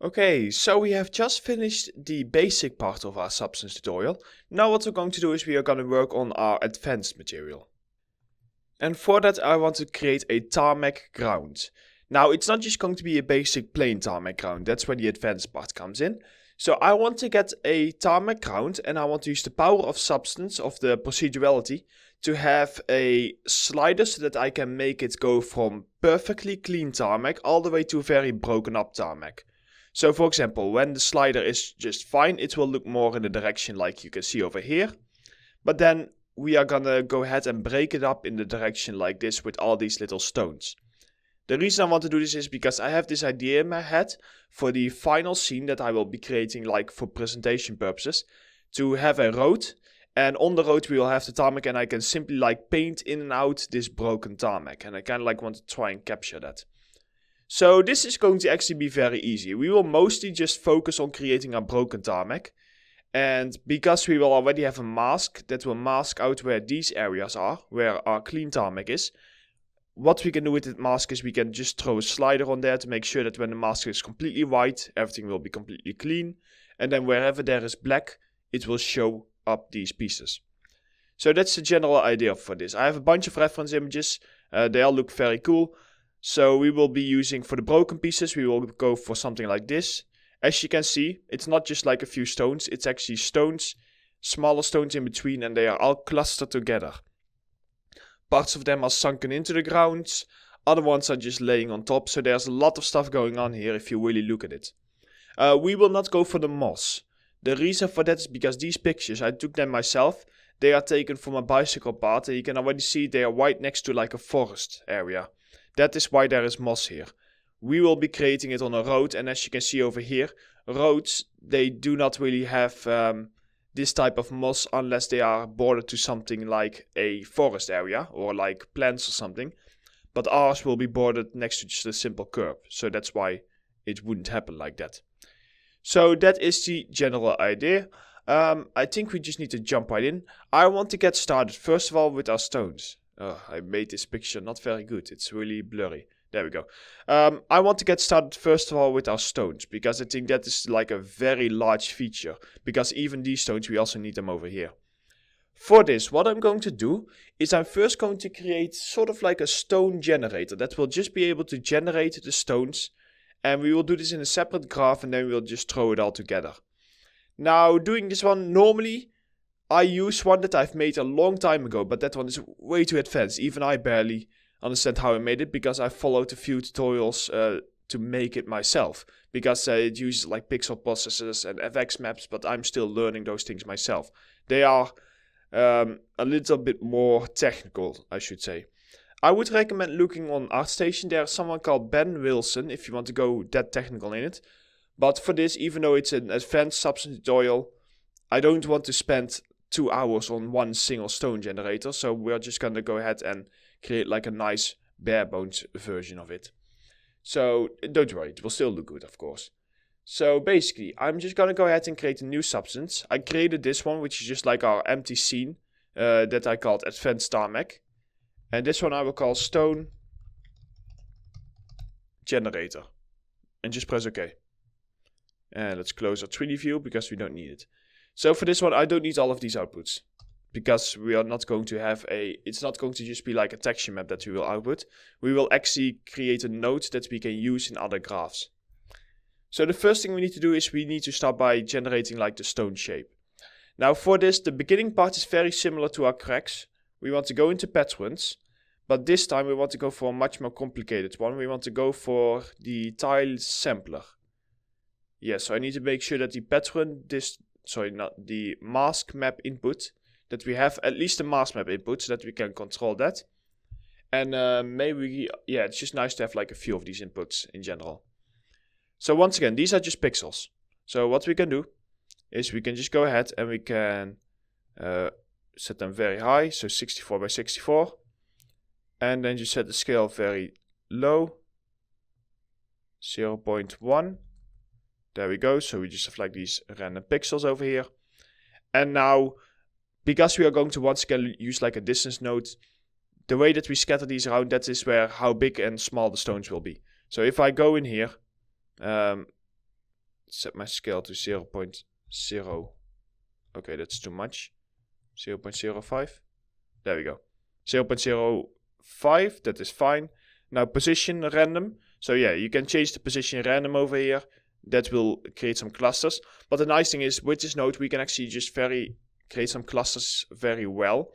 Okay, so we have just finished the basic part of our substance tutorial. Now what we're going to do is we are going to work on our advanced material. And for that I want to create a tarmac ground. Now it's not just going to be a basic plain tarmac ground, that's where the advanced part comes in. So I want to get a tarmac ground and I want to use the power of substance, of the procedurality, to have a slider so that I can make it go from perfectly clean tarmac all the way to very broken up tarmac. So for example, when the slider is just fine, it will look more in the direction like you can see over here. But then we are gonna go ahead and break it up in the direction like this with all these little stones. The reason I want to do this is because I have this idea in my head for the final scene that I will be creating, like for presentation purposes, to have a road, and on the road we will have the tarmac and I can simply like paint in and out this broken tarmac, and I kind of like want to try and capture that. So this is going to actually be very easy. We will mostly just focus on creating a broken tarmac. And because we will already have a mask that will mask out where these areas are, where our clean tarmac is, what we can do with that mask is we can just throw a slider on there to make sure that when the mask is completely white, everything will be completely clean. And then wherever there is black, it will show up these pieces. So that's the general idea for this. I have a bunch of reference images. They all look very cool. So we will be using, for the broken pieces, we will go for something like this. As you can see, it's not just like a few stones, it's actually stones, smaller stones in between, and they are all clustered together. Parts of them are sunken into the ground, other ones are just laying on top, so there's a lot of stuff going on here if you really look at it. We will not go for the moss. The reason for that is because these pictures, I took them myself, they are taken from a bicycle path, and you can already see they are right next to like a forest area. That is why there is moss here. We will be creating it on a road, and as you can see over here, roads, they do not really have this type of moss unless they are bordered to something like a forest area or like plants or something. But ours will be bordered next to just a simple curb, so that's why it wouldn't happen like that. So that is the general idea. I think we just need to jump right in. I want to get started first of all with our stones. I made this picture not very good. It's really blurry. There we go. I want to get started first of all with our stones, because I think that is like a very large feature. Because even these stones, we also need them over here. For this, what I'm going to do is I'm first going to create sort of like a stone generator that will just be able to generate the stones. And we will do this in a separate graph and then we'll just throw it all together. Now, doing this one, normally I use one that I've made a long time ago, but that one is way too advanced. Even I barely understand how I made it, because I followed a few tutorials to make it myself. Because it uses like pixel processors and FX maps, but I'm still learning those things myself. They are a little bit more technical, I should say. I would recommend looking on ArtStation. There's someone called Ben Wilson if you want to go that technical in it. But for this, even though it's an advanced substance tutorial, I don't want to spend 2 hours on one single stone generator, so we're just gonna go ahead and create like a nice bare bones version of it. So don't worry, it will still look good, of course. So basically, I'm just gonna go ahead and create a new substance. I created this one, which is just like our empty scene that I called Advanced Tarmac. And this one I will call Stone Generator. And just press OK. And let's close our 3D view because we don't need it. So for this one, I don't need all of these outputs, because we are not going to have it's not going to just be like a texture map that we will output. We will actually create a node that we can use in other graphs. So the first thing we need to do is we need to start by generating like the stone shape. Now for this, the beginning part is very similar to our cracks. We want to go into patterns, but this time we want to go for a much more complicated one. We want to go for the tile sampler. Yes, so I need to make sure that the pattern, not the mask map input, that we have at least a mask map input so that we can control that. And it's just nice to have like a few of these inputs in general. So once again, these are just pixels. So what we can do is we can just go ahead and we can set them very high, so 64 by 64. And then just set the scale very low, 0.1. There we go, so we just have like these random pixels over here. And now, because we are going to once again use like a distance node, the way that we scatter these around, that is where how big and small the stones will be. So if I go in here, set my scale to 0.0. Okay, that's too much. 0.05. There we go. 0.05, that is fine. Now position random. So yeah, you can change the position random over here. That will create some clusters. But the nice thing is, with this node, we can actually just create some clusters very well.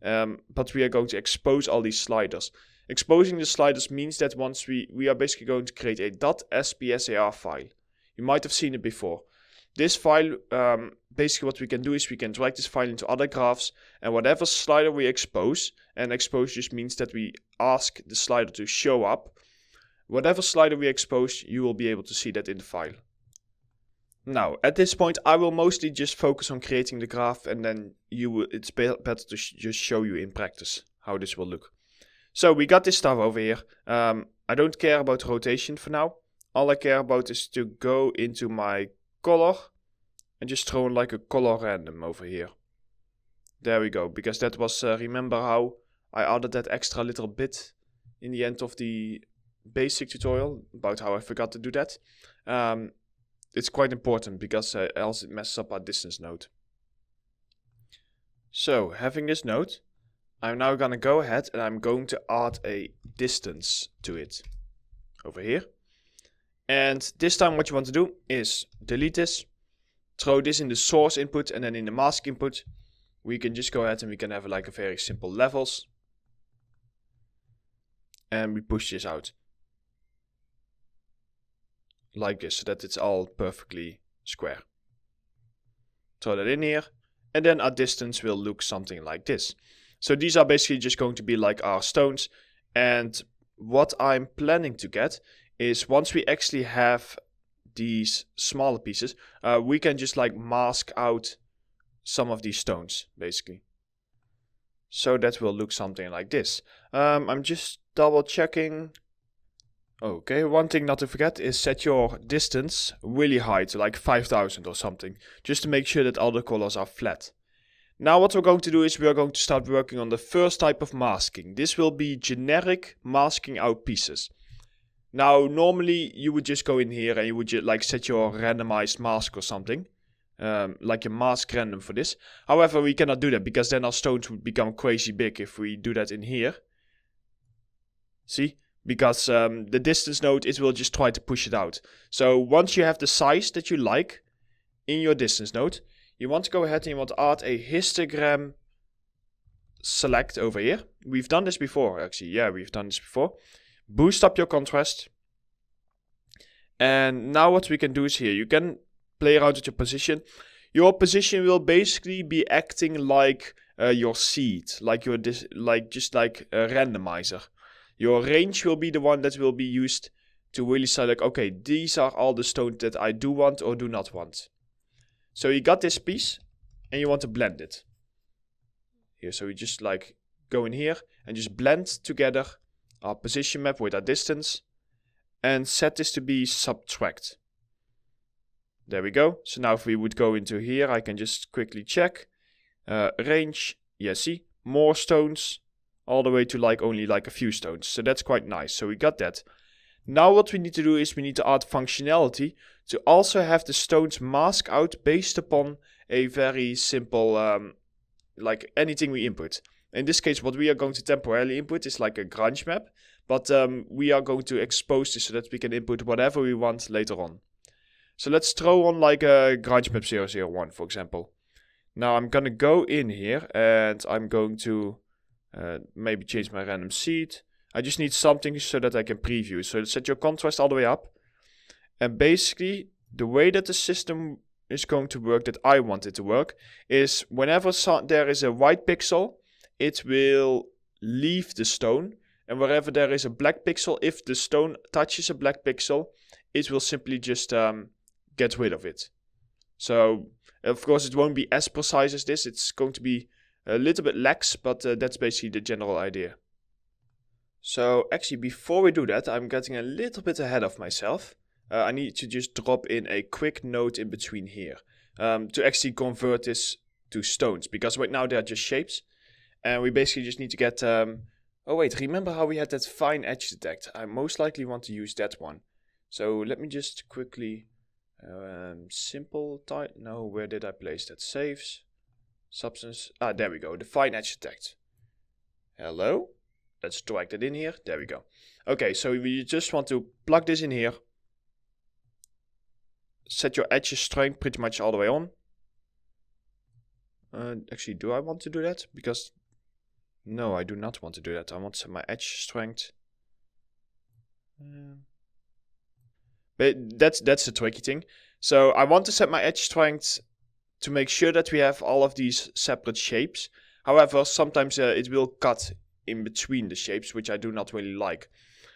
But we are going to expose all these sliders. Exposing the sliders means that once we are basically going to create a .spsar file. You might have seen it before. This file, basically what we can do is we can drag this file into other graphs, and whatever slider we expose, and expose just means that we ask the slider to show up. Whatever slider we expose, you will be able to see that in the file. Now, at this point, I will mostly just focus on creating the graph, and then it's better to just show you in practice how this will look. So we got this stuff over here. I don't care about rotation for now. All I care about is to go into my color and just throw in like a color random over here. There we go, because that was, remember how I added that extra little bit in the end of the basic tutorial about how I forgot to do that. It's quite important because else it messes up our distance node. So having this node, I'm now gonna go ahead and I'm going to add a distance to it over here. And this time what you want to do is delete this, throw this in the source input, and then in the mask input we can just go ahead and we can have like a very simple levels. And we push this out. Like this, so that it's all perfectly square. Throw that in here, and then our distance will look something like this. So these are basically just going to be like our stones, and what I'm planning to get is once we actually have these smaller pieces, we can just like mask out some of these stones, basically. So that will look something like this. I'm just double checking. Okay, one thing not to forget is set your distance really high to like 5000 or something, just to make sure that all the colors are flat. Now what we're going to do is we are going to start working on the first type of masking. This will be generic masking out pieces. Now normally you would just go in here and you would just like set your randomized mask or something. Like a mask random for this. However, we cannot do that because then our stones would become crazy big if we do that in here. See? Because the distance node, it will just try to push it out. So once you have the size that you like in your distance node, you want to go ahead and you want to add a histogram select over here. We've done this before, actually. Yeah, we've done this before. Boost up your contrast. And now what we can do is here, you can play around with your position. Your position will basically be acting like your seed, like your just like a randomizer. Your range will be the one that will be used to really say like, okay, these are all the stones that I do want or do not want. So you got this piece and you want to blend it. Here, so we just like go in here and just blend together our position map with our distance and set this to be subtract. There we go. So now if we would go into here, I can just quickly check. Range, yeah, see, more stones. All the way to like only like a few stones. So that's quite nice. So we got that. Now what we need to do is we need to add functionality to also have the stones mask out based upon a very simple, like anything we input. In this case, what we are going to temporarily input is like a grunge map. But we are going to expose this so that we can input whatever we want later on. So let's throw on like a grunge map 001, for example. Now I'm going to go in here and I'm going to maybe change my random seed. I just need something so that I can preview. So set your contrast all the way up. And basically, the way that the system is going to work, that I want it to work, is whenever there is a white pixel, it will leave the stone. And wherever there is a black pixel, if the stone touches a black pixel, it will simply just get rid of it. So, of course, it won't be as precise as this. It's going to be a little bit lax, but that's basically the general idea. So actually before we do that, I'm getting a little bit ahead of myself. I need to just drop in a quick note in between here to actually convert this to stones, because right now they're just shapes and we basically just need to get oh wait, remember how we had that fine edge detect? I most likely want to use that one. So let me just quickly Simple type. No, where did I place that? Saves. Substance. Ah, there we go. Define edge detect. Hello. Let's drag that in here. There we go. Okay, so we just want to plug this in here. Set your edge strength pretty much all the way on. Actually, do I want to do that? Because no, I do not want to do that. I want to set my edge strength. But that's the tricky thing. So I want to set my edge strength to make sure that we have all of these separate shapes. However, sometimes it will cut in between the shapes, which I do not really like.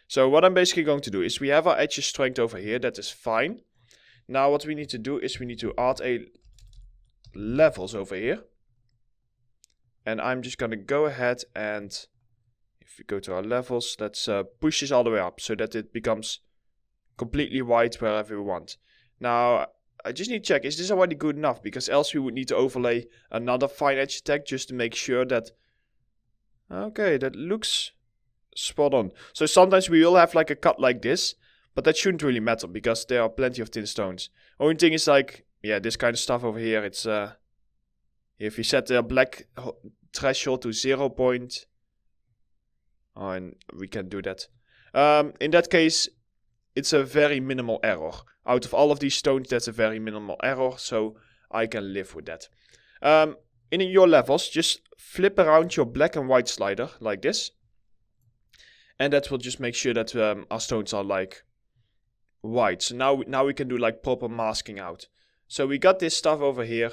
So what I'm basically going to do is we have our edge strength over here. That is fine. Now what we need to do is we need to add a levels over here. And I'm just going to go ahead and if we go to our levels, let's push this all the way up so that it becomes completely white wherever we want. Now, I just need to check, is this already good enough? Because else we would need to overlay another fine edge detect just to make sure that... Okay, that looks spot on. So sometimes we will have like a cut like this, but that shouldn't really matter because there are plenty of thin stones. Only thing is like, yeah, this kind of stuff over here, it's... if you set the black threshold to 0. Oh, and we can do that. In that case, it's a very minimal error. Out of all of these stones, that's a very minimal error, so I can live with that. In your levels, just flip around your black and white slider like this. And that will just make sure that our stones are like white. So now we can do like proper masking out. So we got this stuff over here.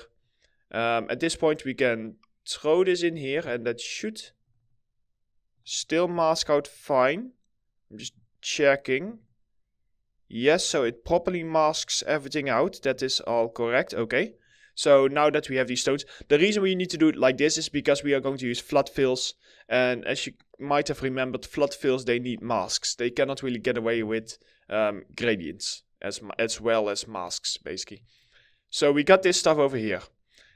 At this point we can throw this in here and that should still mask out fine. I'm just checking. Yes, so it properly masks everything out. That is all correct. Okay. So now that we have these stones, the reason we need to do it like this is because we are going to use flood fills. And as you might have remembered, flood fills, they need masks. They cannot really get away with gradients as well as masks, basically. So we got this stuff over here.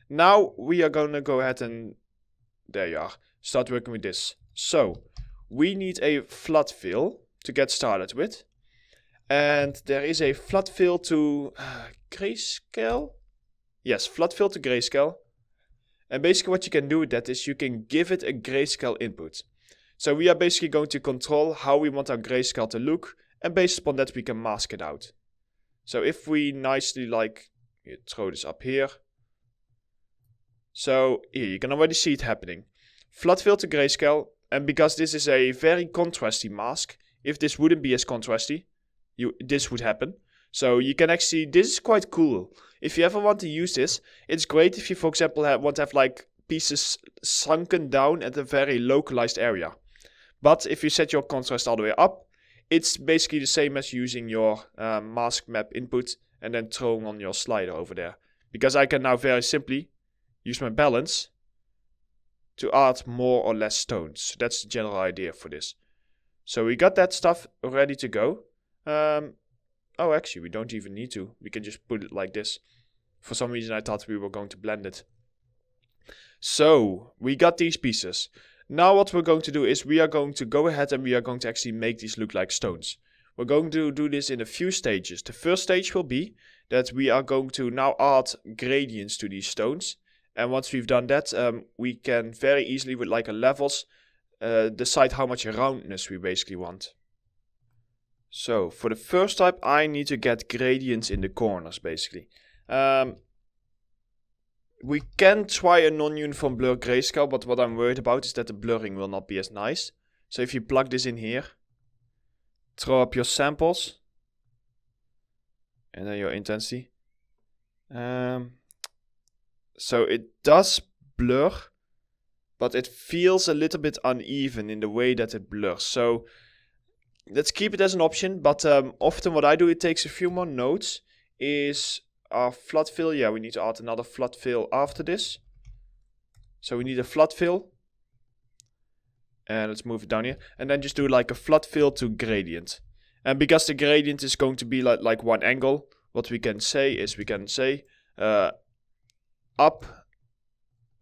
Now we are going to go ahead and, there you are, start working with this. So we need a flood fill to get started with. And there is a flood fill to grayscale. Yes, flood fill to grayscale. And basically what you can do with that is you can give it a grayscale input. So we are basically going to control how we want our grayscale to look. And based upon that we can mask it out. So if we nicely like, throw this up here. So here you can already see it happening. Flood fill to grayscale. And because this is a very contrasty mask, if this wouldn't be as contrasty, this would happen. So you can actually, this is quite cool. If you ever want to use this, it's great if you, for example, want to have like pieces sunken down at a very localized area. But if you set your contrast all the way up, it's basically the same as using your mask map input and then throwing on your slider over there. Because I can now very simply use my balance to add more or less stones. That's the general idea for this. So we got that stuff ready to go. Oh, actually, we don't even need to. We can just put it like this. For some reason, I thought we were going to blend it. So, we got these pieces. Now what we're going to do is we are going to go ahead and we are going to actually make these look like stones. We're going to do this in a few stages. The first stage will be that we are going to now add gradients to these stones. And once we've done that, we can very easily with like a levels decide how much roundness we basically want. So for the first type, I need to get gradients in the corners basically. We can try a non-uniform blur grayscale, but what I'm worried about is that the blurring will not be as nice. So if you plug this in here, throw up your samples, and then your intensity. So it does blur, but it feels a little bit uneven in the way that it blurs. So let's keep it as an option, but often what I do, it takes a few more nodes, is our flood fill. Yeah, we need to add another flood fill after this. So we need a flood fill. And let's move it down here. And then just do like a flood fill to gradient. And because the gradient is going to be like one angle, what we can say is we can say up,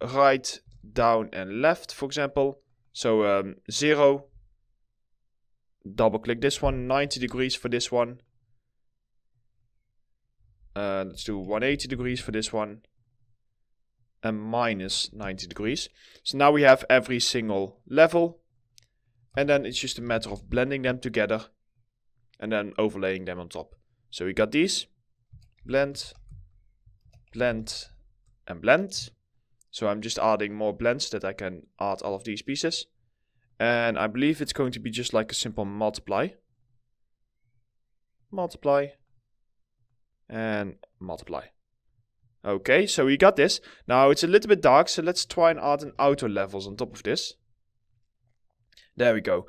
right, down and left, for example. So 0. Double click this one, 90 degrees for this one. Let's do 180 degrees for this one. And minus 90 degrees. So now we have every single level. And then it's just a matter of blending them together. And then overlaying them on top. So we got these. Blend. Blend. And blend. So I'm just adding more blends that I can add all of these pieces. And I believe it's going to be just like a simple multiply. Multiply. And multiply. Okay, so we got this. Now it's a little bit dark, so let's try and add an auto levels on top of this. There we go.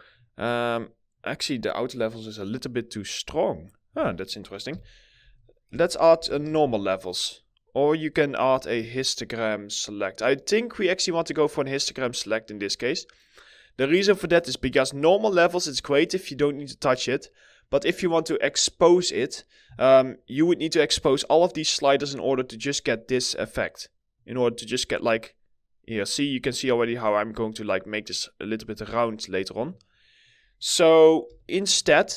Actually, the auto levels is a little bit too strong. That's interesting. Let's add normal levels. Or you can add a histogram select. I think we actually want to go for an histogram select in this case. The reason for that is because normal levels, it's great if you don't need to touch it. But if you want to expose it, you would need to expose all of these sliders in order to just get this effect. In order to just get like, here, see, you can see already how I'm going to like make this a little bit round later on. So instead,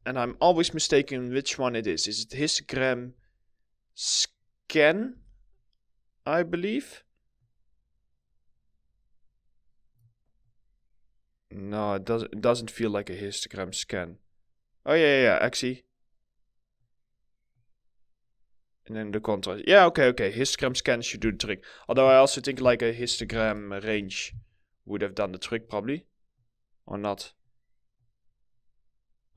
and I'm always mistaken which one it is. Is it histogram scan, I believe? No, it doesn't feel like a histogram scan. Oh yeah, actually. And then the contrast. Yeah, okay. Histogram scan should do the trick. Although I also think like a histogram range would have done the trick probably. Or not.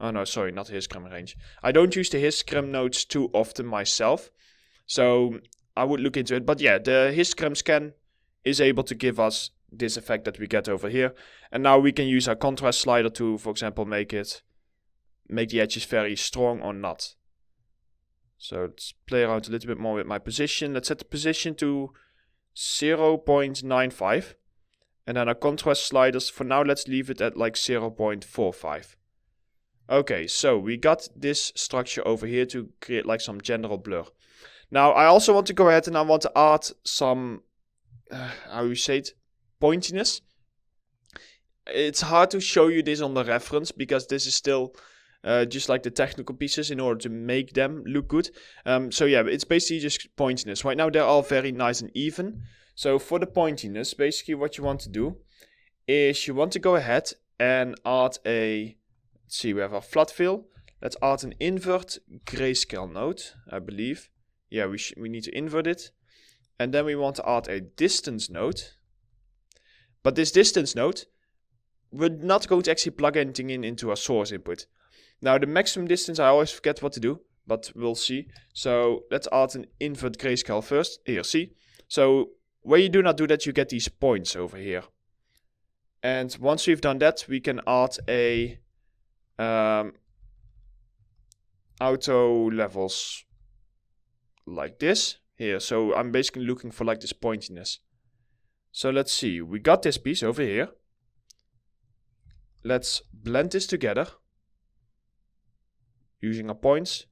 Oh no, sorry, not histogram range. I don't use the histogram nodes too often myself. So I would look into it. But yeah, the histogram scan is able to give us this effect that we get over here. And now we can use our contrast slider to, for example, make the edges very strong or not. So let's play around a little bit more with my position. Let's set the position to 0.95. And then our contrast sliders, for now, let's leave it at like 0.45. Okay, so we got this structure over here to create like some general blur. Now, I also want to go ahead and I want to add some, how you say it, pointiness. It's hard to show you this on the reference because this is still just like the technical pieces in order to make them look good. So yeah, it's basically just pointiness. Right now they're all very nice and even. So for the pointiness, basically what you want to do is you want to go ahead and add a, let's see, we have our flat fill. Let's add an invert grayscale node, I believe. Yeah, we need to invert it. And then we want to add a distance node. But this distance node, we're not going to actually plug anything into our source input. Now the maximum distance, I always forget what to do, but we'll see. So let's add an invert grayscale first. Here, see? So when you do not do that, you get these points over here. And once we've done that, we can add a auto levels like this here. So I'm basically looking for like this pointiness. So let's see, we got this piece over here. Let's blend this together using our points.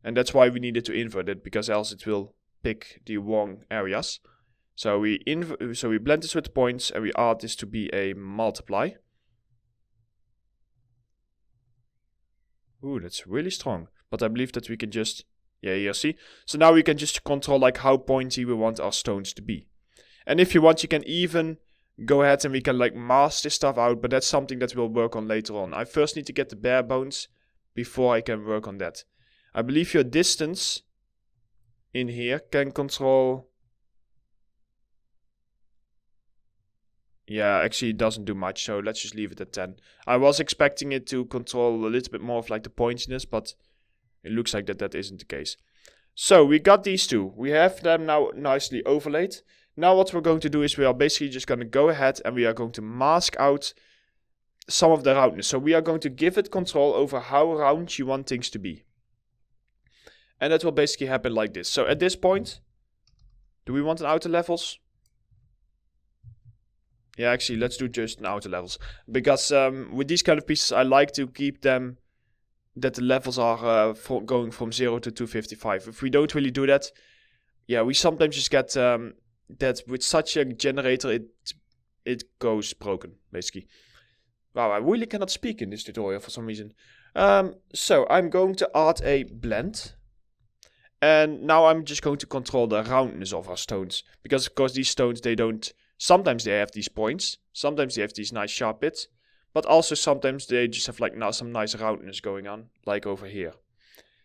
And that's why we needed to invert it, because else it will pick the wrong areas. So we blend this with the points and we add this to be a multiply. Ooh, that's really strong. But I believe that we can just, yeah, here, see? So now we can just control like how pointy we want our stones to be. And if you want, you can even go ahead and we can like mask this stuff out, but that's something that we'll work on later on. I first need to get the bare bones before I can work on that. I believe your distance in here can control. Yeah, actually it doesn't do much, so let's just leave it at 10. I was expecting it to control a little bit more of like the pointiness, but it looks like that isn't the case. So we got these two. We have them now nicely overlaid. Now what we're going to do is we are basically just going to go ahead and we are going to mask out some of the roundness. So we are going to give it control over how round you want things to be. And that will basically happen like this. So at this point, do we want an outer levels? Yeah, actually, let's do just an outer levels. Because with these kind of pieces, I like to keep them that the levels are going from 0 to 255. If we don't really do that, yeah, we sometimes just get that with such a generator, it goes broken, basically. Wow, I really cannot speak in this tutorial for some reason. So I'm going to add a blend. And now I'm just going to control the roundness of our stones. Because of course these stones, sometimes they have these points. Sometimes they have these nice sharp bits. But also sometimes they just have like now some nice roundness going on. Like over here.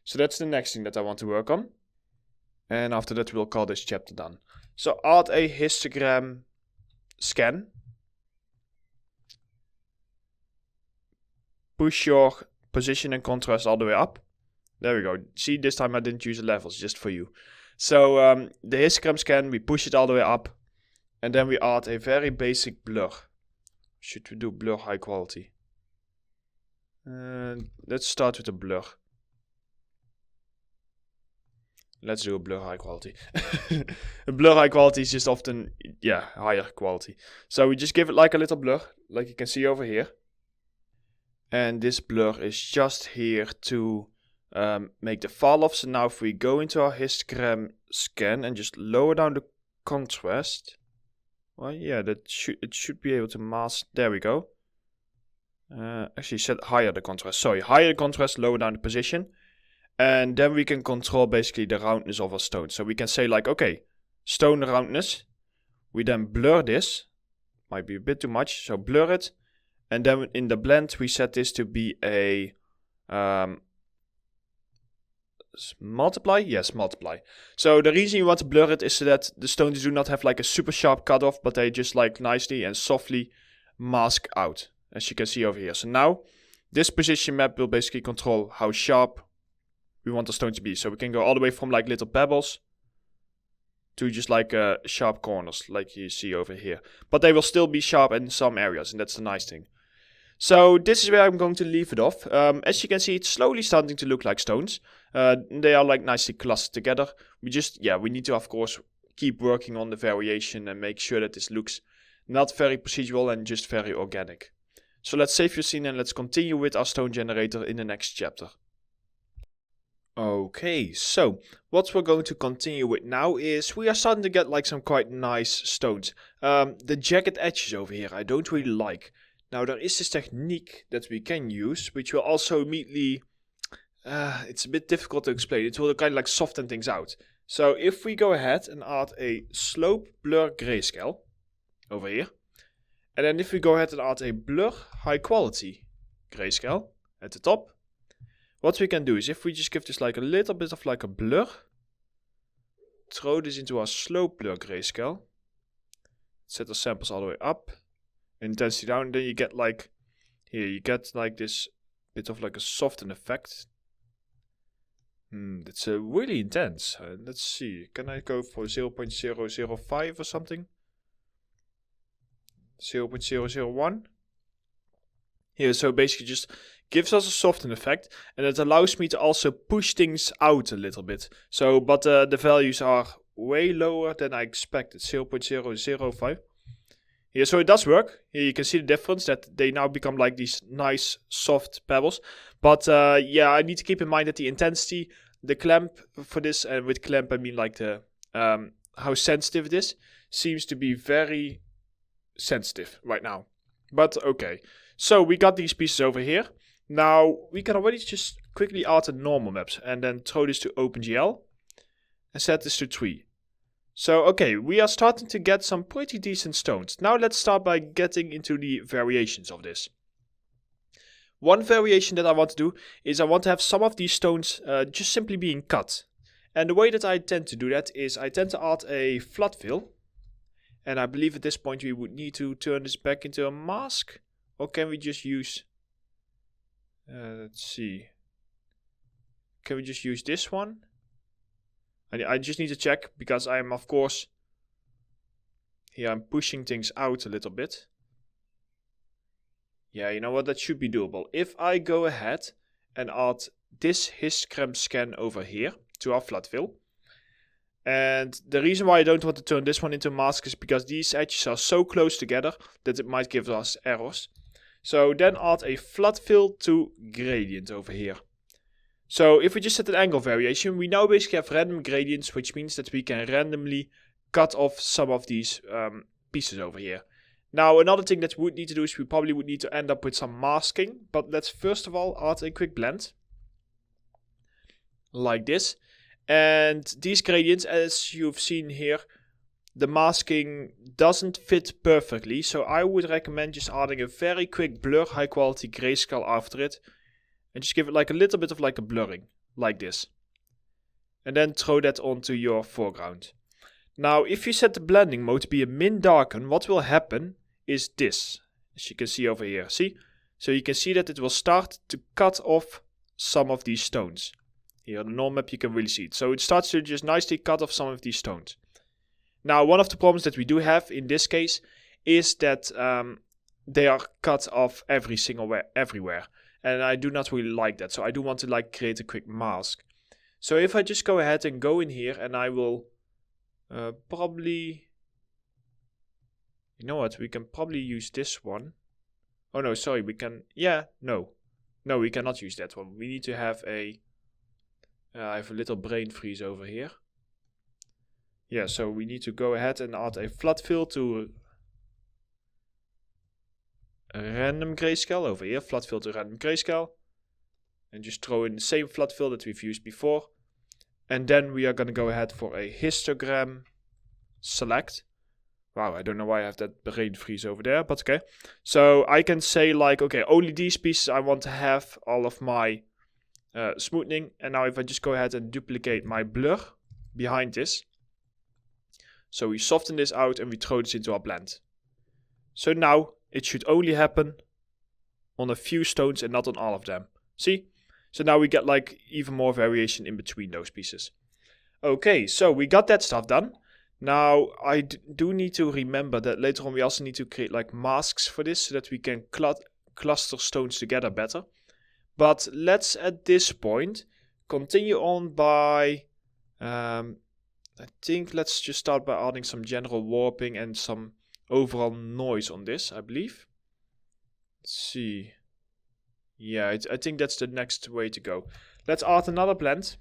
So that's the next thing that I want to work on. And after that we'll call this chapter done. So add a histogram scan. Push your position and contrast all the way up. There we go. See, this time I didn't use the levels, just for you. So the histogram scan, we push it all the way up. And then we add a very basic blur. Should we do blur high quality? Let's start with a blur. Let's do a blur high quality. A blur high quality is just often, yeah, higher quality. So we just give it like a little blur, like you can see over here. And this blur is just here to make the fall off. So now if we go into our histogram scan and just lower down the contrast. Well, yeah, it should be able to mask. There we go. Actually set higher the contrast. Sorry, higher the contrast, lower down the position. And then we can control basically the roundness of our stone. So we can say like, okay, stone roundness. We then blur this. Might be a bit too much, so blur it. And then in the blend we set this to be a multiply? Yes, multiply. So the reason you want to blur it is so that the stones do not have like a super sharp cutoff, but they just like nicely and softly mask out, as you can see over here. So now this position map will basically control how sharp we want the stone to be. So we can go all the way from like little pebbles to just like sharp corners, like you see over here. But they will still be sharp in some areas, and that's the nice thing. So this is where I'm going to leave it off. As you can see, it's slowly starting to look like stones. They are like nicely clustered together. We need to of course keep working on the variation and make sure that this looks not very procedural and just very organic. So let's save your scene and let's continue with our stone generator in the next chapter. Okay, so what we're going to continue with now is we are starting to get like some quite nice stones. The jagged edges over here I don't really like. Now there is this technique that we can use, which will also immediately, it's a bit difficult to explain. It will kind of like soften things out. So if we go ahead and add a slope blur grayscale over here. And then if we go ahead and add a blur high quality grayscale at the top. What we can do is if we just give this like a little bit of like a blur. Throw this into our slope blur grayscale. Set the samples all the way up. Intensity down, and then you get like, here you get like this bit of like a soften effect. That's really intense. Let's see, can I go for 0.005 or something? 0.001. Here, so basically just gives us a soften effect, and it allows me to also push things out a little bit. So, but the values are way lower than I expected, 0.005. Here, so it does work. Here you can see the difference, that they now become like these nice soft pebbles. But yeah, I need to keep in mind that the intensity, the clamp for this, and with clamp I mean like the how sensitive it is, seems to be very sensitive right now. But okay, so we got these pieces over here. Now we can already just quickly add the normal maps and then throw this to OpenGL and set this to 3. So, okay, we are starting to get some pretty decent stones. Now let's start by getting into the variations of this. One variation that I want to do is I want to have some of these stones just simply being cut. And the way that I tend to do that is I tend to add a flood fill. And I believe at this point we would need to turn this back into a mask. Or can we just use... let's see. Can we just use this one? I just need to check, because I am, of course, here I'm pushing things out a little bit. Yeah, you know what, that should be doable. If I go ahead and add this histogram scan over here to our flood fill. And the reason why I don't want to turn this one into mask is because these edges are so close together that it might give us errors. So then add a flood fill to gradient over here. So if we just set an angle variation, we now basically have random gradients, which means that we can randomly cut off some of these pieces over here. Now another thing that we would need to do is we probably would need to end up with some masking, but let's first of all add a quick blend. Like this. And these gradients, as you've seen here, the masking doesn't fit perfectly. So I would recommend just adding a very quick blur, high quality grayscale after it. And just give it like a little bit of like a blurring, like this. And then throw that onto your foreground. Now, if you set the blending mode to be a min darken, what will happen is this. As you can see over here, see? So you can see that it will start to cut off some of these stones. Here on the normal map you can really see it. So it starts to just nicely cut off some of these stones. Now, one of the problems that we do have in this case is that they are cut off everywhere. And I do not really like that. So I do want to like create a quick mask. So if I just go ahead and go in here and I will probably... You know what? We can probably use this one. Oh no, sorry. We can... Yeah, no. No, we cannot use that one. We need to have a... I have a little brain freeze over here. Yeah, so we need to go ahead and add a flood fill to a random grayscale over here. Flood fill to random grayscale. And just throw in the same flood fill that we've used before. And then we are going to go ahead for a histogram select. Wow, I don't know why I have that brain freeze over there, but okay. So I can say like, okay, only these pieces I want to have all of my smoothing. And now if I just go ahead and duplicate my blur behind this. So we soften this out and we throw this into our blend. So now it should only happen on a few stones and not on all of them. See? So now we get like even more variation in between those pieces. Okay, so we got that stuff done. Now I do need to remember that later on we also need to create like masks for this so that we can cluster stones together better. But let's at this point continue on by... I think let's just start by adding some general warping and some overall noise on this, I believe. Let's see. Yeah, I think that's the next way to go. Let's add another blend.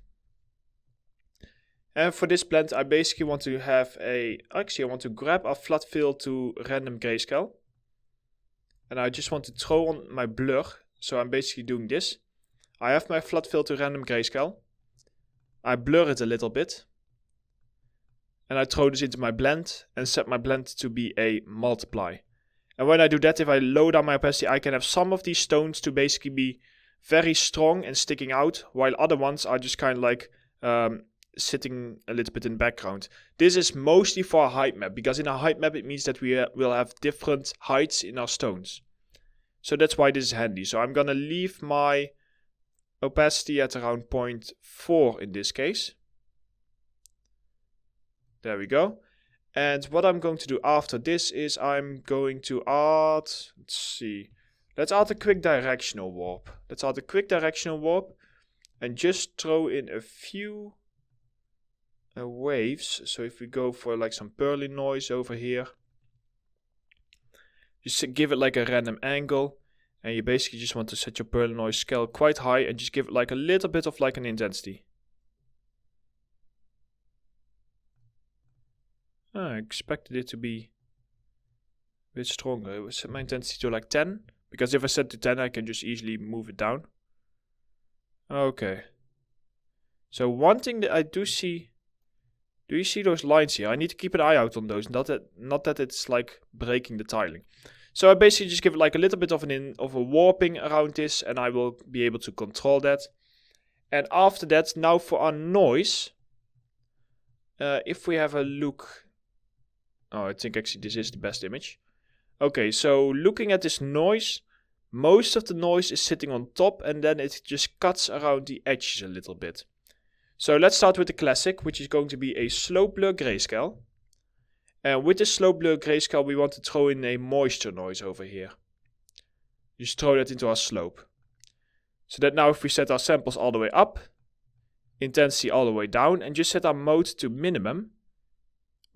And for this blend, I basically want to have a... Actually, I want to grab our flood fill to random grayscale. And I just want to throw on my blur. So I'm basically doing this. I have my flood fill to random grayscale. I blur it a little bit. And I throw this into my blend and set my blend to be a multiply. And when I do that, if I lower down my opacity, I can have some of these stones to basically be very strong and sticking out, while other ones are just kind of like sitting a little bit in the background. This is mostly for a height map, because in a height map it means that we will have different heights in our stones. So that's why this is handy. So I'm gonna leave my opacity at around 0.4 in this case. There we go. And what I'm going to do after this is I'm going to add, let's see, let's add a quick directional warp. Let's add a quick directional warp and just throw in a few waves. So if we go for like some pearly noise over here, just give it like a random angle, and you basically just want to set your pearly noise scale quite high and just give it like a little bit of like an intensity. I expected it to be a bit stronger. I will set my intensity to like 10. Because if I set to 10, I can just easily move it down. Okay. So one thing that I do see... Do you see those lines here? I need to keep an eye out on those. Not that it's like breaking the tiling. So I basically just give it like a little bit of a warping around this. And I will be able to control that. And after that, now for our noise. If we have a look... Oh, I think actually this is the best image. Okay, so looking at this noise, most of the noise is sitting on top and then it just cuts around the edges a little bit. So let's start with the classic, which is going to be a slope blur grayscale. And with the slope blur grayscale, we want to throw in a moisture noise over here. Just throw that into our slope. So that now if we set our samples all the way up, intensity all the way down, and just set our mode to minimum.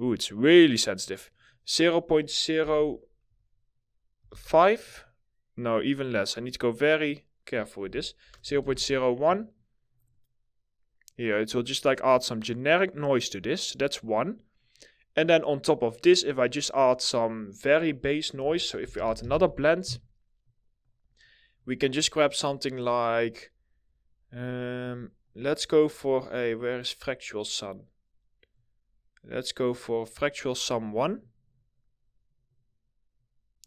Ooh, it's really sensitive. 0.05? No, even less. I need to go very careful with this. 0.01. Here, it will just like add some generic noise to this. So that's 1. And then on top of this, if I just add some very bass noise. So if we add another blend, we can just grab something like let's go for a, where is fractional sum? Let's go for fractional sum 1.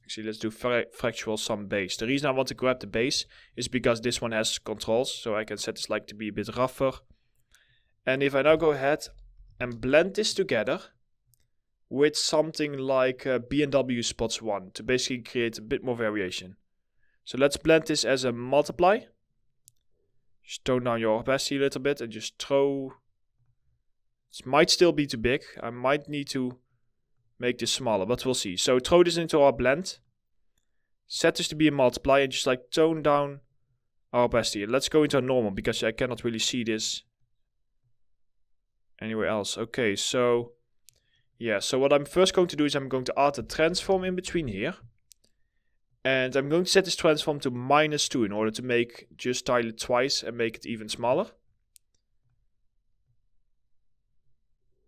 Actually, let's do fractional sum base. The reason I want to grab the base is because this one has controls, so I can set this like to be a bit rougher. And if I now go ahead and blend this together with something like B&W spots 1 to basically create a bit more variation. So let's blend this as a multiply. Just tone down your opacity a little bit and just throw. This might still be too big. I might need to make this smaller, but we'll see. So throw this into our blend. Set this to be a multiply and just like tone down our opacity. Let's go into a normal because I cannot really see this anywhere else. Okay, so yeah, so what I'm first going to do is I'm going to add a transform in between here. And I'm going to set this transform to -2 in order to make just tile it twice and make it even smaller.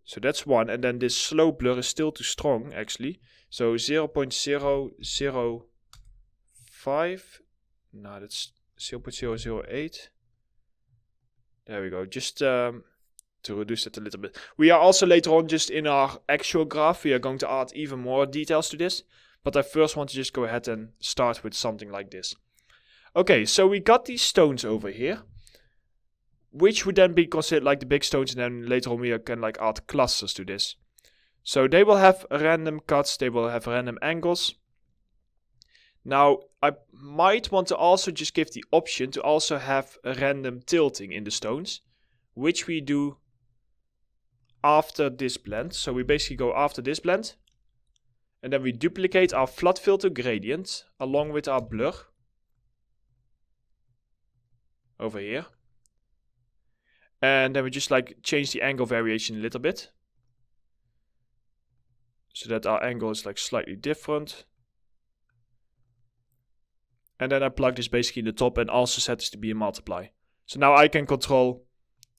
So that's 1, and then this slope blur is still too strong actually. So 0.005, no, that's 0.008. There we go, just to reduce it a little bit. We are also later on just in our actual graph, we are going to add even more details to this. But I first want to just go ahead and start with something like this. Okay, so we got these stones over here, which would then be considered like the big stones, and then later on we can like add clusters to this. So they will have random cuts, they will have random angles. Now I might want to also just give the option to also have a random tilting in the stones, which we do after this blend. So we basically go after this blend. And then we duplicate our flood filter gradient along with our blur over here. And then we just like change the angle variation a little bit, so that our angle is like slightly different. And then I plug this basically in the top and also set this to be a multiply. So now I can control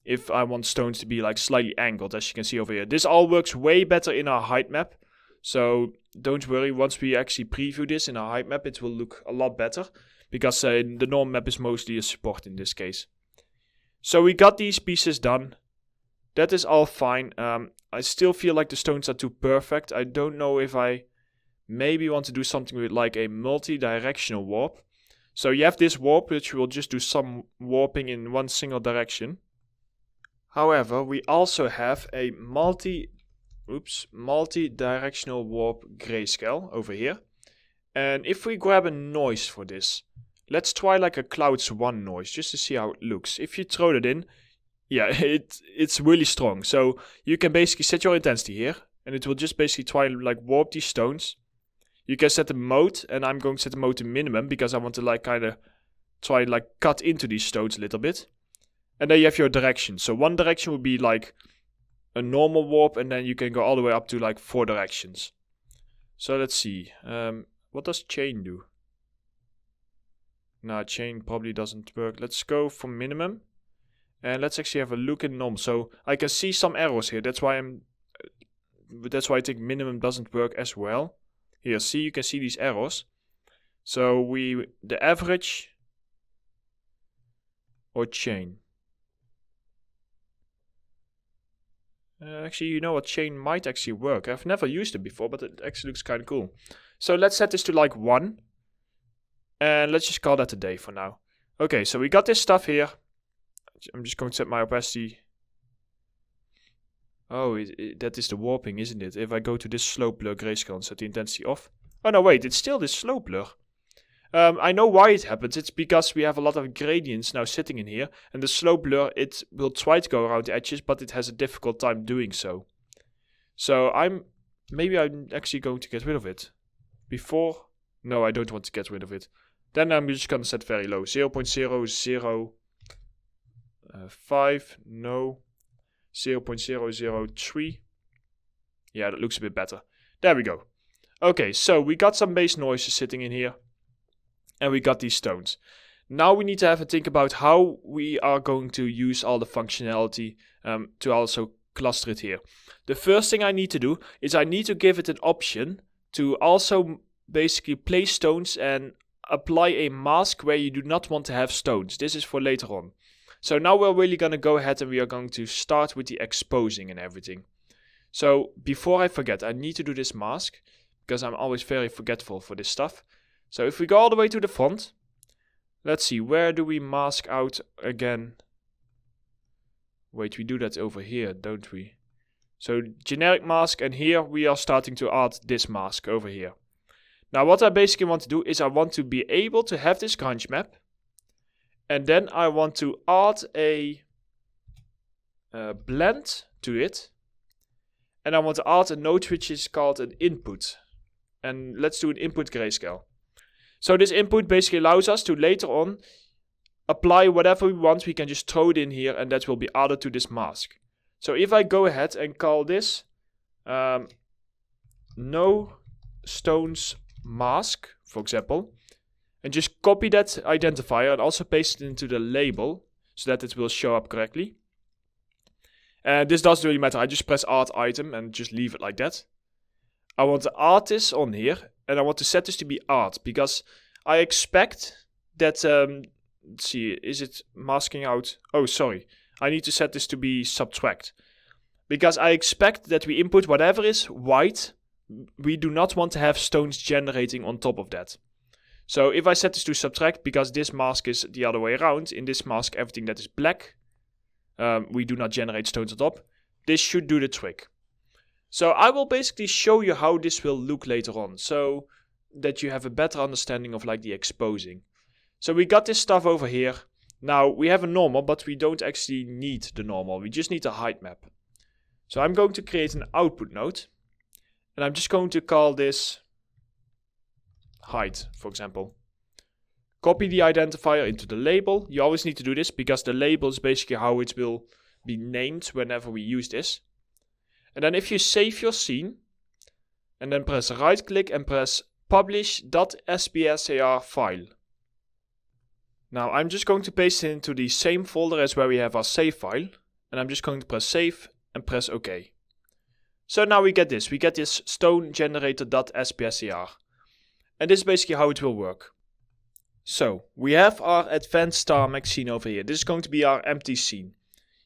if I want stones to be like slightly angled, as you can see over here. This all works way better in our height map. So don't worry, once we actually preview this in our height map, it will look a lot better. Because the norm map is mostly a support in this case. So we got these pieces done. That is all fine. I still feel like the stones are too perfect. I don't know if I maybe want to do something with like a multi-directional warp. So you have this warp, which will just do some warping in one single direction. However, we also have a multi-directional warp grayscale over here. And if we grab a noise for this, let's try like a Clouds 1 noise just to see how it looks. If you throw that in, yeah, it's really strong. So you can basically set your intensity here and it will just basically try to like warp these stones. You can set the mode, and I'm going to set the mode to minimum because I want to like kind of try like cut into these stones a little bit. And then you have your direction. So one direction would be like a normal warp, and then you can go all the way up to like 4 directions. So let's see. What does chain do? No, chain probably doesn't work. Let's go for minimum. And let's actually have a look in normal. So I can see some errors here. That's why I think minimum doesn't work as well. Here, see, you can see these errors. So the average or chain. Actually, you know what, chain might actually work. I've never used it before, but it actually looks kind of cool. So let's set this to like 1. And let's just call that a day for now. Okay, so we got this stuff here. I'm just going to set my opacity. Oh, that is the warping, isn't it? If I go to this slope blur grayscale and set the intensity off. Oh no, wait, it's still this slope blur. I know why it happens. It's because we have a lot of gradients now sitting in here. And the slope blur, it will try to go around the edges, but it has a difficult time doing so. So maybe I'm actually going to get rid of it. Before? No, I don't want to get rid of it. Then I'm just going to set very low. 0.005. No. 0.003. Yeah, that looks a bit better. There we go. Okay, so we got some base noises sitting in here. And we got these stones. Now we need to have a think about how we are going to use all the functionality to also cluster it here. The first thing I need to do is I need to give it an option to also basically place stones and apply a mask where you do not want to have stones. This is for later on. So now we're really going to go ahead and we are going to start with the exposing and everything. So before I forget, I need to do this mask because I'm always very forgetful for this stuff. So if we go all the way to the front, let's see, where do we mask out again? Wait, we do that over here, don't we? So generic mask, and here we are starting to add this mask over here. Now what I basically want to do is I want to be able to have this grunge map. And then I want to add a blend to it. And I want to add a node which is called an input. And let's do an input grayscale. So this input basically allows us to later on apply whatever we want. We can just throw it in here and that will be added to this mask. So if I go ahead and call this no stones mask, for example, and just copy that identifier and also paste it into the label so that it will show up correctly. And this doesn't really matter, I just press add item and just leave it like that. I want to add this on here and I want to set this to be add because I expect that, let's see, is it masking out? Oh, sorry. I need to set this to be subtract. Because I expect that we input whatever is white. We do not want to have stones generating on top of that. So if I set this to subtract, because this mask is the other way around, in this mask everything that is black, we do not generate stones on top. This should do the trick. So I will basically show you how this will look later on, so that you have a better understanding of like the exposing. So we got this stuff over here. Now we have a normal, but we don't actually need the normal. We just need a height map. So I'm going to create an output node. And I'm just going to call this height, for example. Copy the identifier into the label. You always need to do this because the label is basically how it will be named whenever we use this. And then if you save your scene, and then press right click and press publish.spsar file. Now I'm just going to paste it into the same folder as where we have our save file. And I'm just going to press save and press OK. So now we get this stone generator.spsar. And this is basically how it will work. So we have our advanced star max scene over here. This is going to be our empty scene.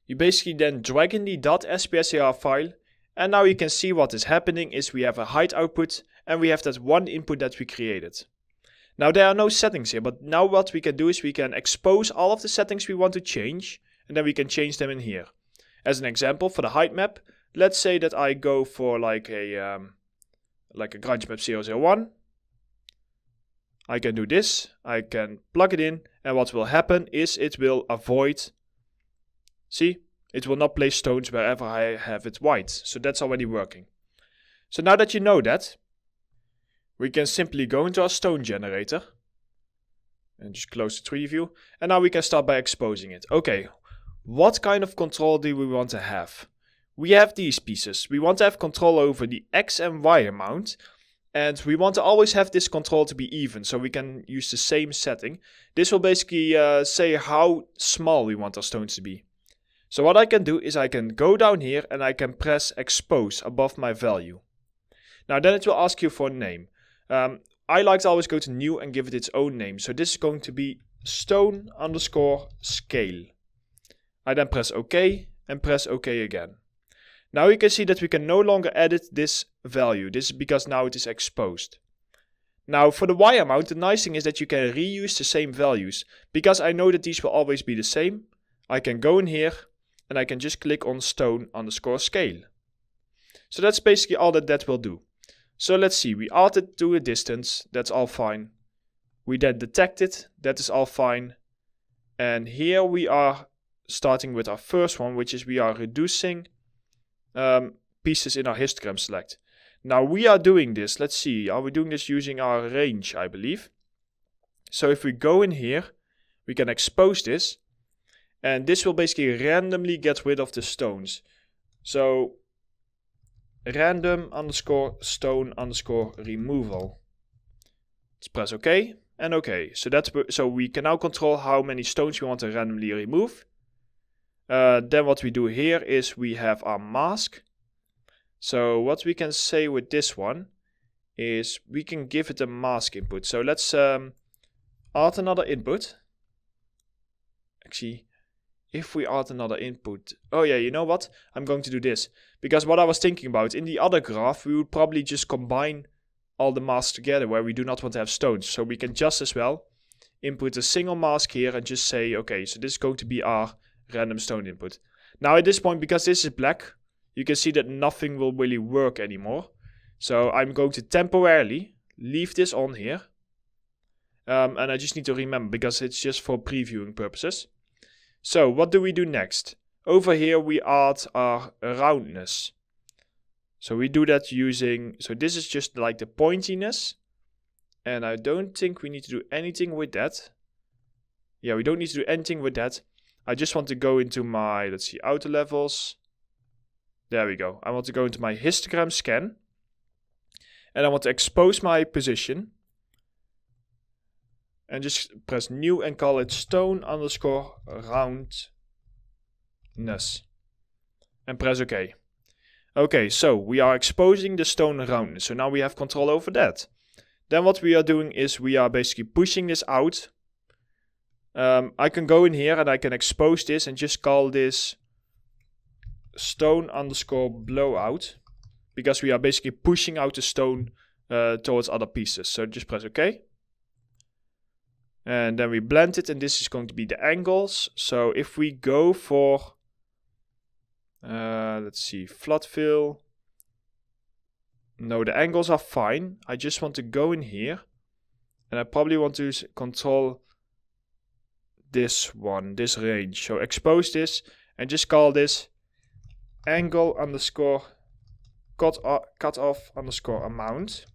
You basically then drag in the .spsar file. And now you can see what is happening is we have a height output and we have that one input that we created. Now there are no settings here, but now what we can do is we can expose all of the settings we want to change and then we can change them in here. As an example, for the height map, let's say that I go for like a grunge map 001. I can do this, I can plug it in, and what will happen is it will avoid, see, it will not place stones wherever I have it white. So that's already working. So now that you know that, we can simply go into our stone generator and just close the 3D view. And now we can start by exposing it. Okay, what kind of control do we want to have? We have these pieces. We want to have control over the X and Y amount. And we want to always have this control to be even, so we can use the same setting. This will basically say how small we want our stones to be. So what I can do is I can go down here and I can press expose above my value. Now then it will ask you for a name. I like to always go to new and give it its own name. So this is going to be stone underscore scale. I then press OK and press OK again. Now you can see that we can no longer edit this value. This is because now it is exposed. Now for the Y amount, the nice thing is that you can reuse the same values. Because I know that these will always be the same, I can go in here and I can just click on stone underscore scale. So that's basically all that will do. So let's see, we add it to a distance, that's all fine. We then detect it, that is all fine. And here we are starting with our first one, which is we are reducing pieces in our histogram select. Now we are doing this, let's see, are we doing this using our range, I believe. So if we go in here, we can expose this. And this will basically randomly get rid of the stones. So random underscore stone underscore removal. Let's press OK and OK. So we can now control how many stones we want to randomly remove. Then what we do here is we have our mask. So what we can say with this one is we can give it a mask input. So let's add another input. Actually, if we add another input. Oh yeah, you know what? I'm going to do this. Because what I was thinking about, in the other graph, we would probably just combine all the masks together where we do not want to have stones. So we can just as well input a single mask here and just say, okay, so this is going to be our random stone input. Now at this point, because this is black, you can see that nothing will really work anymore. So I'm going to temporarily leave this on here. And I just need to remember because it's just for previewing purposes. So what do we do next? Over here we add our roundness. So we do that using, so this is just like the pointiness. And I don't think we need to do anything with that. Yeah, we don't need to do anything with that. I just want to go into my, let's see, outer levels. There we go. I want to go into my histogram scan. And I want to expose my position. And just press new and call it stone underscore roundness. And press OK. Okay, so we are exposing the stone roundness. So now we have control over that. Then what we are doing is we are basically pushing this out. I can go in here and I can expose this and just call this stone underscore blowout. Because we are basically pushing out the stone towards other pieces. So just press OK. And then we blend it, and this is going to be the angles. So if we go for, let's see, flat fill. No, the angles are fine. I just want to go in here. And I probably want to control this one, this range. So expose this and just call this angle underscore cut off underscore amount.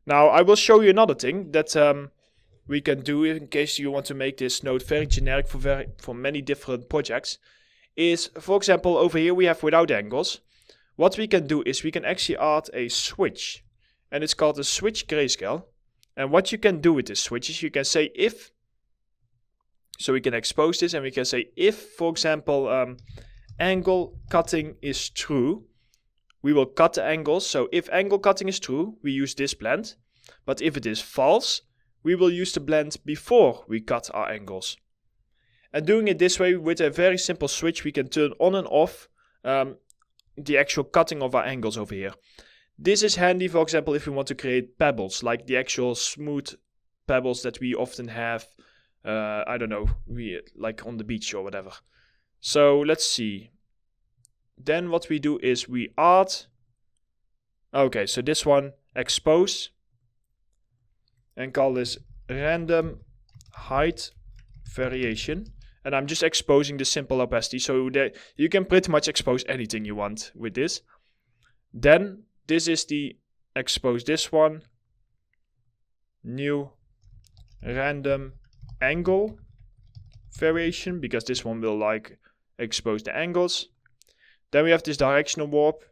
Now I will show you another thing that we can do in case you want to make this node very generic for many different projects. Is, for example, over here we have without angles. What we can do is we can actually add a switch. And it's called a switch grayscale. And what you can do with this switch is you can say if. So we can expose this and we can say if, for example, angle cutting is true, we will cut the angles. So if angle cutting is true, we use this blend. But if it is false, we will use the blend before we cut our angles. And doing it this way with a very simple switch, we can turn on and off the actual cutting of our angles over here. This is handy, for example, if we want to create pebbles, like the actual smooth pebbles that we often have, I don't know, like on the beach or whatever. So let's see. Then what we do is we add, okay, so this one, expose, and call this random height variation. And I'm just exposing the simple opacity, so that you can pretty much expose anything you want with this. Then this is the expose this one, new random angle variation, because this one will like expose the angles. Then we have this directional warp,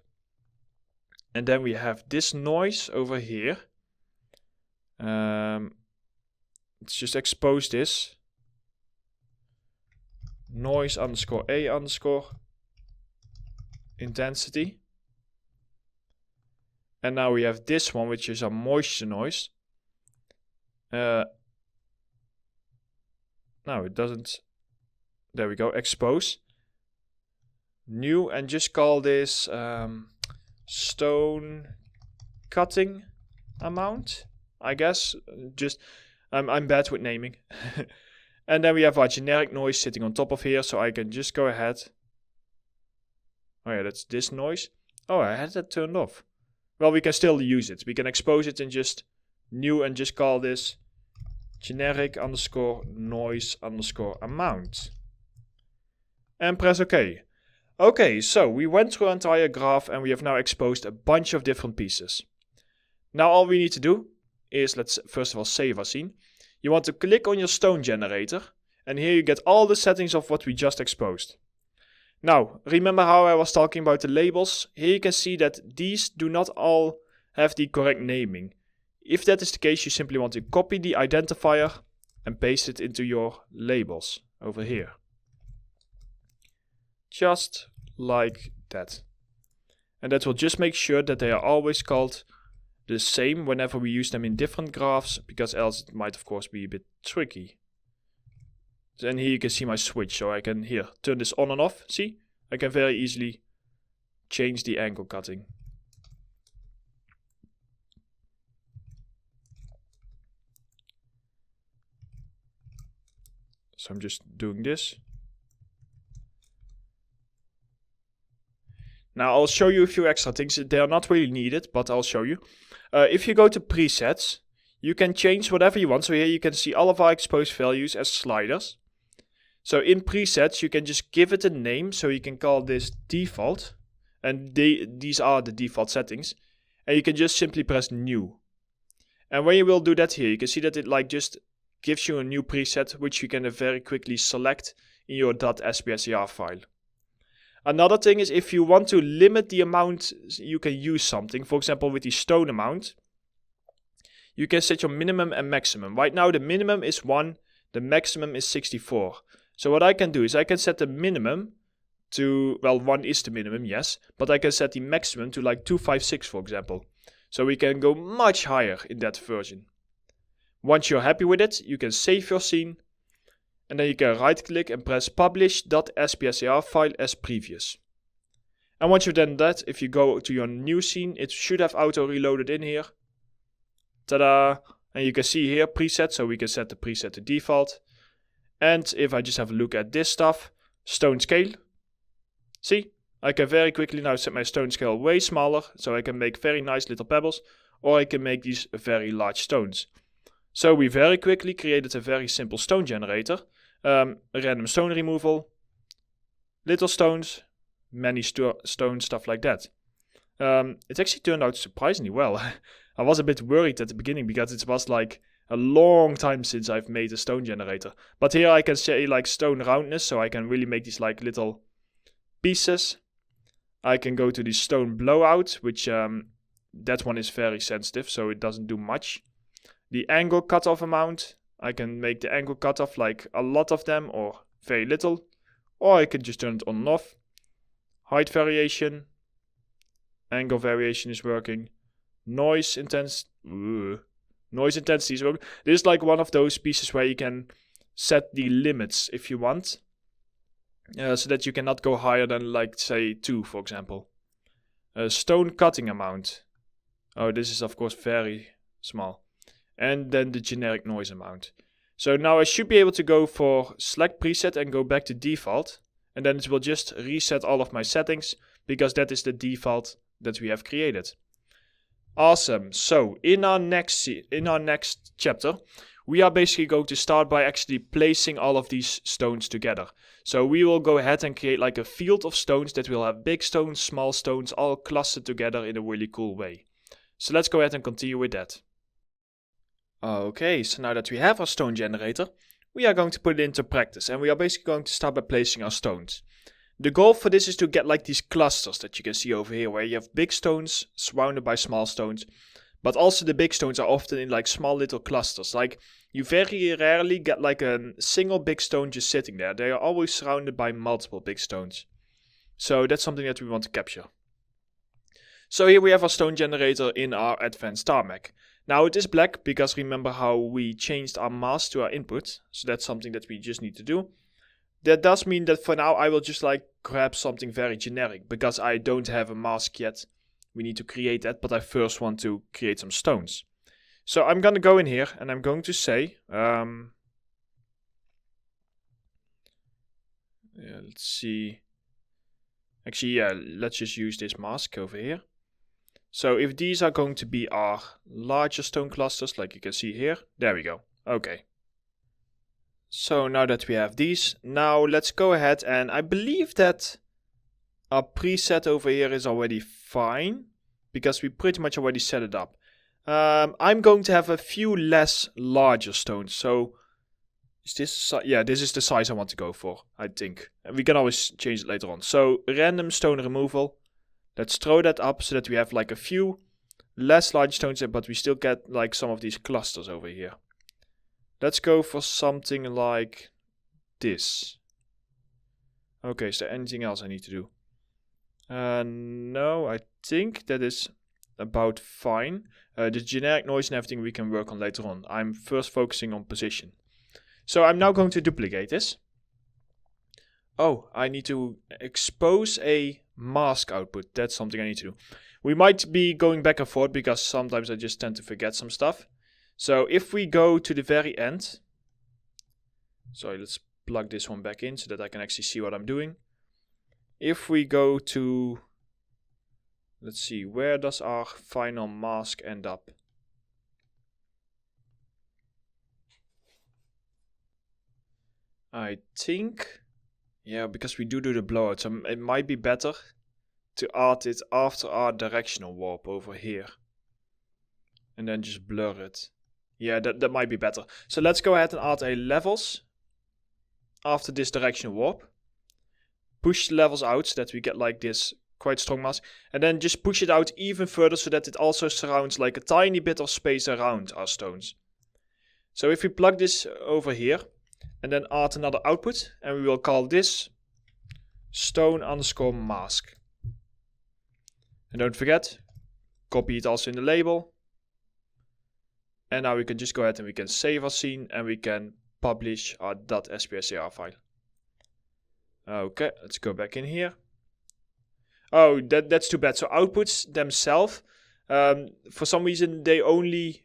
and then we have this noise over here. Let's just expose this. Noise underscore A underscore intensity. And now we have this one, which is a moisture noise. No, it doesn't. There we go. Expose. New, and just call this stone cutting amount, I guess. Just I'm bad with naming. And then we have our generic noise sitting on top of here, so I can just go ahead. Oh yeah, that's this noise. Oh, I had that turned off. Well, we can still use it. We can expose it and just new and just call this generic underscore noise underscore amount. And press OK. Okay, so we went through our entire graph and we have now exposed a bunch of different pieces. Now all we need to do is, let's first of all save our scene. You want to click on your stone generator, and here you get all the settings of what we just exposed. Now, remember how I was talking about the labels? Here you can see that these do not all have the correct naming. If that is the case, you simply want to copy the identifier and paste it into your labels over here. Just like that. And that will just make sure that they are always called the same whenever we use them in different graphs, because else it might of course be a bit tricky. Then here you can see my switch, so I can here turn this on and off. See? I can very easily change the angle cutting. So I'm just doing this. Now I'll show you a few extra things. They are not really needed, but I'll show you. If you go to presets, you can change whatever you want. So here you can see all of our exposed values as sliders. So in presets, you can just give it a name. So you can call this default. And these are the default settings. And you can just simply press new. And when you will do that here, you can see that it like just gives you a new preset, which you can very quickly select in your .spcer file. Another thing is if you want to limit the amount you can use something, for example with the stone amount, you can set your minimum and maximum. Right now the minimum is 1, the maximum is 64. So what I can do is I can set the minimum to, well, 1 is the minimum, yes, but I can set the maximum to like 256 for example. So we can go much higher in that version. Once you're happy with it, you can save your scene. And then you can right click and press publish.spcer file as previous. And once you've done that, if you go to your new scene, it should have auto reloaded in here. Ta-da! And you can see here preset, so we can set the preset to default. And if I just have a look at this stuff, stone scale. See, I can very quickly now set my stone scale way smaller, so I can make very nice little pebbles, or I can make these very large stones. So we very quickly created a very simple stone generator. Random stone removal, little stones, many stones, stuff like that. It actually turned out surprisingly well. I was a bit worried at the beginning because it was like a long time since I've made a stone generator. But here I can say like stone roundness, so I can really make these like little pieces. I can go to the stone blowout, which that one is very sensitive, so it doesn't do much. The angle cutoff amount, I can make the angle cutoff like a lot of them or very little. Or I can just turn it on and off. Height variation. Angle variation is working. Noise intensity is working. This is like one of those pieces where you can set the limits if you want. So that you cannot go higher than like say 2 for example. Stone cutting amount. Oh, this is of course very small. And then the generic noise amount. So now I should be able to go for select preset and go back to default. And then it will just reset all of my settings because that is the default that we have created. Awesome. So in our next chapter, we are basically going to start by actually placing all of these stones together. So we will go ahead and create like a field of stones that will have big stones, small stones, all clustered together in a really cool way. So let's go ahead and continue with that. Okay, so now that we have our stone generator, we are going to put it into practice and we are basically going to start by placing our stones. The goal for this is to get like these clusters that you can see over here where you have big stones surrounded by small stones, but also the big stones are often in like small little clusters. Like you very rarely get like a single big stone just sitting there. They are always surrounded by multiple big stones. So that's something that we want to capture. So here we have our stone generator in our advanced tarmac. Now it is black because remember how we changed our mask to our input. So that's something that we just need to do. That does mean that for now I will just like grab something very generic because I don't have a mask yet. We need to create that, but I first want to create some stones. So I'm going to go in here and I'm going to say, let's see. Actually, yeah, let's just use this mask over here. So if these are going to be our larger stone clusters, like you can see here, there we go. Okay. So now that we have these, now let's go ahead and I believe that our preset over here is already fine because we pretty much already set it up. I'm going to have a few less larger stones. So is this, yeah, this is the size I want to go for, I think. And we can always change it later on. So random stone removal. Let's throw that up so that we have like a few less large stones there, but we still get like some of these clusters over here. Let's go for something like this. Okay, is there anything else I need to do? No, I think that is about fine. The generic noise and everything we can work on later on. I'm first focusing on position. So I'm now going to duplicate this. Oh, I need to expose a mask output. That's something I need to do. We might be going back and forth because sometimes I just tend to forget some stuff. So if we go to the very end, sorry, let's plug this one back in so that I can actually see what I'm doing. If we go to, let's see, where does our final mask end up? I think, yeah, because we do the blowout, so it might be better to add it after our directional warp over here. And then just blur it. Yeah, that might be better. So let's go ahead and add a levels after this directional warp. Push the levels out so that we get like this quite strong mask. And then just push it out even further so that it also surrounds like a tiny bit of space around our stones. So if we plug this over here and then add another output, and we will call this stone_mask. And don't forget, copy it also in the label. And now we can just go ahead and we can save our scene and we can publish our .spcar file. Okay, let's go back in here. Oh, that's too bad. So outputs themselves, for some reason they only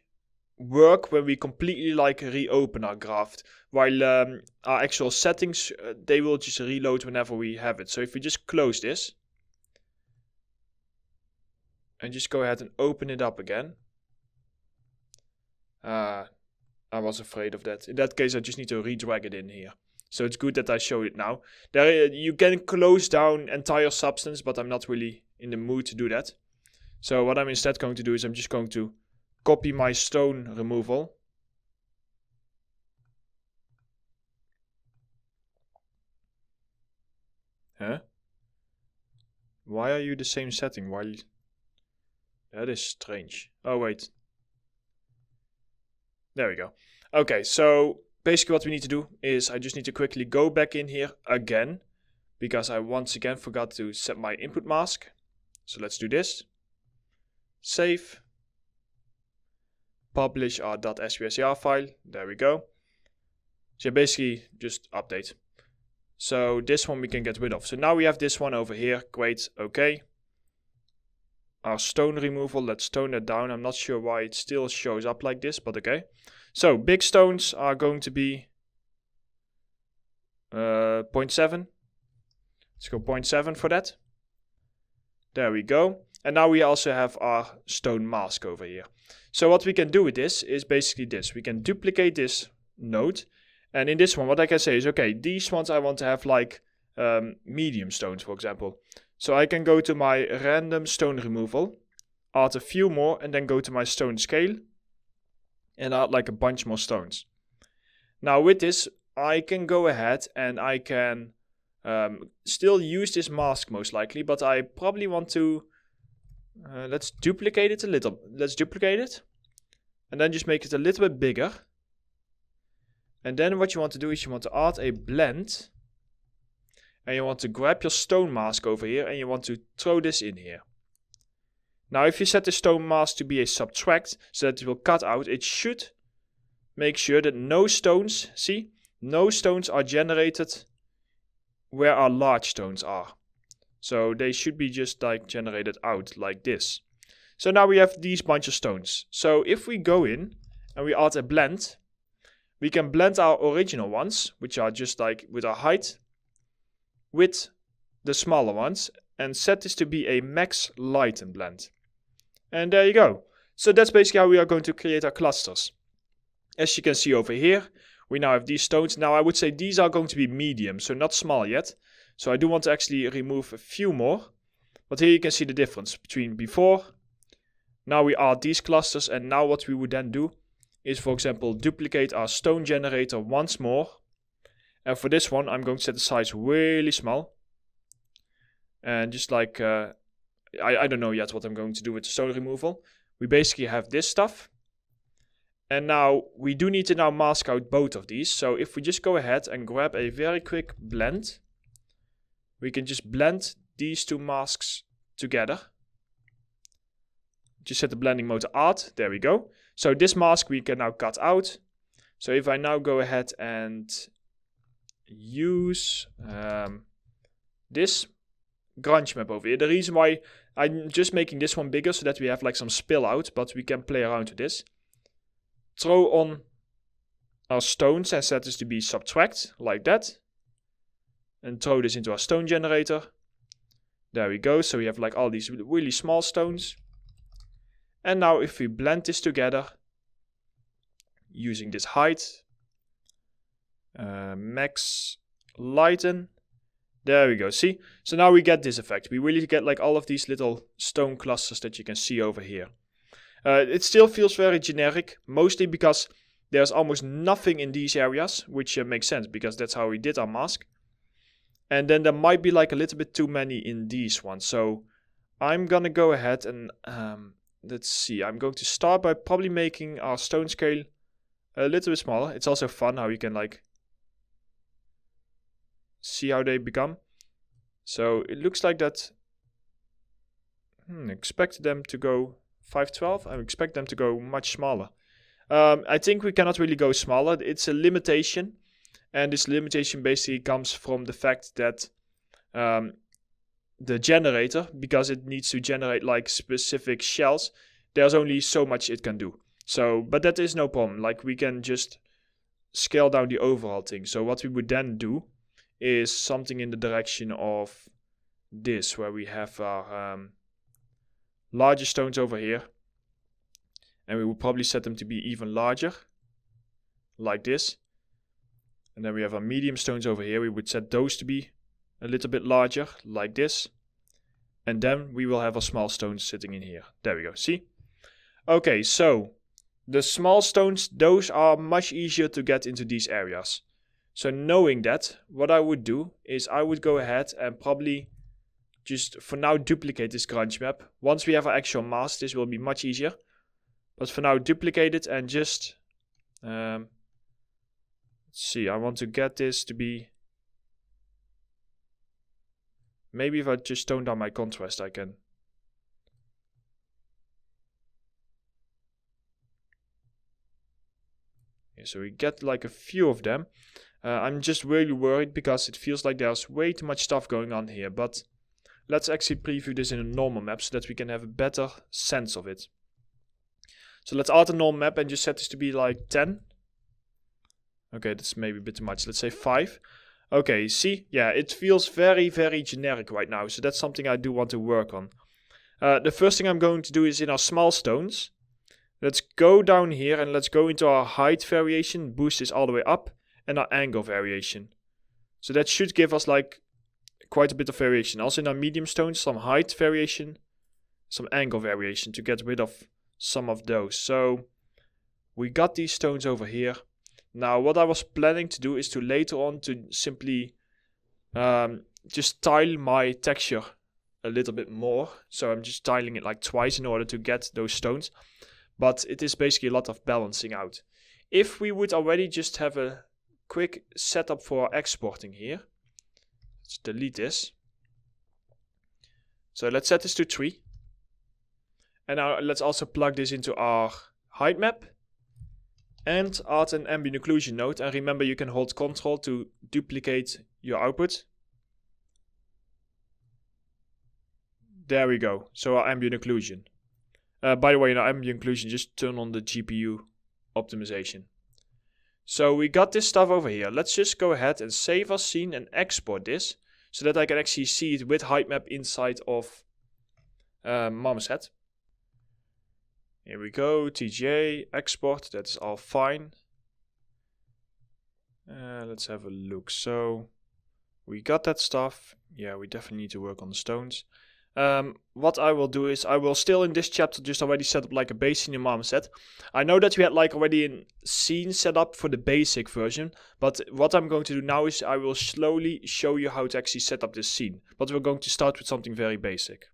work when we completely like reopen our graph, while our actual settings, they will just reload whenever we have it. So if we just close this and just go ahead and open it up again. I was afraid of that. In that case, I just need to redrag it in here. So it's good that I show it now. There, you can close down entire substance, but I'm not really in the mood to do that. So what I'm instead going to do is I'm just going to copy my stone removal. Huh? Why are you the same setting? While that is strange. Oh, wait. There we go. Okay, so basically what we need to do is I just need to quickly go back in here again, because I once again forgot to set my input mask. So let's do this. Save. Publish our .spcar file. There we go. So basically just update. So this one we can get rid of. So now we have this one over here. Great. Okay. Our stone removal, let's tone that down. I'm not sure why it still shows up like this, but okay. So big stones are going to be 0.7. Let's go 0.7 for that. There we go. And now we also have our stone mask over here. So what we can do with this is basically this. We can duplicate this node. And in this one, what I can say is, okay, these ones I want to have like medium stones, for example. So I can go to my random stone removal, add a few more, and then go to my stone scale and add like a bunch more stones. Now with this, I can go ahead and I can still use this mask most likely, but I probably want to, let's duplicate it a little. Let's duplicate it and then just make it a little bit bigger. And then what you want to do is you want to add a blend. And you want to grab your stone mask over here and you want to throw this in here. Now if you set the stone mask to be a subtract so that it will cut out, it should make sure that no stones, see, no stones are generated where our large stones are. So they should be just like generated out like this. So now we have these bunch of stones. So if we go in and we add a blend, we can blend our original ones, which are just like with our height, with the smaller ones and set this to be a max lighten blend. And there you go. So that's basically how we are going to create our clusters. As you can see over here, we now have these stones. Now I would say these are going to be medium, so not small yet. So I do want to actually remove a few more. But here you can see the difference between before. Now we add these clusters, and now what we would then do is, for example, duplicate our stone generator once more. And for this one, I'm going to set the size really small. And just like, I don't know yet what I'm going to do with the stone removal. We basically have this stuff. And now we do need to now mask out both of these. So if we just go ahead and grab a very quick blend, we can just blend these two masks together. Just set the blending mode to add. There we go. So this mask we can now cut out. So if I now go ahead and use this grunge map over here, the reason why I'm just making this one bigger so that we have like some spill out, but we can play around with this. Throw on our stones and set this to be subtract, like that. And throw this into our stone generator. There we go, so we have like all these really small stones. And now if we blend this together, using this height, max lighten, there we go, see? So now we get this effect. We really get like all of these little stone clusters that you can see over here. It still feels very generic, mostly because there's almost nothing in these areas, which makes sense because that's how we did our mask. And then there might be like a little bit too many in these ones. So I'm gonna go ahead and let's see. I'm going to start by probably making our stone scale a little bit smaller. It's also fun how you can like see how they become. So it looks like that. Expect them to go 512. I expect them to go much smaller. I think we cannot really go smaller. It's a limitation. And this limitation basically comes from the fact that the generator, because it needs to generate like specific shells, there's only so much it can do. So, but that is no problem. Like we can just scale down the overall thing. So what we would then do is something in the direction of this, where we have our larger stones over here. And we will probably set them to be even larger, like this. And then we have our medium stones over here. We would set those to be a little bit larger, like this. And then we will have our small stones sitting in here. There we go, see? Okay, so the small stones, those are much easier to get into these areas. So knowing that, what I would do is I would go ahead and probably just for now duplicate this grunge map. Once we have our actual mask, this will be much easier. But for now, duplicate it and just... let's see, I want to get this to be... Maybe if I just tone down my contrast, I can... Yeah, so we get like a few of them. I'm just really worried because it feels like there's way too much stuff going on here. But let's actually preview this in a normal map so that we can have a better sense of it. So let's add a normal map and just set this to be like 10. Okay, that's maybe a bit too much. Let's say 5. Okay, see? Yeah, it feels very, very generic right now. So that's something I do want to work on. The first thing I'm going to do is in our small stones. Let's go down here and let's go into our height variation. Boost this all the way up. And our angle variation. So that should give us like quite a bit of variation. Also in our medium stones, some height variation. Some angle variation to get rid of some of those. So we got these stones over here. Now what I was planning to do is to later on to simply just tile my texture a little bit more. So I'm just tiling it like twice in order to get those stones. But it is basically a lot of balancing out. If we would already just have a quick setup for exporting here. Let's delete this. So let's set this to 3. And now let's also plug this into our height map. And add an ambient occlusion node. And remember, you can hold Ctrl to duplicate your output. There we go. So our ambient occlusion. By the way, in our ambient occlusion, just turn on the GPU optimization. So we got this stuff over here. Let's just go ahead and save our scene and export this. So that I can actually see it with height map inside of MatSDTuT. Here we go, TGA, export, that's all fine. Let's have a look. So we got that stuff. Yeah, we definitely need to work on the stones. What I will do is I will still in this chapter just already set up like a base scene in MatSDTuT. I know that we had like already a scene set up for the basic version, but what I'm going to do now is I will slowly show you how to actually set up this scene. But we're going to start with something very basic.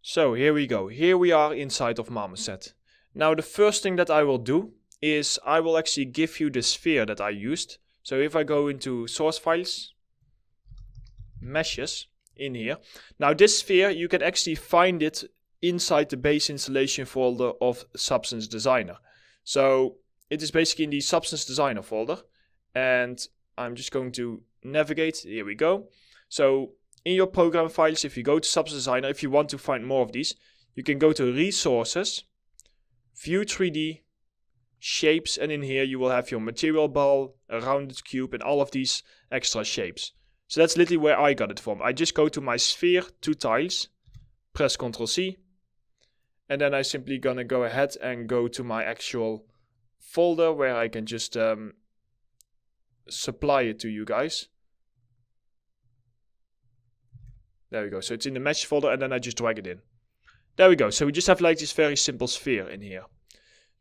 So here we go. Here we are inside of MatSDTuT. Now the first thing that I will do is I will actually give you the sphere that I used. So if I go into source files, meshes, in here. Now this sphere, you can actually find it inside the base installation folder of Substance Designer. So it is basically in the Substance Designer folder. And I'm just going to navigate. Here we go. So in your program files, if you go to Substance Designer, if you want to find more of these, you can go to Resources, View 3D, Shapes, and in here you will have your material ball, a rounded cube, and all of these extra shapes. So that's literally where I got it from. I just go to my sphere, 2 tiles, press Ctrl C, and then I'm simply gonna go ahead and go to my actual folder where I can just supply it to you guys. There we go. So it's in the mesh folder, and then I just drag it in. There we go. So we just have like this very simple sphere in here.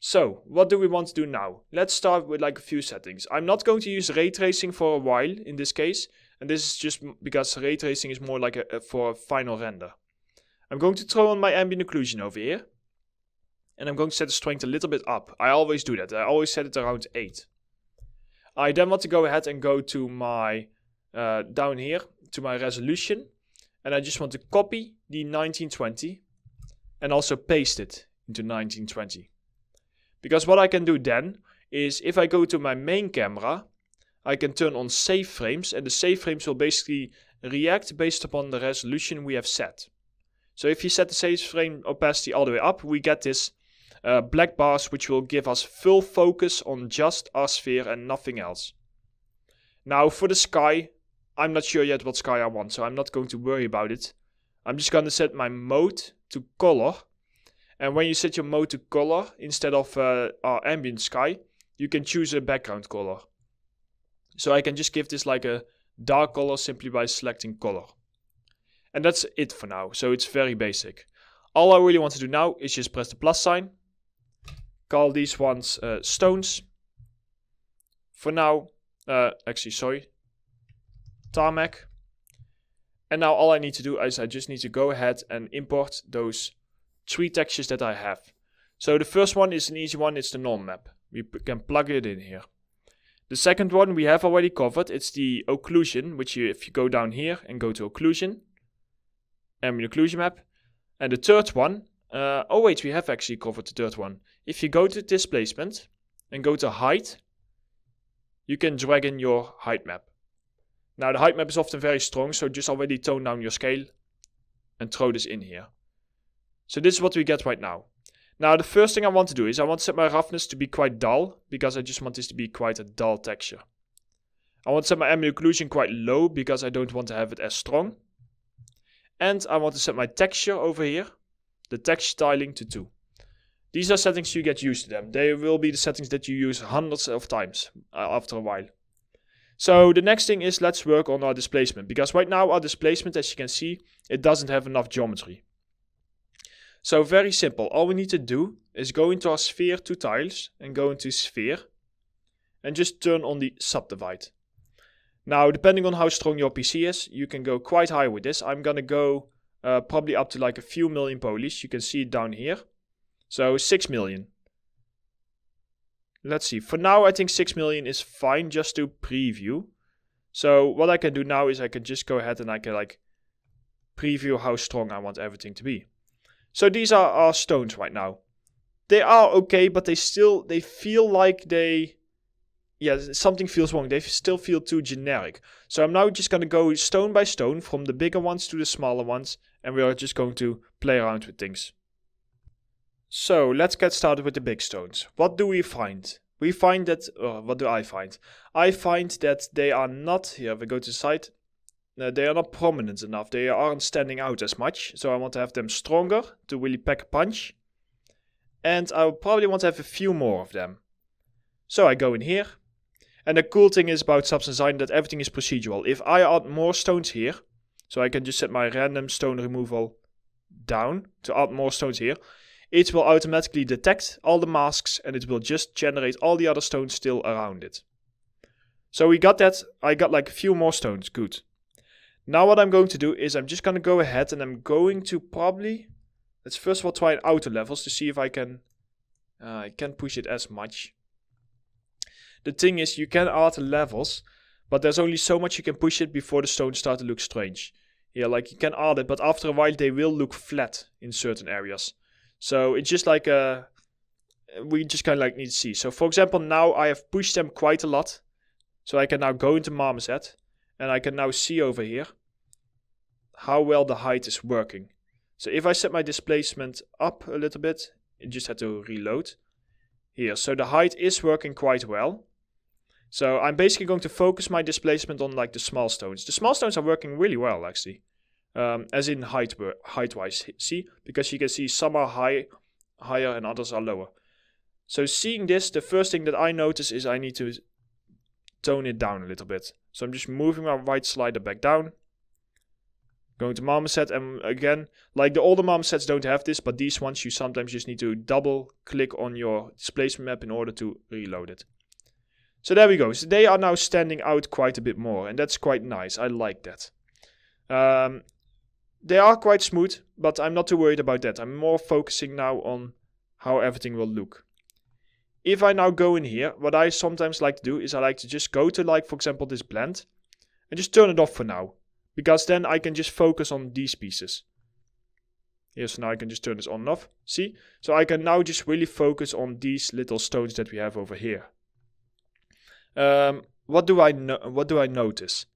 So what do we want to do now? Let's start with like a few settings. I'm not going to use ray tracing for a while in this case. And this is just because ray tracing is more like for a final render. I'm going to throw on my ambient occlusion over here. And I'm going to set the strength a little bit up. I always do that. I always set it around 8. I then want to go ahead and go to my, down here, to my resolution. And I just want to copy the 1920 and also paste it into 1920. Because what I can do then is if I go to my main camera, I can turn on save frames, and the save frames will basically react based upon the resolution we have set. So if you set the save frame opacity all the way up, we get this black bars which will give us full focus on just our sphere and nothing else. Now for the sky, I'm not sure yet what sky I want, so I'm not going to worry about it. I'm just going to set my mode to color. And when you set your mode to color, instead of our ambient sky, you can choose a background color. So I can just give this like a dark color simply by selecting color. And that's it for now, so it's very basic. All I really want to do now is just press the plus sign. Call these ones stones. For now, tarmac. And now all I need to do is I just need to go ahead and import those 3 textures that I have. So the first one is an easy one, it's the norm map. We can plug it in here. The second one we have already covered, it's the occlusion, which if you go down here and go to occlusion, ambient occlusion map. And the third one, oh wait, we have actually covered the third one. If you go to displacement and go to height, you can drag in your height map. Now the height map is often very strong, so just already tone down your scale and throw this in here. So this is what we get right now. Now the first thing I want to do is I want to set my roughness to be quite dull, because I just want this to be quite a dull texture. I want to set my ambient occlusion quite low, because I don't want to have it as strong. And I want to set my texture over here, the texture styling, to 2. These are settings you get used to them. They will be the settings that you use hundreds of times after a while. So the next thing is let's work on our displacement, because right now our displacement, as you can see, it doesn't have enough geometry. So very simple, all we need to do is go into our sphere 2 tiles and go into sphere and just turn on the subdivide. Now depending on how strong your PC is, you can go quite high with this. I'm gonna go probably up to like a few million polys. You can see it down here. So 6 million. Let's see, for now I think 6 million is fine just to preview. So what I can do now is I can just go ahead and I can like preview how strong I want everything to be. So these are our stones right now. They are okay, but they feel like something feels wrong. They still feel too generic. So I'm now just going to go stone by stone from the bigger ones to the smaller ones. And we are just going to play around with things. So let's get started with the big stones. What do we find? We find that, what do I find? I find that they are not, here we go to the side. They are not prominent enough. They aren't standing out as much. So I want to have them stronger to really pack a punch. And I probably want to have a few more of them. So I go in here. And the cool thing is about Substance Design that everything is procedural. If I add more stones here, so I can just set my random stone removal down to add more stones here, it will automatically detect all the masks and it will just generate all the other stones still around it. So we got that. I got like a few more stones. Good. Now what I'm going to do is I'm just going to go ahead and I'm going to probably, let's first of all try auto levels to see if I can push it as much. The thing is you can add levels, but there's only so much you can push it before the stones start to look strange. Yeah, like you can add it, but after a while they will look flat in certain areas. So it's just like we just kind of like need to see. So for example, now I have pushed them quite a lot. So I can now go into Marmoset and I can now see over here how well the height is working. So if I set my displacement up a little bit, it just had to reload here. So the height is working quite well. So I'm basically going to focus my displacement on like the small stones. The small stones are working really well actually, as in height-wise. See, because you can see some are higher and others are lower. So seeing this, the first thing that I notice is I need to tone it down a little bit. So I'm just moving my right slider back down. Going to Marmoset, and again, like the older Marmosets don't have this, but these ones you sometimes just need to double click on your displacement map in order to reload it. So there we go. So they are now standing out quite a bit more, and that's quite nice. I like that. They are quite smooth, but I'm not too worried about that. I'm more focusing now on how everything will look. If I now go in here, what I sometimes like to do is I like to just go to, like, for example, this blend and just turn it off for now. Because then I can just focus on these pieces. Here, so now I can just turn this on and off. See? So I can now just really focus on these little stones that we have over here. What do I notice?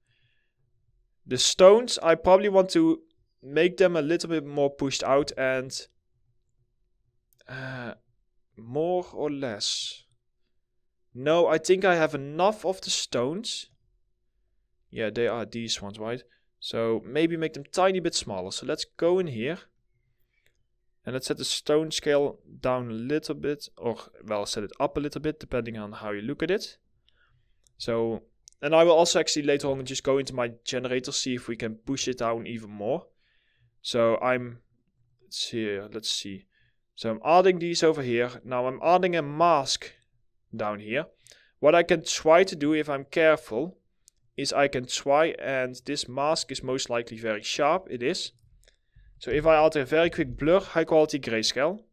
The stones, I probably want to make them a little bit more pushed out and more or less. No, I think I have enough of the stones. Yeah, they are these ones, right? So maybe make them tiny bit smaller. So let's go in here. And let's set the stone scale down a little bit. Or, well, set it up a little bit, depending on how you look at it. So, and I will also actually later on just go into my generator, see if we can push it down even more. So let's see. So I'm adding these over here. Now I'm adding a mask down here. What I can try to do if I'm careful is I can try, and this mask is most likely very sharp. It is. So if I add a very quick blur, high quality grayscale,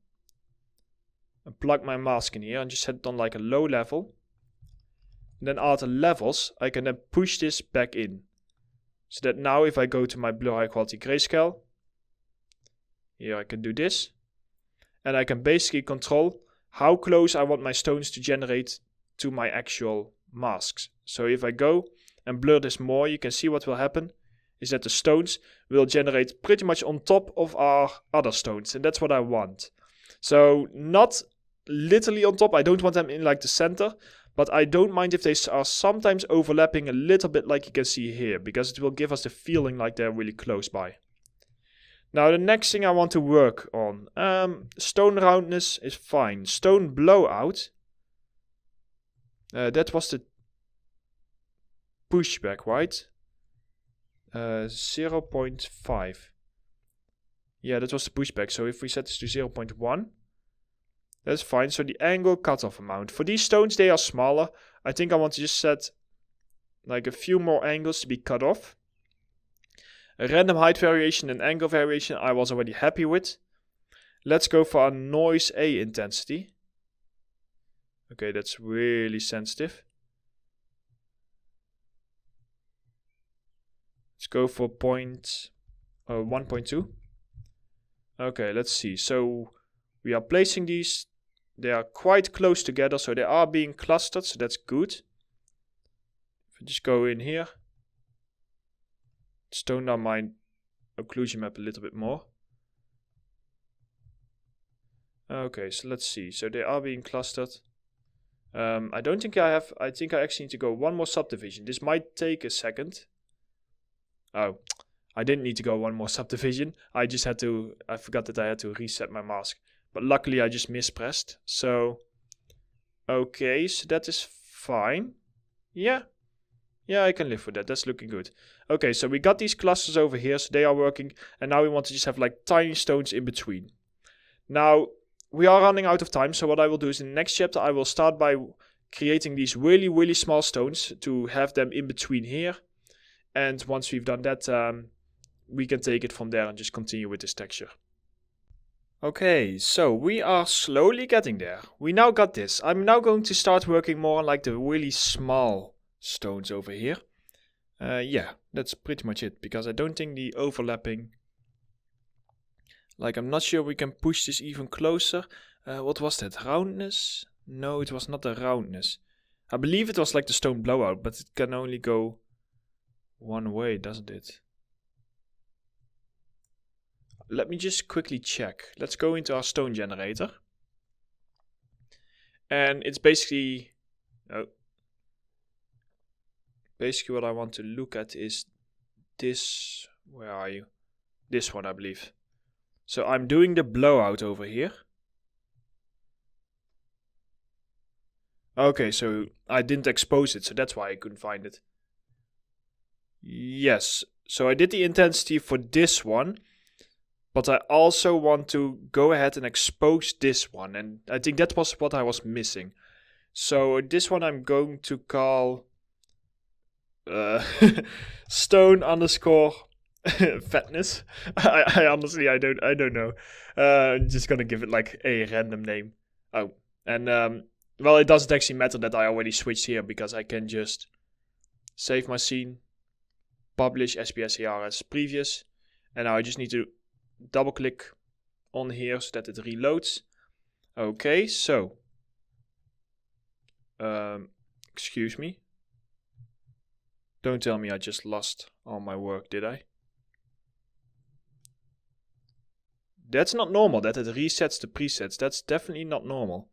and plug my mask in here and just set it on like a low level, and then add the levels, I can then push this back in. So that now if I go to my blur high quality grayscale, here I can do this, and I can basically control how close I want my stones to generate to my actual masks. So if I go and blur this more, you can see what will happen is that the stones will generate pretty much on top of our other stones, and that's what I want. So not literally on top, I don't want them in like the center, but I don't mind if they are sometimes overlapping a little bit like you can see here, because it will give us the feeling like they're really close by. Now the next thing I want to work on, stone roundness is fine. Stone blowout, that was the pushback, right? 0.5. Yeah, that was the pushback. So if we set this to 0.1, that's fine. So the angle cutoff amount. For these stones, they are smaller. I think I want to just set like a few more angles to be cut off. A random height variation and angle variation I was already happy with. Let's go for a noise A intensity. Okay, that's really sensitive. Let's go for 1.2. Okay, let's see. So we are placing these. They are quite close together, so they are being clustered, so that's good. If I just go in here, let's tone down my occlusion map a little bit more. Okay, so let's see. So they are being clustered. I don't think I have. I think I actually need to go one more subdivision. This might take a second. Oh, I didn't need to go one more subdivision. I forgot that I had to reset my mask. But luckily I just mispressed. So, okay, so that is fine. Yeah, I can live with that. That's looking good. Okay, so we got these clusters over here, so they are working. And now we want to just have like tiny stones in between. Now, we are running out of time. So what I will do is in the next chapter, I will start by creating these really, really small stones to have them in between here. And once we've done that, we can take it from there and just continue with this texture. Okay, so we are slowly getting there. We now got this. I'm now going to start working more on like the really small stones over here. Yeah, that's pretty much it, because I don't think the overlapping Like, I'm not sure we can push this even closer. What was that? Roundness? No, it was not the roundness. I believe it was like the stone blowout, but it can only go one way, doesn't it? Let me just quickly check. Let's go into our stone generator. And it's basically... Oh. Basically what I want to look at is this... Where are you? This one, I believe. So I'm doing the blowout over here. Okay, so I didn't expose it, so that's why I couldn't find it. Yes, so I did the intensity for this one, but I also want to go ahead and expose this one, and I think that was what I was missing. So this one I'm going to call stone underscore fatness. I honestly I don't know. I'm just gonna give it like a random name. Oh, and well, it doesn't actually matter that I already switched here because I can just save my scene, publish SPSER as previous, and now I just need to double click on here so that it reloads. Okay, so excuse me. Don't tell me I just lost all my work, did I? That's not normal that it resets the presets. That's definitely not normal.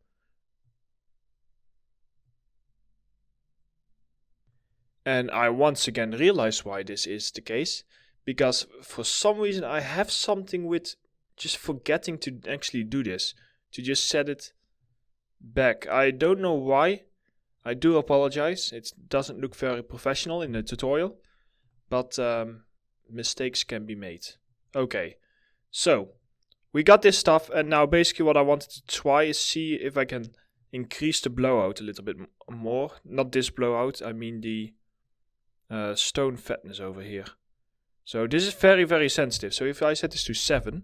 And I once again realize why this is the case. Because for some reason I have something with just forgetting to actually do this. To just set it back. I don't know why. I do apologize. It doesn't look very professional in the tutorial. But mistakes can be made. Okay. So, we got this stuff, and now basically what I wanted to try is see if I can increase the blowout a little bit more. Not this blowout, I mean the stone fatness over here. So this is very, very sensitive. So if I set this to 7.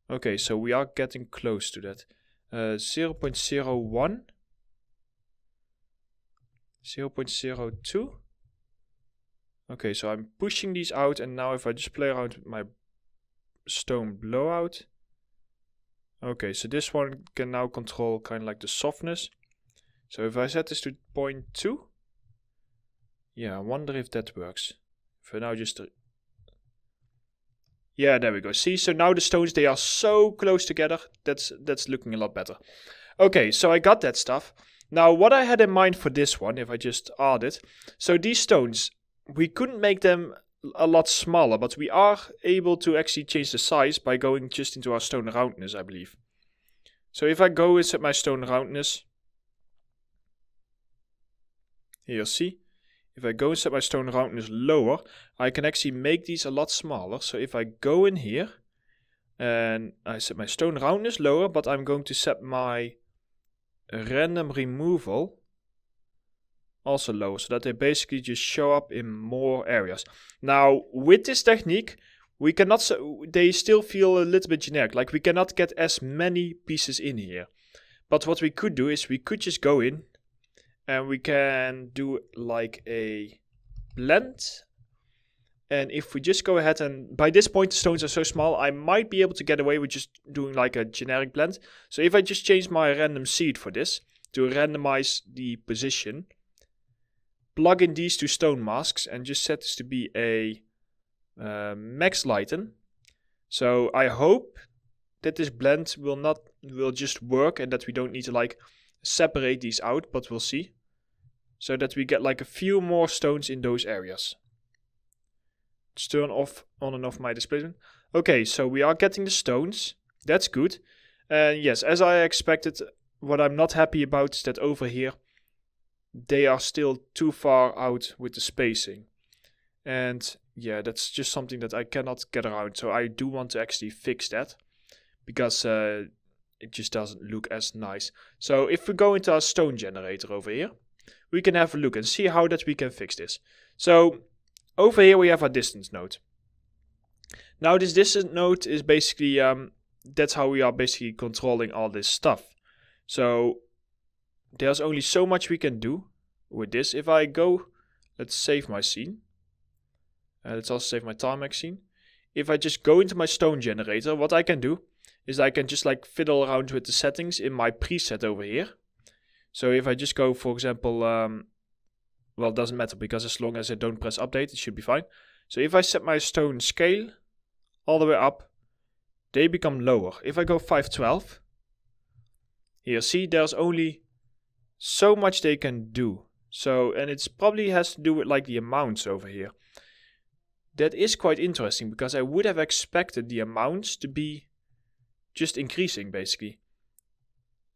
Okay, so we are getting close to that. 0.01. 0.02. Okay, so I'm pushing these out, and now if I just play around with my stone blowout. Okay, so this one can now control kind of like the softness. So if I set this to 0.2. Yeah, I wonder if that works. For now just... Yeah, there we go. See, so now the stones, they are so close together. That's looking a lot better. Okay, so I got that stuff. Now, what I had in mind for this one, if I just add it. So these stones, we couldn't make them a lot smaller, but we are able to actually change the size by going just into our stone roundness, I believe. So if I go and set my stone roundness, here you'll see, if I go and set my stone roundness lower, I can actually make these a lot smaller. So if I go in here and I set my stone roundness lower, but I'm going to set my random removal also lower, so that they basically just show up in more areas. Now, with this technique, we cannot, they still feel a little bit generic, like we cannot get as many pieces in here. But what we could do is we could just go in and we can do like a blend. And if we just go ahead and, by this point the stones are so small, I might be able to get away with just doing like a generic blend. So if I just change my random seed for this, to randomize the position, plug in these two stone masks and just set this to be a max lighten. So I hope that this blend will just work and that we don't need to like separate these out, but we'll see. So that we get like a few more stones in those areas. Let's turn off on and off my displacement. Okay, so we are getting the stones. That's good. And yes, as I expected, what I'm not happy about is that over here they are still too far out with the spacing. And yeah, that's just something that I cannot get around. So I do want to actually fix that, because it just doesn't look as nice. So if we go into our stone generator over here, we can have a look and see how that we can fix this. So over here we have our distance node. Now this distance node is basically, that's how we are basically controlling all this stuff. So there's only so much we can do with this. If I go, let's save my scene. Let's also save my tarmac scene. if I just go into my stone generator, what I can do is I can just like fiddle around with the settings in my preset over here. So if I just go, for example, well, it doesn't matter because as long as I don't press update, it should be fine. So if I set my stone scale all the way up, they become lower. If I go 512, here, see, there's only so much they can do. So, and it's probably has to do with like the amounts over here. That is quite interesting because I would have expected the amounts to be just increasing basically.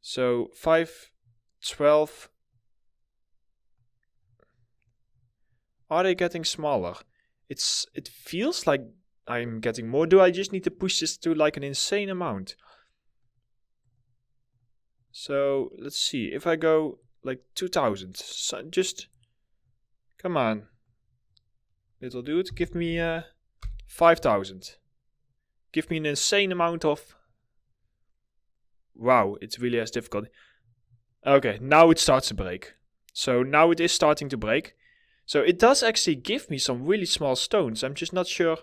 So 512. Are they getting smaller? It feels like I'm getting more. Do I just need to push this to like an insane amount? So let's see. If I go like 2000, so just come on, little dude, give me 5000. Give me an insane amount of. Wow, it really has difficulty. Okay, now it starts to break. So now it is starting to break. So it does actually give me some really small stones. I'm just not sure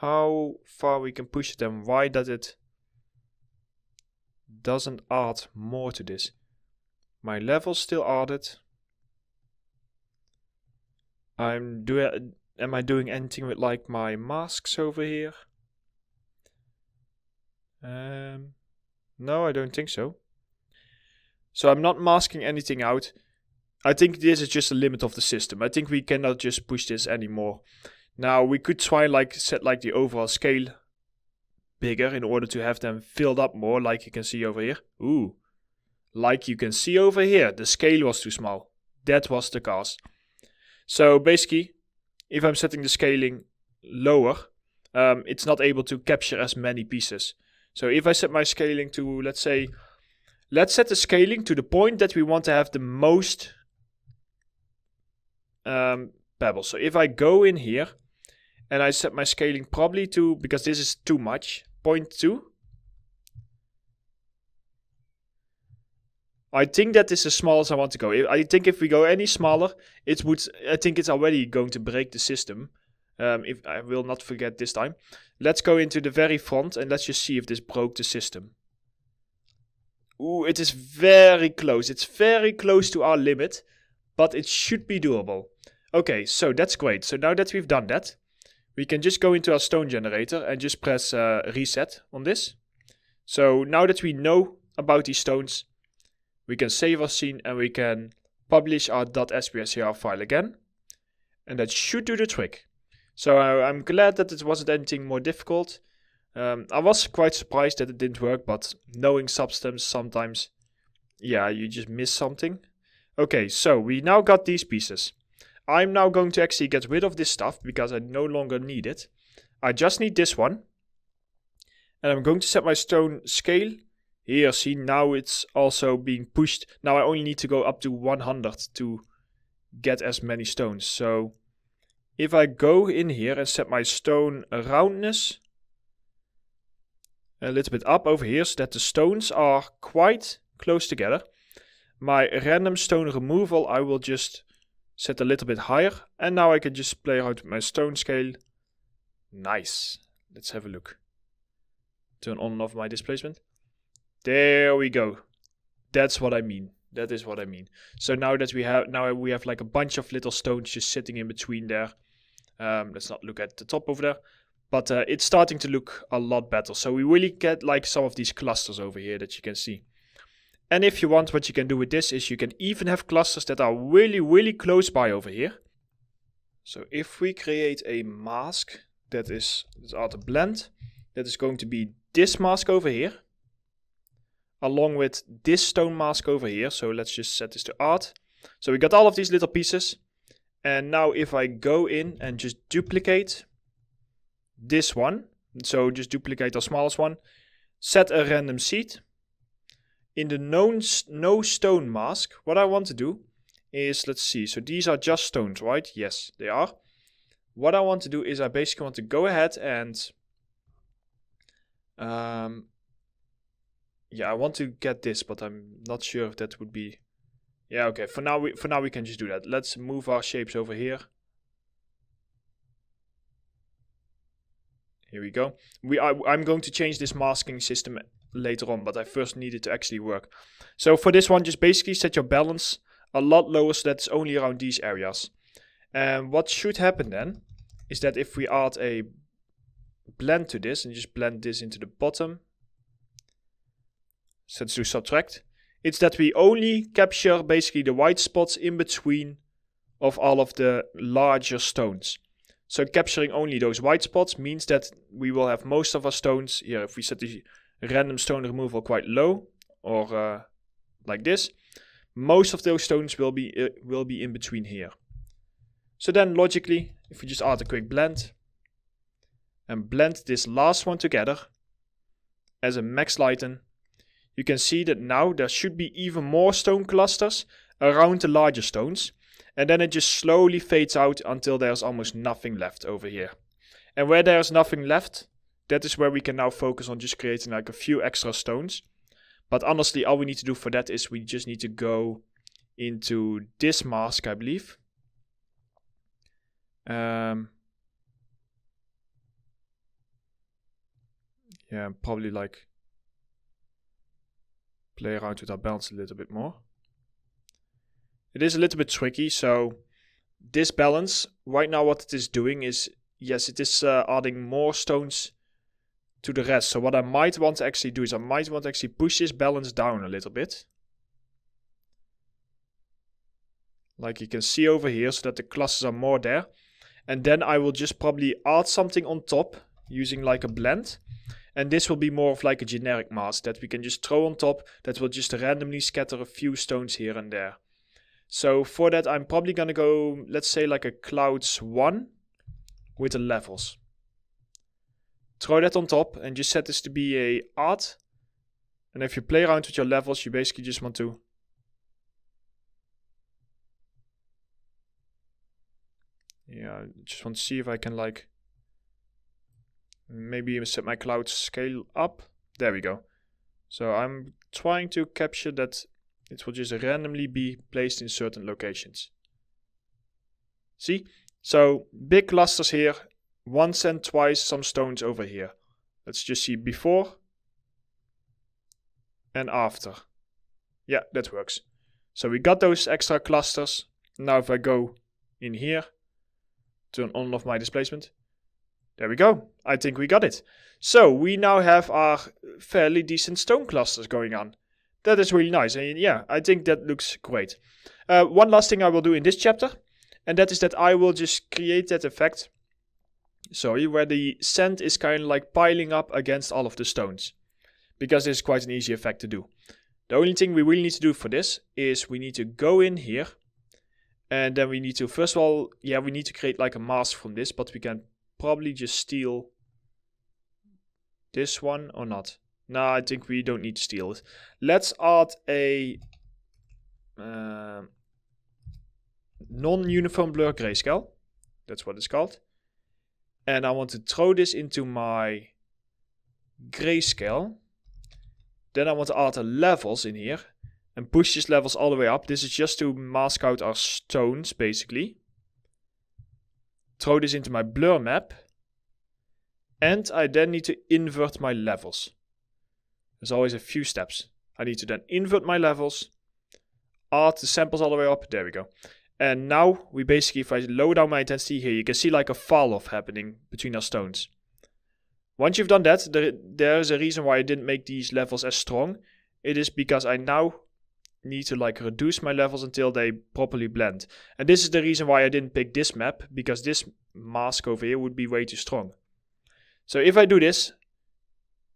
how far we can push it and why that it doesn't add more to this. My levels still added. Am I doing anything with like my masks over here? No, I don't think so. So I'm not masking anything out. I think this is just a limit of the system. I think we cannot just push this anymore. Now we could try like set like the overall scale bigger in order to have them filled up more, like you can see over here. Ooh. Like you can see over here, the scale was too small. That was the cause. So basically, if I'm setting the scaling lower, it's not able to capture as many pieces. So if I set my scaling to, let's set the scaling to the point that we want to have the most pebbles. So if I go in here and I set my scaling probably to, because this is too much, 0.2. I think that is as small as I want to go. I think if we go any smaller, I think it's already going to break the system. If I will not forget this time. Let's go into the very front and let's just see if this broke the system. Ooh, it is very close. It's very close to our limit, but it should be doable. Okay, so that's great. So now that we've done that, we can just go into our stone generator and just press reset on this. So now that we know about these stones, we can save our scene and we can publish our .sbscr file again. And that should do the trick. So I'm glad that it wasn't anything more difficult. I was quite surprised that it didn't work, but knowing Substance sometimes, yeah, you just miss something. Okay, so we now got these pieces. I'm now going to actually get rid of this stuff because I no longer need it. I just need this one. And I'm going to set my stone scale. Here, see, now it's also being pushed. Now I only need to go up to 100 to get as many stones. So if I go in here and set my stone roundness a little bit up over here so that the stones are quite close together. My random stone removal I will just set a little bit higher. And now I can just play around with my stone scale. Nice. Let's have a look. Turn on and off my displacement. There we go. That's what I mean. That is what I mean. So now that we have like a bunch of little stones just sitting in between there. Let's not look at the top over there. But it's starting to look a lot better. So we really get like some of these clusters over here that you can see. And if you want, what you can do with this is you can even have clusters that are really, really close by over here. So if we create a mask that is out of blend, that is going to be this mask over here. Along with this stone mask over here. So let's just set this to art. So we got all of these little pieces. And now if I go in and just duplicate this one. So just duplicate the smallest one. Set a random seed. In the no stone mask, what I want to do is, let's see. So these are just stones, right? Yes, they are. What I want to do is I basically want to go ahead and yeah, I want to get this, but I'm not sure if that would be. Yeah, okay. For now we can just do that. Let's move our shapes over here. Here we go. I'm going to change this masking system later on, but I first need it to actually work. So for this one, just basically set your balance a lot lower so that it's only around these areas. And what should happen then is that if we add a blend to this and just blend this into the bottom, so let's do subtract, it's that we only capture basically the white spots in between of all of the larger stones. So capturing only those white spots means that we will have most of our stones here. If we set the random stone removal quite low, or like this, most of those stones will be in between here. So then logically, if we just add a quick blend and blend this last one together as a max lighten, you can see that now there should be even more stone clusters around the larger stones. And then it just slowly fades out until there's almost nothing left over here. And where there's nothing left, that is where we can now focus on just creating like a few extra stones. But honestly, all we need to do for that is we just need to go into this mask, I believe. Yeah, probably like play around with our balance a little bit more. It is a little bit tricky, so this balance, right now what it is doing is, yes, it is adding more stones to the rest. So what I might want to actually do is I might want to actually push this balance down a little bit. Like you can see over here, so that the clusters are more there. And then I will just probably add something on top using like a blend. And this will be more of like a generic mask that we can just throw on top that will just randomly scatter a few stones here and there. So for that, I'm probably going to go, let's say like a clouds 1 with the levels. Throw that on top and just set this to be a add. And if you play around with your levels, you basically just want to just want to see if I can like maybe set my cloud scale up. There we go. So I'm trying to capture that it will just randomly be placed in certain locations. See? So big clusters here, once and twice some stones over here. Let's just see before and after. Yeah, that works. So we got those extra clusters. Now if I go in here, turn on and off my displacement. There we go. I think we got it. So we now have our fairly decent stone clusters going on. That is really nice. And yeah, I think that looks great. One last thing I will do in this chapter, and that is that I will just create that effect. Sorry, where the sand is kind of like piling up against all of the stones. Because this is quite an easy effect to do. The only thing we really need to do for this is we need to go in here. And then we need to, first of all, yeah, we need to create like a mask from this. But we can probably just steal this one or not. No, I think we don't need to steal it. Let's add a non-uniform blur grayscale. That's what it's called. And I want to throw this into my grayscale. Then I want to add the levels in here. And push these levels all the way up. This is just to mask out our stones, basically. Throw this into my blur map. And I then need to invert my levels. There's always a few steps. I need to then invert my levels. Add the samples all the way up. There we go. And now we basically, if I lower down my intensity here, you can see like a fall off happening between our stones. Once you've done that, there is a reason why I didn't make these levels as strong. It is because I now need to like reduce my levels until they properly blend. And this is the reason why I didn't pick this map, because this mask over here would be way too strong. So if I do this,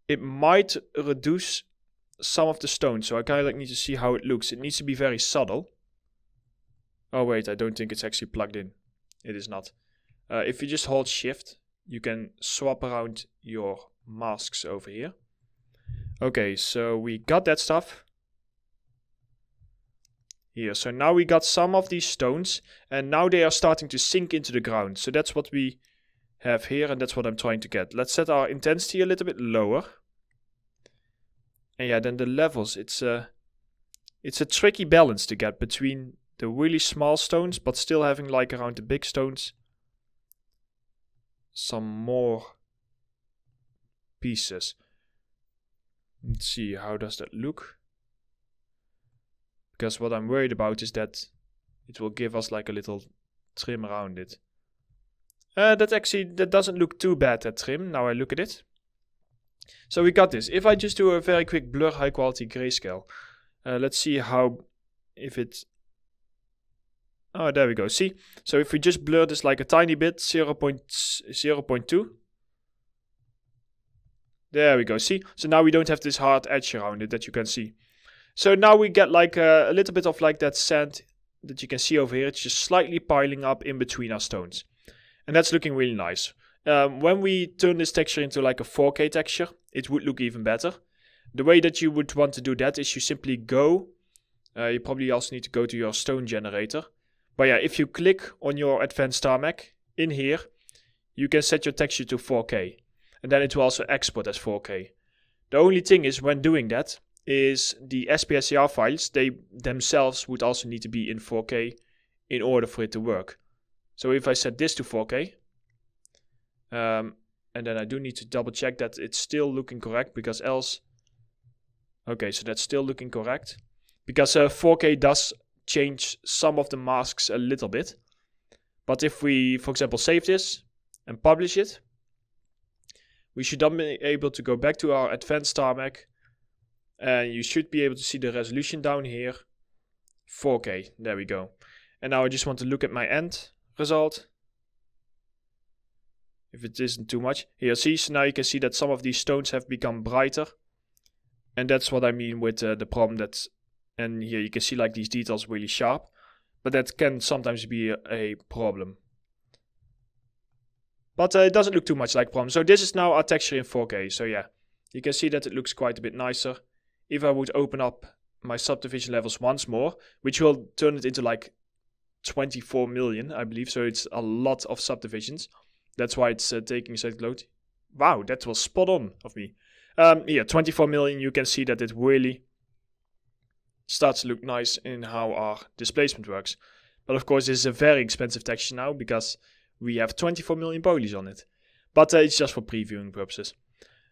it might reduce some of the stones. So I kind of like need to see how it looks. It needs to be very subtle. Oh wait, I don't think it's actually plugged in. It is not. If you just hold shift, you can swap around your masks over here. Okay, so we got that stuff. Here, so now we got some of these stones. And now they are starting to sink into the ground. So that's what we have here, and that's what I'm trying to get. Let's set our intensity a little bit lower. And yeah, then the levels, it's a tricky balance to get between the really small stones, but still having like around the big stones some more pieces. Let's see, how does that look? Because what I'm worried about is that it will give us like a little trim around it. That doesn't look too bad, that trim, now I look at it. So we got this. If I just do a very quick blur high quality grayscale, let's see how, if it, oh, there we go, see? So if we just blur this like a tiny bit, 0.2. There we go, see? So now we don't have this hard edge around it that you can see. So now we get like a little bit of like that sand that you can see over here. It's just slightly piling up in between our stones. And that's looking really nice. When we turn this texture into like a 4K texture, it would look even better. The way that you would want to do that is you simply go, you probably also need to go to your stone generator. But yeah, if you click on your advanced tarmac in here, you can set your texture to 4K. And then it will also export as 4K. The only thing is when doing that is the SPSCR files, they themselves would also need to be in 4K in order for it to work. So if I set this to 4K, and then I do need to double check that it's still looking correct, because else, okay, so that's still looking correct. Because 4K does change some of the masks a little bit. But if we, for example, save this and publish it, we should then be able to go back to our advanced tarmac, and you should be able to see the resolution down here, 4K, there we go. And now I just want to look at my end result. If it isn't too much. Here, see, so now you can see that some of these stones have become brighter. And that's what I mean with the problem that, and here you can see like these details really sharp. But that can sometimes be a problem. But it doesn't look too much like a problem. So this is now our texture in 4K. So yeah, you can see that it looks quite a bit nicer. If I would open up my subdivision levels once more, which will turn it into like 24 million, I believe. So it's a lot of subdivisions. That's why it's taking a second load. Wow, that was spot on of me. Yeah, 24 million, you can see that it really starts to look nice in how our displacement works. But of course, this is a very expensive texture now because we have 24 million polys on it. But it's just for previewing purposes.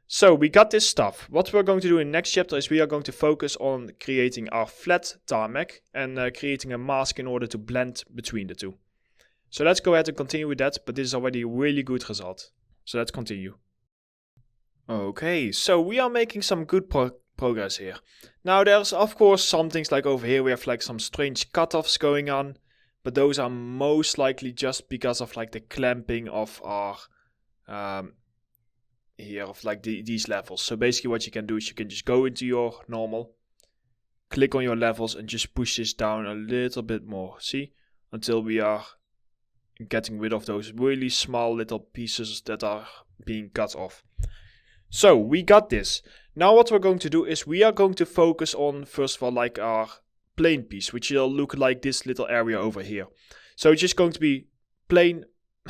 So we got this stuff. What we're going to do in the next chapter is we are going to focus on creating our flat tarmac and creating a mask in order to blend between the two. So let's go ahead and continue with that, but this is already a really good result. So let's continue. Okay, so we are making some good progress here. Now there's of course some things like over here we have like some strange cutoffs going on, but those are most likely just because of like the clamping of our here of like these levels. So basically what you can do is you can just go into your normal, click on your levels and just push this down a little bit more, see, until we are getting rid of those really small little pieces that are being cut off. So we got this. Now what we're going to do is we are going to focus on first of all like our plain piece, which will look like this little area over here. So it's just going to be plain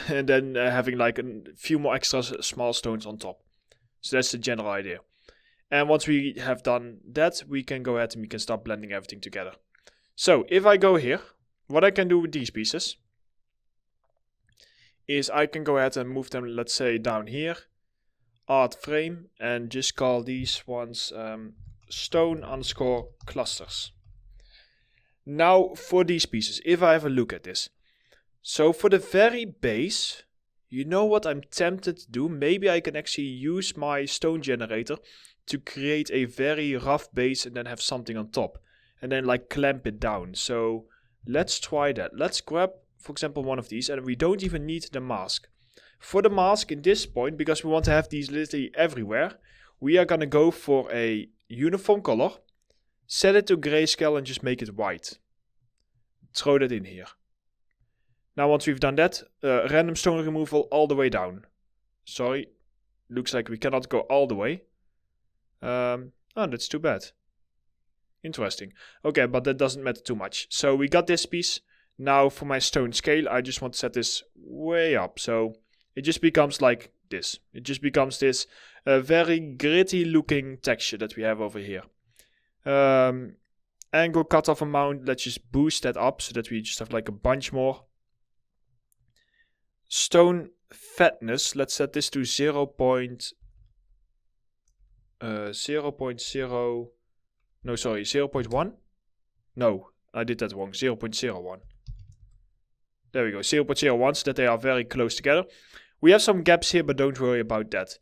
and then having like a few more extra small stones on top. So that's the general idea. And once we have done that, we can go ahead and we can start blending everything together. So if I go here, what I can do with these pieces is I can go ahead and move them, let's say down here, art frame, and just call these ones stone underscore clusters. Now for these pieces, if I have a look at this. So for the very base, you know what I'm tempted to do? Maybe I can actually use my stone generator to create a very rough base and then have something on top. And then like clamp it down. So let's try that. Let's grab, for example, one of these, and we don't even need the mask. For the mask in this point, because we want to have these literally everywhere, we are going to go for a uniform color, set it to grayscale and just make it white. Throw that in here. Now once we've done that, random stone removal all the way down. Sorry, looks like we cannot go all the way. Oh, that's too bad. Interesting. Okay, but that doesn't matter too much. So we got this piece. Now for my stone scale, I just want to set this way up. So it just becomes like this. It just becomes this very gritty looking texture that we have over here. Angle cutoff amount, let's just boost that up so that we just have like a bunch more. Stone fatness, let's set this to 0.5. 0.0, no sorry, 0.1. No, I did that wrong, 0.01. There we go, 0.01, so that they are very close together. We have some gaps here, but don't worry about that.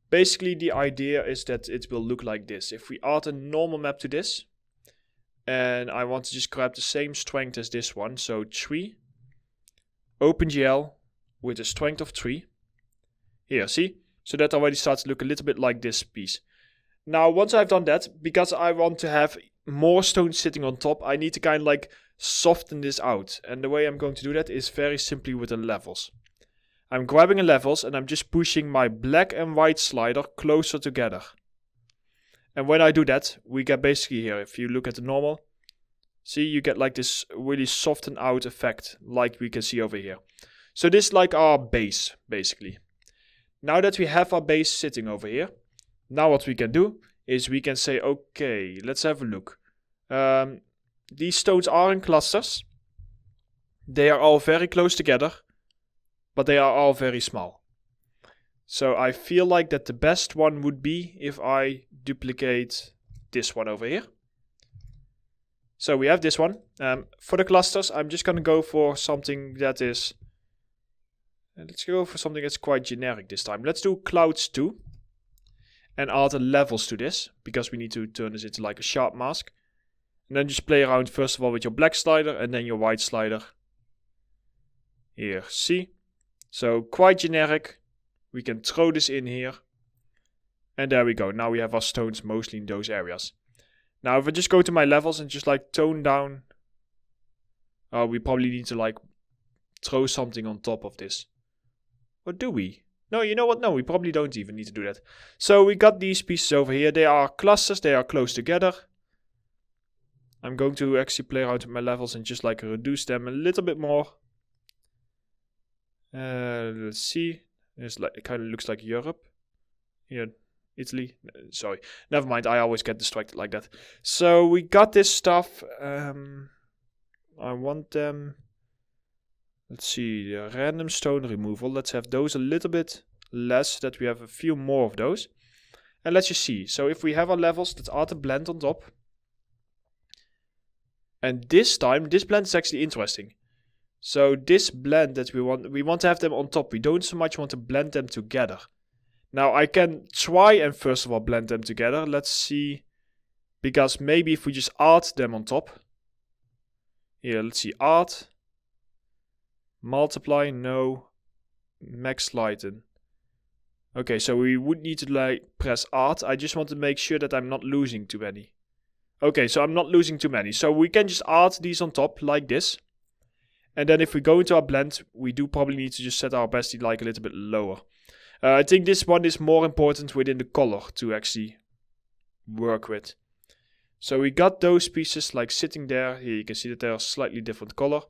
Basically, the idea is that it will look like this. If we add a normal map to this, and I want to just grab the same strength as this one, so 3, OpenGL with a strength of 3. Here, see? So that already starts to look a little bit like this piece. Now, once I've done that, because I want to have more stones sitting on top, I need to kind of like soften this out. And the way I'm going to do that is very simply with the levels. I'm grabbing the levels and I'm just pushing my black and white slider closer together. And when I do that, we get basically here, if you look at the normal, see, you get like this really softened out effect, like we can see over here. So this is like our base, basically. Now that we have our base sitting over here, now what we can do is we can say, okay, let's have a look. These stones are in clusters. They are all very close together, but they are all very small. So I feel like that the best one would be if I duplicate this one over here. So we have this one. For the clusters, I'm just going to go for something that is... let's go for something that's quite generic this time. Let's do clouds 2. And add the levels to this, because we need to turn this into like a sharp mask. And then just play around first of all with your black slider and then your white slider. Here, see? So quite generic. We can throw this in here. And there we go. Now we have our stones mostly in those areas. Now if I just go to my levels and just like tone down. Oh, we probably need to like throw something on top of this. Or do we? No, you know what? No, we probably don't even need to do that. So we got these pieces over here. They are clusters. They are close together. I'm going to actually play around with my levels and just like reduce them a little bit more. Let's see. It's like, it kind of looks like Europe. Here, Italy. Sorry. Never mind. I always get distracted like that. So we got this stuff. I want them... Let's see, the random stone removal. Let's have those a little bit less, that we have a few more of those. And let's just see. So if we have our levels, let's add a blend on top. And this time, this blend is actually interesting. So this blend that we want to have them on top. We don't so much want to blend them together. Now I can try and first of all blend them together. Let's see. Because maybe if we just add them on top. Here, let's see, add. Multiply, no. Max lighten. Okay, so we would need to like press Alt. I just want to make sure that I'm not losing too many. Okay, so I'm not losing too many. So we can just add these on top like this. And then if we go into our blend, we do probably need to just set our opacity like a little bit lower. I think this one is more important within the color to actually work with. So we got those pieces like sitting there. Here you can see that they are slightly different color.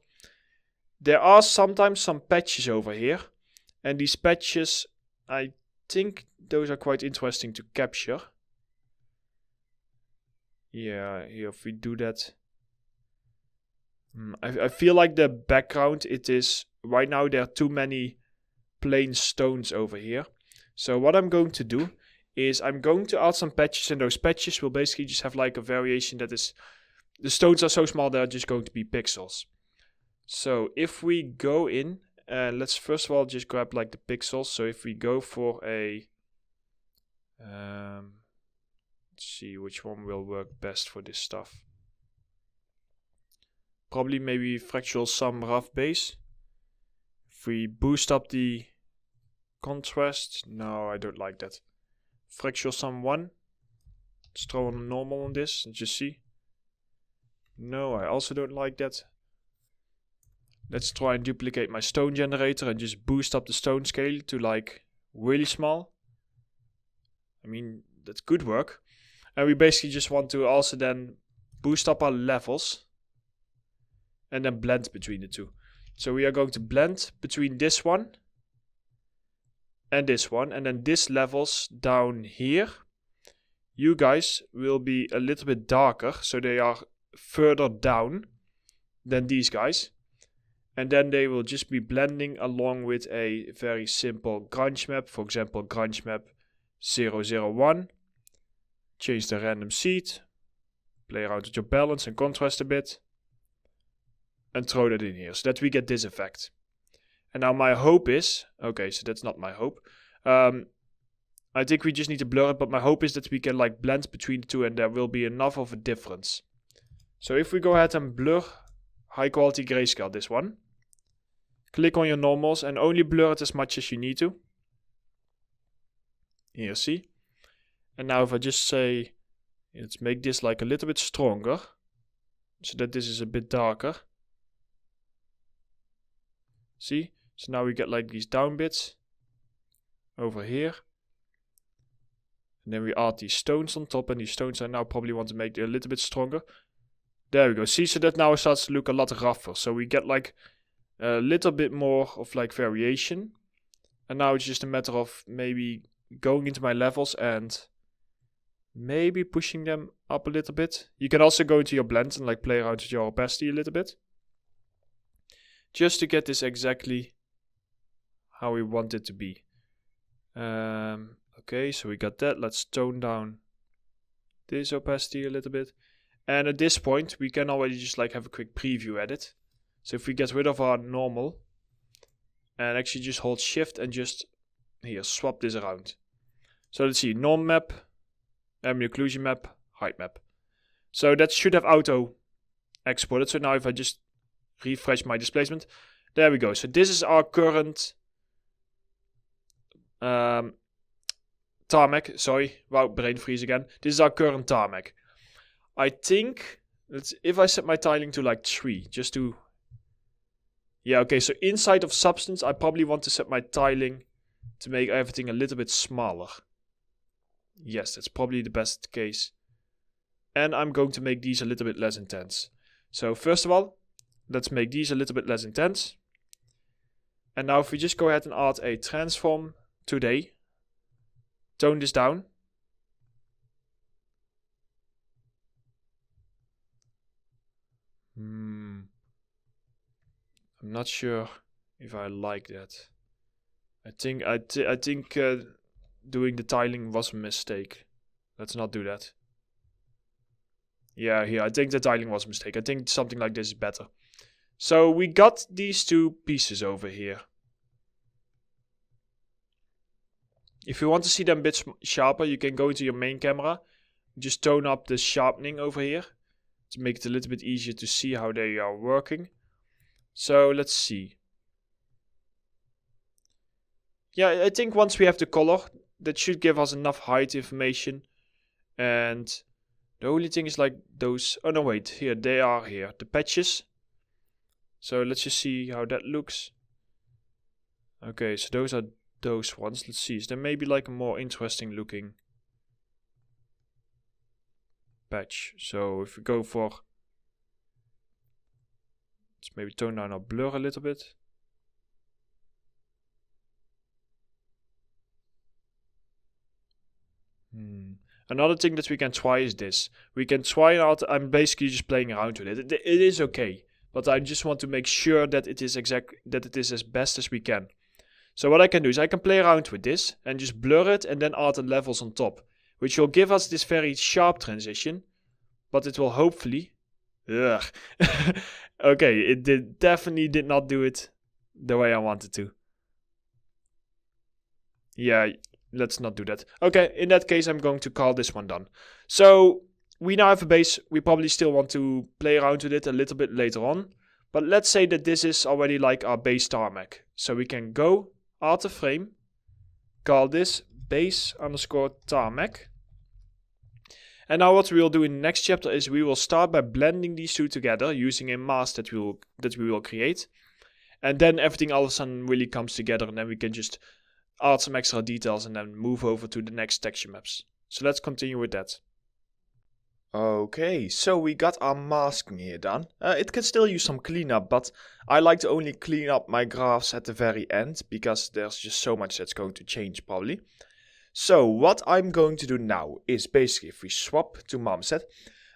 There are sometimes some patches over here. And these patches, I think those are quite interesting to capture. Yeah, here if we do that. I feel like the background, it is, right now there are too many plain stones over here. So what I'm going to do is I'm going to add some patches, and those patches will basically just have like a variation that is, the stones are so small they're just going to be pixels. So if we go in, let's first of all just grab like the pixels. So if we go for a, let's see which one will work best for this stuff. Probably maybe fractional sum rough base. If we boost up the contrast, no, I don't like that. Fractional sum 1. Let's throw on a normal on this and just see. No, I also don't like that. Let's try and duplicate my stone generator and just boost up the stone scale to like really small. I mean, that's good work. And we basically just want to also then boost up our levels. And then blend between the two. So we are going to blend between this one. And this one. And then this levels down here. You guys will be a little bit darker. So they are further down than these guys. And then they will just be blending along with a very simple grunge map. For example, grunge map 001. change the random seed, play around with your balance and contrast a bit, and throw that in here so that we get this effect. And now my hope is, okay, so that's not my hope. I think we just need to blur it, but my hope is that we can like blend between the two and there will be enough of a difference. So if we go ahead and blur high quality grayscale this one, click on your normals and only blur it as much as you need to. Here, see? And now if I just say, let's make this like a little bit stronger, so that this is a bit darker. See? So now we get like these down bits over here. And then we add these stones on top, and these stones I now probably want to make it a little bit stronger. There we go. See, so that now it starts to look a lot rougher. So we get like a little bit more of like variation. And now it's just a matter of maybe going into my levels and maybe pushing them up a little bit. You can also go into your blend and like play around with your opacity a little bit. Just to get this exactly how we want it to be. Okay, so we got that. Let's tone down this opacity a little bit. And at this point, we can already just like have a quick preview at it. So if we get rid of our normal and actually just hold shift and just here, swap this around. So let's see, norm map, ambient occlusion map, height map. So that should have auto exported. So now if I just refresh my displacement, there we go. So this is our current tarmac, sorry, wow, brain freeze again. This is our current tarmac. I think, if I set my tiling to like 3, just to, yeah, okay, so inside of substance, I probably want to set my tiling to make everything a little bit smaller. Yes, that's probably the best case. And I'm going to make these a little bit less intense. So first of all, let's make these a little bit less intense. And now if we just go ahead and add a transform today, tone this down. I'm not sure if I like that. I think doing the tiling was a mistake. Let's not do that. Yeah, here, I think the tiling was a mistake. I think something like this is better. So we got these two pieces over here. If you want to see them a bit sharper, you can go into your main camera. Just tone up the sharpening over here to make it a little bit easier to see how they are working. So let's see. Yeah, I think once we have the color, that should give us enough height information. And the only thing is like those, oh no wait, here they are here, the patches. So let's just see how that looks. Okay, so those are those ones. Let's see, is there maybe like a more interesting looking patch? So if we go for, let's maybe tone down our blur a little bit. Another thing that we can try is this. We can try out, I'm basically just playing around with it. It is okay, but I just want to make sure that it is as best as we can. So what I can do is I can play around with this and just blur it and then add the levels on top, which will give us this very sharp transition, but it will hopefully, okay, it definitely did not do it the way I wanted to. Yeah, let's not do that. Okay, in that case, I'm going to call this one done. So we now have a base. We probably still want to play around with it a little bit later on. But let's say that this is already like our base tarmac. So we can go add a frame, call this base_tarmac. And now what we will do in the next chapter is we will start by blending these two together using a mask that we will create. And then everything all of a sudden really comes together, and then we can just add some extra details and then move over to the next texture maps. So let's continue with that. Okay, so we got our masking here done. It can still use some cleanup, but I like to only clean up my graphs at the very end because there's just so much that's going to change probably. So what I'm going to do now is basically if we swap to Marmoset,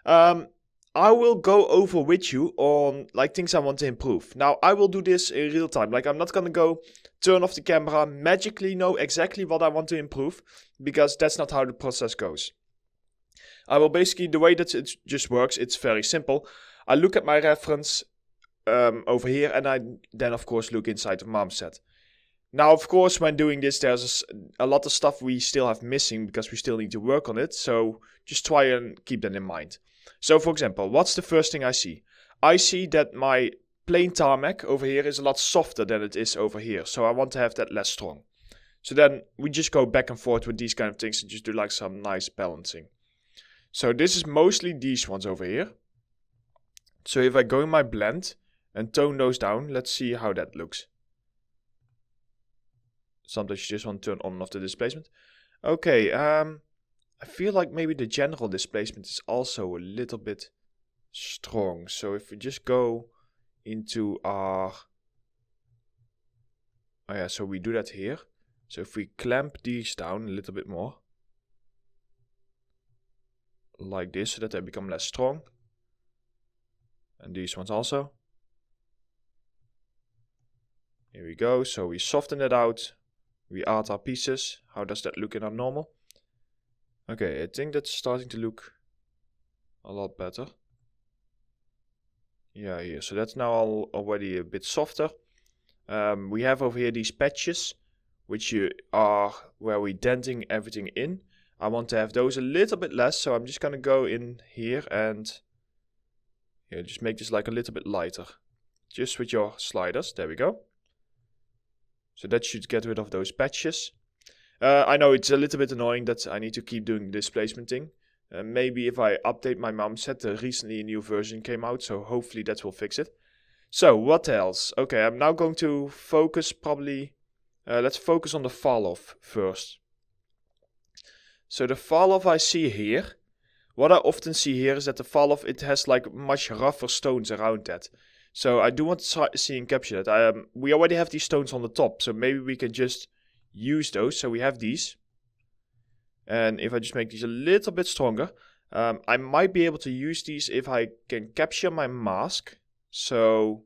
I will go over with you on like things I want to improve. Now I will do this in real time. Like I'm not gonna go turn off the camera, magically know exactly what I want to improve, because that's not how the process goes. I will basically, the way that it just works, it's very simple. I look at my reference over here, and I then of course look inside the MatSDTuT. Now, of course, when doing this, there's a lot of stuff we still have missing because we still need to work on it. So just try and keep that in mind. So, for example, what's the first thing I see? I see that my plain tarmac over here is a lot softer than it is over here. So I want to have that less strong. So then we just go back and forth with these kind of things and just do like some nice balancing. So this is mostly these ones over here. So if I go in my blend and tone those down, let's see how that looks. Sometimes you just want to turn on and off the displacement. Okay, I feel like maybe the general displacement is also a little bit strong. So if we just go into our... Oh yeah, so we do that here. So if we clamp these down a little bit more. Like this, so that they become less strong. And these ones also. Here we go, so we soften it out. We add our pieces. How does that look in our normal? Okay, I think that's starting to look a lot better. Yeah, here. So that's now already a bit softer. We have over here these patches, which are where we're denting everything in. I want to have those a little bit less, so I'm just going to go in here and just make this like a little bit lighter. Just with your sliders. There we go. So that should get rid of those patches. I know it's a little bit annoying that I need to keep doing the displacement thing. Maybe if I update my MatSDTuT, recently a new version came out, so hopefully that will fix it. So what else? Okay, I'm now going to focus probably... let's focus on the fall off first. So the fall off I see here. What I often see here is that the fall off, it has like much rougher stones around that. So I do want to see and capture that. We already have these stones on the top, so maybe we can just use those. So we have these. And if I just make these a little bit stronger, I might be able to use these if I can capture my mask. So,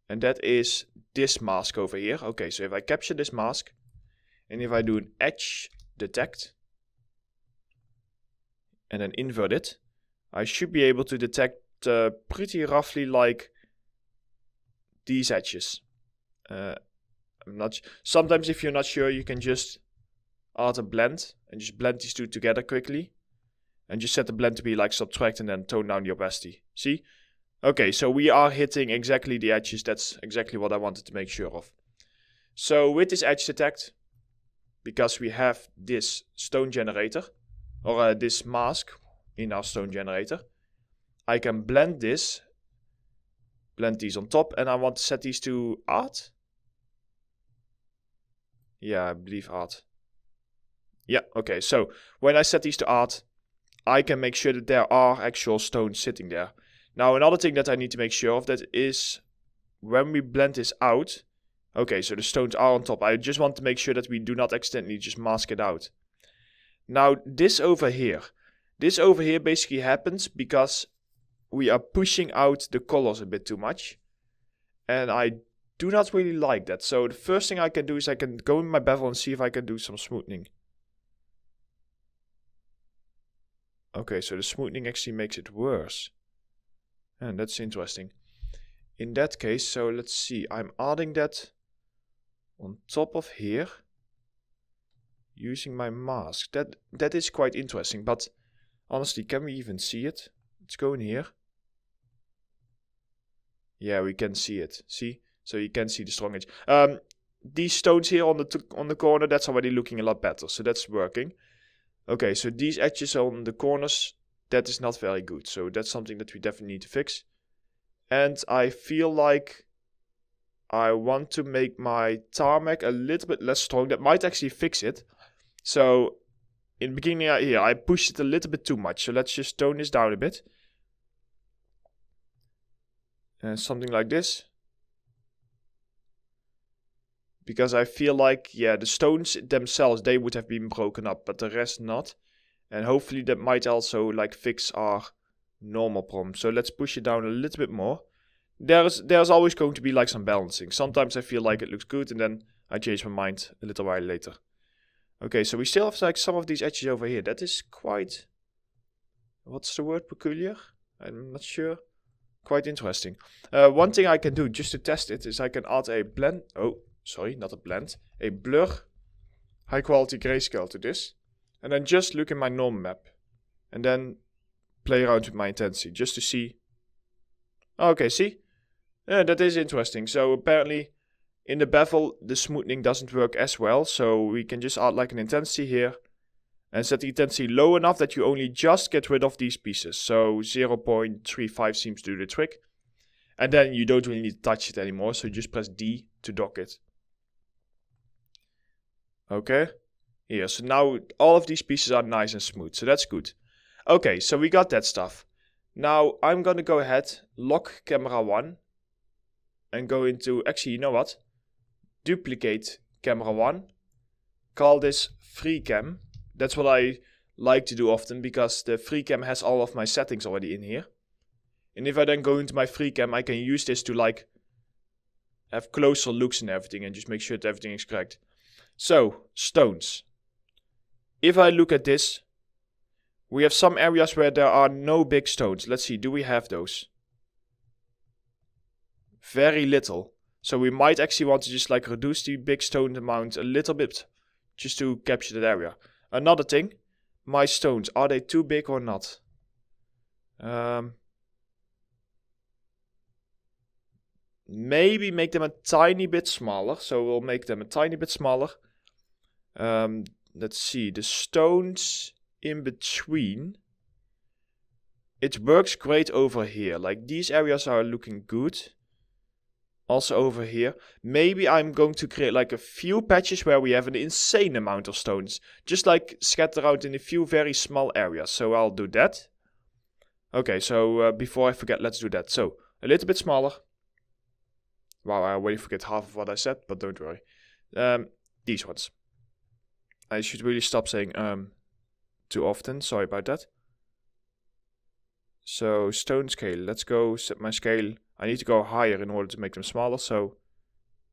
and that is this mask over here. Okay, so if I capture this mask, and if I do an edge detect, and then invert it, I should be able to detect pretty roughly like these edges. Sometimes if you're not sure, you can just add a blend and just blend these two together quickly, and just set the blend to be like subtract and then tone down the opacity. See? Okay, so we are hitting exactly the edges. That's exactly what I wanted to make sure of. So with this edge detect, because we have this stone generator or this mask in our stone generator, I can blend these on top, and I want to set these to art. Yeah, I believe art. Yeah, okay, so when I set these to art, I can make sure that there are actual stones sitting there. Now, another thing that I need to make sure of that is when we blend this out, okay, so the stones are on top. I just want to make sure that we do not accidentally just mask it out. Now, this over here basically happens because we are pushing out the colors a bit too much. And I do not really like that. So the first thing I can do is I can go in my bevel and see if I can do some smoothing. Okay, so the smoothing actually makes it worse. And that's interesting. In that case, so let's see. I'm adding that on top of here, using my mask. That is quite interesting, but honestly, can we even see it? Let's go in here. Yeah, we can see it. See? So you can see the strong edge. These stones here on the corner, that's already looking a lot better. So that's working. Okay, so these edges on the corners, that is not very good. So that's something that we definitely need to fix. And I feel like I want to make my tarmac a little bit less strong. That might actually fix it. So in the beginning here, I pushed it a little bit too much. So let's just tone this down a bit. And something like this. Because I feel like, yeah, the stones themselves, they would have been broken up, but the rest not. And hopefully that might also like fix our normal problem. So let's push it down a little bit more. There's always going to be like some balancing. Sometimes I feel like it looks good and then I change my mind a little while later. Okay, so we still have like some of these edges over here. That is quite What's the word? Peculiar? I'm not sure. Quite interesting. One thing I can do just to test it is I can add a blend. Oh, sorry, not a blend. A blur high quality grayscale to this. And then just look in my norm map. And then play around with my intensity just to see. Okay, see? Yeah, that is interesting. So apparently in the bevel the smoothing doesn't work as well. So we can just add like an intensity here. And set the intensity low enough that you only just get rid of these pieces. So 0.35 seems to do the trick. And then you don't really need to touch it anymore. So you just press D to dock it. Okay. Here, so now all of these pieces are nice and smooth. So that's good. Okay, so we got that stuff. Now I'm going to go ahead, lock camera 1. And go into, actually, you know what? Duplicate camera 1. Call this FreeCam. That's what I like to do often because the FreeCam has all of my settings already in here. And if I then go into my FreeCam, I can use this to like have closer looks and everything and just make sure that everything is correct. So, stones. If I look at this, we have some areas where there are no big stones. Let's see, do we have those? Very little. So we might actually want to just like reduce the big stone amount a little bit just to capture that area. Another thing, my stones, are they too big or not? Maybe make them a tiny bit smaller. So we'll make them a tiny bit smaller. Let's see, the stones in between. It works great over here. Like these areas are looking good. Also over here. Maybe I'm going to create like a few patches where we have an insane amount of stones. Just like scattered out in a few very small areas. So I'll do that. Okay, so before I forget, let's do that. So, a little bit smaller. Wow, I already forget half of what I said, but don't worry. These ones. I should really stop saying too often. Sorry about that. So, stone scale. Let's go set my scale. I need to go higher in order to make them smaller, so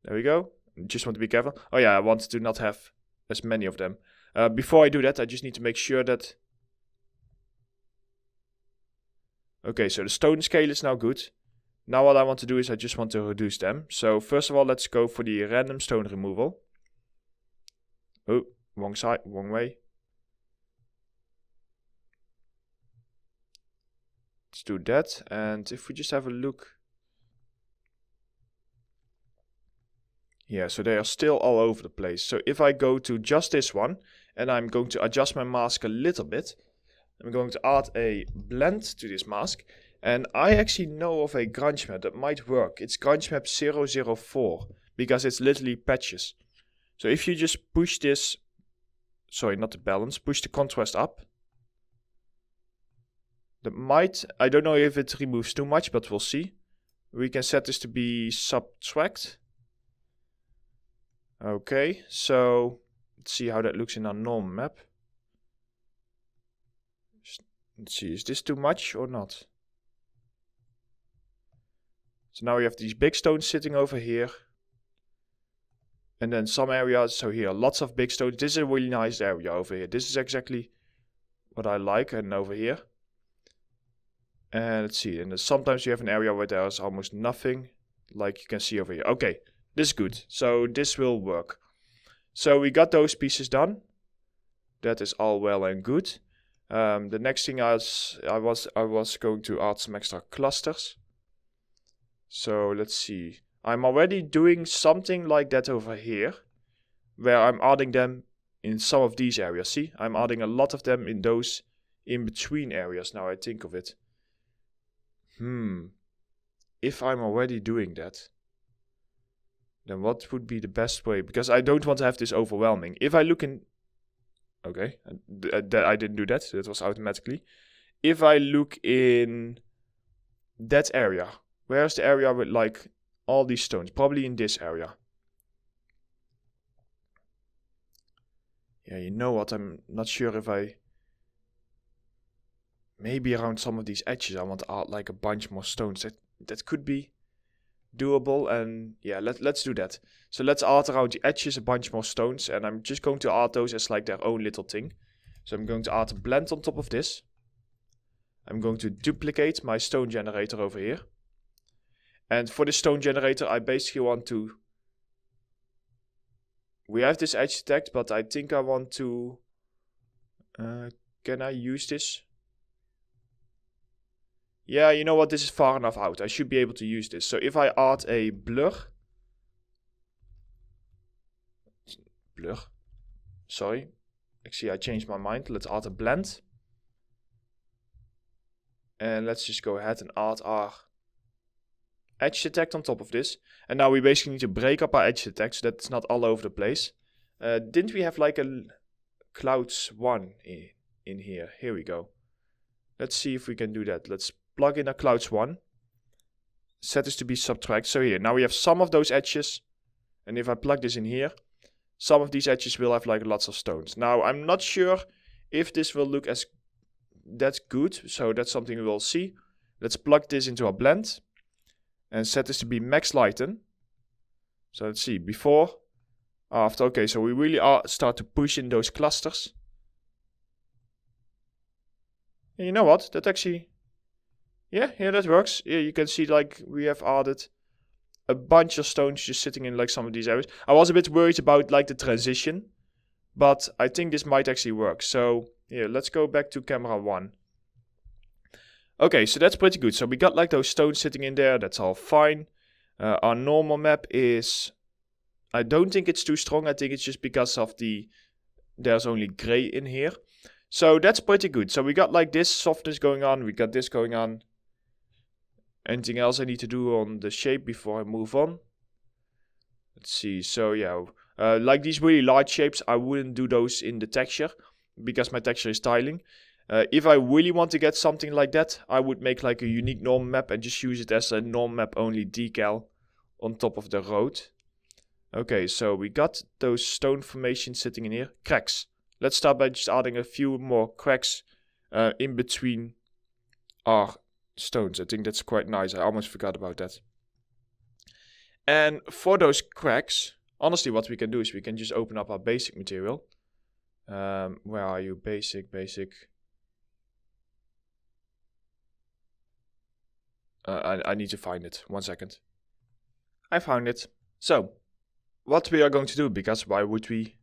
there we go. Just want to be careful. Oh yeah, I want to not have as many of them. Before I do that, I just need to make sure that... Okay, so the stone scale is now good. Now what I want to do is I just want to reduce them. So first of all, let's go for the random stone removal. Oh, wrong side, wrong way. Let's do that, and if we just have a look... Yeah, so they are still all over the place. So if I go to just this one, and I'm going to adjust my mask a little bit, I'm going to add a blend to this mask. And I actually know of a grunge map that might work. It's grunge map 004, because it's literally patches. So if you just push this, sorry, not the balance, push the contrast up. That might, I don't know if it removes too much, but we'll see. We can set this to be subtract. Okay, so let's see how that looks in our norm map. Let's see, is this too much or not? So now we have these big stones sitting over here. And then some areas, so here, lots of big stones. This is a really nice area over here. This is exactly what I like, and over here. And let's see, and sometimes you have an area where there's almost nothing, like you can see over here. Okay. This is good, so this will work. So we got those pieces done. That is all well and good. The next thing I was going to add some extra clusters. So let's see. I'm already doing something like that over here, where I'm adding them in some of these areas. See, I'm adding a lot of them in those in between areas. Now I think of it. If I'm already doing that, then what would be the best way? Because I don't want to have this overwhelming. If I look in... Okay, I didn't do that. That was automatically. If I look in that area, where's the area with like all these stones? Probably in this area. Yeah, you know what? I'm not sure if I... Maybe around some of these edges I want to add like a bunch more stones. That could be doable, and yeah, let's do that. So let's add around the edges a bunch more stones, and I'm just going to add those as like their own little thing. So I'm going to add a blend on top of this. I'm going to duplicate my stone generator over here. And for the stone generator, I basically want to... We have this edge detect, but I think I want to... can I use this? Yeah, you know what? This is far enough out. I should be able to use this. So if I add a blur... Sorry. Actually, I changed my mind. Let's add a blend. And let's just go ahead and add our edge detect on top of this. And now we basically need to break up our edge detect so that it's not all over the place. Didn't we have like a clouds 1 in here? Here we go. Let's see if we can do that. Let's plug in a clouds 1. Set this to be subtract. So here, now we have some of those edges. And if I plug this in here, some of these edges will have like lots of stones. Now, I'm not sure if this will look as that's good. So that's something we will see. Let's plug this into our blend. And set this to be max lighten. So let's see, before, after. Okay, so we really start to push in those clusters. And you know what? That actually, yeah, that works. Yeah, you can see like we have added a bunch of stones just sitting in like some of these areas. I was a bit worried about like the transition, but I think this might actually work. So yeah, let's go back to camera 1. Okay, so that's pretty good. So we got like those stones sitting in there. That's all fine. Our normal map is... I don't think it's too strong. I think it's just because of there's only gray in here. So that's pretty good. So we got like this softness going on. We got this going on. Anything else I need to do on the shape before I move on? Let's see. So yeah, like these really large shapes, I wouldn't do those in the texture because my texture is tiling. If I really want to get something like that, I would make like a unique norm map and just use it as a norm map only decal on top of the road. Okay, so we got those stone formations sitting in here. Cracks. Let's start by just adding a few more cracks in between our stones. I think that's quite nice. I almost forgot about that. And for those cracks, honestly what we can do is we can just open up our basic material. Where are you? Basic. I need to find it. 1 second. I found it. So, what we are going to do, because why would we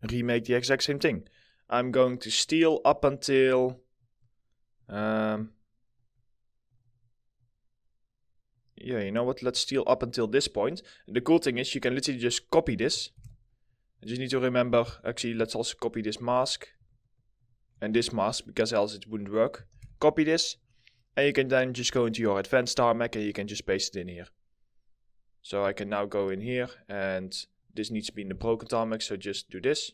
remake the exact same thing? I'm going to steal up until... yeah, you know what? Let's steal up until this point. The cool thing is you can literally just copy this. You just need to remember, actually, let's also copy this mask. And this mask, because else it wouldn't work. Copy this. And you can then just go into your advanced tarmac and you can just paste it in here. So I can now go in here and this needs to be in the broken tarmac, so just do this.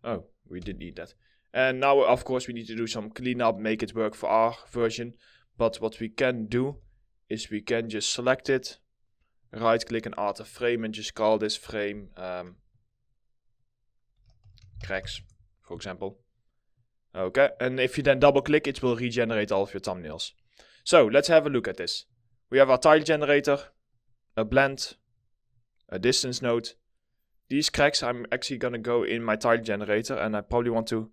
Oh, we did need that. And now of course we need to do some cleanup, make it work for our version. But what we can do is we can just select it, right click and add a frame and just call this frame cracks, for example. Okay, and if you then double click, it will regenerate all of your thumbnails. So let's have a look at this. We have our tile generator, a blend, a distance node. These cracks, I'm actually gonna go in my tile generator and I probably want to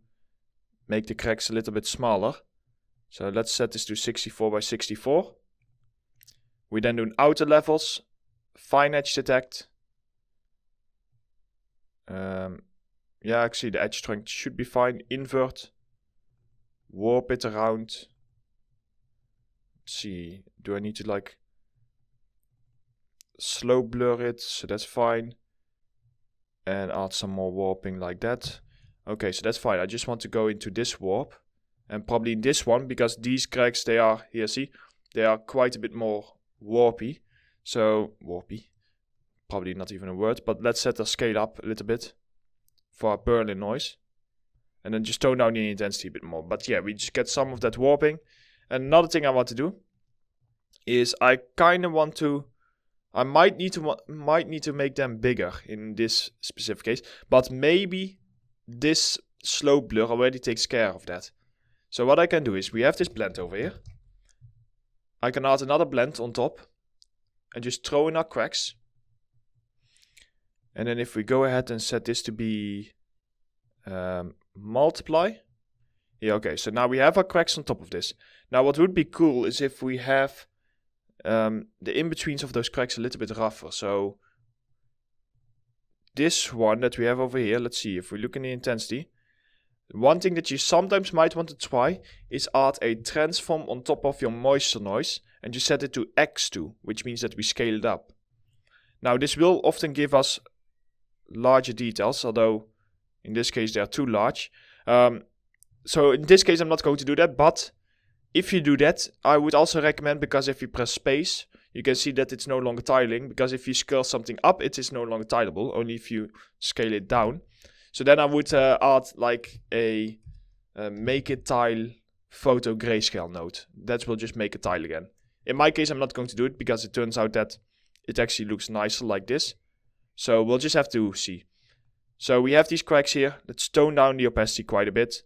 make the cracks a little bit smaller. So let's set this to 64 by 64. We then do outer levels, fine edge detect. Yeah, actually the edge strength should be fine. Invert. Warp it around. Let's see, do I need to like slow blur it? So that's fine. And add some more warping like that. Okay, so that's fine. I just want to go into this warp. And probably in this one, because these cracks, they are, here see, they are quite a bit more warpy. So, warpy. Probably not even a word, but let's set the scale up a little bit for our Berlin noise. And then just tone down the intensity a bit more. But yeah, we just get some of that warping. And another thing I want to do is I kind of want to... I might need to make them bigger in this specific case. But maybe this slope blur already takes care of that. So what I can do is we have this blend over here. I can add another blend on top. And just throw in our cracks. And then if we go ahead and set this to be... multiply. Yeah, okay, so now we have our cracks on top of this. Now what would be cool is if we have the in-betweens of those cracks a little bit rougher. So this one that we have over here, let's see, if we look in the intensity, one thing that you sometimes might want to try is add a transform on top of your moisture noise and just set it to x2, which means that we scale it up. Now this will often give us larger details, although in this case they are too large. So in this case I'm not going to do that, but if you do that, I would also recommend, because if you press space, you can see that it's no longer tiling, because if you scale something up, it is no longer tileable, only if you scale it down. So then I would add like a make it tile photo grayscale node. That will just make it tile again. In my case, I'm not going to do it because it turns out that it actually looks nicer like this. So we'll just have to see. So we have these cracks here. Let's tone down the opacity quite a bit.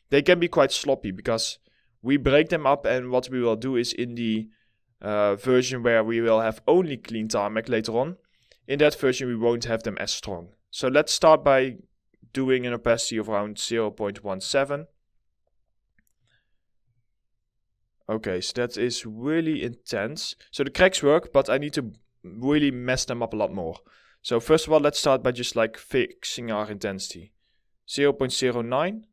They can be quite sloppy because we break them up, and what we will do is in the version where we will have only clean tarmac later on, in that version we won't have them as strong. So let's start by doing an opacity of around 0.17. Okay, so that is really intense. So the cracks work, but I need to really mess them up a lot more. So first of all, let's start by just like fixing our intensity. 0.09.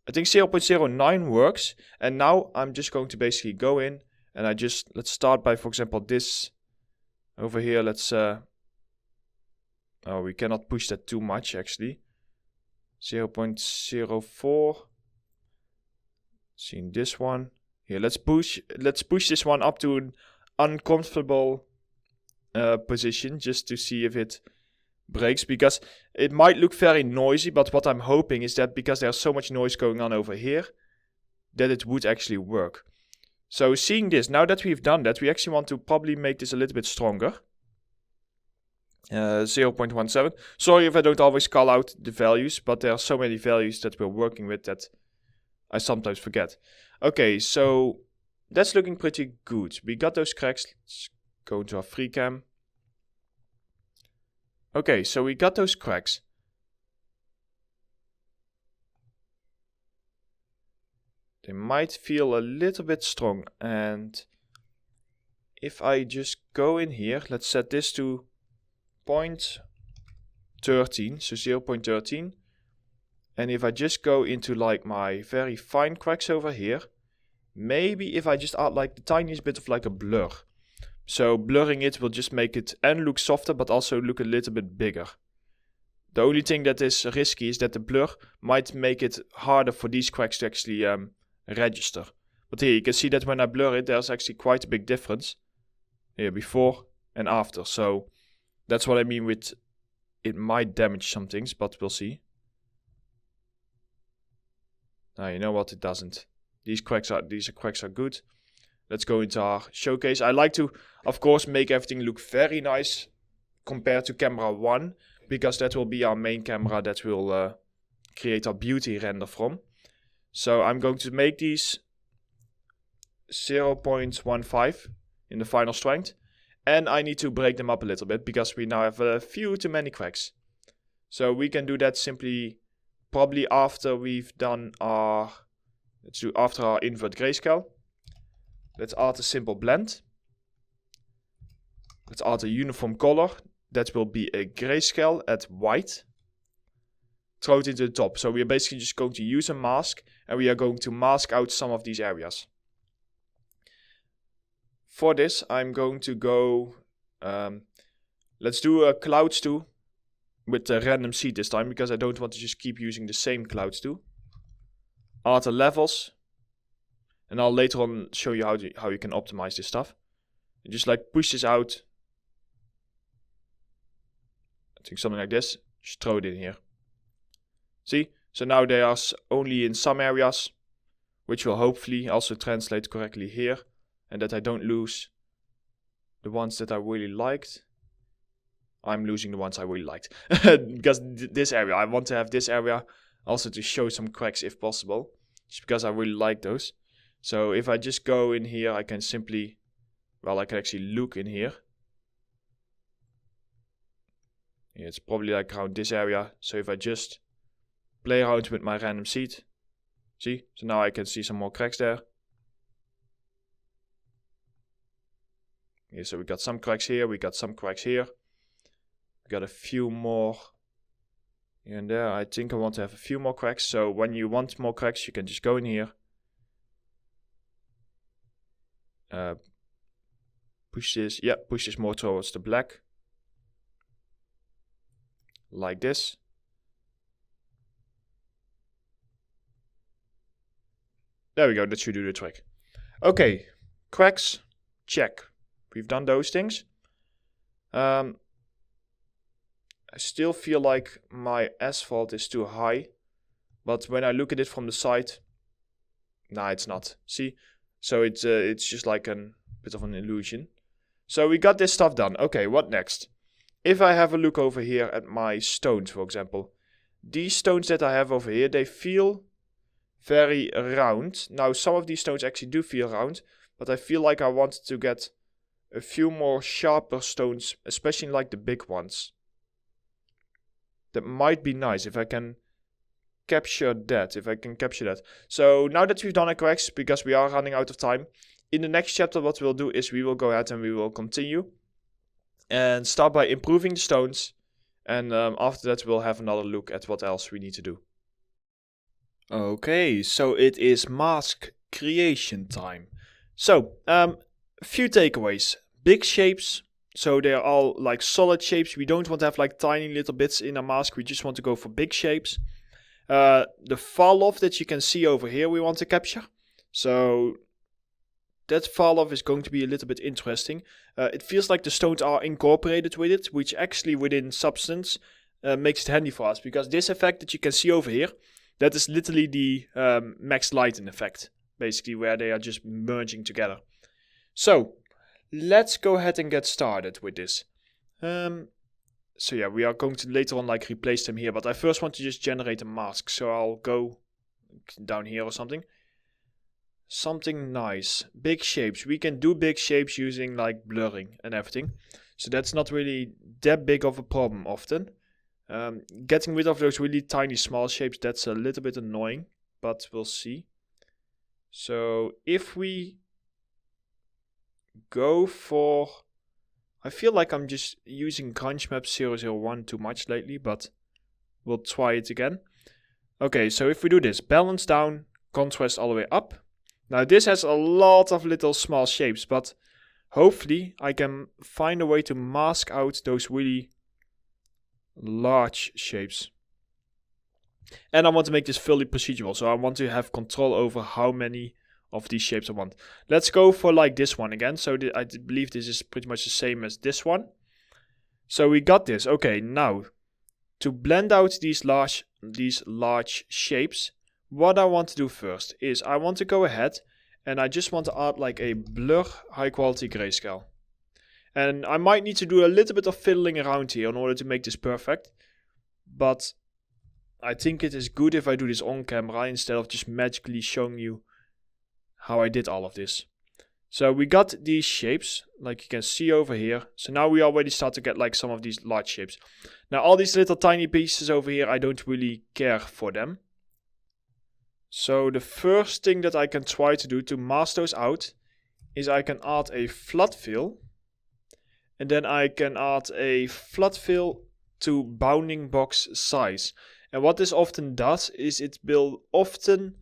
I think 0.09 works, and now I'm just going to basically go in and let's start by, for example, this over here. Let's oh, we cannot push that too much actually. 0.04. Seeing this one here, let's push this one up to an uncomfortable position just to see if it breaks, because it might look very noisy, but what I'm hoping is that because there's so much noise going on over here, that it would actually work. So seeing this, now that we've done that, we actually want to probably make this a little bit stronger. 0.17. Sorry if I don't always call out the values, but there are so many values that we're working with that I sometimes forget. Okay, so that's looking pretty good. We got those cracks. Let's go into our free cam. Okay, so we got those cracks. They might feel a little bit strong, and if I just go in here, let's set this to 0.13, so 0.13. And if I just go into like my very fine cracks over here, maybe if I just add like the tiniest bit of like a blur. So blurring it will just make it and look softer, but also look a little bit bigger. The only thing that is risky is that the blur might make it harder for these cracks to actually register. But here you can see that when I blur it, there's actually quite a big difference here before and after. So that's what I mean with it might damage some things, but we'll see. Now you know what, it doesn't. These cracks are good. Let's go into our showcase. I like to, of course, make everything look very nice compared to camera 1, because that will be our main camera that will create our beauty render from. So I'm going to make these 0.15 in the final strength, and I need to break them up a little bit because we now have a few too many cracks. So we can do that simply probably after we've done our, let's do after our invert grayscale. Let's add a simple blend. Let's add a uniform color. That will be a grayscale at white. Throw it into the top. So we are basically just going to use a mask, and we are going to mask out some of these areas. For this, I'm going to go, let's do a clouds too with a random seed this time, because I don't want to just keep using the same clouds too. Add the levels. And I'll later on show you how you can optimize this stuff. And just like push this out. I think something like this. Just throw it in here. See? So now they are only in some areas, which will hopefully also translate correctly here. And that I don't lose the ones that I really liked. I'm losing the ones I really liked. Because this area, I want to have this area also to show some cracks if possible. Just because I really like those. So if I just go in here, I can simply, well, I can actually look in here. Yeah, it's probably like around this area. So if I just play around with my random seed. See? So now I can see some more cracks there. Yeah, so we got some cracks here, we got some cracks here. We got a few more here and there. I think I want to have a few more cracks. So when you want more cracks, you can just go in here. Push this, yeah, push this more towards the black. Like this. There we go, that should do the trick. Okay, cracks, check. We've done those things. I still feel like my asphalt is too high. But when I look at it from the side, nah, it's not. See? So it's just like a bit of an illusion. So we got this stuff done. Okay, what next? If I have a look over here at my stones, for example. These stones that I have over here, they feel very round. Now, some of these stones actually do feel round. But I feel like I want to get a few more sharper stones, especially like the big ones. That might be nice if I can capture that. So now that we've done our cracks, because we are running out of time, in the next chapter what we'll do is we will go ahead and we will continue and start by improving the stones, and after that we'll have another look at what else we need to do. Okay, so it is mask creation time. So a few takeaways. Big shapes, so they're all like solid shapes. We don't want to have like tiny little bits in a mask, we just want to go for big shapes. The fall off that you can see over here we want to capture. So that fall off is going to be a little bit interesting. It feels like the stones are incorporated with it, which actually within Substance makes it handy for us. Because this effect that you can see over here, that is literally the max lighten effect. Basically where they are just merging together. So let's go ahead and get started with this. So yeah, we are going to later on like replace them here, but I first want to just generate a mask. So I'll go down here or something. Something nice. Big shapes. We can do big shapes using like blurring and everything. So that's not really that big of a problem often. Getting rid of those really tiny small shapes, that's a little bit annoying, but we'll see. So if we go for... I feel like I'm just using Crunch Map 001 too much lately, but we'll try it again. Okay, so if we do this, balance down, contrast all the way up. Now this has a lot of little small shapes, but hopefully I can find a way to mask out those really large shapes. And I want to make this fully procedural, so I want to have control over how many of these shapes I want. Let's go for like this one again. So I believe this is pretty much the same as this one. So we got this. Okay, now to blend out these large shapes, what I want to do first is I want to go ahead and I just want to add like a blur high quality grayscale. And I might need to do a little bit of fiddling around here in order to make this perfect. But I think it is good if I do this on camera instead of just magically showing you how I did all of this. So we got these shapes, like you can see over here. So now we already start to get like some of these large shapes. Now all these little tiny pieces over here, I don't really care for them. So the first thing that I can try to do to mask those out is I can add a flood fill. And then I can add a flood fill to bounding box size. And what this often does is it will often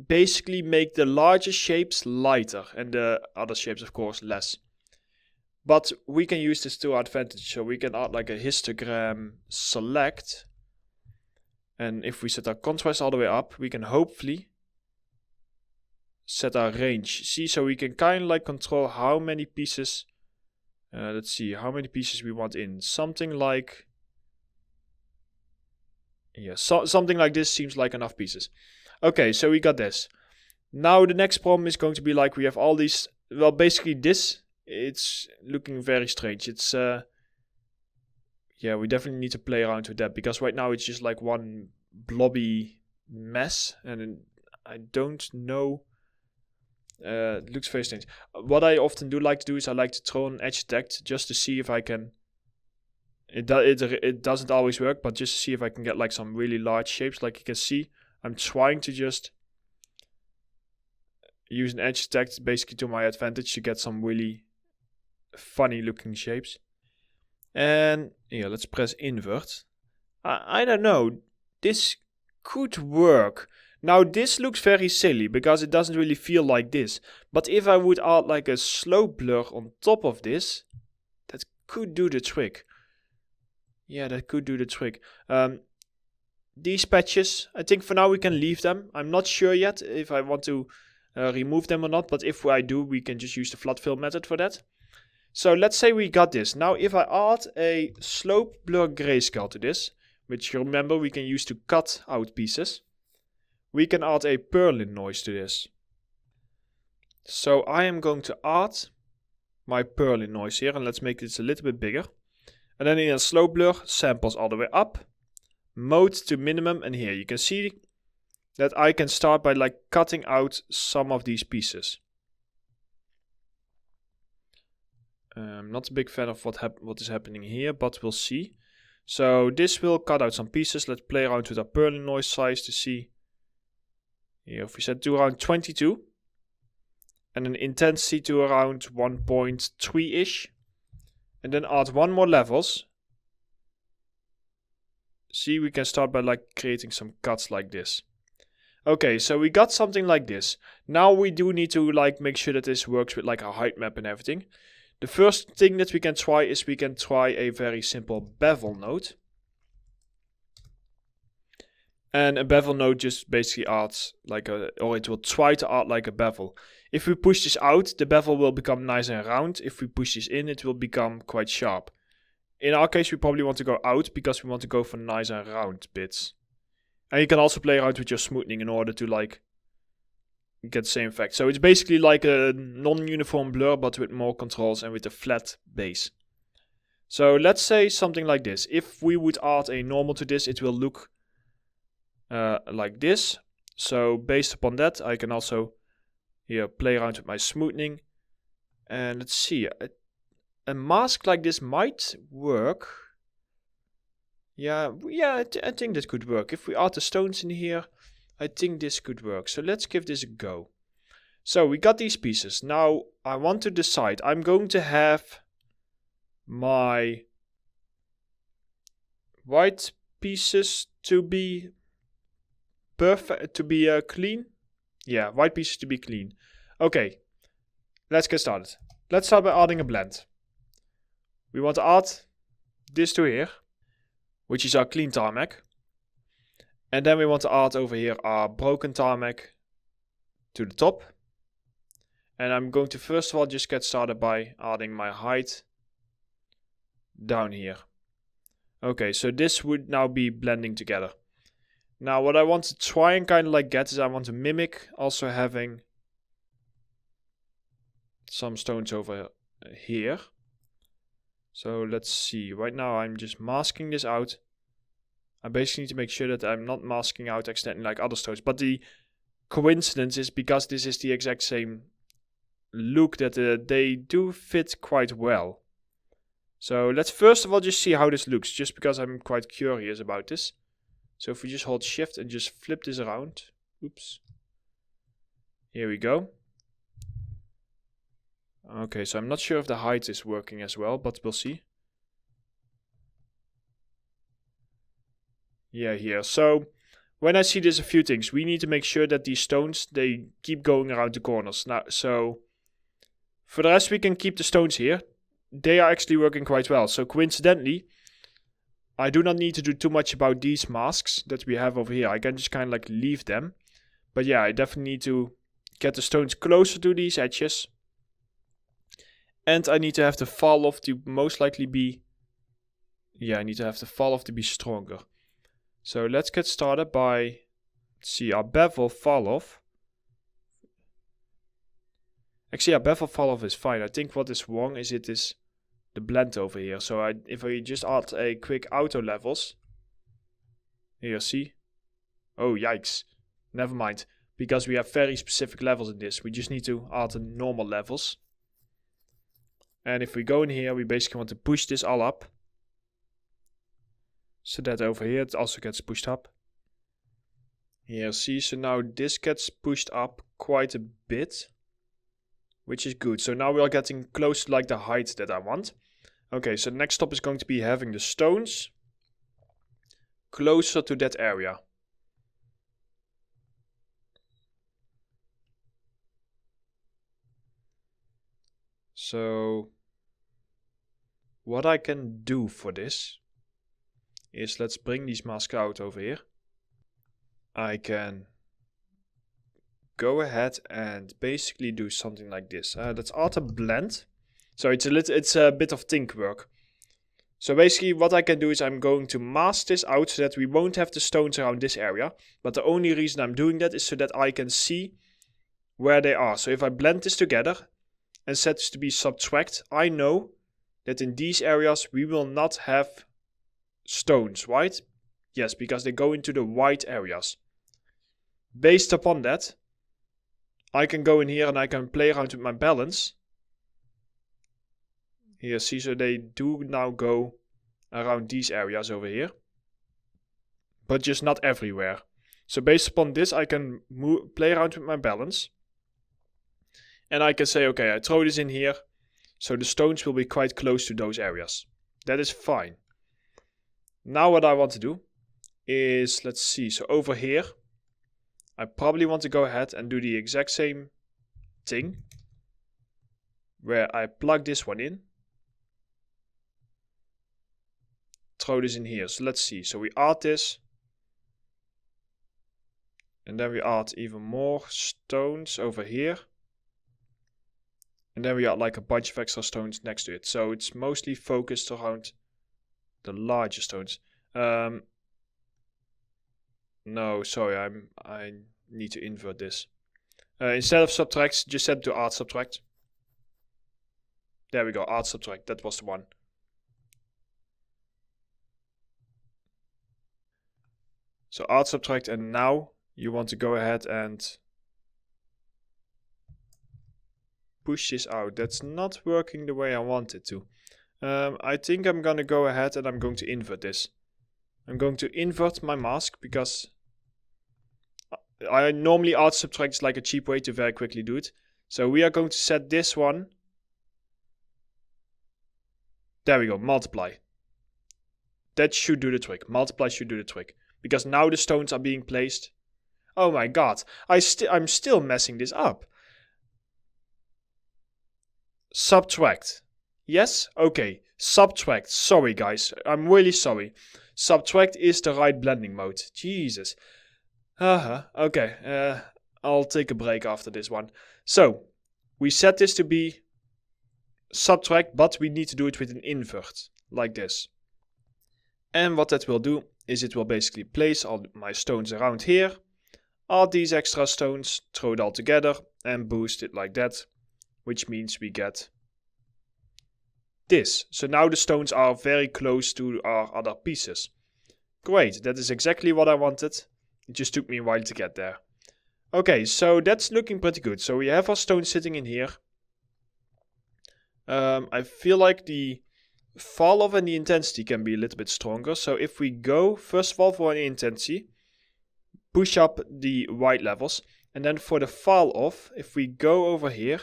basically make the larger shapes lighter and the other shapes of course less. But we can use this to our advantage, so we can add like a histogram select, and if we set our contrast all the way up, we can hopefully set our range. See, so we can kind of like control how many pieces, let's see how many pieces we want in. Something like, yeah, something like this seems like enough pieces. Okay, so we got this. Now the next problem is going to be like we have all these, well basically this, it's looking very strange. It's, yeah, we definitely need to play around with that because right now it's just like one blobby mess and I don't know, it looks very strange. What I often do like to do is I like to throw an edge detect just to see if I can It doesn't always work, but just to see if I can get like some really large shapes. Like you can see, I'm trying to just use an edge text basically to my advantage to get some really funny looking shapes. And yeah, let's press invert. I don't know, this could work. Now this looks very silly because it doesn't really feel like this. But if I would add like a slope blur on top of this, that could do the trick. Yeah, that could do the trick. These patches, I think for now we can leave them. I'm not sure yet if I want to remove them or not. But if I do, we can just use the flat fill method for that. So let's say we got this. Now if I add a slope blur grayscale to this, which you remember we can use to cut out pieces, we can add a purlin noise to this. So I am going to add my purlin noise here, and let's make this a little bit bigger. And then in a slope blur, samples all the way up, mode to minimum, and here you can see that I can start by like cutting out some of these pieces. I'm not a big fan of what is happening here, but we'll see. So this will cut out some pieces. Let's play around with our purlin noise size to see. Here, if we set to around 22 and an intensity to around 1.3-ish, and then add one more levels. See, we can start by like creating some cuts like this. Okay, so we got something like this. Now we do need to like make sure that this works with like our height map and everything. The first thing that we can try is we can try a very simple bevel node. And a bevel node just basically adds like or it will try to add like a bevel. If we push this out, the bevel will become nice and round. If we push this in, it will become quite sharp. In our case, we probably want to go out because we want to go for nice and round bits. And you can also play around with your smoothing in order to like get the same effect. So it's basically like a non-uniform blur, but with more controls and with a flat base. So let's say something like this. If we would add a normal to this, it will look like this. So based upon that, I can also here play around with my smoothing. And let's see, a mask like this might work. Yeah, I think that could work. If we add the stones in here, I think this could work. So let's give this a go. So we got these pieces. Now I want to decide. I'm going to have my white pieces to be perfect, to be clean. Yeah, white pieces to be clean. Okay, let's get started. Let's start by adding a blend. We want to add this to here, which is our clean tarmac. And then we want to add over here our broken tarmac to the top. And I'm going to first of all just get started by adding my height down here. Okay, so this would now be blending together. Now what I want to try and kind of like get is I want to mimic also having some stones over here. So let's see, right now I'm just masking this out. I basically need to make sure that I'm not masking out accidentally like other stones. But the coincidence is because this is the exact same look that they do fit quite well. So let's first of all just see how this looks, just because I'm quite curious about this. So if we just hold shift and just flip this around. Oops. Here we go. Okay, so I'm not sure if the height is working as well, but we'll see. Yeah, here. So when I see this, a few things. We need to make sure that these stones, they keep going around the corners. Now, so for the rest, we can keep the stones here. They are actually working quite well. So coincidentally, I do not need to do too much about these masks that we have over here. I can just kind of like leave them. But yeah, I definitely need to get the stones closer to these edges. And I need to have the fall off to most likely be... Yeah, I need to have the fall off to be stronger. So let's get started by... See, our bevel fall off. Actually, our bevel fall off is fine. I think what is wrong is it is the blend over here. So if I just add a quick auto levels. Here, see? Oh, yikes. Never mind. Because we have very specific levels in this. We just need to add the normal levels. And if we go in here, we basically want to push this all up. So that over here it also gets pushed up. Here, see, so now this gets pushed up quite a bit, which is good. So now we are getting close to like the height that I want. Okay, so the next step is going to be having the stones closer to that area. So what I can do for this is, let's bring these masks out over here. I can go ahead and basically do something like this. Let's add a blend. So it's a bit of think work. So basically what I can do is I'm going to mask this out so that we won't have the stones around this area. But the only reason I'm doing that is so that I can see where they are. So if I blend this together and set this to be subtract, I know that in these areas we will not have stones, right? Yes, because they go into the white areas. Based upon that, I can go in here and I can play around with my balance. Here, see, so they do now go around these areas over here. But just not everywhere. So based upon this, I can play around with my balance. And I can say, okay, I throw this in here. So the stones will be quite close to those areas. That is fine. Now what I want to do is, let's see, so over here, I probably want to go ahead and do the exact same thing. Where I plug this one in. Throw this in here. So let's see. So we add this. And then we add even more stones over here. And then we add like a bunch of extra stones next to it. So it's mostly focused around the larger stones. No, sorry, I need to invert this. Instead of subtract, just set to add subtract. There we go, add subtract. That was the one. So add subtract, and now you want to go ahead and push this out. That's not working the way I want it to. I think I'm gonna go ahead and I'm going to invert this. I'm going to invert my mask because I normally add subtract is like a cheap way to very quickly do it. So we are going to set this one. There we go, multiply. That should do the trick. Multiply should do the trick. Because now the stones are being placed. Oh my god, I'm still messing this up. Subtract. Yes? Okay. Subtract. Sorry guys, I'm really sorry. Subtract is the right blending mode. Jesus. Okay, I'll take a break after this one. So, we set this to be subtract, but we need to do it with an invert, like this. And what that will do is it will basically place all my stones around here, add these extra stones, throw it all together, and boost it like that, which means we get this. So now the stones are very close to our other pieces. Great, that is exactly what I wanted. It just took me a while to get there. Okay, so that's looking pretty good. So we have our stones sitting in here. I feel like the fall off and the intensity can be a little bit stronger. So if we go, first of all, for an intensity, push up the white levels. And then for the fall off, if we go over here,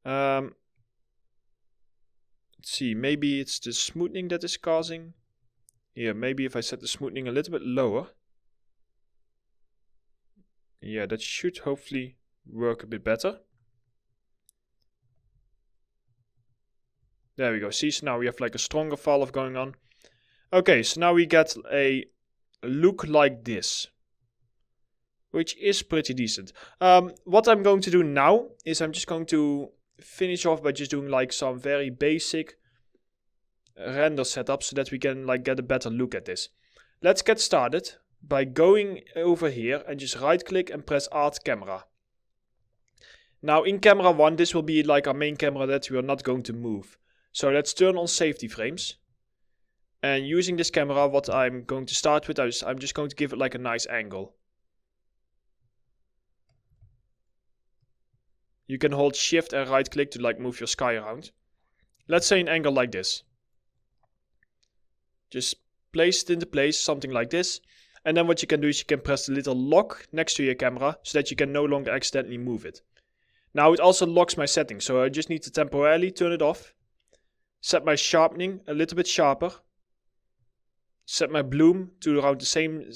let's see, maybe it's the smoothing that is causing. Here, maybe if I set the smoothing a little bit lower. Yeah, that should hopefully work a bit better. There we go. See, so now we have like a stronger fall off going on. Okay, so now we get a look like this, which is pretty decent. What I'm going to do now is I'm just going to finish off by just doing like some very basic render setup so that we can like get a better look at this. Let's get started by going over here and just right click and press Add Camera. Now in camera 1, this will be like our main camera that we are not going to move. So let's turn on safety frames. And using this camera, what I'm going to start with is I'm just going to give it like a nice angle. You can hold shift and right click to like move your sky around. Let's say an angle like this. Just place it into place, something like this. And then what you can do is you can press the little lock next to your camera so that you can no longer accidentally move it. Now it also locks my settings, so I just need to temporarily turn it off. Set my sharpening a little bit sharper. Set my bloom to around the same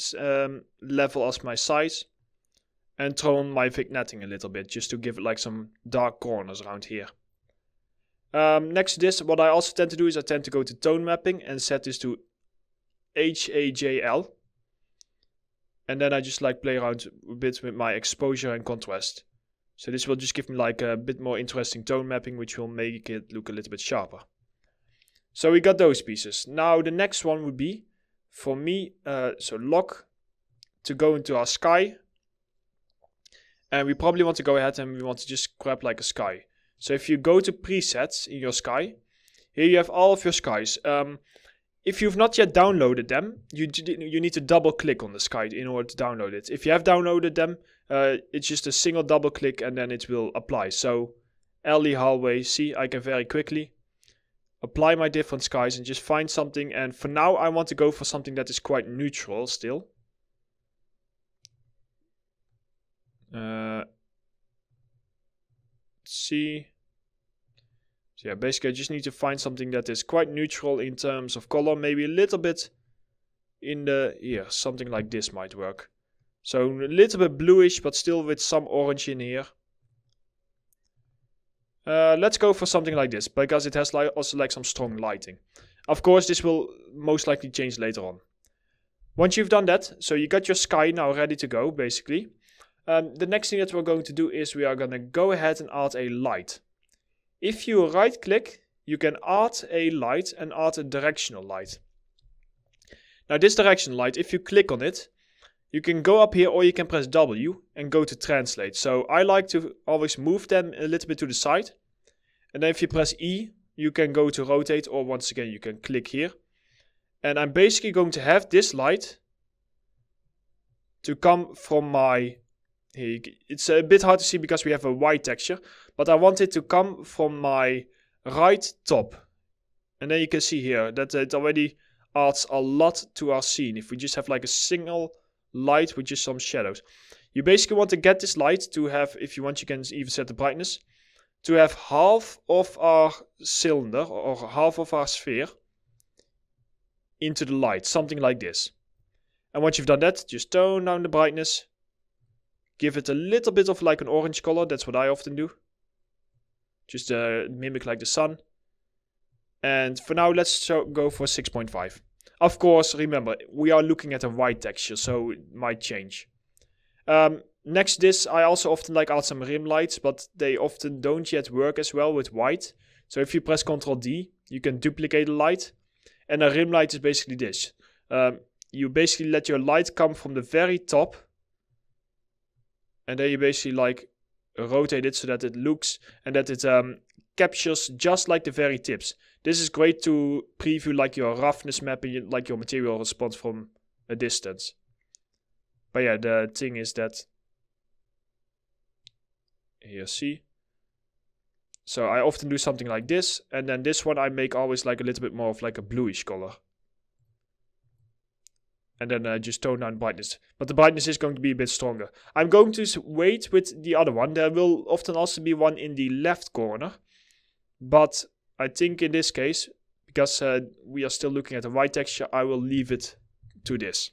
level as my size. And tone my vignetting a little bit, just to give it like some dark corners around here. Next to this, what I also tend to do is I tend to go to tone mapping and set this to HAJL. And then I just like play around a bit with my exposure and contrast. So this will just give me like a bit more interesting tone mapping, which will make it look a little bit sharper. So we got those pieces. Now the next one would be, for me, so lock to go into our sky. And we probably want to go ahead and we want to just grab like a sky. So if you go to presets in your sky, here you have all of your skies. If you've not yet downloaded them, you need to double click on the sky in order to download it. If you have downloaded them, it's just a single double click and then it will apply. So alley, hallway, see, I can very quickly apply my different skies and just find something. And for now, I want to go for something that is quite neutral still. See. So yeah, basically I just need to find something that is quite neutral in terms of color. Maybe a little bit in the, here, something like this might work. So a little bit bluish, but still with some orange in here. Let's go for something like this, because it has also like some strong lighting. Of course, this will most likely change later on. Once you've done that, so you got your sky now ready to go, basically. The next thing that we're going to do is we are going to go ahead and add a light. If you right click, you can add a light and add a directional light. Now this directional light, if you click on it, you can go up here or you can press W and go to translate. So I like to always move them a little bit to the side. And then if you press E, you can go to rotate, or once again you can click here. And I'm basically going to have this light to come from my... Here, it's a bit hard to see because we have a white texture, but I want it to come from my right top. And then you can see here that it already adds a lot to our scene. If we just have like a single light with just some shadows. You basically want to get this light to have, if you want you can even set the brightness, to have half of our cylinder or half of our sphere into the light, something like this. And once you've done that, just tone down the brightness. Give it a little bit of like an orange color. That's what I often do. Just mimic like the sun. And for now, let's go for 6.5. Of course, remember, we are looking at a white texture, so it might change. Next to this, I also often like add some rim lights, but they often don't yet work as well with white. So if you press Ctrl D, you can duplicate a light. And a rim light is basically this. You basically let your light come from the very top. And then you basically like rotate it so that it looks and that it captures just like the very tips. This is great to preview like your roughness mapping, like your material response from a distance. But yeah, the thing is that here, see. So I often do something like this, and then this one I make always like a little bit more of like a bluish color. And then just tone down brightness. But the brightness is going to be a bit stronger. I'm going to wait with the other one. There will often also be one in the left corner. But I think in this case, because we are still looking at the white texture, I will leave it to this.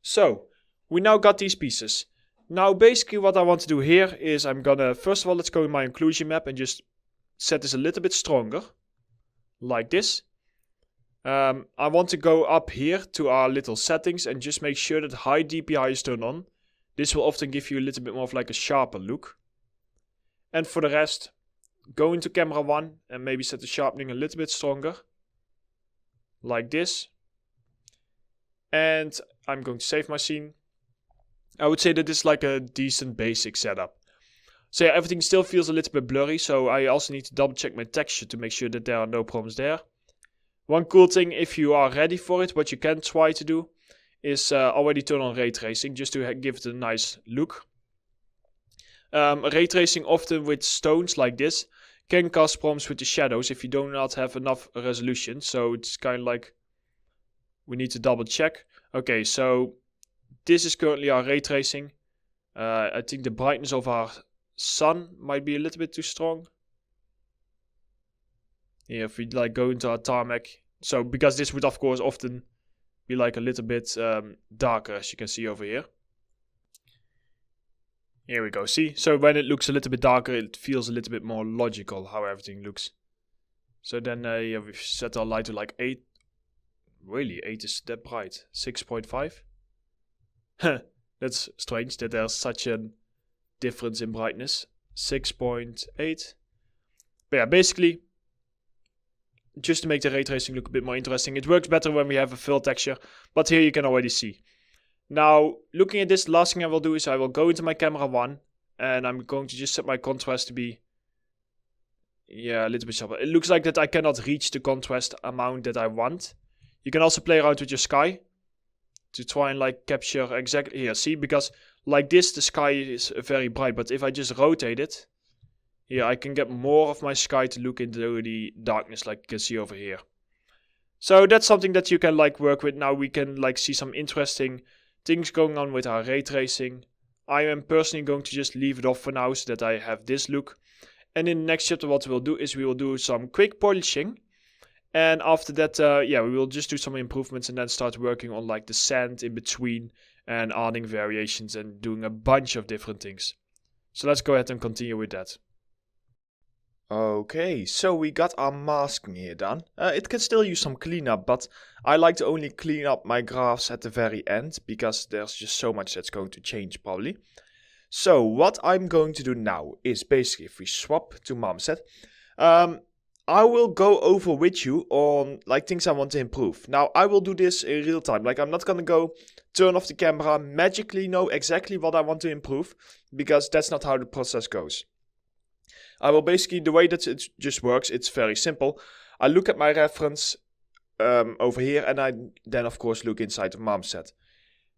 So, we now got these pieces. Now basically what I want to do here is I'm gonna, first of all, let's go in my inclusion map and just set this a little bit stronger. Like this. I want to go up here to our little settings and just make sure that high DPI is turned on. This will often give you a little bit more of like a sharper look. And for the rest, go into camera 1 and maybe set the sharpening a little bit stronger. Like this. And I'm going to save my scene. I would say that this is like a decent basic setup. So yeah, everything still feels a little bit blurry, so I also need to double check my texture to make sure that there are no problems there. One cool thing, if you are ready for it, what you can try to do is already turn on ray tracing, just to give it a nice look. Ray tracing often with stones like this can cause problems with the shadows if you do not have enough resolution. So it's kind of like we need to double check. Okay, so this is currently our ray tracing. I think the brightness of our sun might be a little bit too strong. Here, if we like go into our tarmac. So because this would of course often be like a little bit darker, as you can see over here. Here we go, see? So when it looks a little bit darker, it feels a little bit more logical how everything looks. So then yeah, we've set our light to like 8. Really, 8 is that bright. 6.5. That's strange that there's such a difference in brightness. 6.8. But yeah, basically, just to make the ray tracing look a bit more interesting. It works better when we have a fill texture, but here you can already see. Now, looking at this, the last thing I will do is I will go into my camera 1, and I'm going to just set my contrast to be, yeah, a little bit sharper. It looks like that I cannot reach the contrast amount that I want. You can also play around with your sky to try and like capture exactly here. See, because like this, the sky is very bright, but if I just rotate it, here I can get more of my sky to look into the darkness, like you can see over here. So that's something that you can like work with. Now we can like see some interesting things going on with our ray tracing. I am personally going to just leave it off for now so that I have this look. And in the next chapter what we'll do is we will do some quick polishing. And after that, yeah, we will just do some improvements and then start working on like the sand in between and adding variations and doing a bunch of different things. So let's go ahead and continue with that. Okay, so we got our masking here done. It can still use some cleanup, but I like to only clean up my graphs at the very end because there's just so much that's going to change probably. So what I'm going to do now is basically if we swap to MatSDTuT, I will go over with you on like things I want to improve. Now I will do this in real time. Like I'm not gonna go turn off the camera, magically know exactly what I want to improve because that's not how the process goes. I will basically, the way that it just works, it's very simple. I look at my reference over here and I then of course look inside of MatSDTuT.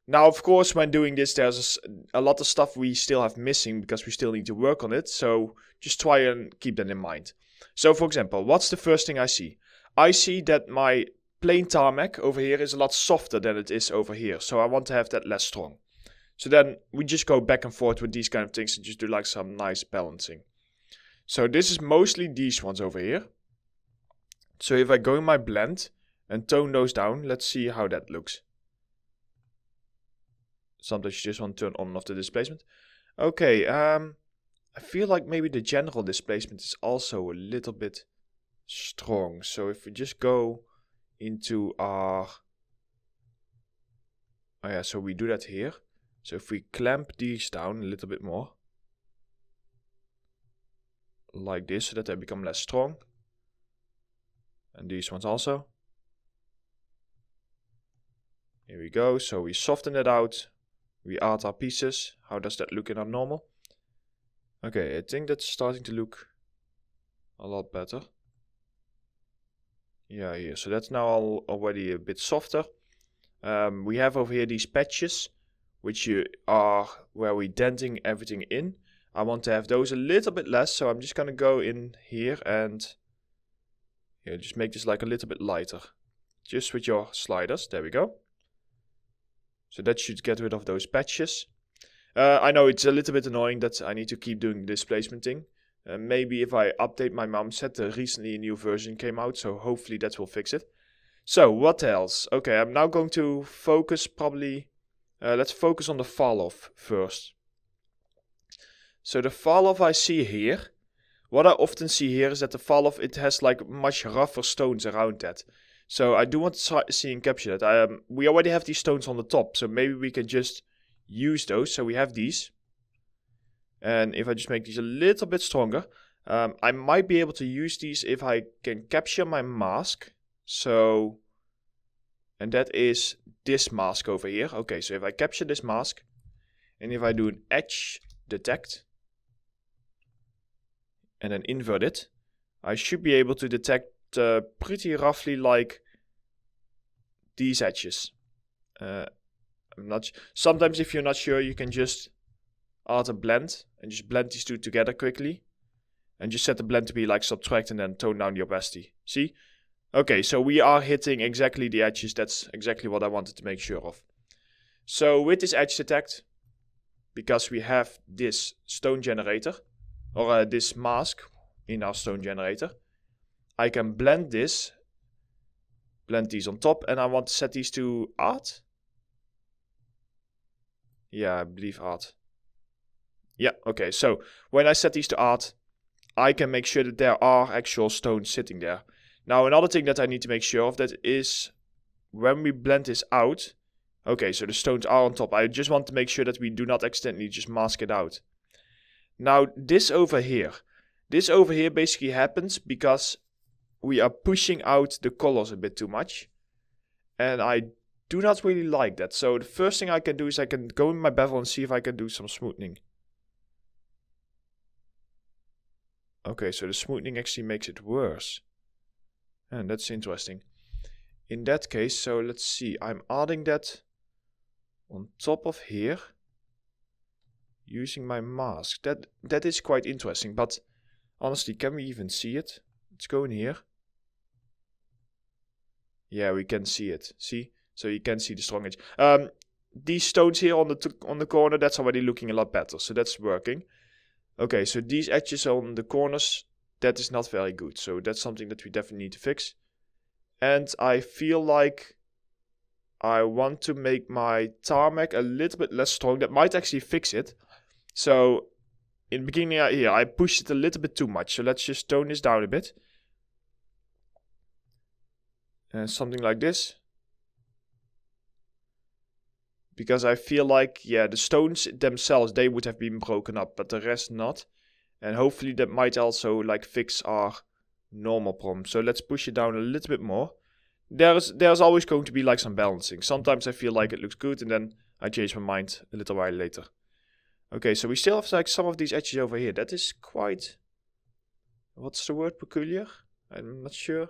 Now of course when doing this there's a lot of stuff we still have missing because we still need to work on it. So just try and keep that in mind. So for example, what's the first thing I see? I see that my plain tarmac over here is a lot softer than it is over here. So I want to have that less strong. So then we just go back and forth with these kind of things and just do like some nice balancing. So this is mostly these ones over here. So if I go in my blend and tone those down, let's see how that looks. Sometimes you just want to turn on and off the displacement. Okay, I feel like maybe the general displacement is also a little bit strong. So if we just go into our... Oh yeah, so we do that here. So if we clamp these down a little bit more. Like this, so that they become less strong. And these ones also. Here we go, so we soften it out. We add our pieces. How does that look in our normal? Okay, I think that's starting to look a lot better. Yeah, here, so that's now already a bit softer. We have over here these patches, which are where we're denting everything in. I want to have those a little bit less, so I'm just going to go in here and just make this like a little bit lighter. Just with your sliders, there we go. So that should get rid of those patches. I know it's a little bit annoying that I need to keep doing the displacement thing. Maybe if I update my MatSDTuT, recently a new version came out, so hopefully that will fix it. So what else? Okay, I'm now going to focus probably, let's focus on the fall off first. So the fall off I see here, what I often see here is that the fall off, it has like much rougher stones around that. So I do want to see and capture that. We already have these stones on the top, so maybe we can just use those. So we have these. And if I just make these a little bit stronger, I might be able to use these if I can capture my mask. So, and that is this mask over here. Okay, so if I capture this mask, and if I do an edge detect, and then invert it, I should be able to detect pretty roughly like these edges. Sometimes if you're not sure, you can just add a blend and just blend these two together quickly, and just set the blend to be like subtract and then tone down the opacity. See? Okay, so we are hitting exactly the edges. That's exactly what I wanted to make sure of. So with this edge detect, because we have this stone generator, or this mask in our stone generator, I can blend these on top, and I want to set these to art. Yeah, I believe art. Yeah, okay, so when I set these to art, I can make sure that there are actual stones sitting there. Now, another thing that I need to make sure of that is when we blend this out, okay, so the stones are on top. I just want to make sure that we do not accidentally just mask it out. Now, this over here basically happens because we are pushing out the colors a bit too much. And I do not really like that. So the first thing I can do is I can go in my bevel and see if I can do some smoothing. Okay, so the smoothing actually makes it worse. And that's interesting. In that case, so let's see. I'm adding that on top of here. Using my mask. That is quite interesting. But honestly, can we even see it? Let's go in here. Yeah, we can see it. See? So you can see the strong edge. These stones here on the corner, that's already looking a lot better. So that's working. Okay, so these edges on the corners, that is not very good. So that's something that we definitely need to fix. And I feel like I want to make my tarmac a little bit less strong. That might actually fix it. So in the beginning here, I pushed it a little bit too much. So let's just tone this down a bit. And something like this. Because I feel like, yeah, the stones themselves, they would have been broken up, but the rest not. And hopefully that might also like fix our normal problem. So let's push it down a little bit more. There's always going to be like some balancing. Sometimes I feel like it looks good and then I change my mind a little while later. Okay, so we still have like some of these edges over here. That is quite, what's the word, peculiar? I'm not sure.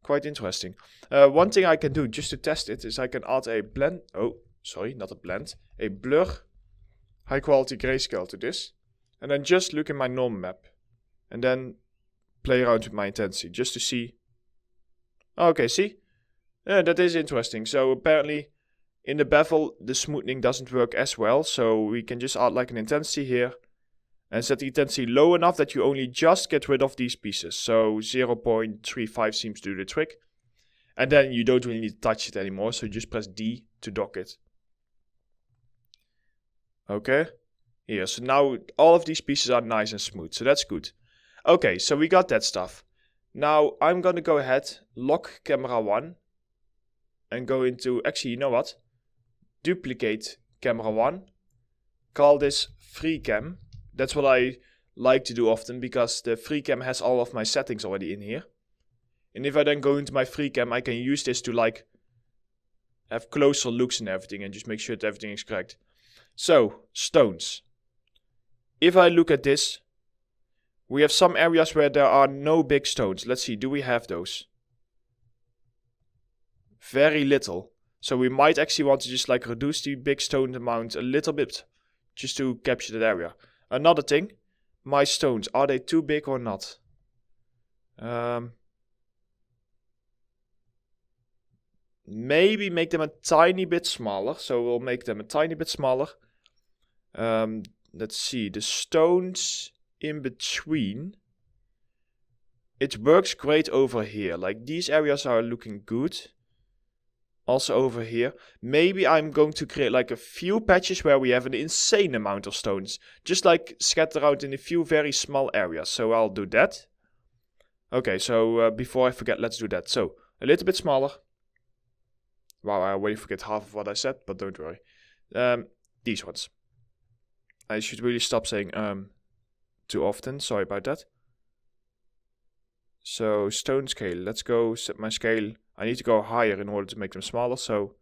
Quite interesting. One thing I can do just to test it is I can add a blend. Oh, sorry, not a blend. A blur high quality grayscale to this. And then just look in my norm map. And then play around with my intensity just to see. Okay, see? That is interesting. So apparently in the bevel the smoothing doesn't work as well. So we can just add like an intensity here. And set the intensity low enough that you only just get rid of these pieces. So 0.35 seems to do the trick. And then you don't really need to touch it anymore. So you just press D to dock it. Okay. Here, so now all of these pieces are nice and smooth. So that's good. Okay, so we got that stuff. Now I'm going to go ahead, lock camera 1. And go into, actually, you know what? Duplicate camera 1. Call this FreeCam. That's what I like to do often because the FreeCam has all of my settings already in here. And if I then go into my FreeCam, I can use this to like have closer looks and everything and just make sure that everything is correct. So, stones. If I look at this, we have some areas where there are no big stones. Let's see, do we have those? Very little. So we might actually want to just like reduce the big stone amount a little bit just to capture that area. Another thing, my stones, are they too big or not? Maybe make them a tiny bit smaller. So we'll make them a tiny bit smaller. Let's see, the stones in between. It works great over here. Like these areas are looking good. Also over here. Maybe I'm going to create like a few patches where we have an insane amount of stones. Just like scattered out in a few very small areas. So I'll do that. Okay, so before I forget, let's do that. So, a little bit smaller. Wow, I already forget half of what I said, but don't worry. These ones. I should really stop saying too often. Sorry about that. So, stone scale. Let's go set my scale. I need to go higher in order to make them smaller, so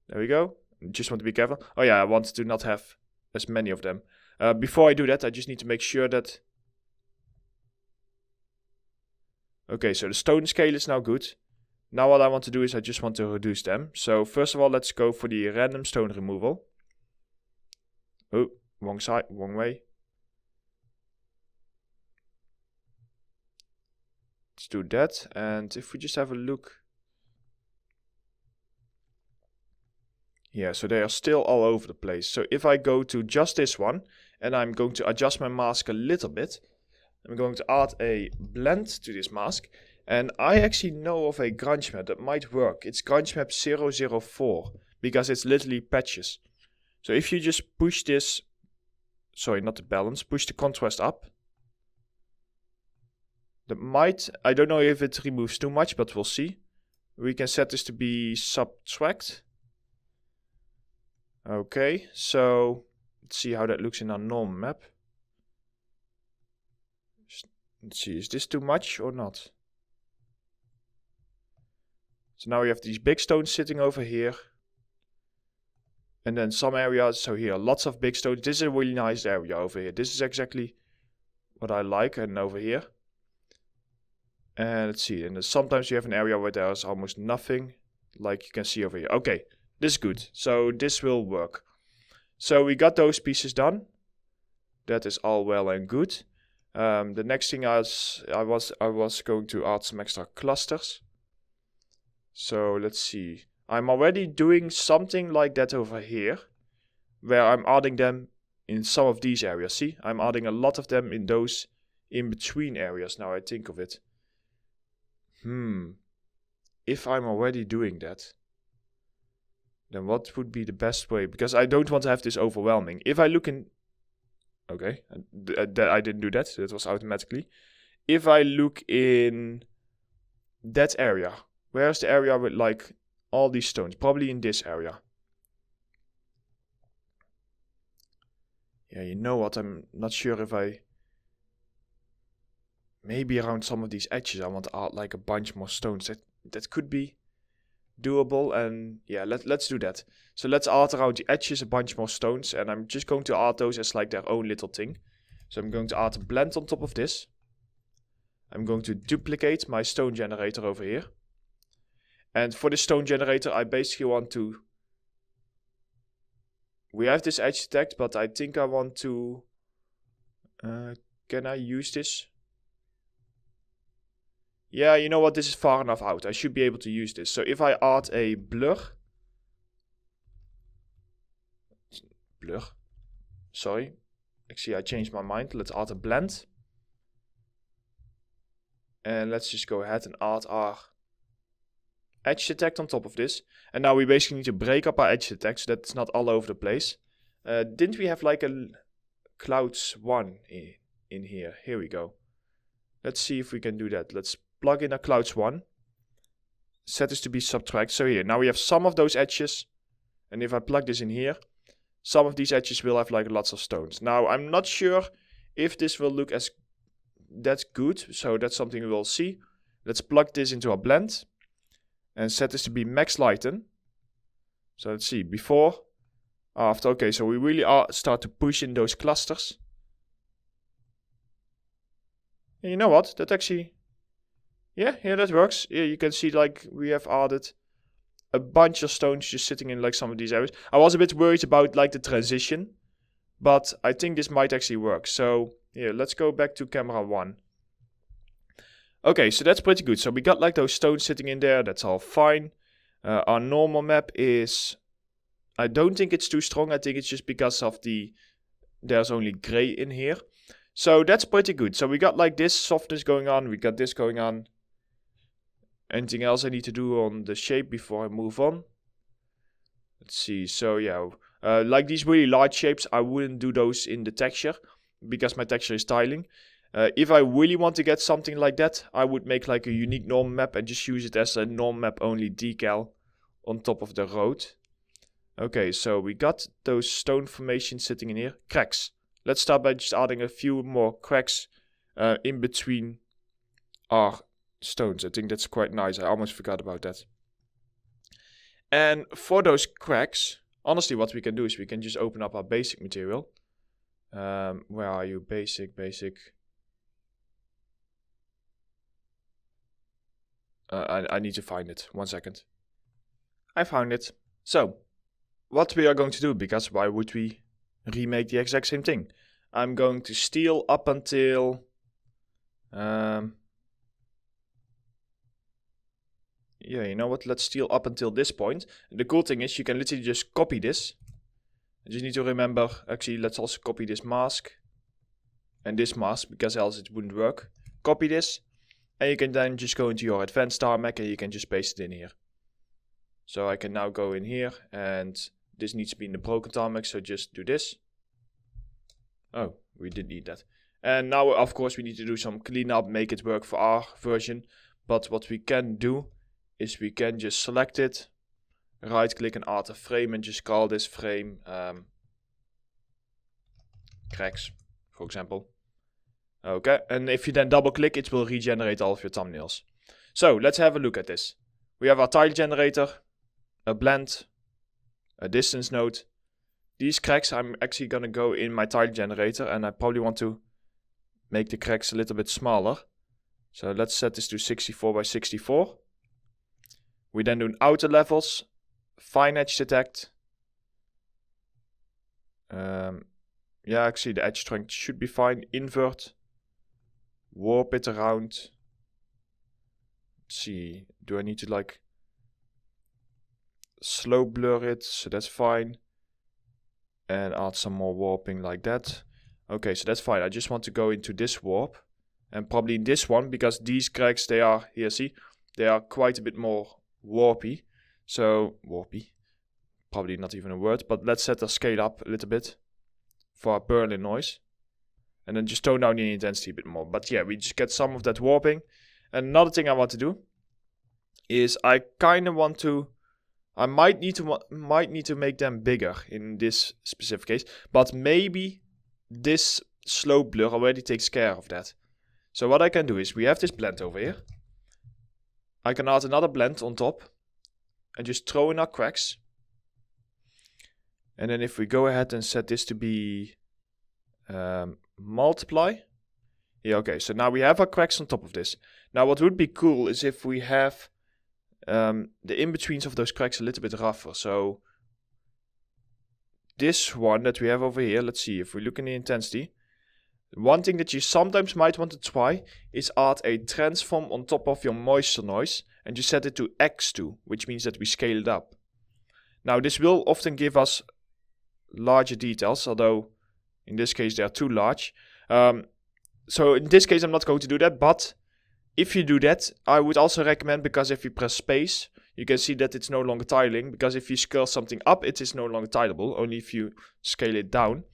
there we go. Just want to be careful. Oh yeah, I want to not have as many of them. Before I do that, I just need to make sure that... Okay, so the stone scale is now good. Now what I want to do is I just want to reduce them. So first of all, let's go for the random stone removal. Oh, wrong side, wrong way. Let's do that. And if we just have a look. Yeah, so they are still all over the place. So if I go to just this one, and I'm going to adjust my mask a little bit, I'm going to add a blend to this mask. And I actually know of a grunge map that might work. It's grunge map 004, because it's literally patches. So if you just push this, sorry, not the balance, push the contrast up. That might, I don't know if it removes too much, but we'll see. We can set this to be subtract. Okay, so let's see how that looks in our normal map. Let's see, is this too much or not? So now we have these big stones sitting over here. And then some areas, so here, lots of big stones. This is a really nice area over here. This is exactly what I like, and over here. And let's see, and sometimes you have an area where there's almost nothing, like you can see over here. Okay, this is good. So this will work. So we got those pieces done. That is all well and good. The next thing I was going to add some extra clusters. So let's see. I'm already doing something like that over here, where I'm adding them in some of these areas. See, I'm adding a lot of them in those in-between areas now I think of it. If I'm already doing that, then what would be the best way? Because I don't want to have this overwhelming. If I look in... Okay, I didn't do that. That was automatically. If I look in that area, where's the area with like all these stones? Probably in this area. Yeah, you know what? I'm not sure if I... Maybe around some of these edges I want to add like a bunch more stones. That could be doable, and yeah, let's do that. So let's add around the edges a bunch more stones, and I'm just going to add those as like their own little thing. So I'm going to add a blend on top of this. I'm going to duplicate my stone generator over here. And for this stone generator, I basically want to... We have this edge detect, but I think I want to... can I use this? Yeah, you know what? This is far enough out. I should be able to use this. So if I add a blur. Sorry. Actually, I changed my mind. Let's add a blend. And let's just go ahead and add our edge detect on top of this. And now we basically need to break up our edge detect so that it's not all over the place. Didn't we have like a clouds 1 in here? Here we go. Let's see if we can do that. Let's plug in a clouds 1. Set this to be subtract. So here, now we have some of those edges. And if I plug this in here, some of these edges will have like lots of stones. Now, I'm not sure if this will look as that good. So that's something we will see. Let's plug this into our blend. And set this to be max lighten. So let's see, before, after. Okay, so we really start to push in those clusters. And you know what? That actually... Yeah, that works. Yeah, you can see like we have added a bunch of stones just sitting in like some of these areas. I was a bit worried about like the transition, but I think this might actually work. So here, let's go back to camera 1. Okay, so that's pretty good. So we got like those stones sitting in there. That's all fine. Our normal map is... I don't think it's too strong. I think it's just because of there's only gray in here. So that's pretty good. So we got like this softness going on. We got this going on. Anything else I need to do on the shape before I move on? Let's see. So yeah, like these really large shapes, I wouldn't do those in the texture because my texture is tiling. If I really want to get something like that, I would make like a unique norm map and just use it as a norm map only decal on top of the road. Okay, so we got those stone formations sitting in here. Cracks. Let's start by just adding a few more cracks in between our stones. I think that's quite nice. I almost forgot about that. And for those cracks, honestly, what we can do is we can just open up our basic material. Where are you? Basic. I need to find it. 1 second. I found it. So, what we are going to do, because why would we remake the exact same thing? I'm going to steal up until yeah, you know what, let's steal up until this point. And the cool thing is you can literally just copy this. You just need to remember, actually let's also copy this mask. And this mask, because else it wouldn't work. Copy this. And you can then just go into your advanced tarmac and you can just paste it in here. So I can now go in here and this needs to be in the broken tarmac, so just do this. Oh, we did need that. And now of course we need to do some cleanup, make it work for our version. But what we can do is we can just select it, right click and add a frame and just call this frame cracks, for example. Okay, and if you then double click, it will regenerate all of your thumbnails. So let's have a look at this. We have our tile generator, a blend, a distance node. These cracks, I'm actually gonna go in my tile generator and I probably want to make the cracks a little bit smaller. So let's set this to 64 by 64. We then do outer levels, fine edge detect. Yeah, actually the edge strength should be fine. Invert, warp it around. Let's see, do I need to like slow blur it? So that's fine. And add some more warping like that. Okay, so that's fine. I just want to go into this warp. And probably in this one, because these cracks, they are, here see, they are quite a bit more warpy. So, warpy. Probably not even a word, but let's set the scale up a little bit for our Berlin noise. And then just tone down the intensity a bit more. But yeah, we just get some of that warping. And another thing I want to do is I kind of want to, I might need to make them bigger in this specific case. But maybe this slope blur already takes care of that. So what I can do is, we have this blend over here. I can add another blend on top. And just throw in our cracks. And then if we go ahead and set this to be multiply. Yeah, okay, so now we have our cracks on top of this. Now what would be cool is if we have the in-betweens of those cracks a little bit rougher. So this one that we have over here, let's see, if we look in the intensity. One thing that you sometimes might want to try is add a transform on top of your moisture noise and just set it to X2, which means that we scale it up. Now this will often give us larger details, although in this case they are too large. So in this case I'm not going to do that, but if you do that, I would also recommend, because if you press space, you can see that it's no longer tiling, because if you scale something up, it is no longer tileable, only if you scale it down.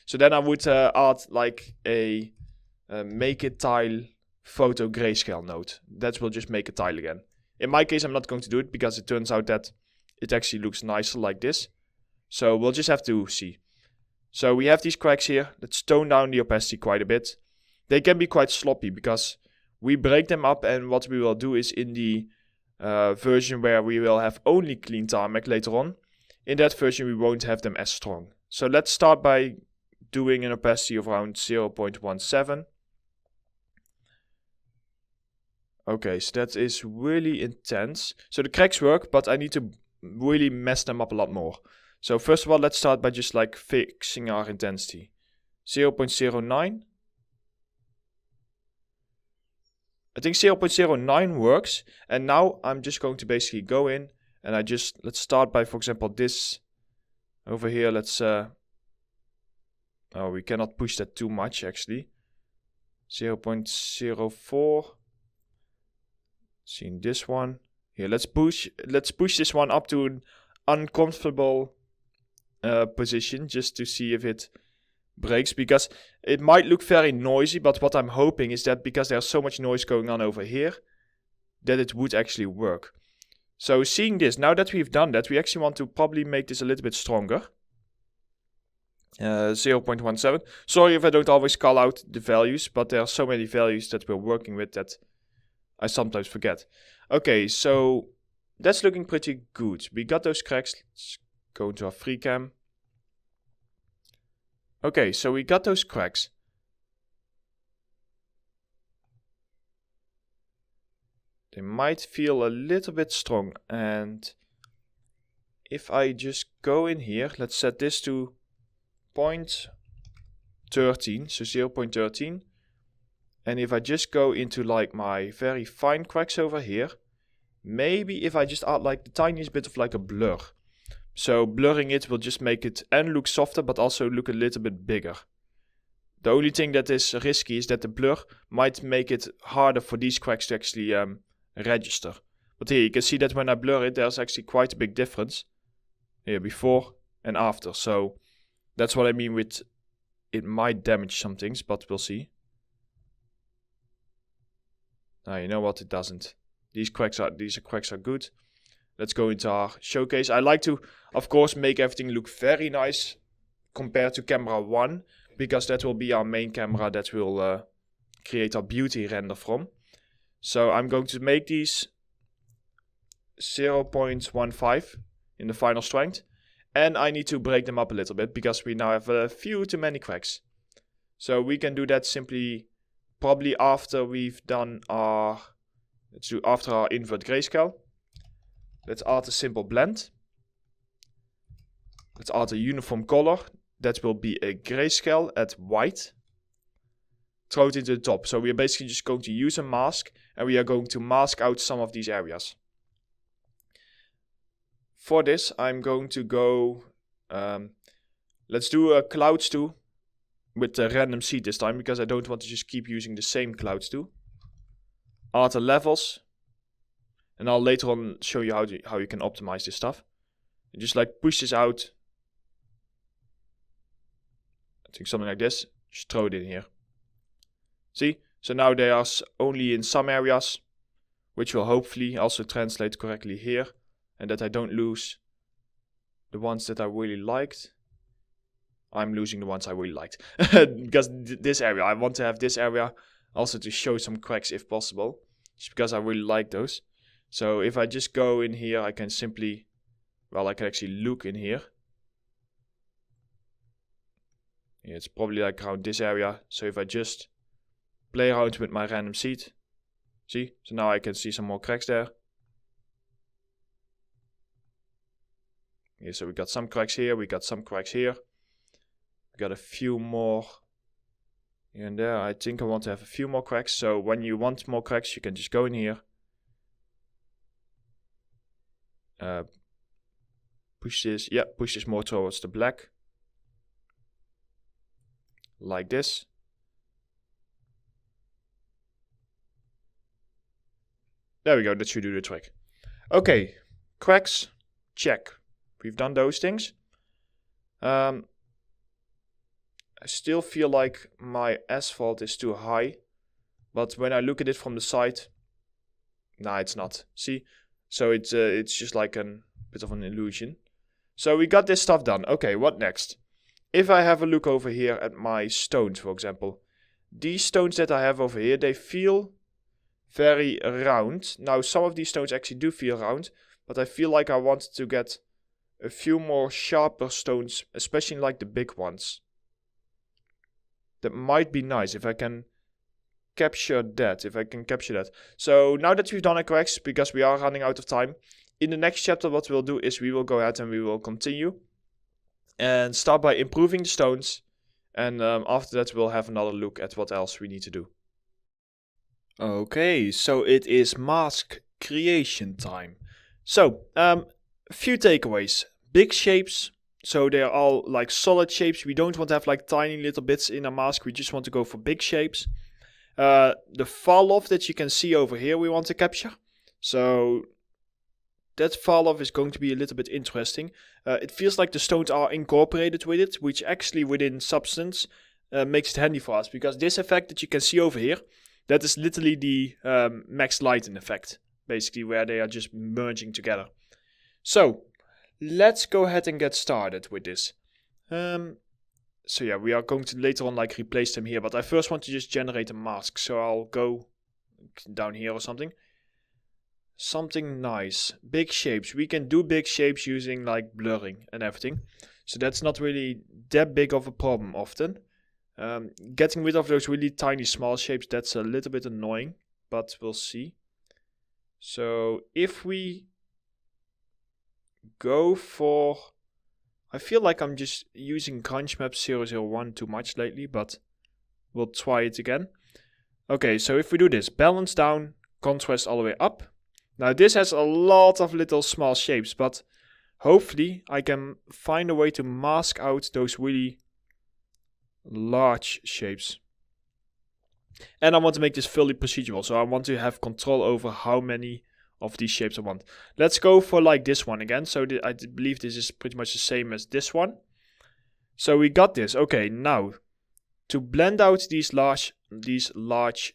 So then I would add like a make it tile photo grayscale node. That will just make a tile again. In my case, I'm not going to do it because it turns out that it actually looks nicer like this. So we'll just have to see. So we have these cracks here. Let's tone down the opacity quite a bit. They can be quite sloppy because we break them up, and what we will do is in the version where we will have only clean tarmac later on, in that version we won't have them as strong. So let's start by doing an opacity of around 0.17. Okay, so that is really intense. So the cracks work, but I need to really mess them up a lot more. So first of all, let's start by just like fixing our intensity. 0.09. I think 0.09 works. And now I'm just going to basically go in and let's start by, for example, this over here. Let's, oh, we cannot push that too much actually. 0.04. Seeing this one. Here, let's push this one up to an uncomfortable position just to see if it breaks, because it might look very noisy, but what I'm hoping is that because there's so much noise going on over here, that it would actually work. So seeing this, now that we've done that, we actually want to probably make this a little bit stronger. 0.17. Sorry if I don't always call out the values, but there are so many values that we're working with that I sometimes forget. Okay, so that's looking pretty good. We got those cracks. Let's go into our free cam. Okay, so we got those cracks. They might feel a little bit strong, and if I just go in here, let's set this to 0.13, so 0.13. And if I just go into like my very fine cracks over here, maybe if I just add like the tiniest bit of like a blur. So blurring it will just make it and look softer, but also look a little bit bigger. The only thing that is risky is that the blur might make it harder for these cracks to actually register. But here you can see that when I blur it, there's actually quite a big difference. Here, before and after. So that's what I mean with it might damage some things, but we'll see. Now you know what, it doesn't. These cracks are good. Let's go into our showcase. I like to, of course, make everything look very nice compared to camera 1, because that will be our main camera that will create our beauty render from. So I'm going to make these 0.15 in the final strength. And I need to break them up a little bit because we now have a few too many cracks. So we can do that simply probably after we've done our, after our invert grayscale. Let's add a simple blend. Let's add a uniform color. That will be a grayscale at white. Throw it into the top. So we are basically just going to use a mask and we are going to mask out some of these areas. For this, I'm going to go, let's do a clouds too with the random seed this time, because I don't want to just keep using the same clouds too. Add the levels, and I'll later on show you how you can optimize this stuff. And just like push this out. I think something like this. Just throw it in here. See? So now they are only in some areas, which will hopefully also translate correctly here. And that I don't lose the ones that I really liked. I'm losing the ones I really liked. Because this area, I want to have this area also to show some cracks if possible. Just because I really like those. So if I just go in here, I can simply, well, I can actually look in here. Yeah, it's probably like around this area. So if I just play around with my random seed. See? So now I can see some more cracks there. Yeah, so we got some cracks here, we got some cracks here. We got a few more here and there. I think I want to have a few more cracks. So when you want more cracks, you can just go in here. Push this more towards the black. Like this. There we go, that should do the trick. Okay, cracks, check. We've done those things. I still feel like my asphalt is too high. But when I look at it from the side, nah, it's not. See? So it's just like a bit of an illusion. So we got this stuff done. Okay, what next? If I have a look over here at my stones, for example. These stones that I have over here, they feel very round. Now, some of these stones actually do feel round. But I feel like I want to get a few more sharper stones, especially like the big ones. That might be nice if I can capture that. So now that we've done our cracks, because we are running out of time, in the next chapter what we'll do is we will go ahead and we will continue and start by improving the stones, and after that we'll have another look at what else we need to do. Okay, so it is mask creation time. So, a few takeaways. Big shapes, so they're all like solid shapes. We don't want to have like tiny little bits in a mask. We just want to go for big shapes. The fall off that you can see over here we want to capture. So that fall off is going to be a little bit interesting. It feels like the stones are incorporated with it, which actually within Substance makes it handy for us. Because this effect that you can see over here, that is literally the max lighten effect. Basically where they are just merging together. So let's go ahead and get started with this. So yeah, we are going to later on like replace them here, but I first want to just generate a mask. So I'll go down here or something. Something nice. Big shapes. We can do big shapes using like blurring and everything. So that's not really that big of a problem often. Getting rid of those really tiny small shapes, that's a little bit annoying, but we'll see. So if we go for, I feel like I'm just using Crunch Map 001 too much lately, but we'll try it again. Okay, so if we do this, balance down, contrast all the way up, Now this has a lot of little small shapes, but hopefully I can find a way to mask out those really large shapes. And I want to make this fully procedural, so I want to have control over how many of these shapes I want. Let's go for like this one again. So I believe this is pretty much the same as this one. So we got this. Okay, now to blend out these large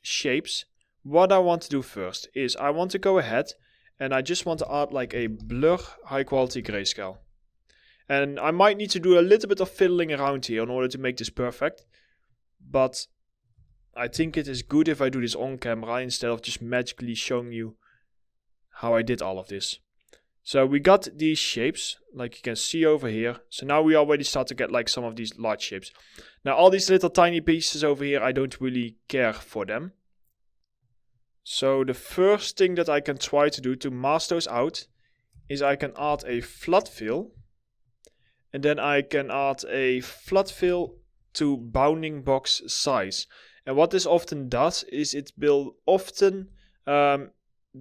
shapes, what I want to do first is I want to go ahead and I just want to add like a blur high quality grayscale. And I might need to do a little bit of fiddling around here in order to make this perfect. But I think it is good if I do this on camera instead of just magically showing you how I did all of this. So we got these shapes, like you can see over here. So now we already start to get like some of these large shapes. Now all these little tiny pieces over here, I don't really care for them. So the first thing that I can try to do to mask those out is I can add a flood fill. And then I can add a flood fill to bounding box size. And what this often does is it will often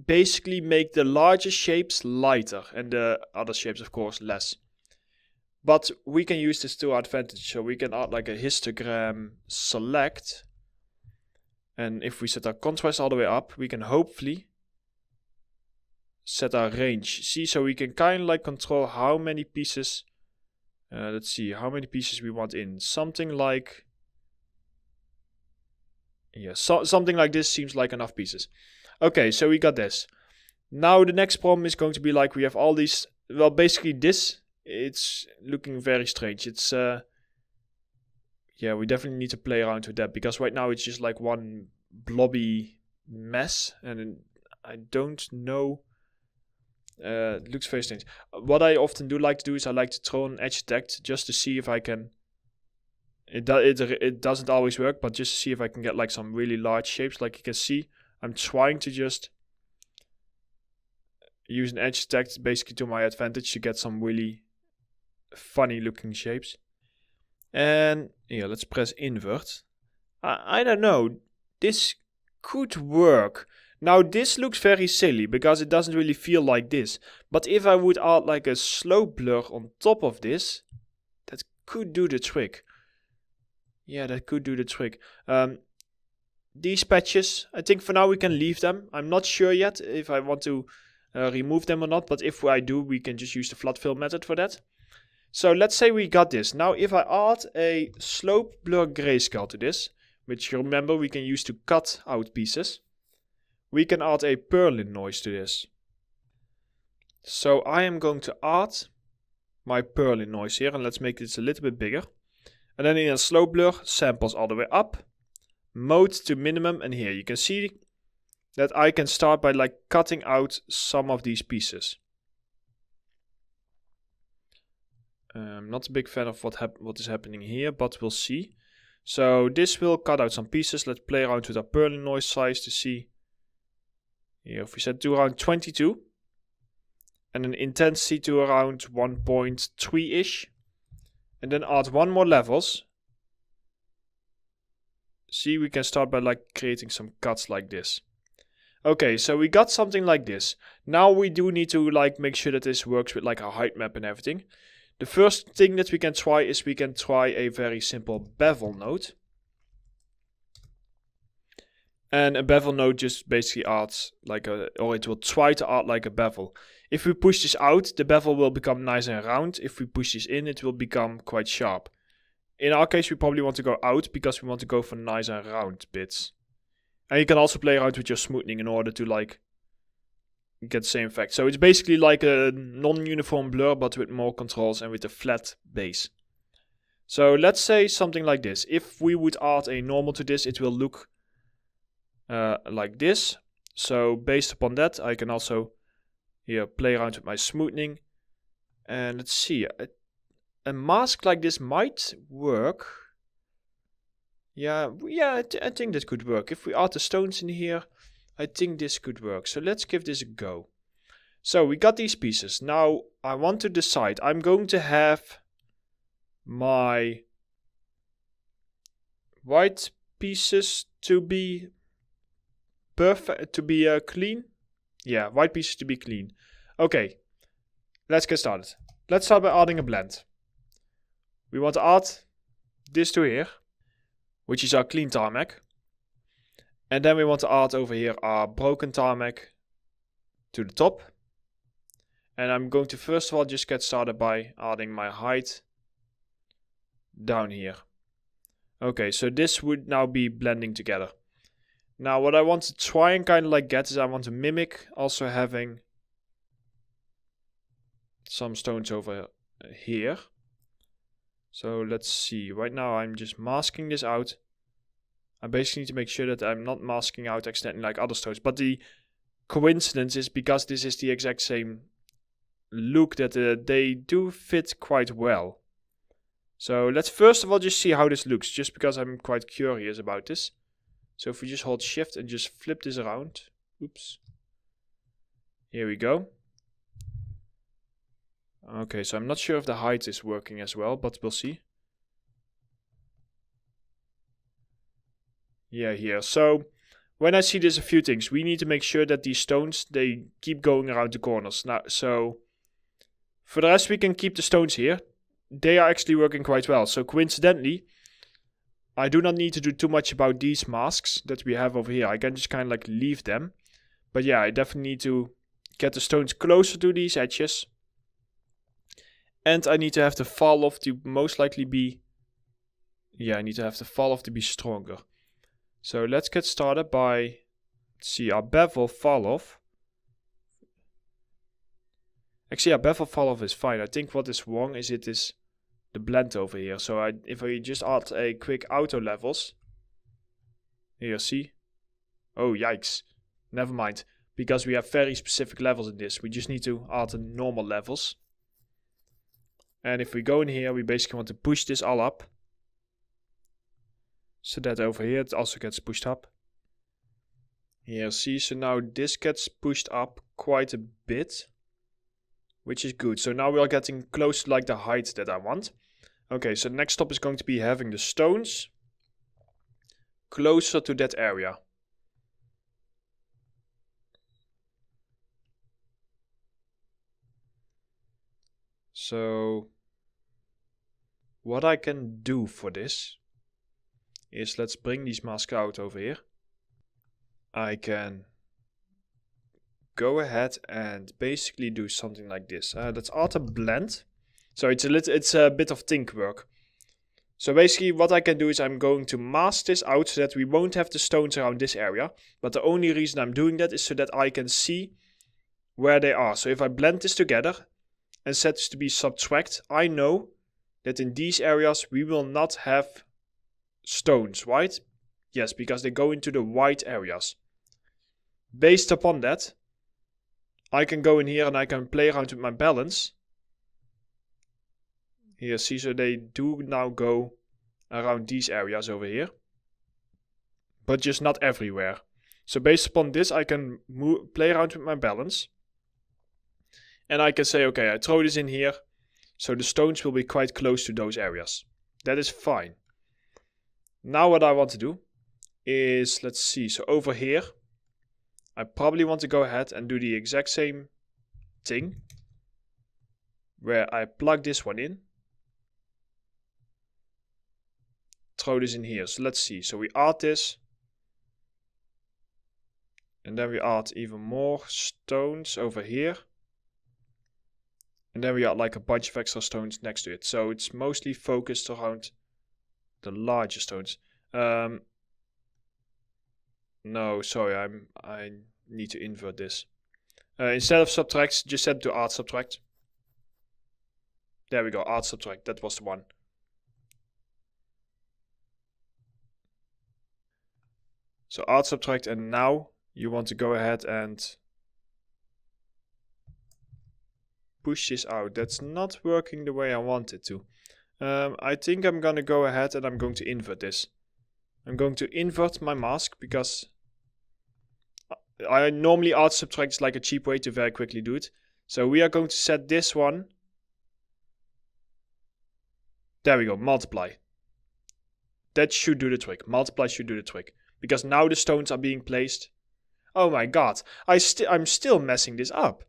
basically make the larger shapes lighter and the other shapes of course less. But we can use this to our advantage, so we can add like a histogram select, and if we set our contrast all the way up, we can hopefully set our range. See, so we can kind of like control how many pieces, let's see, how many pieces we want in. Something like, yeah, something like this seems like enough pieces. Okay, so we got this. Now the next problem is going to be like we have all these, well basically this, it's looking very strange. It's, yeah, we definitely need to play around with that because right now it's just like one blobby mess and I don't know, it looks very strange. What I often do like to do is I like to throw an edge detect just to see if I can, it doesn't always work, but just to see if I can get like some really large shapes. Like you can see, I'm trying to just use an edge detect basically to my advantage to get some really funny looking shapes. And yeah, let's press invert. I don't know, this could work. Now this looks very silly because it doesn't really feel like this. But if I would add like a slope blur on top of this, that could do the trick. Yeah, that could do the trick. These patches, I think for now we can leave them. I'm not sure yet if I want to remove them or not. But if I do, we can just use the flood fill method for that. So let's say we got this. Now if I add a slope blur grayscale to this, which you remember we can use to cut out pieces, we can add a purlin noise to this. So I am going to add my purlin noise here, and let's make this a little bit bigger. And then in a slope blur, samples all the way up, mode to minimum, and here you can see that I can start by like cutting out some of these pieces. I'm not a big fan of what is happening here, but we'll see. So this will cut out some pieces. Let's play around with our purlin noise size to see. Here, if we set to around 22 and an intensity to around 1.3-ish, and then add one more levels. See, we can start by like creating some cuts like this. Okay, so we got something like this. Now we do need to like make sure that this works with like our height map and everything. The first thing that we can try is we can try a very simple bevel node. And a bevel node just basically adds like or it will try to add like a bevel. If we push this out, the bevel will become nice and round. If we push this in, it will become quite sharp. In our case, we probably want to go out because we want to go for nice and round bits. And you can also play around with your smoothing in order to like get the same effect. So it's basically like a non-uniform blur, but with more controls and with a flat base. So let's say something like this. If we would add a normal to this, it will look like this. So based upon that, I can also here play around with my smoothing. And let's see, a mask like this might work. Yeah, I think that could work. If we add the stones in here, I think this could work. So let's give this a go. So we got these pieces. Now I want to decide. I'm going to have my white pieces to be perfect, to be clean. Yeah, white pieces to be clean. Okay, let's get started. Let's start by adding a blend. We want to add this to here, which is our clean tarmac. And then we want to add over here our broken tarmac to the top. And I'm going to first of all just get started by adding my height down here. Okay, so this would now be blending together. Now what I want to try and kind of like get is I want to mimic also having some stones over here. So let's see, right now I'm just masking this out. I basically need to make sure that I'm not masking out accidentally like other stones. But the coincidence is because this is the exact same look that they do fit quite well. So let's first of all just see how this looks, just because I'm quite curious about this. So if we just hold shift and just flip this around. Oops. Here we go. Okay, so I'm not sure if the height is working as well, but we'll see. Yeah, here. So when I see this, a few things. We need to make sure that these stones, they keep going around the corners. Now, so for the rest, we can keep the stones here. They are actually working quite well. So coincidentally, I do not need to do too much about these masks that we have over here. I can just kind of like leave them. But yeah, I definitely need to get the stones closer to these edges. And I need to have the fall off to most likely be... Yeah, I need to have the fall off to be stronger. So let's get started by... See, our bevel fall off. Actually, our bevel fall off is fine. I think what is wrong is it is the blend over here. So if I just add a quick auto levels. Here, see? Oh, yikes. Never mind. Because we have very specific levels in this. We just need to add the normal levels. And if we go in here, we basically want to push this all up. So that over here it also gets pushed up. Here, see, so now this gets pushed up quite a bit. Which is good. So now we are getting close to like the height that I want. Okay, so the next step is going to be having the stones closer to that area. So what I can do for this is let's bring these masks out over here. I can go ahead and basically do something like this. Let's add a blend. So it's a bit of think work. So basically what I can do is I'm going to mask this out so that we won't have the stones around this area. But the only reason I'm doing that is so that I can see where they are. So if I blend this together and set this to be subtract, I know that in these areas we will not have stones, right? Yes, because they go into the white areas. Based upon that, I can go in here and I can play around with my balance. Here, see, so they do now go around these areas over here. But just not everywhere. So based upon this, I can play around with my balance. And I can say, okay, I throw this in here. So the stones will be quite close to those areas. That is fine. Now what I want to do is, let's see, so over here, I probably want to go ahead and do the exact same thing. Where I plug this one in. Throw this in here. So let's see. So we add this. And then we add even more stones over here. And then we add like a bunch of extra stones next to it. So it's mostly focused around the larger stones. No, sorry, I need to invert this. Instead of subtract, just set to add subtract. There we go, add subtract. That was the one. So add subtract, and now you want to go ahead and push this out. That's not working the way I want it to. I think I'm gonna go ahead and I'm going to invert this. I'm going to invert my mask because I normally add subtract is like a cheap way to very quickly do it. So we are going to set this one. There we go, multiply. That should do the trick. Multiply should do the trick. Because now the stones are being placed Oh my god, I'm still messing this up.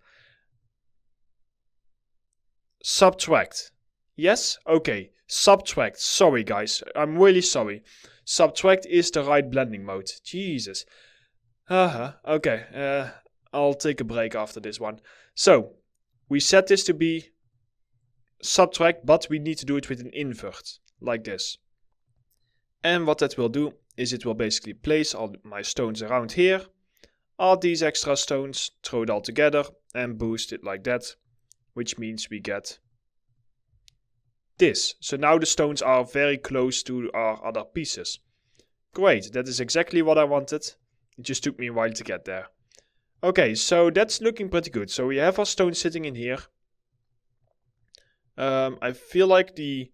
Subtract. Yes? Okay. Subtract. Sorry guys, I'm really sorry. Subtract is the right blending mode. Jesus. Okay, I'll take a break after this one. So, we set this to be subtract, but we need to do it with an invert, like this. And what that will do is it will basically place all my stones around here, add these extra stones, throw it all together, and boost it like that, which means we get this. So now the stones are very close to our other pieces. Great, that is exactly what I wanted. It just took me a while to get there. Okay, so that's looking pretty good. So we have our stones sitting in here. I feel like the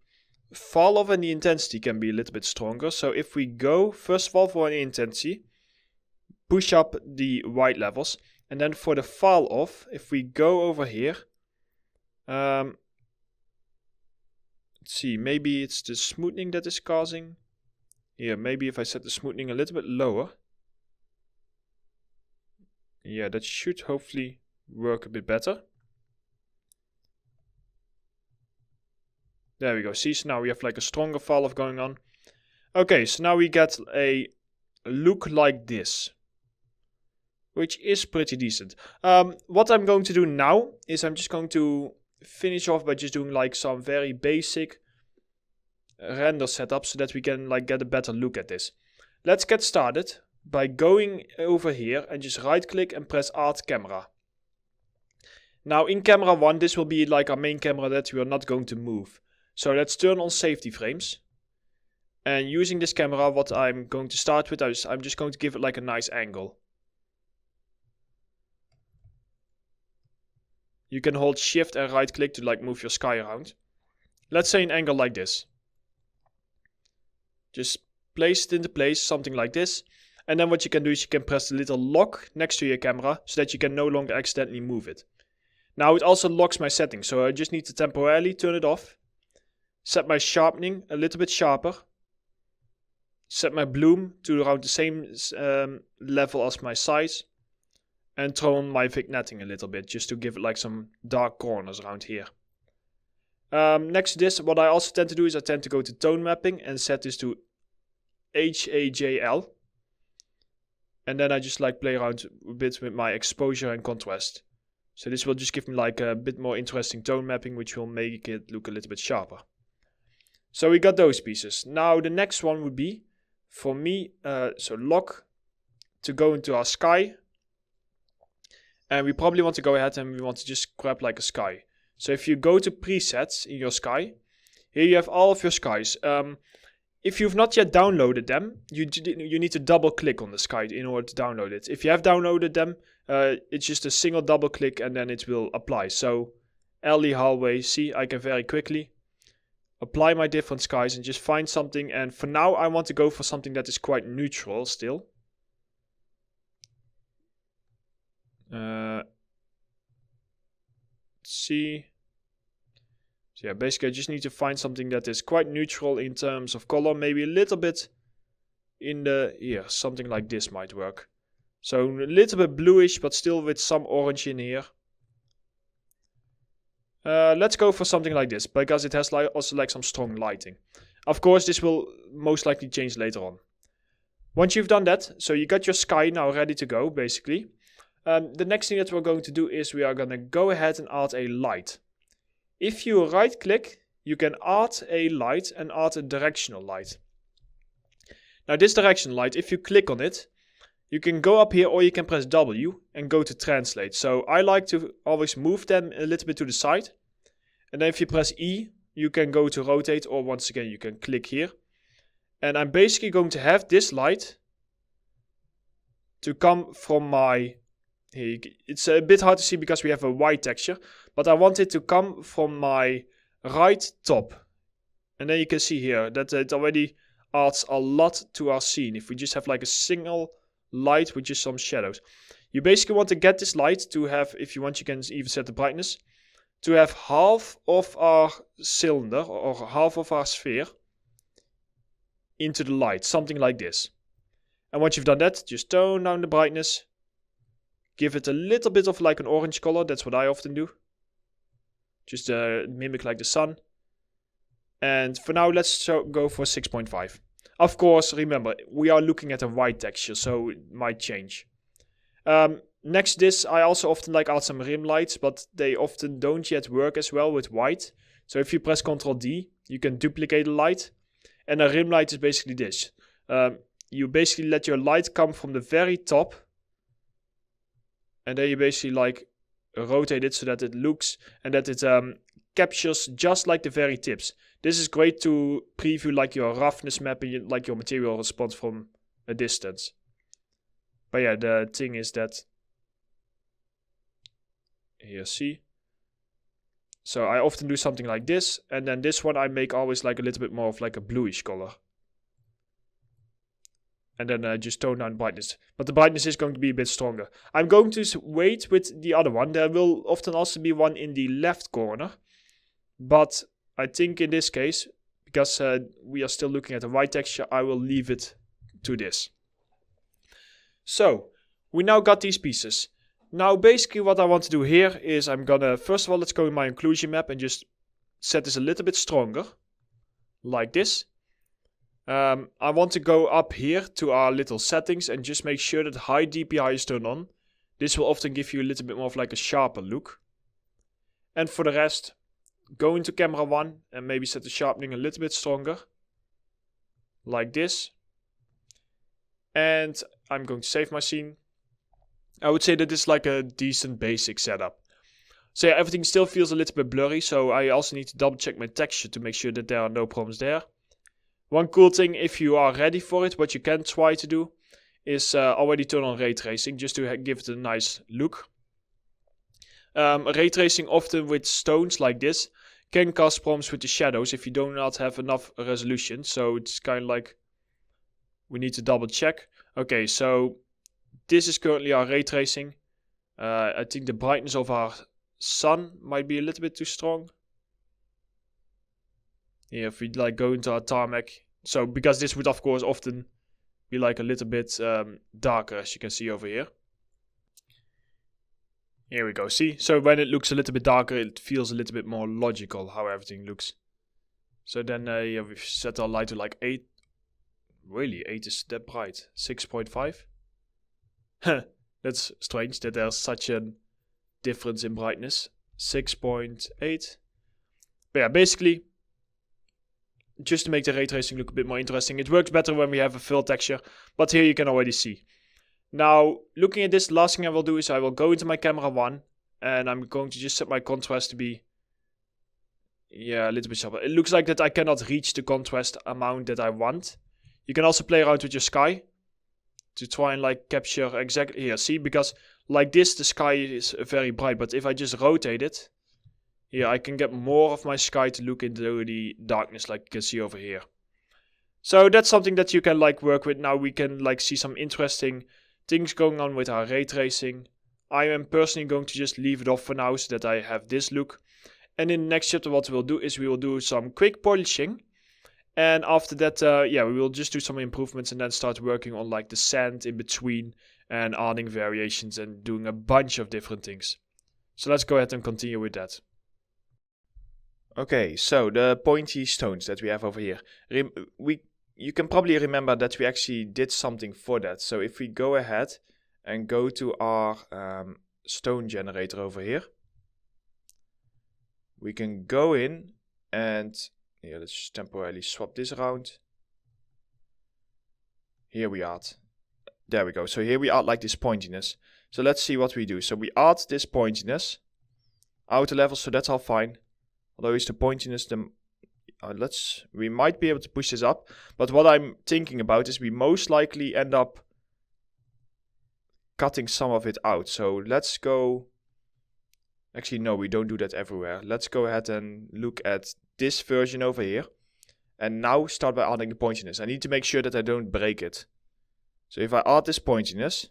fall off and the intensity can be a little bit stronger. So if we go, first of all, for an intensity, push up the white levels. And then for the fall off, if we go over here, let's see, maybe it's the smoothing that is causing. Here, maybe if I set the smoothing a little bit lower. Yeah, that should hopefully work a bit better. There we go. See, so now we have like a stronger fall off going on. Okay, so now we get a look like this, which is pretty decent. What I'm going to do now is I'm just going to finish off by just doing like some very basic render setup so that we can like get a better look at this. Let's get started by going over here and just right click and press Add Camera. Now in camera 1, this will be like our main camera that we are not going to move. So let's turn on safety frames. And using this camera, what I'm going to start with is I'm just going to give it like a nice angle. You can hold shift and right click to like move your sky around. Let's say an angle like this. Just place it into place, something like this. And then what you can do is you can press the little lock next to your camera so that you can no longer accidentally move it. Now it also locks my settings, so I just need to temporarily turn it off. Set my sharpening a little bit sharper. Set my bloom to around the same level as my size. And throw on my vignetting a little bit, just to give it like some dark corners around here. Next to this, what I also tend to do is I tend to go to tone mapping and set this to HAJL. And then I just like play around a bit with my exposure and contrast. So this will just give me like a bit more interesting tone mapping, which will make it look a little bit sharper. So we got those pieces. Now the next one would be, for me, so lock to go into our sky. And we probably want to go ahead and we want to just grab like a sky. So if you go to presets in your sky, here you have all of your skies. If you've not yet downloaded them, you need to double click on the sky in order to download it. If you have downloaded them, it's just a single double click and then it will apply. So alley, hallway, see, I can very quickly apply my different skies and just find something. And for now, I want to go for something that is quite neutral still. Let's see. So yeah, basically I just need to find something that is quite neutral in terms of color. Maybe a little bit in the, here, something like this might work. So a little bit bluish, but still with some orange in here. Let's go for something like this, because it has also like some strong lighting. Of course, this will most likely change later on. Once you've done that, so you got your sky now ready to go, basically. The next thing that we're going to do is we are going to go ahead and add a light. If you right click, you can add a light and add a directional light. Now this directional light, if you click on it, you can go up here or you can press W and go to translate. So I like to always move them a little bit to the side. And then if you press E, you can go to rotate, or once again you can click here. And I'm basically going to have this light to come from my... Here, it's a bit hard to see because we have a white texture, but I want it to come from my right top. And then you can see here that it already adds a lot to our scene. If we just have like a single light with just some shadows. You basically want to get this light to have, if you want you can even set the brightness, to have half of our cylinder or half of our sphere into the light, something like this. And once you've done that, just tone down the brightness. give it a little bit of like an orange color. That's what I often do. Just mimic like the sun. And for now, let's go for 6.5. Of course, remember, we are looking at a white texture, so it might change. Next to this, I also often like add some rim lights, but they often don't yet work as well with white. So if you press Ctrl D, you can duplicate a light. And a rim light is basically this. You basically let your light come from the very top. And then you basically like rotate it so that it looks and that it captures just like the very tips. This is great to preview like your roughness map and like your material response from a distance. But yeah, the thing is that here, see. So I often do something like this, and then this one I make always like a little bit more of like a bluish color. And then just tone down brightness. But the brightness is going to be a bit stronger. I'm going to wait with the other one. There will often also be one in the left corner. But I think in this case, because we are still looking at the white texture, I will leave it to this. So, we now got these pieces. Now basically what I want to do here is I'm gonna, first of all, let's go in my inclusion map and just set this a little bit stronger. Like this. I want to go up here to our little settings and just make sure that high DPI is turned on. This will often give you a little bit more of like a sharper look. And for the rest, go into camera 1 and maybe set the sharpening a little bit stronger. Like this. And I'm going to save my scene. I would say that this is like a decent basic setup. So yeah, everything still feels a little bit blurry, so I also need to double check my texture to make sure that there are no problems there. One cool thing, if you are ready for it, what you can try to do is already turn on ray tracing, just to give it a nice look. Ray tracing often with stones like this can cause problems with the shadows if you do not have enough resolution, so it's kind of like we need to double check. Okay, so this is currently our ray tracing. I think the brightness of our sun might be a little bit too strong. Yeah, if we like go into our tarmac. So because this would of course often be like a little bit darker, as you can see over here. Here we go, see? So when it looks a little bit darker, it feels a little bit more logical how everything looks. So then yeah, we've set our light to like 8. Really, 8 is that bright. 6.5? That's strange that there's such a difference in brightness. 6.8. But yeah, basically, just to make the ray tracing look a bit more interesting. It works better when we have a fill texture, but here you can already see. Now, looking at this, the last thing I will do is I will go into my camera 1, and I'm going to just set my contrast to be, yeah, a little bit sharper. It looks like that I cannot reach the contrast amount that I want. You can also play around with your sky to try and like capture exactly here. See, because like this, the sky is very bright, but if I just rotate it, here I can get more of my sky to look into the darkness, like you can see over here. So that's something that you can like work with. Now we can like see some interesting things going on with our ray tracing. I am personally going to just leave it off for now so that I have this look. And in the next chapter what we'll do is we will do some quick polishing. And after that, yeah, we will just do some improvements and then start working on like the sand in between and adding variations and doing a bunch of different things. So let's go ahead and continue with that. Okay, so the pointy stones that we have over here. You can probably remember that we actually did something for that. So if we go ahead and go to our stone generator over here, we can go in and yeah, let's just temporarily swap this around. Here we add. There we go. So here we add like this pointiness. So let's see what we do. So we add this pointiness. Outer level, so that's all fine. Although it's the pointiness, we might be able to push this up. But what I'm thinking about is we most likely end up cutting some of it out. So let's go. Actually, no, we don't do that everywhere. Let's go ahead and look at this version over here. And now start by adding the pointiness. I need to make sure that I don't break it. So if I add this pointiness,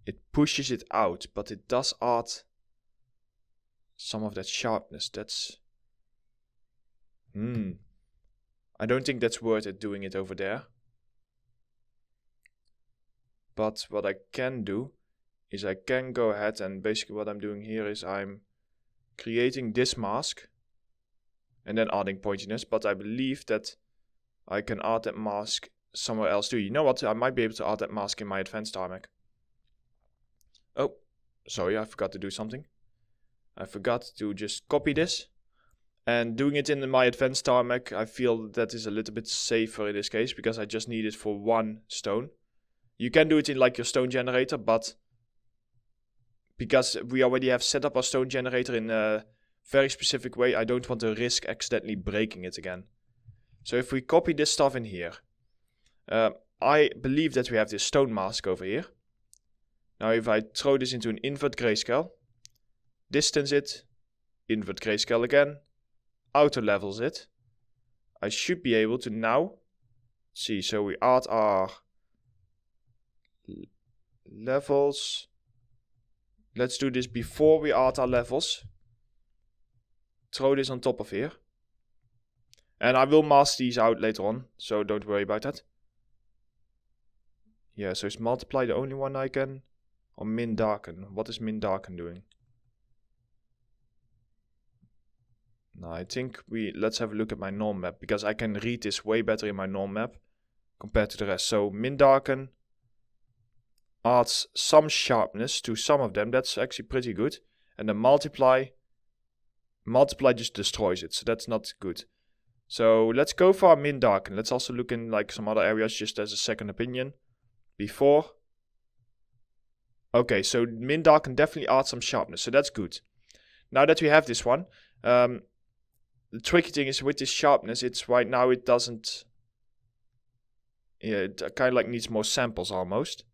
it pushes it out, but it does add some of that sharpness. That's I don't think that's worth it doing it over there. But what I can do is I can go ahead and basically what I'm doing here is I'm creating this mask and then adding pointiness, but I believe that I can add that mask somewhere else too. You know what, I might be able to add that mask in my advanced tarmac. Oh, sorry, I forgot to do something. I forgot to just copy this. And doing it in my advanced tarmac, I feel that is a little bit safer in this case, because I just need it for one stone. You can do it in like your stone generator, but because we already have set up our stone generator in a very specific way, I don't want to risk accidentally breaking it again. So if we copy this stuff in here, I believe that we have this stone mask over here. Now if I throw this into an invert grayscale, distance it, invert grayscale again, auto levels it, I should be able to now see. So we add our levels. Let's do this before we add our levels. Throw this on top of here. And I will mask these out later on, so don't worry about that. Yeah, so is multiply the only one I can? Or min darken? What is min darken doing? Now I think let's have a look at my norm map, because I can read this way better in my norm map compared to the rest. So min darken adds some sharpness to some of them. That's actually pretty good. And then multiply just destroys it, so that's not good. So let's go for our min darken. Let's also look in like some other areas just as a second opinion. Before. Okay, so min darken definitely adds some sharpness, so that's good. Now that we have this one, the tricky thing is with this sharpness, it's right now it doesn't. Yeah, it kind of like needs more samples almost.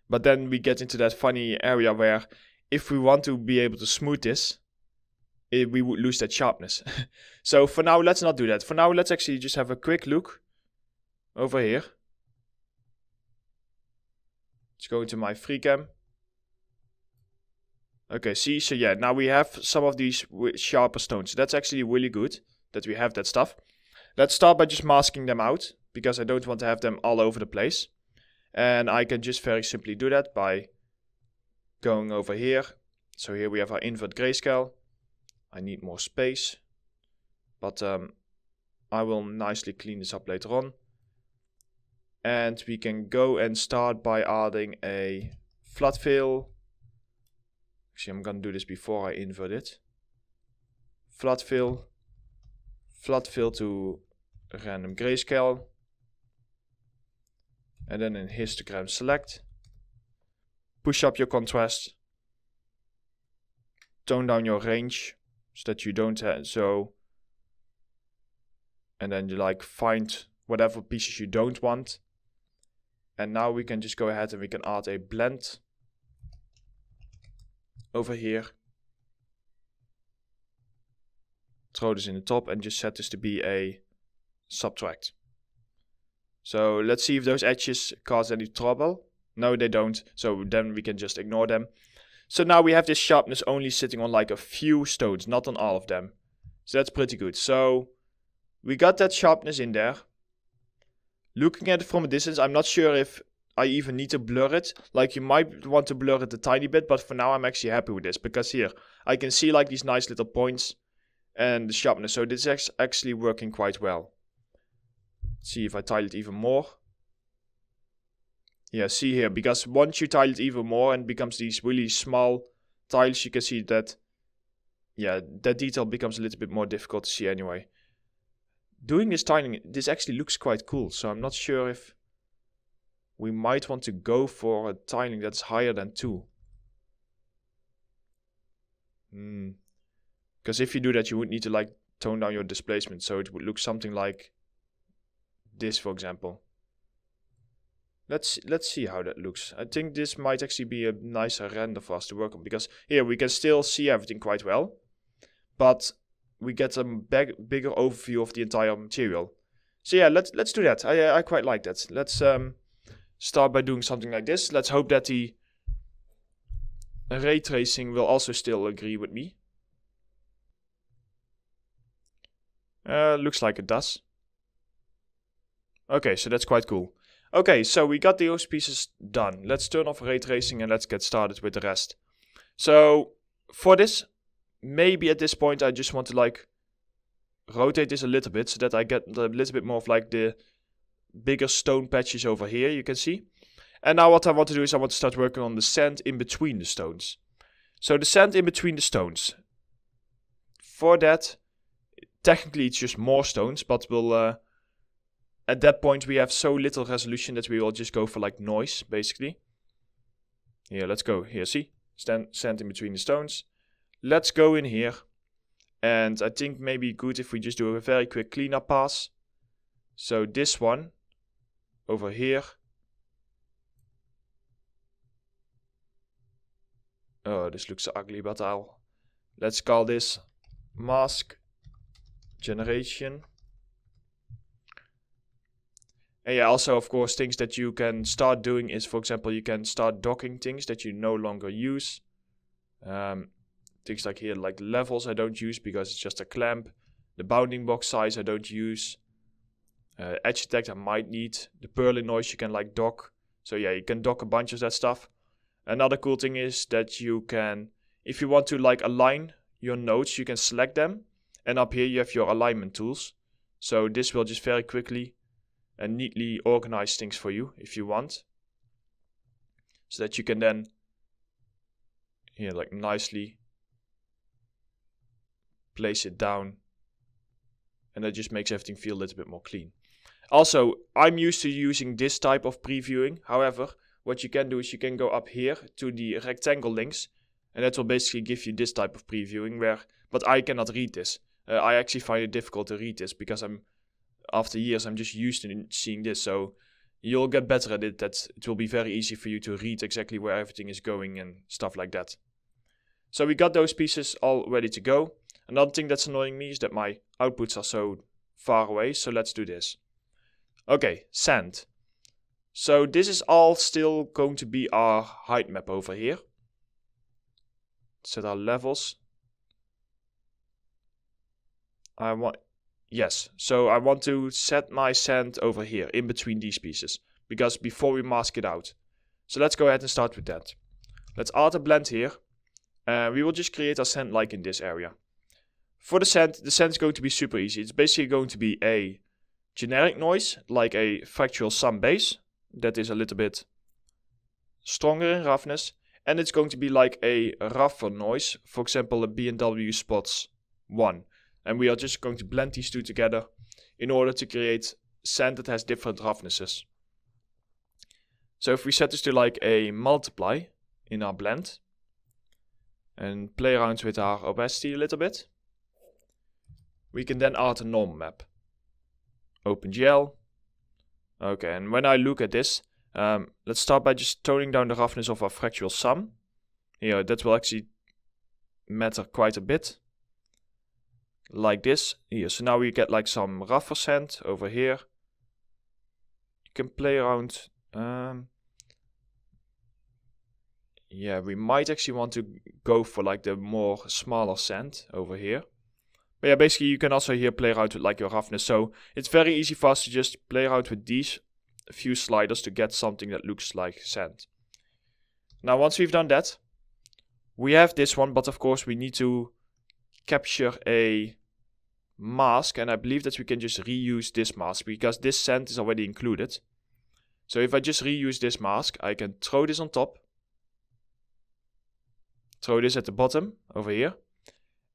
But then we get into that funny area where if we want to be able to smooth this, we would lose that sharpness. So for now, let's not do that. For now, let's actually just have a quick look over here. Let's go into my FreeCam. Okay, see, so yeah, now we have some of these sharper stones. That's actually really good that we have that stuff. Let's start by just masking them out, because I don't want to have them all over the place. And I can just very simply do that by going over here. So here we have our invert grayscale. I need more space, but I will nicely clean this up later on. And we can go and start by adding a flat fill. Actually, I'm going to do this before I invert it. Flat fill to random grayscale. And then in histogram select. Push up your contrast. Tone down your range so that you don't have and then you like find whatever pieces you don't want. And now we can just go ahead and we can add a blend over here. Throw this in the top and just set this to be a subtract. So let's see if those edges cause any trouble. No, they don't. So then we can just ignore them. So now we have this sharpness only sitting on like a few stones, not on all of them. So that's pretty good. So we got that sharpness in there. Looking at it from a distance, I'm not sure if I even need to blur it. Like you might want to blur it a tiny bit, but for now I'm actually happy with this. Because here, I can see like these nice little points and the sharpness. So this is actually working quite well. Let's see if I tile it even more. Yeah, see here, because once you tile it even more and becomes these really small tiles, you can see that, yeah, that detail becomes a little bit more difficult to see anyway. Doing this tiling, this actually looks quite cool, so I'm not sure if we might want to go for a tiling that's higher than 2. Because if you do that, you would need to like tone down your displacement, so it would look something like this, for example. Let's see how that looks. I think this might actually be a nicer render for us to work on, because here we can still see everything quite well, but we get a bigger overview of the entire material. So yeah, let's do that. I quite like that. Let's start by doing something like this. Let's hope that the ray tracing will also still agree with me. Looks like it does. Okay, so that's quite cool. Okay, so we got those pieces done. Let's turn off ray tracing and let's get started with the rest. So for this, maybe at this point I just want to like rotate this a little bit so that I get a little bit more of like the bigger stone patches over here, you can see. And now what I want to do is I want to start working on the sand in between the stones. So the sand in between the stones. For that, technically it's just more stones, but we'll at that point we have so little resolution that we will just go for like noise, basically. Here, let's go. Here, see? Sand in between the stones. Let's go in here. And I think maybe good if we just do a very quick cleanup pass. So this one over here. Oh, this looks ugly, but let's call this mask generation. And yeah, also of course things that you can start doing is, for example, you can start docking things that you no longer use. Things like here, like levels I don't use because it's just a clamp. The bounding box size I don't use. Edge detect I might need. The purling noise you can like dock. So yeah, you can dock a bunch of that stuff. Another cool thing is that you can, if you want to like align your nodes, you can select them. And up here you have your alignment tools. So this will just very quickly and neatly organize things for you if you want. So that you can then, here like nicely place it down. And that just makes everything feel a little bit more clean. Also, I'm used to using this type of previewing. However, what you can do is you can go up here to the rectangle links. And that will basically give you this type of previewing where, but I cannot read this. I actually find it difficult to read this because after years I'm just used to seeing this. So you'll get better at it. That it will be very easy for you to read exactly where everything is going and stuff like that. So we got those pieces all ready to go. Another thing that's annoying me is that my outputs are so far away. So let's do this. Okay, sand. So this is all still going to be our height map over here. Set our levels. Yes, so I want to set my sand over here in between these pieces because before we mask it out. So let's go ahead and start with that. Let's add a blend here. We will just create our sand like in this area. For the sand is going to be super easy. It's basically going to be a generic noise like a fractional sum base that is a little bit stronger in roughness. And it's going to be like a rougher noise, for example a B&W spots 1. And we are just going to blend these two together in order to create sand that has different roughnesses. So if we set this to like a multiply in our blend and play around with our opacity a little bit, we can then add a normal map. OpenGL. Okay, and when I look at this, let's start by just toning down the roughness of our fractional sum. Here, that will actually matter quite a bit. Like this. Here, so now we get like some rougher sand over here. You can play around. Yeah, we might actually want to go for like the more smaller sand over here. But yeah, basically you can also here play around with like your roughness. So it's very easy for us to just play around with these few sliders to get something that looks like sand. Now once we've done that, we have this one, but of course we need to capture a mask, and I believe that we can just reuse this mask because this sand is already included. So if I just reuse this mask, I can throw this on top, throw this at the bottom over here,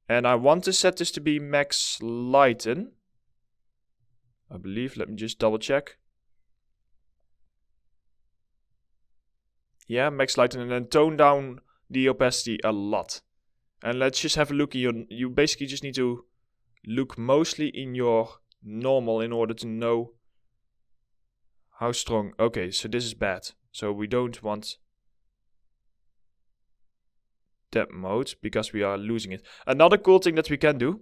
and I want to set this to be max lighten. I believe, let me just double check. Yeah, max lighten, and then tone down the opacity a lot. And let's just have a look. You basically just need to look mostly in your normal in order to know how strong. Okay, so this is bad. So we don't want that mode because we are losing it. Another cool thing that we can do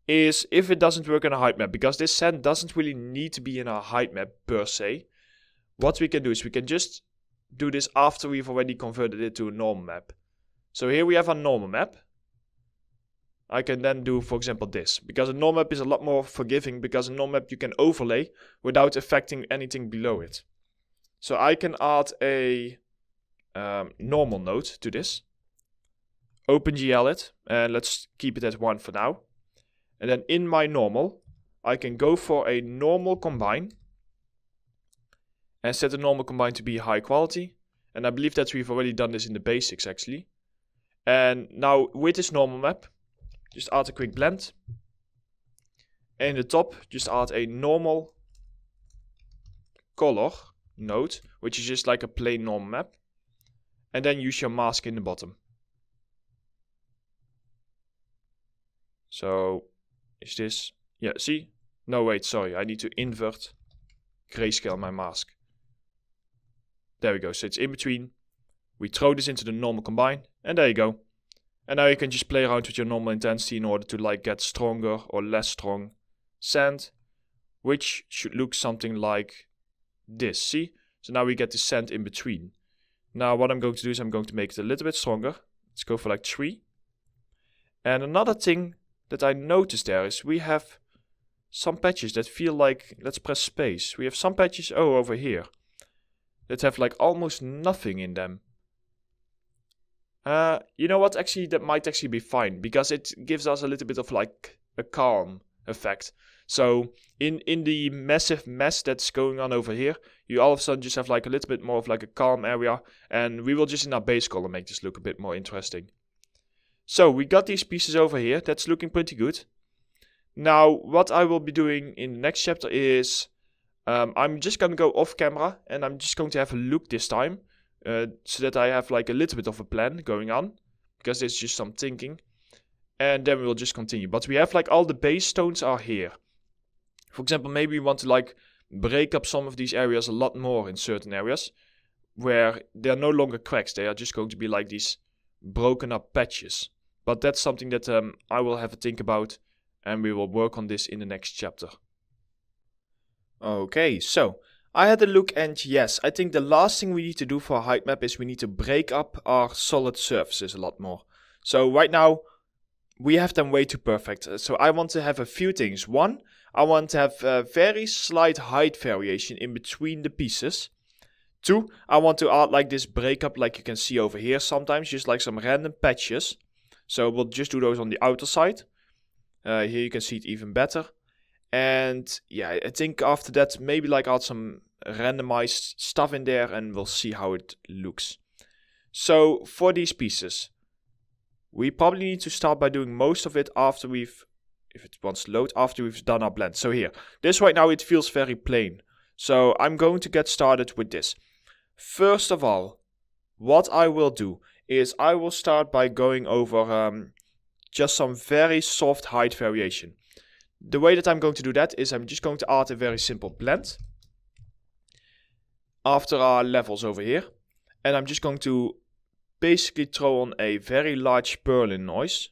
is if it doesn't work in a height map, because this sand doesn't really need to be in our height map per se, what we can do is we can just do this after we've already converted it to a normal map. So here we have a normal map. I can then do, for example, this. Because a normal map is a lot more forgiving, because a normal map you can overlay without affecting anything below it. So I can add a normal node to this. OpenGL it, and let's keep it at 1 for now. And then in my normal, I can go for a normal combine and set the normal combine to be high quality. And I believe that we've already done this in the basics actually. And now with this normal map, just add a quick blend. And in the top, just add a normal color node, which is just like a plain normal map. And then use your mask in the bottom. So, is this, yeah, see? No, wait, sorry, I need to invert grayscale my mask. There we go, so it's in between. We throw this into the normal combine, and there you go. And now you can just play around with your normal intensity in order to like get stronger or less strong sand, which should look something like this, see? So now we get the sand in between. Now what I'm going to do is I'm going to make it a little bit stronger. Let's go for like 3. And another thing that I noticed there is we have some patches that feel like, let's press space. We have some patches, over here, that have like almost nothing in them. You know what, actually that might actually be fine, because it gives us a little bit of like a calm effect. So in the massive mess that's going on over here, you all of a sudden just have like a little bit more of like a calm area, and we will just in our base color make this look a bit more interesting. So we got these pieces over here, that's looking pretty good. Now what I will be doing in the next chapter is, I'm just going to go off camera and I'm just going to have a look this time. So that I have like a little bit of a plan going on, because it's just some thinking. And then we will just continue. But we have like all the base stones are here. For example, maybe we want to like break up some of these areas a lot more in certain areas, where they are no longer cracks, they are just going to be like these broken up patches. But that's something that I will have a think about, and we will work on this in the next chapter. Okay, so I had a look, and yes, I think the last thing we need to do for a height map is we need to break up our solid surfaces a lot more. So right now, we have them way too perfect. So I want to have a few things. One, I want to have a very slight height variation in between the pieces. 2, I want to add like this breakup like you can see over here sometimes, just like some random patches. So we'll just do those on the outer side. Here you can see it even better. And yeah, I think after that maybe like add some randomized stuff in there, and we'll see how it looks. So for these pieces, we probably need to start by doing most of it after we've, if it wants to load, after we've done our blend. So here, this right now it feels very plain. So I'm going to get started with this. First of all, what I will do is I will start by going over just some very soft height variation. The way that I'm going to do that is I'm just going to add a very simple blend after our levels over here. And I'm just going to basically throw on a very large purlin noise.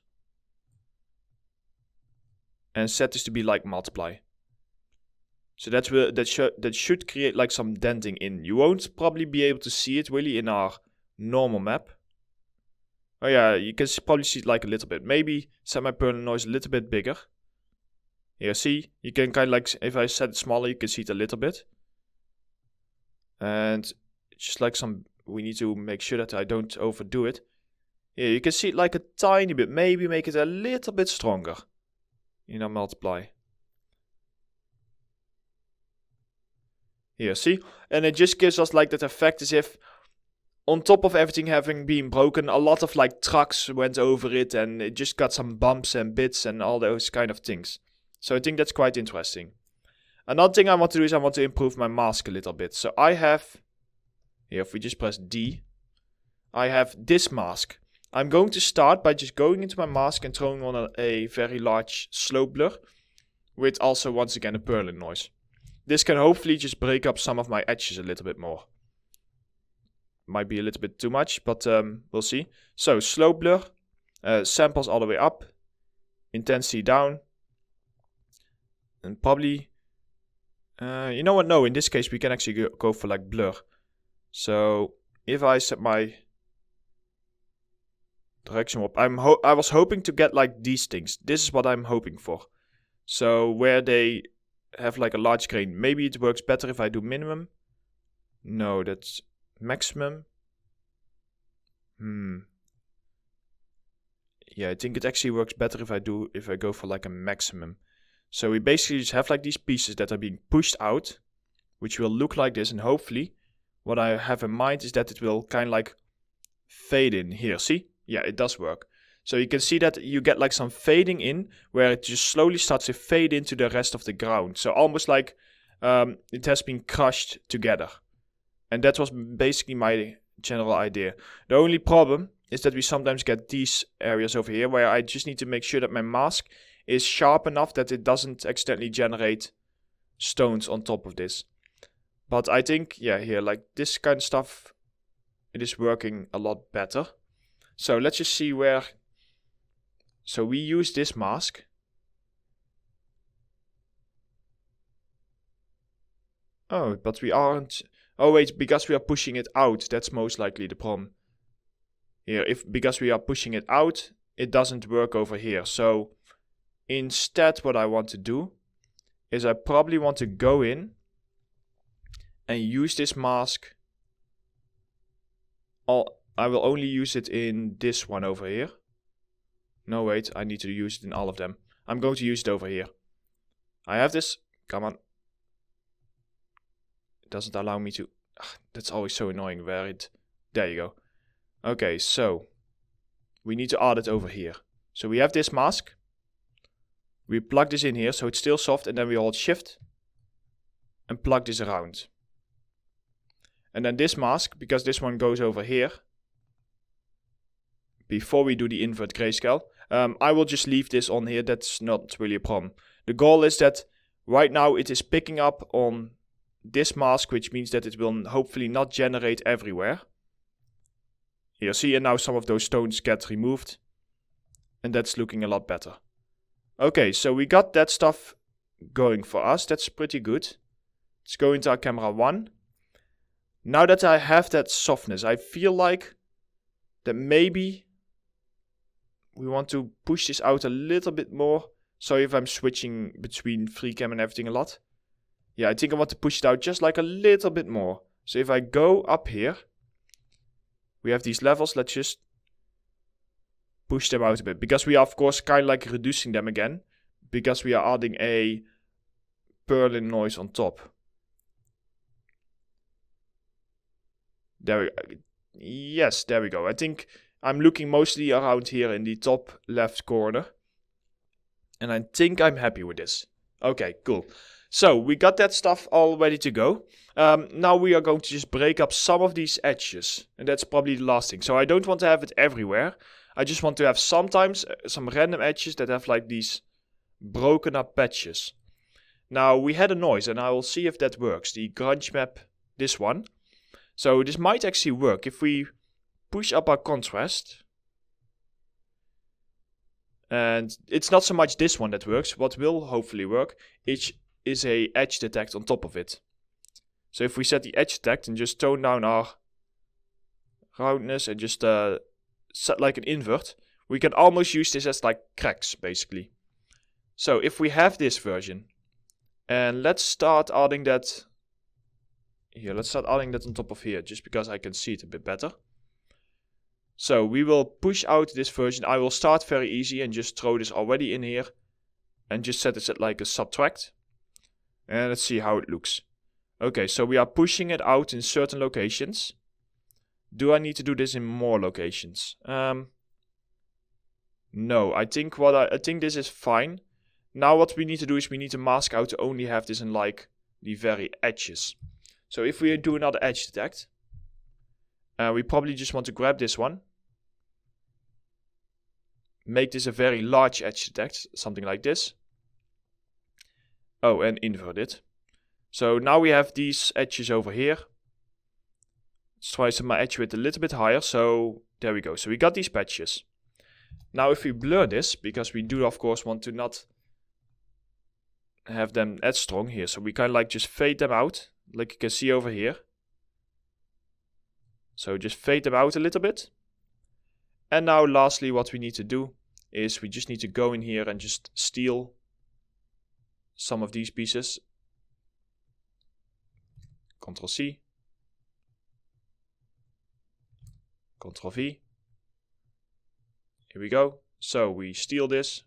And set this to be like multiply. So that should create like some denting in. You won't probably be able to see it really in our normal map. Oh yeah, you can probably see it like a little bit. Maybe set my purlin noise a little bit bigger. Here, see, you can kind of like, if I set it smaller, you can see it a little bit. And just like we need to make sure that I don't overdo it. Here, you can see it like a tiny bit. Maybe make it a little bit stronger. You know, multiply. Here, see? And it just gives us like that effect as if on top of everything having been broken, a lot of like trucks went over it and it just got some bumps and bits and all those kind of things. So I think that's quite interesting. Another thing I want to do is I want to improve my mask a little bit. So I have, here if we just press D, I have this mask. I'm going to start by just going into my mask and throwing on a very large slope blur with also once again a purlin noise. This can hopefully just break up some of my edges a little bit more. Might be a little bit too much, but we'll see. So slope blur, samples all the way up, intensity down. And probably, you know what, no, in this case we can actually go for like blur. So if I set my direction up, I was hoping to get like these things. This is what I'm hoping for. So where they have like a large grain, maybe it works better if I do minimum. No, that's maximum. Yeah, I think it actually works better if I go for like a maximum. So we basically just have like these pieces that are being pushed out, which will look like this, and hopefully what I have in mind is that it will kind of like fade in here. See? Yeah, it does work. So you can see that you get like some fading in where it just slowly starts to fade into the rest of the ground. So almost like it has been crushed together. And that was basically my general idea. The only problem is that we sometimes get these areas over here where I just need to make sure that my mask is sharp enough that it doesn't accidentally generate stones on top of this. But I think, yeah, here, like this kind of stuff, it is working a lot better. So let's just see where. So we use this mask. Oh, but we aren't. Oh wait, because we are pushing it out, that's most likely the problem. Here, because we are pushing it out, it doesn't work over here. So instead what I want to do is I probably want to go in and use this mask. I will only use it in this one over here. No, wait, I need to use it in all of them. I'm going to use it over here. I have this. Come on. It doesn't allow me to. That's always so annoying. There you go. Okay, so we need to add it over here. So we have this mask. We plug this in here so it's still soft, and then we hold shift and plug this around. And then this mask, because this one goes over here, before we do the invert grayscale, I will just leave this on here. That's not really a problem. The goal is that right now it is picking up on this mask, which means that it will hopefully not generate everywhere. Here, see, and now some of those stones get removed. And that's looking a lot better. Okay, so we got that stuff going for us. That's pretty good. Let's go into our camera 1. Now that I have that softness, I feel like that maybe we want to push this out a little bit more. Sorry if I'm switching between FreeCam and everything a lot. Yeah, I think I want to push it out just like a little bit more. So if I go up here, we have these levels. Let's just push them out a bit. Because we are, of course, kind of like reducing them again. Because we are adding a purling noise on top. There we go. Yes, there we go. I think I'm looking mostly around here in the top left corner. And I think I'm happy with this. Okay, cool. So we got that stuff all ready to go. Now we are going to just break up some of these edges. And that's probably the last thing. So I don't want to have it everywhere. I just want to have sometimes some random edges that have like these broken up patches. Now we had a noise and I will see if that works. The grunge map, this one. So this might actually work if we push up our contrast. And it's not so much this one that works. What will hopefully work is a edge detect on top of it. So if we set the edge detect and just tone down our roundness and just set like an invert, we can almost use this as like cracks basically. So if we have this version, and let's start adding that. Here, let's start adding that on top of here, just because I can see it a bit better. So we will push out this version. I will start very easy and just throw this already in here. And just set this at like a subtract. And let's see how it looks. Okay, so we are pushing it out in certain locations. Do I need to do this in more locations? No, I think this is fine. Now what we need to do is we need to mask out to only have this in like the very edges. So if we do another edge detect, we probably just want to grab this one. Make this a very large edge detect, something like this. Oh, and invert it. So now we have these edges over here. Let's try some edge width a little bit higher. So there we go. So we got these patches. Now if we blur this, because we do of course want to not have them as strong here. So we kind of like just fade them out. Like you can see over here. So just fade them out a little bit. And now lastly what we need to do is we just need to go in here and just steal some of these pieces. Ctrl C. Ctrl V. Here we go. So we steal this,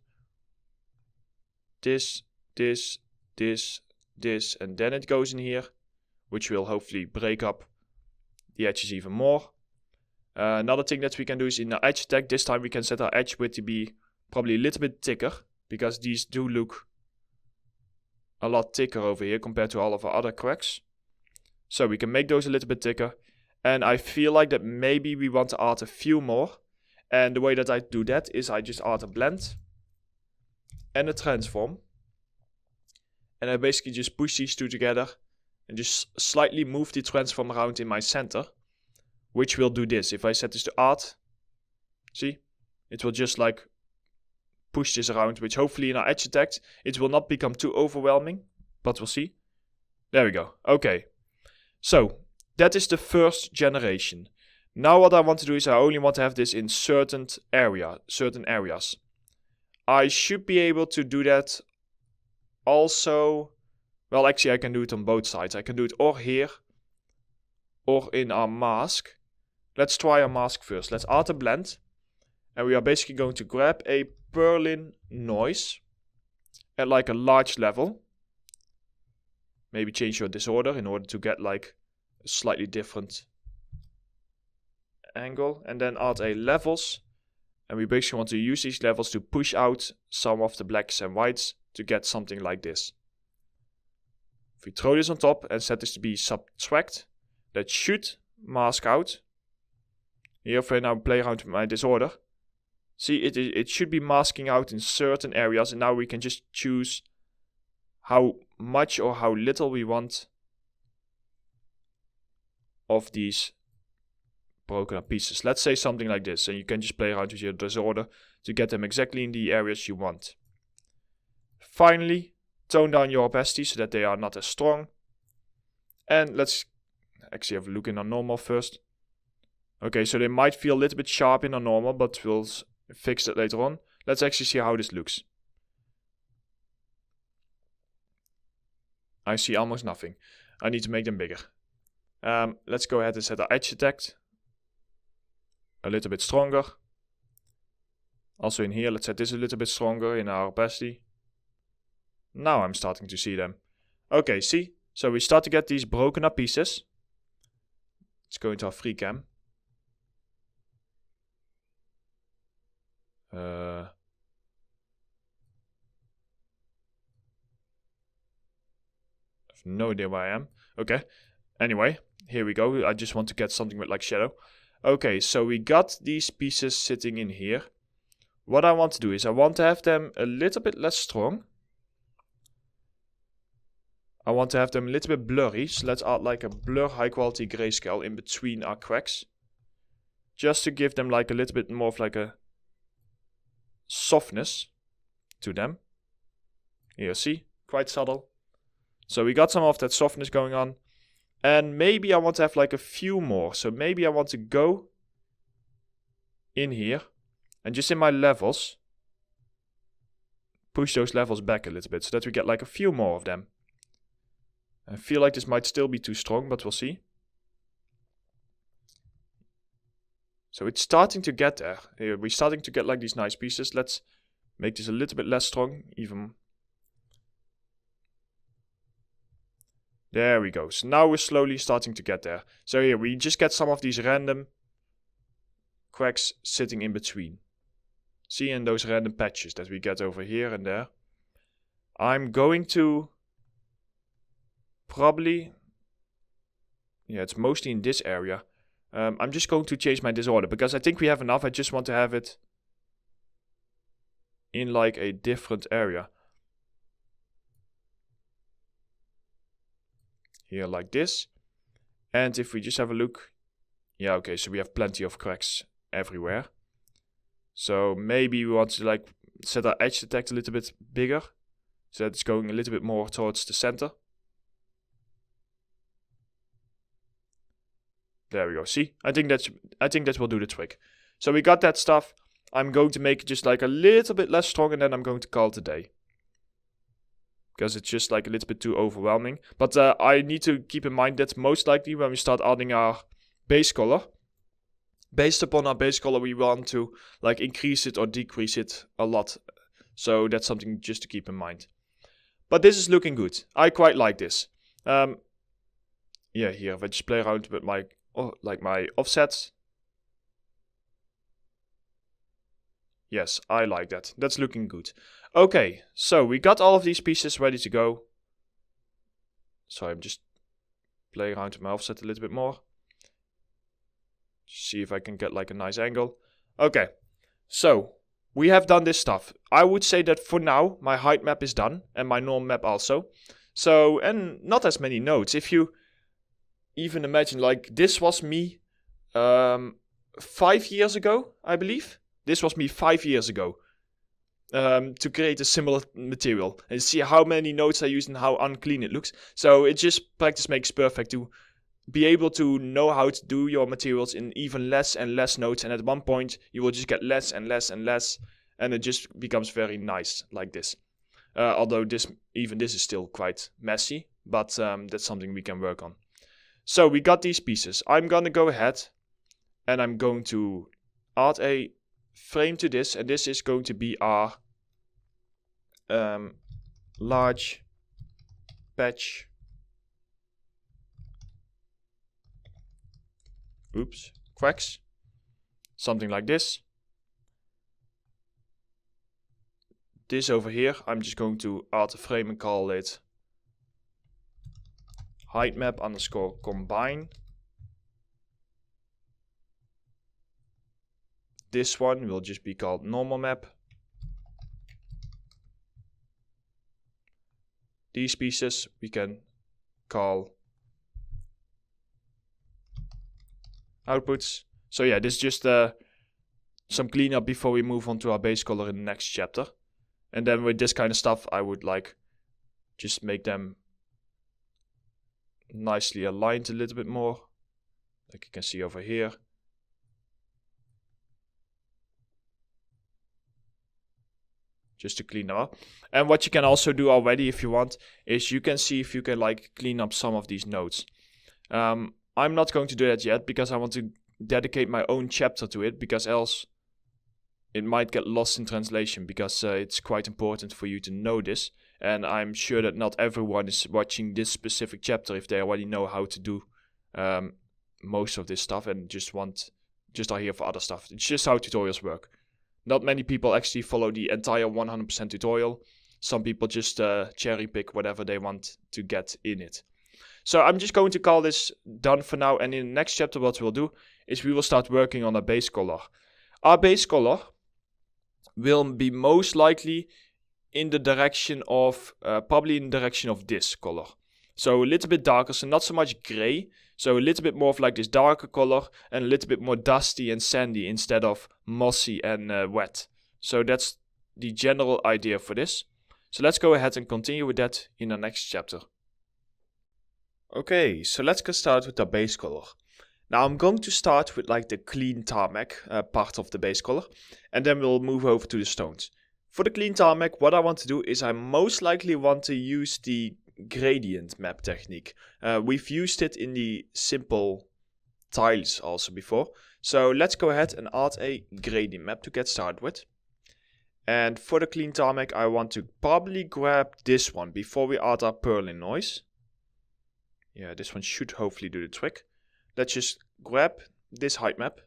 this, and then it goes in here, which will hopefully break up the edges even more. Another thing that we can do is in the edge tag, this time we can set our edge width to be probably a little bit thicker, because these do look a lot thicker over here compared to all of our other cracks. So we can make those a little bit thicker. And I feel like that maybe we want to add a few more. And the way that I do that is I just add a blend and a transform. And I basically just push these two together and just slightly move the transform around in my center, which will do this. If I set this to add, see, it will just like push this around, which hopefully in our edge effect, it will not become too overwhelming, but we'll see. There we go. Okay. So that is the first generation. Now what I want to do is I only want to have this in certain areas. I should be able to do that also. Well, actually I can do it on both sides. I can do it or here or in our mask. Let's try our mask first. Let's add a blend. And we are basically going to grab a Berlin noise at like a large level. Maybe change your disorder in order to get like a slightly different angle. And then add a levels. And we basically want to use these levels to push out some of the blacks and whites to get something like this. If we throw this on top and set this to be subtract, that should mask out. Here if I now play around with my disorder, see it should be masking out in certain areas, and now we can just choose how much or how little we want of these broken up pieces. Let's say something like this, and you can just play around with your disorder to get them exactly in the areas you want. Finally, tone down your opacity so that they are not as strong. And let's actually have a look in our normal first. Okay, so they might feel a little bit sharp in our normal, but we'll fix that later on. Let's actually see how this looks. I see almost nothing. I need to make them bigger. Let's go ahead and set our edge detect a little bit stronger. Also in here, let's set this a little bit stronger in our opacity. Now I'm starting to see them. Okay, see? So we start to get these broken up pieces. Let's go into our free cam. I have no idea where I am. Okay. Anyway, here we go. I just want to get something with like shadow. Okay, so we got these pieces sitting in here. What I want to do is I want to have them a little bit less strong. I want to have them a little bit blurry. So let's add like a blur high quality grayscale in between our cracks. Just to give them like a little bit more of like a softness to them. Here, see? Quite subtle. So we got some of that softness going on. And maybe I want to have like a few more. So maybe I want to go in here and just in my levels push those levels back a little bit so that we get like a few more of them. I feel like this might still be too strong, but we'll see. So it's starting to get there. Here, we're starting to get like these nice pieces. Let's make this a little bit less strong, even. There we go. So now we're slowly starting to get there. So here, we just get some of these random cracks sitting in between. See, in those random patches that we get over here and there. I'm going to probably, yeah, it's mostly in this area. I'm just going to change my disorder because I think we have enough. I just want to have it in like a different area. Here like this. And if we just have a look, yeah, okay, so we have plenty of cracks everywhere. So maybe we want to like set our edge detect a little bit bigger so that it's going a little bit more towards the center. There we go. See, I think that will do the trick. So we got that stuff. I'm going to make it just like a little bit less strong, and then I'm going to call it a day. Because it's just like a little bit too overwhelming. But I need to keep in mind that most likely when we start adding our base color, based upon our base color, we want to like increase it or decrease it a lot. So that's something just to keep in mind. But this is looking good. I quite like this. Yeah, here if I just play around with my my offsets. Yes, I like that. That's looking good. Okay, so we got all of these pieces ready to go. So I'm just playing around with my offset a little bit more. See if I can get like a nice angle. Okay, so we have done this stuff. I would say that for now, my height map is done and my norm map also. So, and not as many nodes. If you even imagine, like this was me 5 years ago, I believe. This was me 5 years ago to create a similar material and see how many nodes I used and how unclean it looks. So it just practice makes perfect to be able to know how to do your materials in even less and less nodes, and at one point you will just get less and less and less, and it just becomes very nice like this. Although this is still quite messy, but that's something we can work on. So we got these pieces. I'm gonna go ahead and I'm going to add a frame to this, and this is going to be our large patch. Oops, cracks. Something like this. This over here, I'm just going to add a frame and call it height map underscore combine. This one will just be called normal map. These pieces we can call outputs. So yeah, this is just some cleanup before we move on to our base color in the next chapter. And then with this kind of stuff, I would like just make them nicely aligned a little bit more, like you can see over here. Just to clean them up. And what you can also do already if you want is you can see if you can like clean up some of these nodes. I'm not going to do that yet because I want to dedicate my own chapter to it, because else it might get lost in translation, because it's quite important for you to know this. And I'm sure that not everyone is watching this specific chapter if they already know how to do most of this stuff and just are here for other stuff. It's just how tutorials work. Not many people actually follow the entire 100% tutorial. Some people just cherry pick whatever they want to get in it. So I'm just going to call this done for now. And in the next chapter what we'll do is we will start working on a base color. Our base color will be most likely in the direction of, probably in the direction of this color. So a little bit darker, so not so much gray. So a little bit more of like this darker color and a little bit more dusty and sandy instead of mossy and wet. So that's the general idea for this. So let's go ahead and continue with that in the next chapter. Okay, so let's get started with the base color. Now I'm going to start with like the clean tarmac part of the base color, and then we'll move over to the stones. For the clean tarmac, what I want to do is I most likely want to use the gradient map technique. We've used it in the simple tiles also before. So let's go ahead and add a gradient map to get started with. And for the clean tarmac, I want to probably grab this one before we add our purlin noise. Yeah, this one should hopefully do the trick. Let's just grab this height map,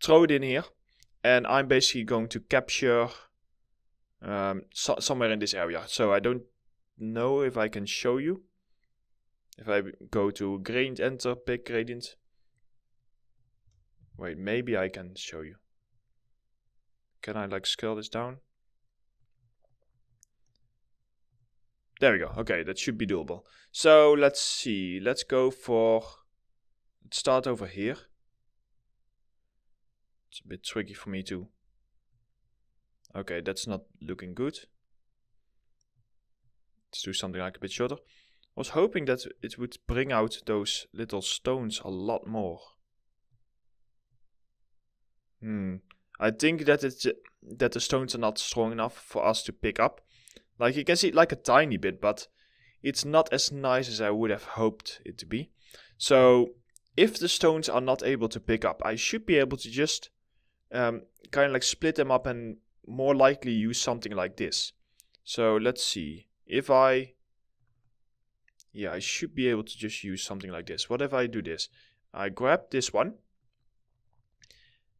throw it in here, and I'm basically going to capture somewhere in this area. So I don't know if I can show you. If I go to gradient, enter, pick gradient. Wait, maybe I can show you. Can I like scale this down? There we go. Okay, that should be doable. So let's see. Let's start over here. It's a bit tricky for me too. Okay, that's not looking good. Let's do something like a bit shorter. I was hoping that it would bring out those little stones a lot more. I think that the stones are not strong enough for us to pick up. Like you can see like a tiny bit, but it's not as nice as I would have hoped it to be. So if the stones are not able to pick up, I should be able to just kind of like split them up and more likely use something like this. So let's see. If I should be able to just use something like this. What if I do this? I grab this one.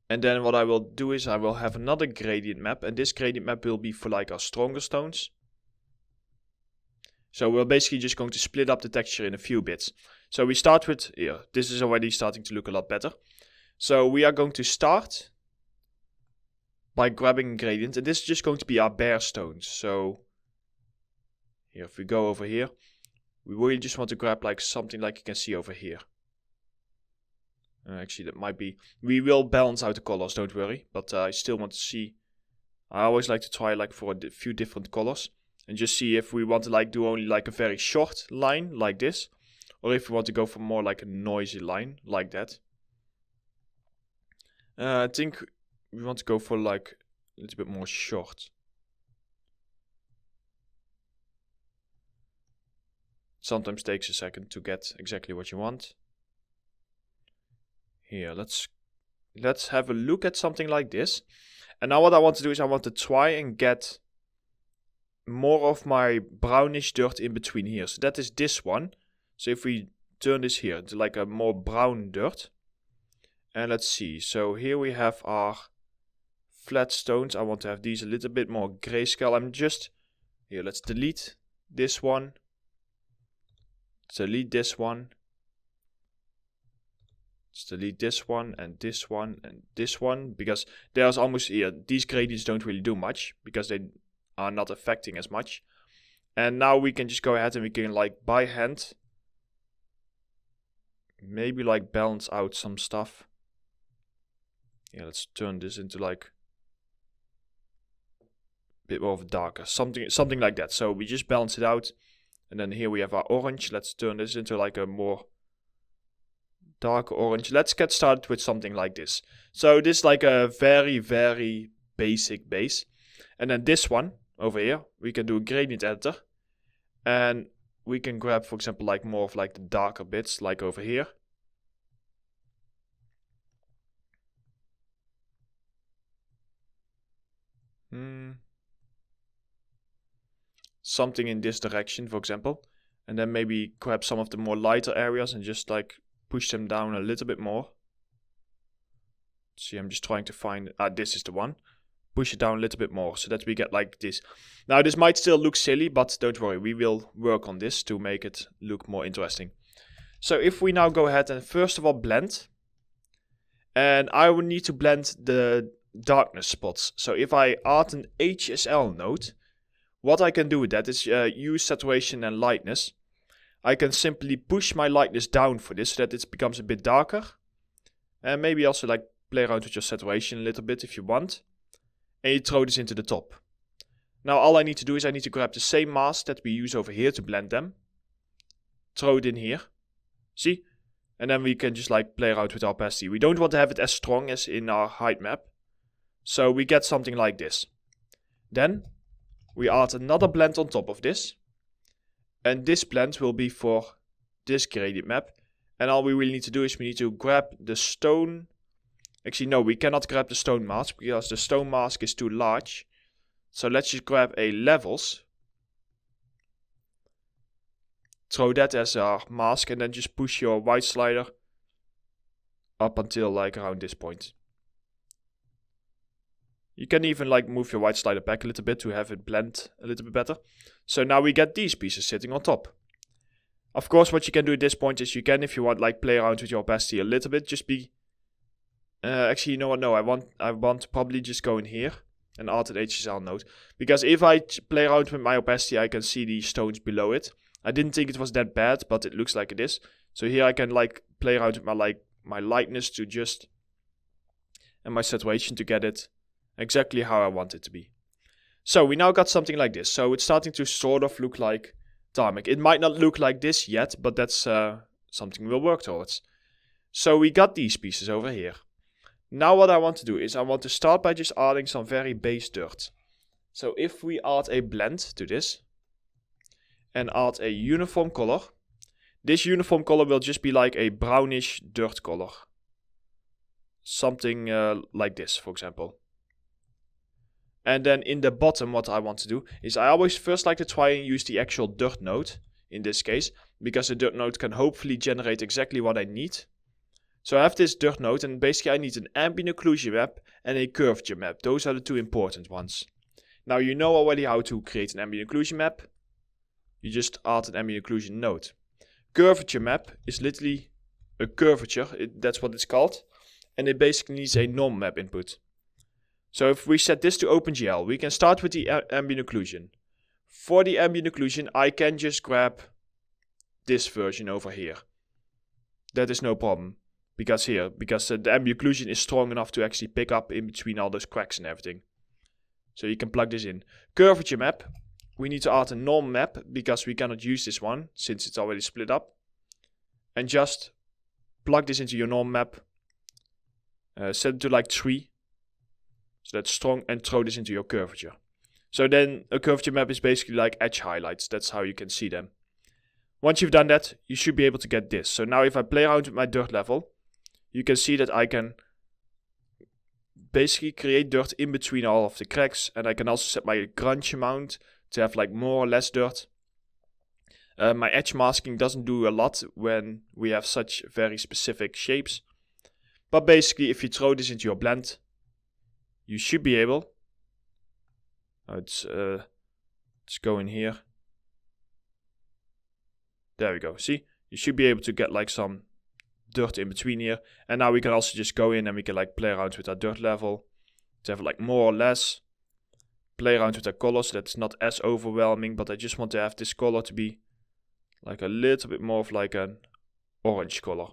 And then what I will do is I will have another gradient map. And this gradient map will be for like our stronger stones. So we're basically just going to split up the texture in a few bits. So we start with, here, this is already starting to look a lot better. So we are going to start by grabbing a gradient. And this is just going to be our bare stones. So here, if we go over here, we really just want to grab like something like you can see over here. Actually, that might be, we will balance out the colors, don't worry. But I still want to see, I always like to try like for a few different colors. And just see if we want to like do only like a very short line like this. Or if we want to go for more like a noisy line like that. I think we want to go for like a little bit more short. Sometimes takes a second to get exactly what you want. Here, let's have a look at something like this. And now what I want to do is I want to try and get more of my brownish dirt in between here. So that is this one. So if we turn this here to like a more brown dirt. And let's see. So here we have our flat stones. I want to have these a little bit more grayscale. I'm just, here, let's delete this one. Delete this one. Let's delete this one and this one and this one. Because there's almost, yeah, these gradients don't really do much. Because they are not affecting as much. And now we can just go ahead and we can like by hand maybe like balance out some stuff. Yeah, let's turn this into like a bit more of a darker, something like that. So we just balance it out. And then here we have our orange. Let's turn this into like a more darker orange. Let's get started with something like this. So this is like a very, very basic base. And then this one over here, we can do a gradient editor. And we can grab, for example, like more of like the darker bits, like over here. Something in this direction, for example. And then maybe grab some of the more lighter areas and just like push them down a little bit more. See, I'm just trying to find, this is the one. Push it down a little bit more so that we get like this. Now this might still look silly, but don't worry, we will work on this to make it look more interesting. So if we now go ahead and first of all blend. And I will need to blend the darkness spots. So if I add an HSL node, what I can do with that is use saturation and lightness. I can simply push my lightness down for this so that it becomes a bit darker. And maybe also like play around with your saturation a little bit if you want. And you throw this into the top. Now all I need to do is I need to grab the same mask that we use over here to blend them. Throw it in here. See? And then we can just like play around with our opacity. We don't want to have it as strong as in our height map. So we get something like this. Then we add another blend on top of this. And this blend will be for this gradient map. And all we really need to do is we need to grab the stone. Actually, no, we cannot grab the stone mask because the stone mask is too large. So let's just grab a levels. Throw that as our mask and then just push your white slider up until like around this point. You can even like move your white slider back a little bit to have it blend a little bit better. So now we get these pieces sitting on top. Of course, what you can do at this point is you can, if you want, like play around with your opacity a little bit, just be... actually, you know what? No, I want to probably just go in here and add an HSL node. Because if I play around with my opacity, I can see the stones below it. I didn't think it was that bad, but it looks like it is. So here I can like play around with my lightness to just... and my saturation to get it exactly how I want it to be. So we now got something like this. So it's starting to sort of look like tarmac. It might not look like this yet, but that's something we'll work towards. So we got these pieces over here. Now what I want to do is I want to start by just adding some very base dirt. So if we add a blend to this and add a uniform color, This uniform color will just be like a brownish dirt color. Something like this, for example. And then in the bottom, what I want to do is I always first like to try and use the actual dirt node in this case, because the dirt node can hopefully generate exactly what I need. So I have this dirt node, and basically I need an ambient occlusion map and a curvature map. Those are the two important ones. Now you know already how to create an ambient occlusion map. You just add an ambient occlusion node. Curvature map is literally a curvature, that's what it's called. And it basically needs a norm map input. So if we set this to OpenGL, we can start with the ambient occlusion. For the ambient occlusion, I can just grab this version over here. That is no problem. Because the ambient occlusion is strong enough to actually pick up in between all those cracks and everything. So you can plug this in. Curvature map. We need to add a norm map because we cannot use this one since it's already split up. And just plug this into your norm map. Set it to like 3. So that's strong, and throw this into your curvature. So then a curvature map is basically like edge highlights. That's how you can see them. Once you've done that, you should be able to get this. So now if I play around with my dirt level, you can see that I can basically create dirt in between all of the cracks. And I can also set my grunge amount to have like more or less dirt. My edge masking doesn't do a lot when we have such very specific shapes. But basically if you throw this into your blend, you should be able. Let's go in here. There we go. See? You should be able to get like some dirt in between here. And now we can also just go in and we can like play around with our dirt level. To have like more or less. Play around with our color so that's not as overwhelming. But I just want to have this color to be like a little bit more of like an orange color.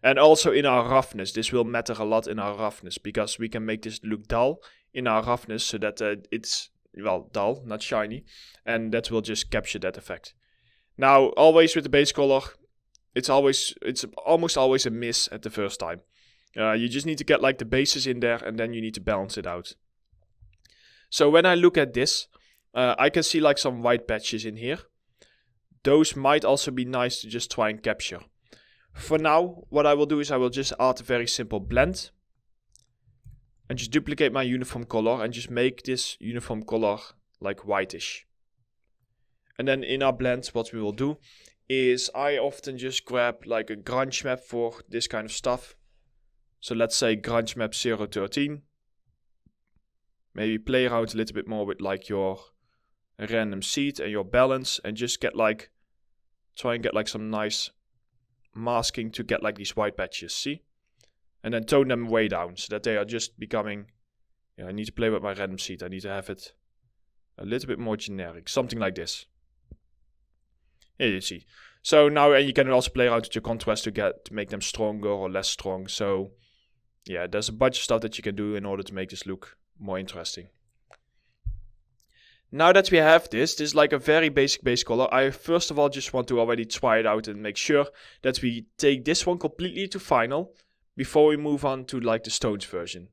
And also in our roughness. This will matter a lot in our roughness. Because we can make this look dull in our roughness. So that it's, well, dull, not shiny. And that will just capture that effect. Now, always with the base color, it's almost always a miss at the first time. You just need to get like the bases in there and then you need to balance it out. So when I look at this, I can see like some white patches in here. Those might also be nice to just try and capture. For now, what I will do is I will just add a very simple blend. And just duplicate my uniform color and just make this uniform color like whitish. And then in our blend, what we will do is I often just grab like a grunge map for this kind of stuff. So let's say grunge map 013. Maybe play around a little bit more with like your random seed and your balance. And just get like, try and get like some nice masking to get like these white patches, see? And then tone them way down so that they are just becoming, I need to play with my random seed. I need to have it a little bit more generic, something like this. Here you see. So now, and you can also play around with your contrast to make them stronger or less strong. So yeah, there's a bunch of stuff that you can do in order to make this look more interesting. Now that we have this is like a very basic base color. I first of all just want to already try it out and make sure that we take this one completely to final before we move on to like the stones version.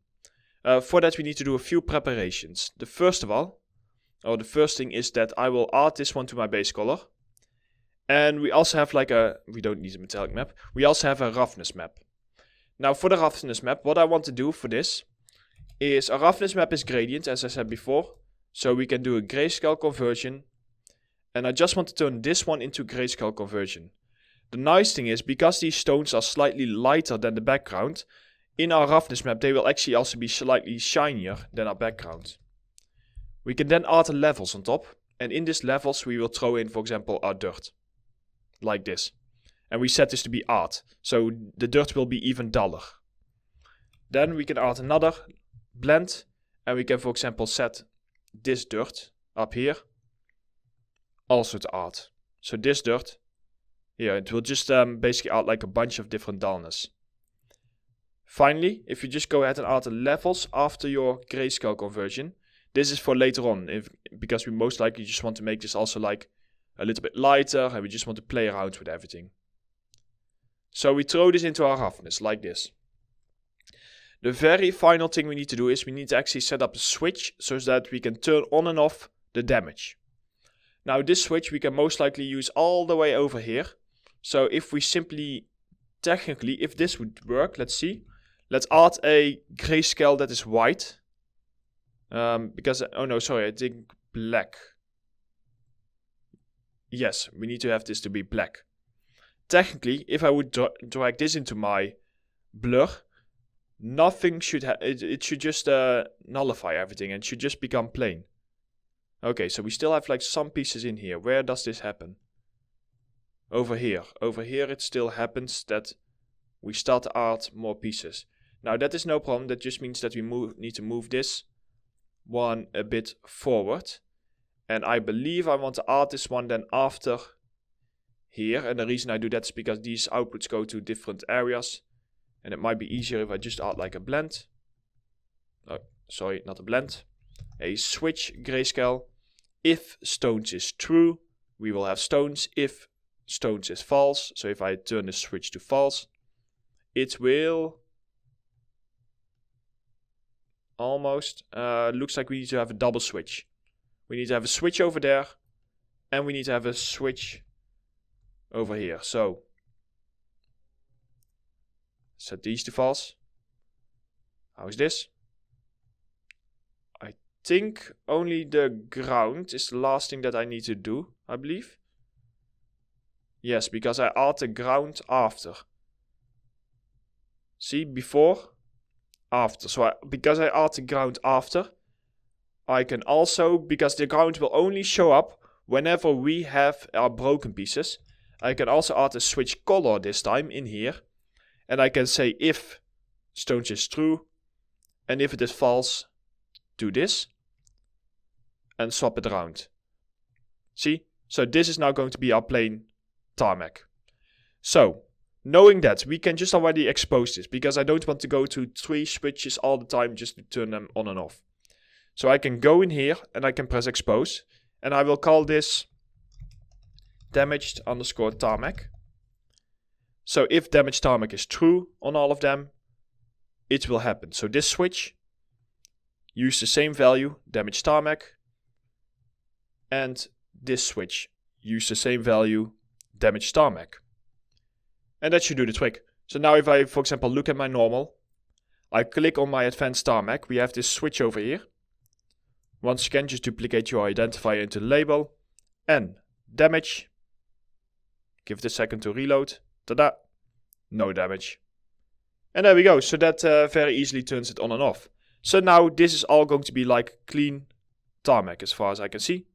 For that we need to do a few preparations. The first thing is that I will add this one to my base color. And we also have like we don't need a metallic map. We also have a roughness map. Now for the roughness map, what I want to do for this is a roughness map is gradient, as I said before. So we can do a grayscale conversion. And I just want to turn this one into grayscale conversion. The nice thing is, because these stones are slightly lighter than the background, in our roughness map they will actually also be slightly shinier than our background. We can then add the levels on top. And in these levels we will throw in, for example, our dirt. Like this. And we set this to be art. So the dirt will be even duller. Then we can add another blend. And we can, for example, set this dirt up here also to art. So this dirt, yeah, it will just basically add like a bunch of different dullness. Finally, if you just go ahead and add the levels after your grayscale conversion, this is for later on, because we most likely just want to make this also like a little bit lighter, and we just want to play around with everything. So we throw this into our roughness like this. The very final thing we need to do is we need to actually set up a switch so that we can turn on and off the damage. Now this switch we can most likely use all the way over here. So if we simply, technically, if this would work, let's see. Let's add a grayscale that is white. Because, oh no, sorry, I think black. Yes, we need to have this to be black. Technically, if I would drag this into my blur, nothing should it should just nullify everything and should just become plain. Okay, so we still have like some pieces in here. Where does this happen? Over here. Over here it still happens that we start to add more pieces. Now that is no problem. That just means that we need to move this one a bit forward. And I believe I want to add this one then after here. And the reason I do that is because these outputs go to different areas. And it might be easier if I just add like a blend. Oh, sorry, not a blend. A switch grayscale. If stones is true, we will have stones. If stones is false, so if I turn the switch to false, it will almost, looks like we need to have a double switch. We need to have a switch over there, and we need to have a switch over here. So, set these to false. How is this? I think only the ground is the last thing that I need to do, I believe. Yes, because I add the ground after. See, before, after. So because I add the ground after, I can also, because the ground will only show up whenever we have our broken pieces, I can also add a switch color this time in here. And I can say if stones is true, and if it is false, do this. And swap it around. See? So this is now going to be our plain tarmac. So, knowing that, we can just already expose this, because I don't want to go to 3 switches all the time just to turn them on and off. So I can go in here and I can press expose, and I will call this damaged underscore tarmac. So if damaged tarmac is true on all of them, it will happen. So this switch, use the same value, damaged tarmac, and this switch, use the same value, damaged tarmac. And that should do the trick. So now if I, for example, look at my normal, I click on my advanced tarmac, we have this switch over here. Once again, just duplicate your identifier into the label, and damage. Give it a second to reload. Ta-da! No damage. And there we go. So that very easily turns it on and off. So now this is all going to be like clean tarmac as far as I can see.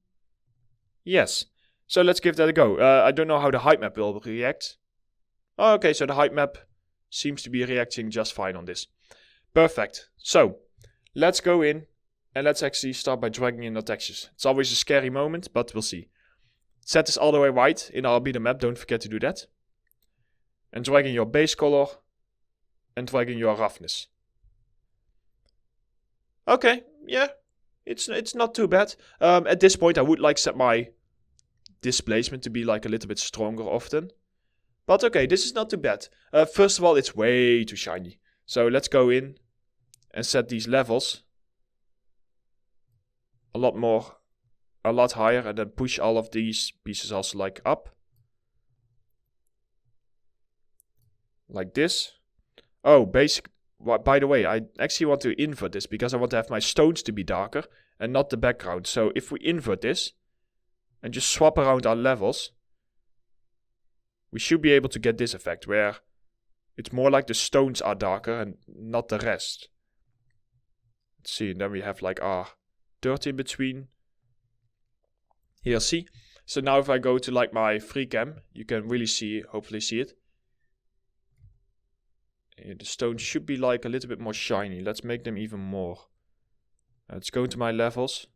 Yes. So let's give that a go. I don't know how the height map will react. Oh, okay, so the height map seems to be reacting just fine on this. Perfect. So let's go in and let's actually start by dragging in the textures. It's always a scary moment, but we'll see. Set this all the way white in our albedo map. Don't forget to do that. And drag in your base color and drag in your roughness. Okay, yeah, it's not too bad. At this point, I would like set my displacement to be like a little bit stronger often. But okay, this is not too bad. First of all, it's way too shiny. So let's go in and set these levels a lot higher, and then push all of these pieces also like up. Like this. Oh, by the way, I actually want to invert this because I want to have my stones to be darker and not the background. So if we invert this and just swap around our levels, we should be able to get this effect where it's more like the stones are darker and not the rest. Let's see, and then we have like our dirt in between. Here, see? So now if I go to like my free cam, you can really see, hopefully see it. The stones should be like a little bit more shiny. Let's make them even more. Let's go into my levels.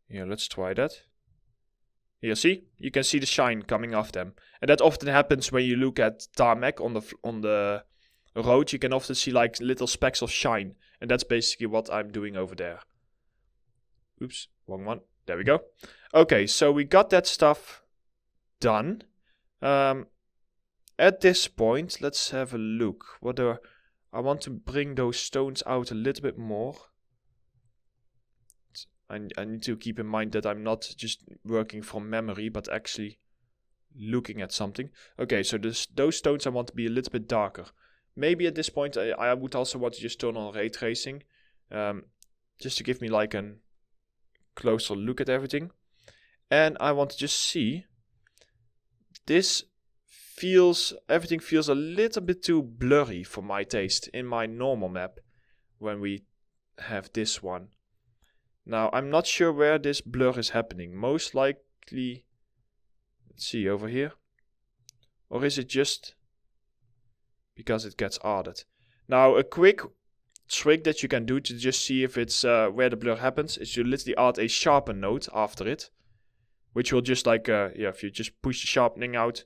Here, let's try that. Here, see? You can see the shine coming off them. And that often happens when you look at tarmac on the road. You can often see like little specks of shine. And that's basically what I'm doing over there. Oops, wrong one. There we go. Okay, so we got that stuff done. At this point, let's have a look. I want to bring those stones out a little bit more. I need to keep in mind that I'm not just working from memory, but actually looking at something. Okay, so those stones I want to be a little bit darker. Maybe at this point I would also want to just turn on ray tracing, just to give me like a closer look at everything. And I want to just see, everything feels a little bit too blurry for my taste in my normal map when we have this one. Now, I'm not sure where this blur is happening. Most likely, let's see, over here. Or is it just because it gets added? Now, a quick trick that you can do to just see if it's where the blur happens is you literally add a sharpen node after it. Which will just like, if you just push the sharpening out,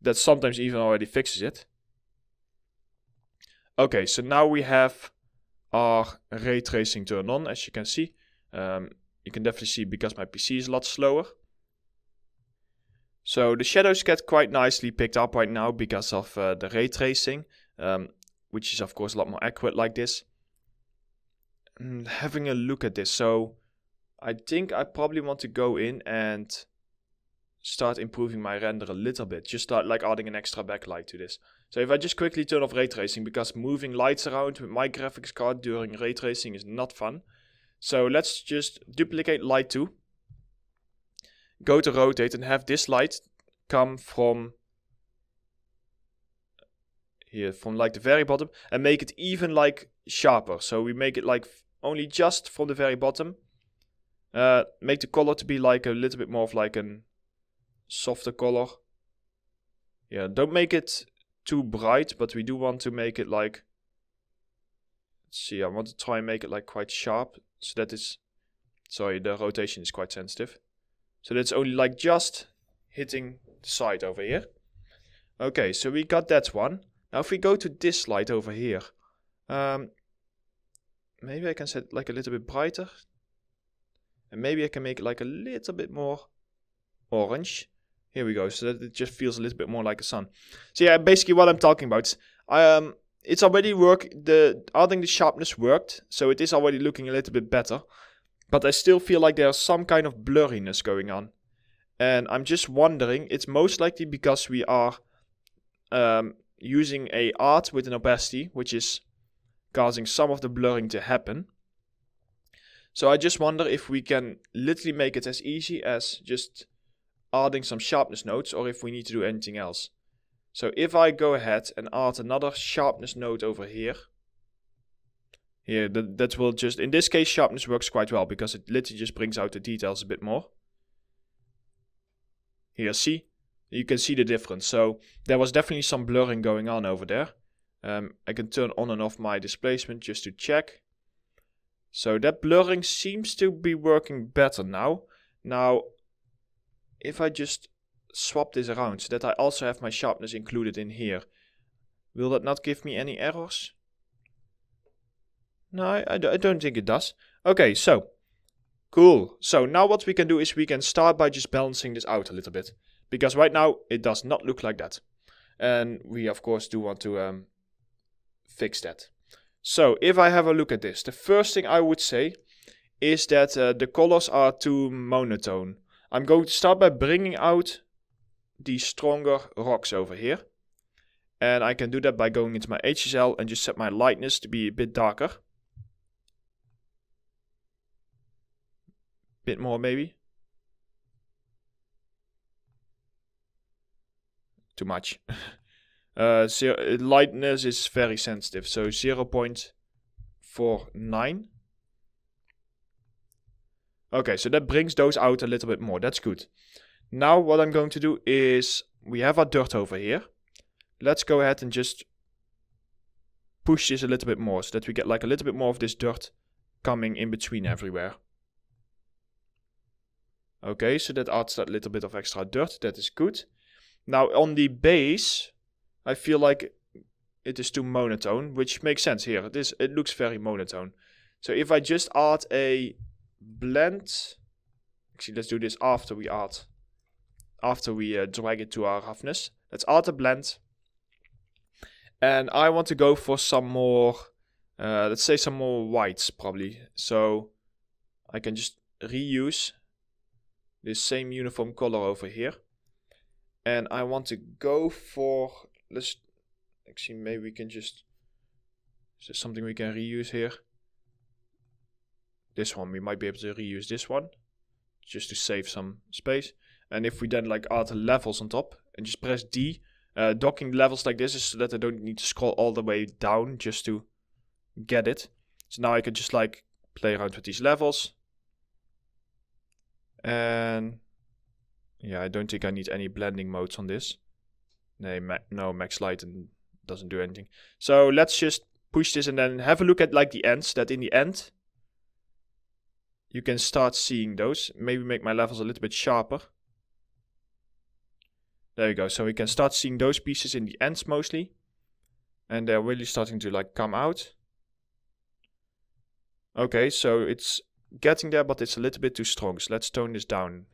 that sometimes even already fixes it. Okay, so now we have our ray tracing turned on, as you can see. You can definitely see because my PC is a lot slower. So the shadows get quite nicely picked up right now because of the ray tracing, which is of course a lot more accurate like this. Having a look at this, so I think I probably want to go in and start improving my render a little bit. Just start like adding an extra backlight to this. So if I just quickly turn off ray tracing, because moving lights around with my graphics card during ray tracing is not fun. So let's just duplicate light 2. Go to rotate and have this light come from here, from like the very bottom, and make it even like sharper. So we make it like only just from the very bottom. Make the color to be like a little bit more of like a softer color. Yeah, don't make it too bright, but we do want to make it like, let's see, I want to try and make it like quite sharp, so that is, sorry, the rotation is quite sensitive. So that's only like just hitting the side over here. Okay, so we got that one. Now if we go to this light over here, maybe I can set it like a little bit brighter. And maybe I can make it like a little bit more orange. Here we go, so that it just feels a little bit more like a sun. So yeah, basically what I'm talking about is, it's already adding the sharpness worked, so it is already looking a little bit better. But I still feel like there's some kind of blurriness going on. And I'm just wondering, it's most likely because we are using a art with an opacity, which is causing some of the blurring to happen. So I just wonder if we can literally make it as easy as just adding some sharpness nodes, or if we need to do anything else. So if I go ahead and add another sharpness node over here. Here, that will just, in this case sharpness works quite well, because it literally just brings out the details a bit more. Here, see? You can see the difference. So there was definitely some blurring going on over there. I can turn on and off my displacement just to check. So that blurring seems to be working better now. Now, if I just swap this around so that I also have my sharpness included in here, will that not give me any errors? No, I don't think it does. Okay, so, cool. So now what we can do is we can start by just balancing this out a little bit. Because right now it does not look like that. And we of course do want to fix that. So if I have a look at this, the first thing I would say is that the colors are too monotone. I'm going to start by bringing out the stronger rocks over here. And I can do that by going into my HSL and just set my lightness to be a bit darker. Bit more maybe. Too much. Lightness is very sensitive, so 0.49. Okay, so that brings those out a little bit more. That's good. Now what I'm going to do is, we have our dirt over here. Let's go ahead and just push this a little bit more, so that we get like a little bit more of this dirt coming in between everywhere. Okay, so that adds that little bit of extra dirt. That is good. Now on the base, I feel like it is too monotone, which makes sense here. It looks very monotone. So if I just add a blend, actually let's do this after we drag it to our roughness. Let's add a blend, and I want to go for some more, let's say some more whites probably. So I can just reuse this same uniform color over here. And I want to go for, let's actually, maybe we can just, is there something we can reuse here? This one, we might be able to reuse this one, just to save some space. And if we then like add the levels on top, and just press D, docking levels like this is so that I don't need to scroll all the way down just to get it. So now I can just like play around with these levels. And yeah, I don't think I need any blending modes on this. No, max light doesn't do anything. So let's just push this and then have a look at like the ends, that in the end you can start seeing those. Maybe make my levels a little bit sharper. There you go. So we can start seeing those pieces in the ends mostly. And they're really starting to like come out. Okay, so it's getting there, but it's a little bit too strong. So let's tone this down.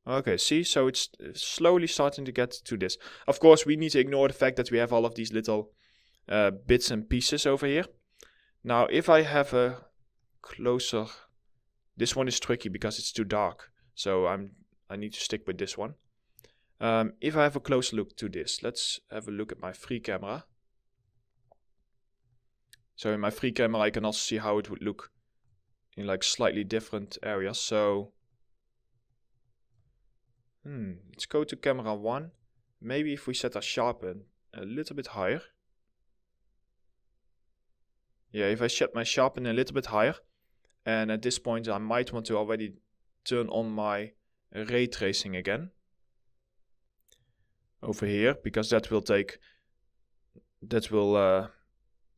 Okay, see, so it's slowly starting to get to this. Of course, we need to ignore the fact that we have all of these little bits and pieces over here. Now, if I have a closer, this one is tricky because it's too dark. So I need to stick with this one. If I have a closer look to this, let's have a look at my free camera. So in my free camera, I can also see how it would look in like slightly different areas. So let's go to camera 1. Maybe if we set our sharpen a little bit higher. Yeah, if I set my sharpen a little bit higher. And at this point I might want to already turn on my ray tracing again. Over here, because that will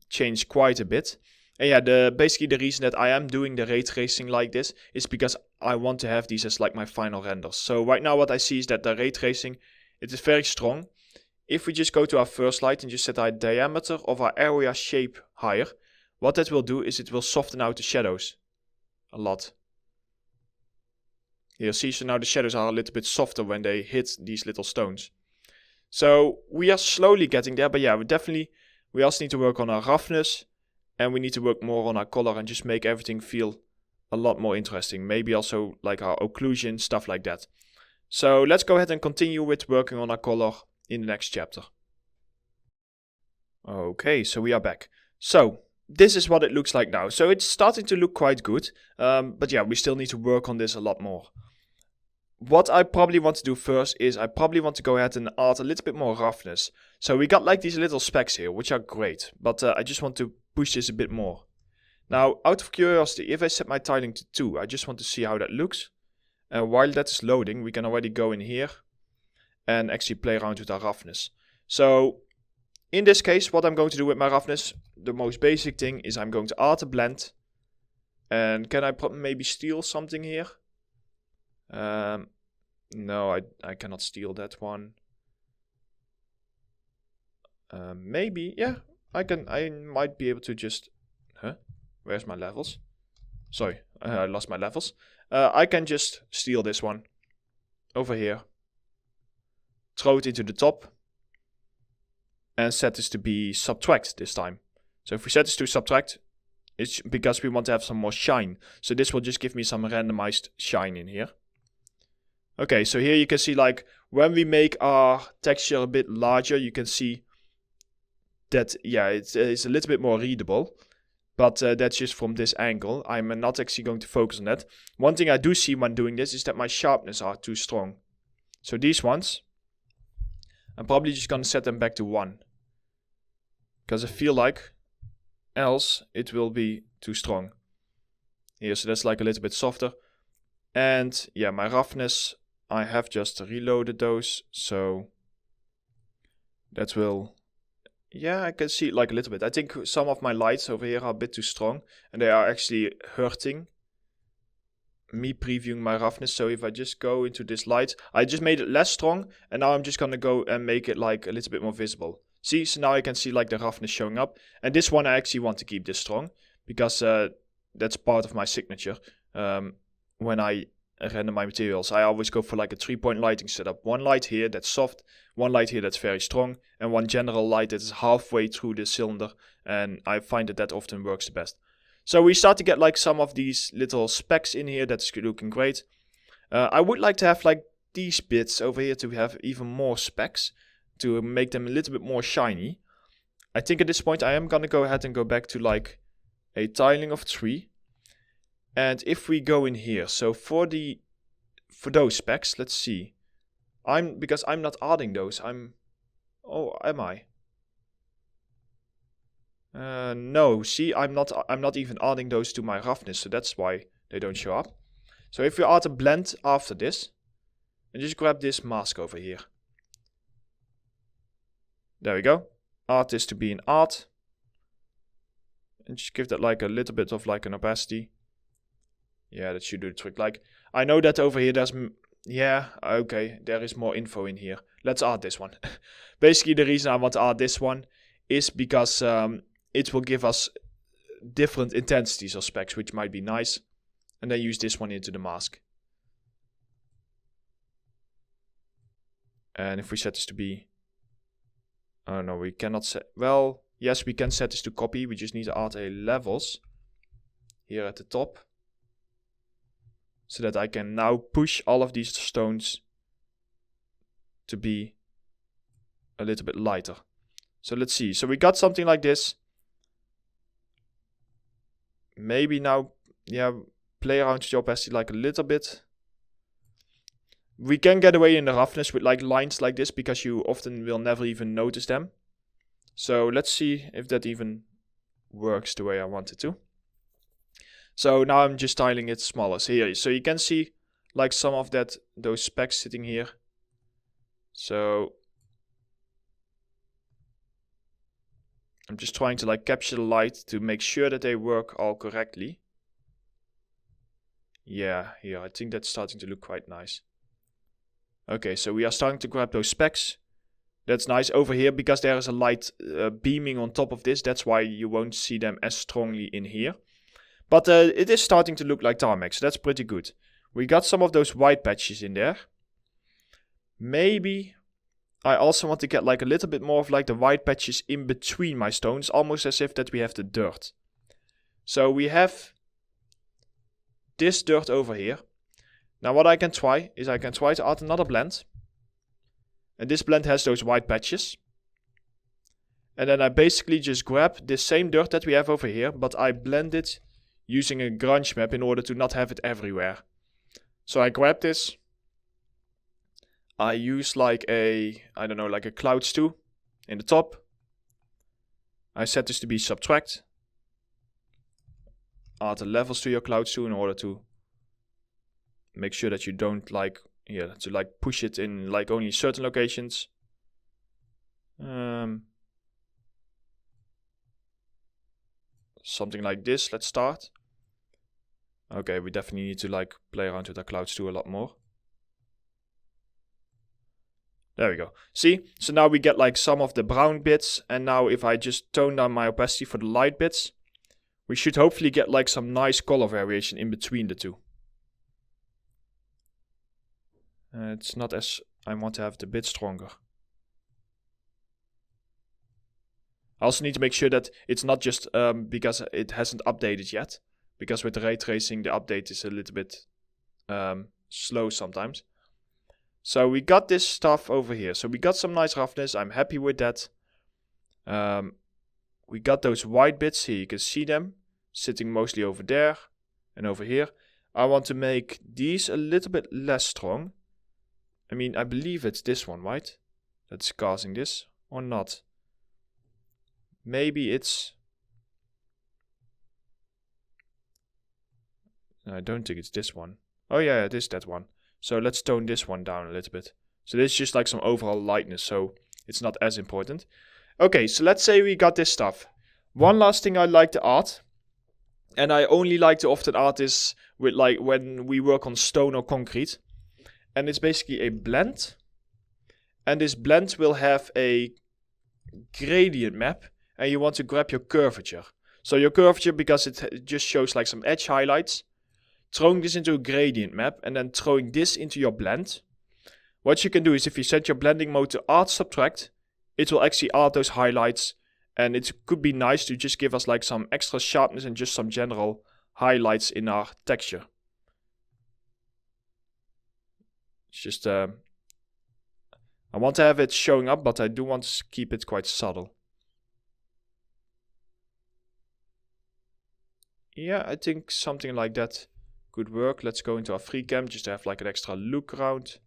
change quite a bit. And yeah, basically the reason that I am doing the ray tracing like this is because I want to have these as like my final renders. So right now what I see is that the ray tracing, it is very strong. If we just go to our first light and just set our diameter of our area shape higher, what that will do is it will soften out the shadows a lot. You'll see, so now the shadows are a little bit softer when they hit these little stones. So we are slowly getting there, but yeah, we also need to work on our roughness. And we need to work more on our color and just make everything feel a lot more interesting. Maybe also like our occlusion, stuff like that. So let's go ahead and continue with working on our color in the next chapter. Okay, so we are back. So this is what it looks like now. So it's starting to look quite good. But yeah, we still need to work on this a lot more. What I probably want to do first is I probably want to go ahead and add a little bit more roughness. So we got like these little specks here, which are great. But I just want to push this a bit more. Now, out of curiosity, if I set my tiling to 2, I just want to see how that looks. And while that is loading, we can already go in here and actually play around with our roughness. So in this case, what I'm going to do with my roughness, the most basic thing is I'm going to add a blend. And can I maybe steal something here? No, I cannot steal that one. Maybe, yeah, I might be able to just, where's my levels? Sorry, I lost my levels. I can just steal this one over here, throw it into the top, and set this to be subtract this time. So if we set this to subtract, it's because we want to have some more shine. So this will just give me some randomized shine in here. Okay, so here you can see like when we make our texture a bit larger, you can see that, yeah, it's a little bit more readable. But that's just from this angle. I'm not actually going to focus on that. One thing I do see when doing this is that my sharpness are too strong. So these ones, I'm probably just going to set them back to 1. Because I feel like else it will be too strong. Here, so that's like a little bit softer. And yeah, my roughness, I have just reloaded those. So that will... Yeah, I can see it like a little bit. I think some of my lights over here are a bit too strong. And they are actually hurting me previewing my roughness. So if I just go into this light, I just made it less strong. And now I'm just going to go and make it like a little bit more visible. See, so now I can see like the roughness showing up. And this one I actually want to keep this strong. Because that's part of my signature. When I render my materials, I always go for like a 3-point lighting setup. One light here that's soft, one light here that's very strong, and one general light that is halfway through the cylinder, and I find that that often works the best. So we start to get like some of these little specks in here. That's looking great. I would like to have like these bits over here to have even more specks to make them a little bit more shiny. I think at this point I am gonna go ahead and go back to like a tiling of 3. And if we go in here, so for those specs, let's see. Because I'm not adding those. Oh, am I? No, see, I'm not even adding those to my roughness, so that's why they don't show up. So if we add a blend after this, and just grab this mask over here. There we go. Add this to be an art. And just give that like a little bit of like an opacity. Yeah, that should do the trick. Like, I know that over here there's... Yeah, okay, there is more info in here. Let's add this one. Basically, the reason I want to add this one is because it will give us different intensities of specs, which might be nice. And then use this one into the mask. And if we set this to be... Oh no, we cannot set... Well, yes, we can set this to copy. We just need to add a levels here at the top. So that I can now push all of these stones to be a little bit lighter. So let's see. So we got something like this. Maybe now, yeah, play around with the opacity like a little bit. We can get away in the roughness with like lines like this because you often will never even notice them. So let's see if that even works the way I want it to. So now I'm just tiling it smaller. So here, so you can see like some of those specks sitting here. So I'm just trying to like capture the light to make sure that they work all correctly. Yeah, here, I think that's starting to look quite nice. Okay, so we are starting to grab those specks. That's nice over here because there is a light beaming on top of this. That's why you won't see them as strongly in here. But it is starting to look like tarmac, so that's pretty good. We got some of those white patches in there. Maybe I also want to get like a little bit more of like the white patches in between my stones, almost as if that we have the dirt. So we have this dirt over here. Now what I can try is I can try to add another blend. And this blend has those white patches. And then I basically just grab this same dirt that we have over here, but I blend it using a grunge map in order to not have it everywhere. So I grab this. I use like a, I don't know, like a clouds 2 in the top. I set this to be subtract. Add the levels to your clouds 2 in order to make sure that you don't like, yeah, to like push it in like only certain locations. Something like this, let's start. Okay, we definitely need to like play around with our clouds 2 a lot more. There we go. See? So now we get like some of the brown bits. And now if I just tone down my opacity for the light bits, we should hopefully get like some nice color variation in between the two. It's not as... I want to have it a bit stronger. I also need to make sure that it's not just because it hasn't updated yet. Because with ray tracing, the update is a little bit slow sometimes. So we got this stuff over here. So we got some nice roughness. I'm happy with that. We got those white bits here. You can see them sitting mostly over there and over here. I want to make these a little bit less strong. I mean, I believe it's this one, right? That's causing this or not. Maybe it's... I don't think it's this one. Oh yeah, it is that one. So let's tone this one down a little bit. So this is just like some overall lightness, so it's not as important. Okay, so let's say we got this stuff. One last thing I like to add, and I only like to often add this with like when we work on stone or concrete. And it's basically a blend. And this blend will have a gradient map, and you want to grab your curvature. So your curvature, because it just shows like some edge highlights, throwing this into a gradient map, and then throwing this into your blend. What you can do is if you set your blending mode to art subtract, it will actually add those highlights, and it could be nice to just give us like some extra sharpness and just some general highlights in our texture. It's just, I want to have it showing up, but I do want to keep it quite subtle. Yeah, I think something like that could work. Let's go into our free cam just to have like an extra look around.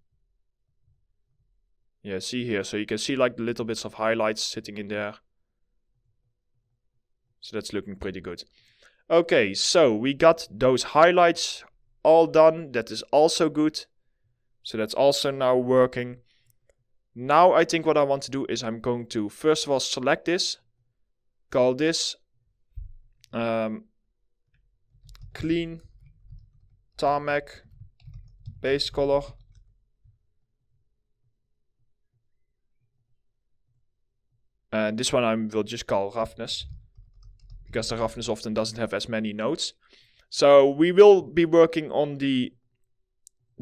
Yeah, see here. So you can see like the little bits of highlights sitting in there. So that's looking pretty good. Okay, so we got those highlights all done. That is also good. So that's also now working. Now I think what I want to do is I'm going to first of all select this. Call this clean tarmac base color. And this one I will just call roughness, because the roughness often doesn't have as many nodes. So we will be working on the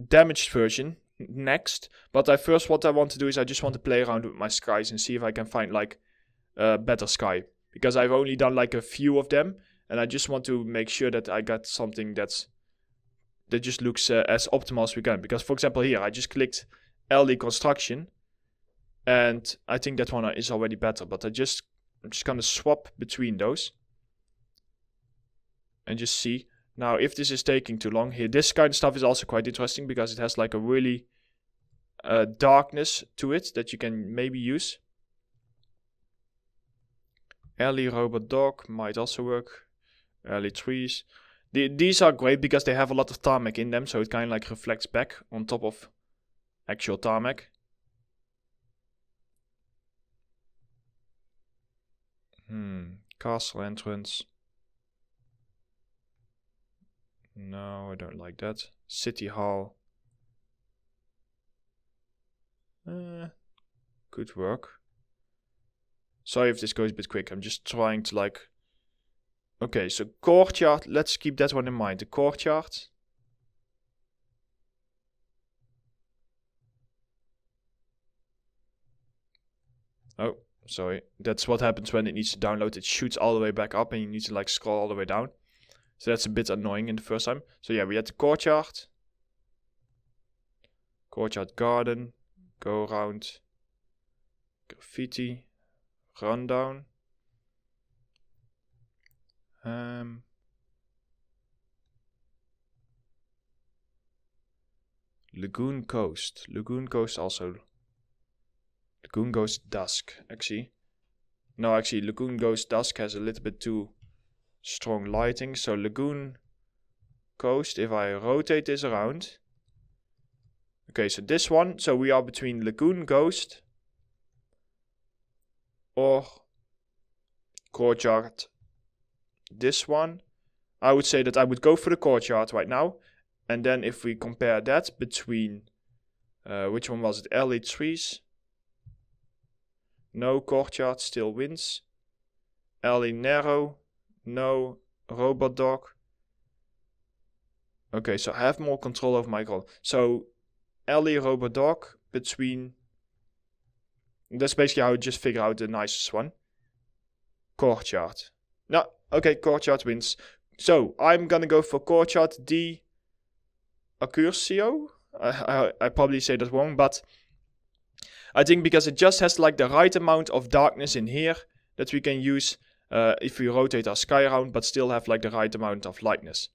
damaged version next. But what I want to do is I just want to play around with my skies and see if I can find like a better sky. Because I've only done like a few of them. And I just want to make sure that I got something that just looks as optimal as we can. Because for example here, I just clicked LD construction. And I think that one is already better. But I'm just going to swap between those. And just see. Now if this is taking too long here. This kind of stuff is also quite interesting. Because it has like a really darkness to it that you can maybe use. Alley robot dog might also work. Early trees. These are great because they have a lot of tarmac in them. So it kind of like reflects back on top of actual tarmac. Castle entrance. No, I don't like that. City hall. Could work. Sorry if this goes a bit quick. I'm just trying to like... Okay, so courtyard. Let's keep that one in mind. The courtyard. Oh, sorry. That's what happens when it needs to download. It shoots all the way back up and you need to like scroll all the way down. So that's a bit annoying in the first time. So yeah, we had the courtyard. Courtyard garden. Go around. Graffiti. Rundown. Lagoon Coast. Lagoon Coast also. Lagoon Coast Dusk, actually. No, actually, Lagoon Coast Dusk has a little bit too strong lighting. So Lagoon Coast, if I rotate this around. Okay, so this one. So we are between Lagoon Coast or Courtyard. This one. I would say that I would go for the courtyard right now. And then if we compare that between... which one was it? Alley trees. No, courtyard still wins. Alley narrow. No, robot dog. Okay, so I have more control over my color. So, alley robot dog between... That's basically how I just figure out the nicest one. Courtyard. No, okay, courtyard wins. So, I'm gonna go for courtyard D. Accurcio. I probably say that wrong, but I think because it just has like the right amount of darkness in here that we can use if we rotate our sky around, but still have like the right amount of lightness.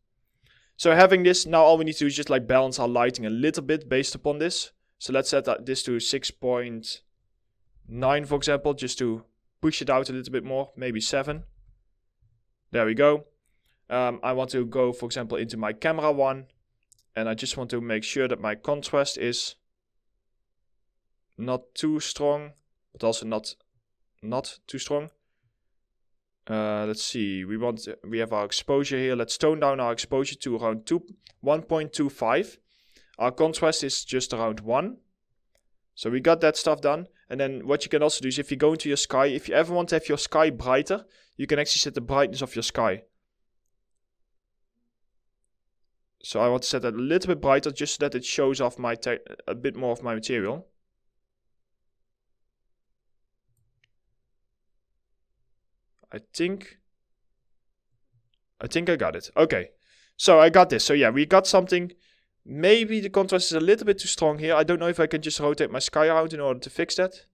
So having this, now all we need to do is just like balance our lighting a little bit based upon this. So let's set this to 6.9 for example, just to push it out a little bit more, maybe 7. There we go. I want to go, for example, into my camera one. And I just want to make sure that my contrast is not too strong, but also not too strong. Let's see. We have our exposure here. Let's tone down our exposure to around 1.25. Our contrast is just around 1. So we got that stuff done. And then what you can also do is if you go into your sky, if you ever want to have your sky brighter, you can actually set the brightness of your sky. So I want to set that a little bit brighter just so that it shows off my a bit more of my material. I think I got it. Okay. So I got this. So yeah, we got something. Maybe the contrast is a little bit too strong here. I don't know if I can just rotate my sky around in order to fix that.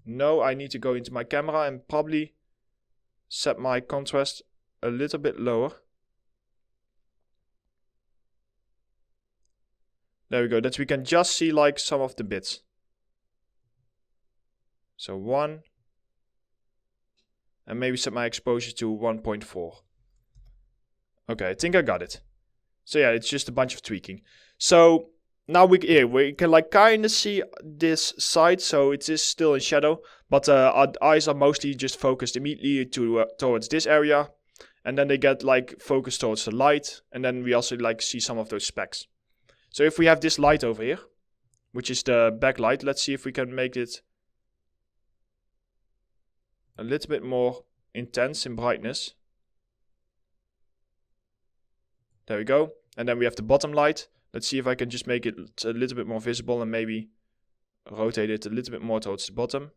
No, I need to go into my camera and probably set my contrast a little bit lower. There we go, that we can just see like some of the bits. So 1. And maybe set my exposure to 1.4. Okay, I think I got it. So yeah, it's just a bunch of tweaking. So now we can like kind of see this side, so it is still in shadow. But our eyes are mostly just focused immediately towards this area. And then they get like focused towards the light. And then we also like see some of those specks. So if we have this light over here, which is the backlight, let's see if we can make it a little bit more intense in brightness. There we go. And then we have the bottom light. Let's see if I can just make it a little bit more visible and maybe rotate it a little bit more towards the bottom.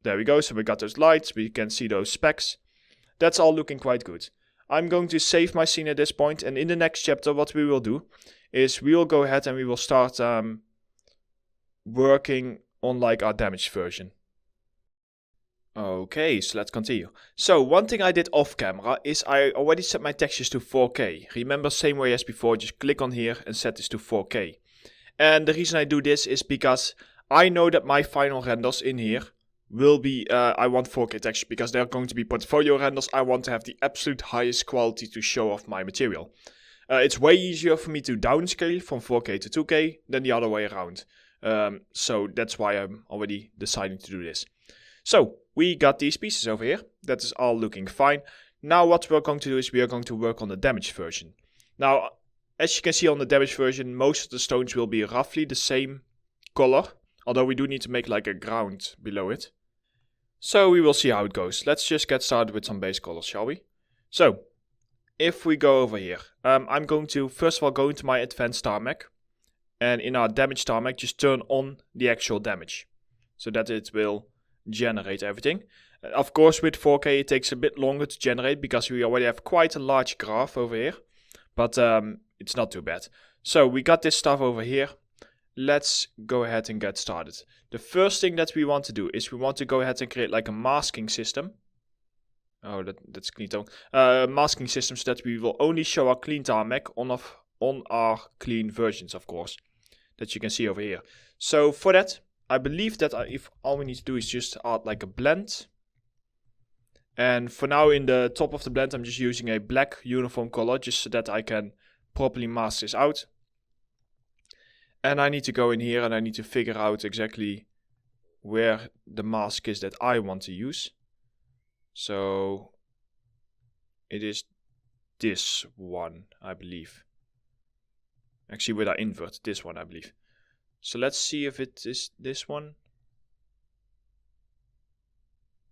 There we go. So we got those lights. We can see those specks. That's all looking quite good. I'm going to save my scene at this point, and in the next chapter what we will do is we will go ahead and we will start working on like our damaged version. Okay, so let's continue. So one thing I did off camera is I already set my textures to 4K. Remember, same way as before, just click on here and set this to 4K. And the reason I do this is because I know that my final renders in here will be, I want 4K texture because they're going to be portfolio renders. I want to have the absolute highest quality to show off my material. It's way easier for me to downscale from 4K to 2K than the other way around. So that's why I'm already deciding to do this. So we got these pieces over here. That is all looking fine. Now what we're going to do is we are going to work on the damaged version. Now, as you can see on the damaged version, most of the stones will be roughly the same color. Although we do need to make like a ground below it. So we will see how it goes. Let's just get started with some base colors, shall we? So, if we go over here, I'm going to first of all go into my advanced tarmac. And in our damage tarmac, just turn on the actual damage. So that it will generate everything. Of course, with 4K it takes a bit longer to generate because we already have quite a large graph over here. But it's not too bad. So we got this stuff over here. Let's go ahead and get started. The first thing that we want to do is we want to go ahead and create like a masking system. Oh, that's clean tone. Masking system so that we will only show our clean tarmac on our clean versions, of course. That you can see over here. So for that, I believe that if all we need to do is just add like a blend. And for now in the top of the blend I'm just using a black uniform color just so that I can properly mask this out. And I need to go in here and I need to figure out exactly where the mask is that I want to use. So it is this one, I believe. Actually, with our invert, this one, I believe. So let's see if it is this one.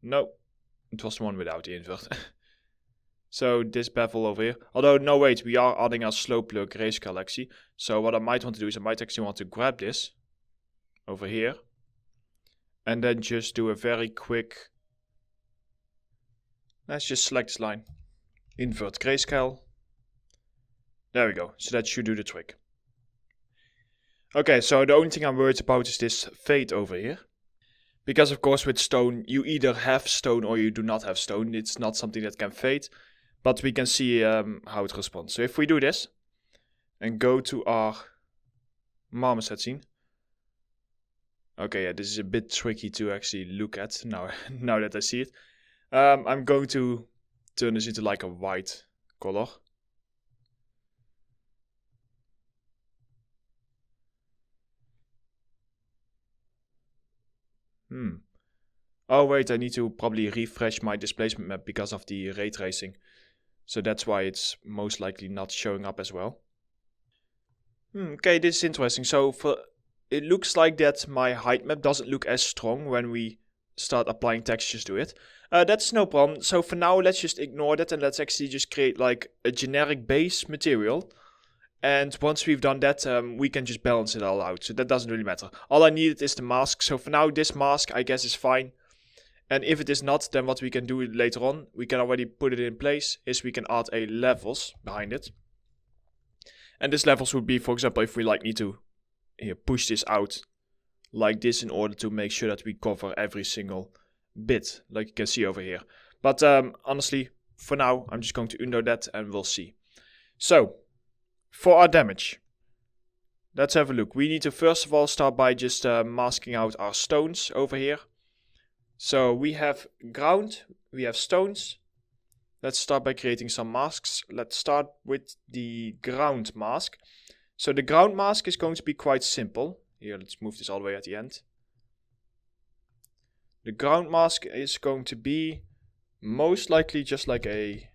No, it was the one without the invert. So this bevel over here. Although, no wait, we are adding our slope blur grayscale actually. So what I might want to do is I might actually want to grab this over here. And then just do a very quick... Let's just select this line. Invert grayscale. There we go. So that should do the trick. Okay, so the only thing I'm worried about is this fade over here. Because of course with stone, you either have stone or you do not have stone. It's not something that can fade. But we can see how it responds. So if we do this and go to our marmoset scene. Okay, yeah, this is a bit tricky to actually look at now, now that I see it. I'm going to turn this into like a white color. Oh wait, I need to probably refresh my displacement map because of the ray tracing. So that's why it's most likely not showing up as well. Okay, this is interesting. So it looks like that my height map doesn't look as strong when we start applying textures to it. That's no problem. So for now, let's just ignore that and let's actually just create like a generic base material. And once we've done that, we can just balance it all out. So that doesn't really matter. All I needed is the mask. So for now, this mask, I guess, is fine. And if it is not, then what we can do later on, we can already put it in place, is we can add a levels behind it. And this levels would be, for example, if we like need to here push this out like this in order to make sure that we cover every single bit, like you can see over here. But honestly, for now, I'm just going to undo that and we'll see. So, for our damage, let's have a look. We need to first of all start by just masking out our stones over here. So we have ground, we have stones. Let's start by creating some masks. Let's start with the ground mask. So the ground mask is going to be quite simple. Here, let's move this all the way at the end. The ground mask is going to be most likely just like a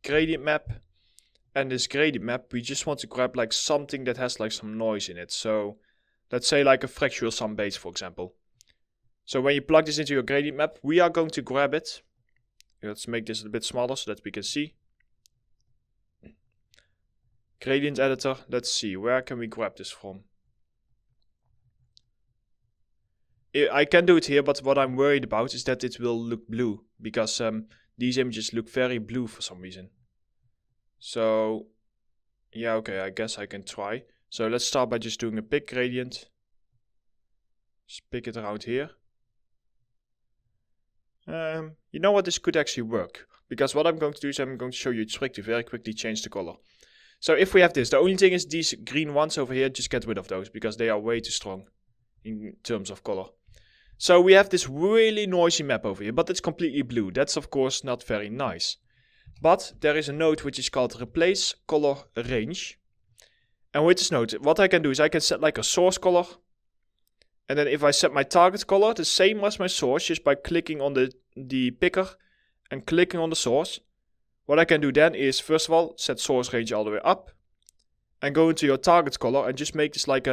gradient map. And this gradient map, we just want to grab like something that has like some noise in it. So let's say like a fractional sum base, for example. So when you plug this into your gradient map, we are going to grab it. Let's make this a bit smaller so that we can see. Gradient editor, let's see, where can we grab this from? I can do it here, but what I'm worried about is that it will look blue. Because these images look very blue for some reason. So, yeah, okay, I guess I can try. So let's start by just doing a pick gradient. Just pick it around here. You know what, this could actually work. Because what I'm going to do is I'm going to show you a trick to very quickly change the color. So if we have this, the only thing is these green ones over here, just get rid of those. Because they are way too strong in terms of color. So we have this really noisy map over here, but it's completely blue. That's of course not very nice. But there is a node which is called replace color range. And with this node, what I can do is I can set like a source color. And then if I set my target color the same as my source, just by clicking on the picker and clicking on the source. What I can do then is, first of all, set source range all the way up. And go into your target color and just make this like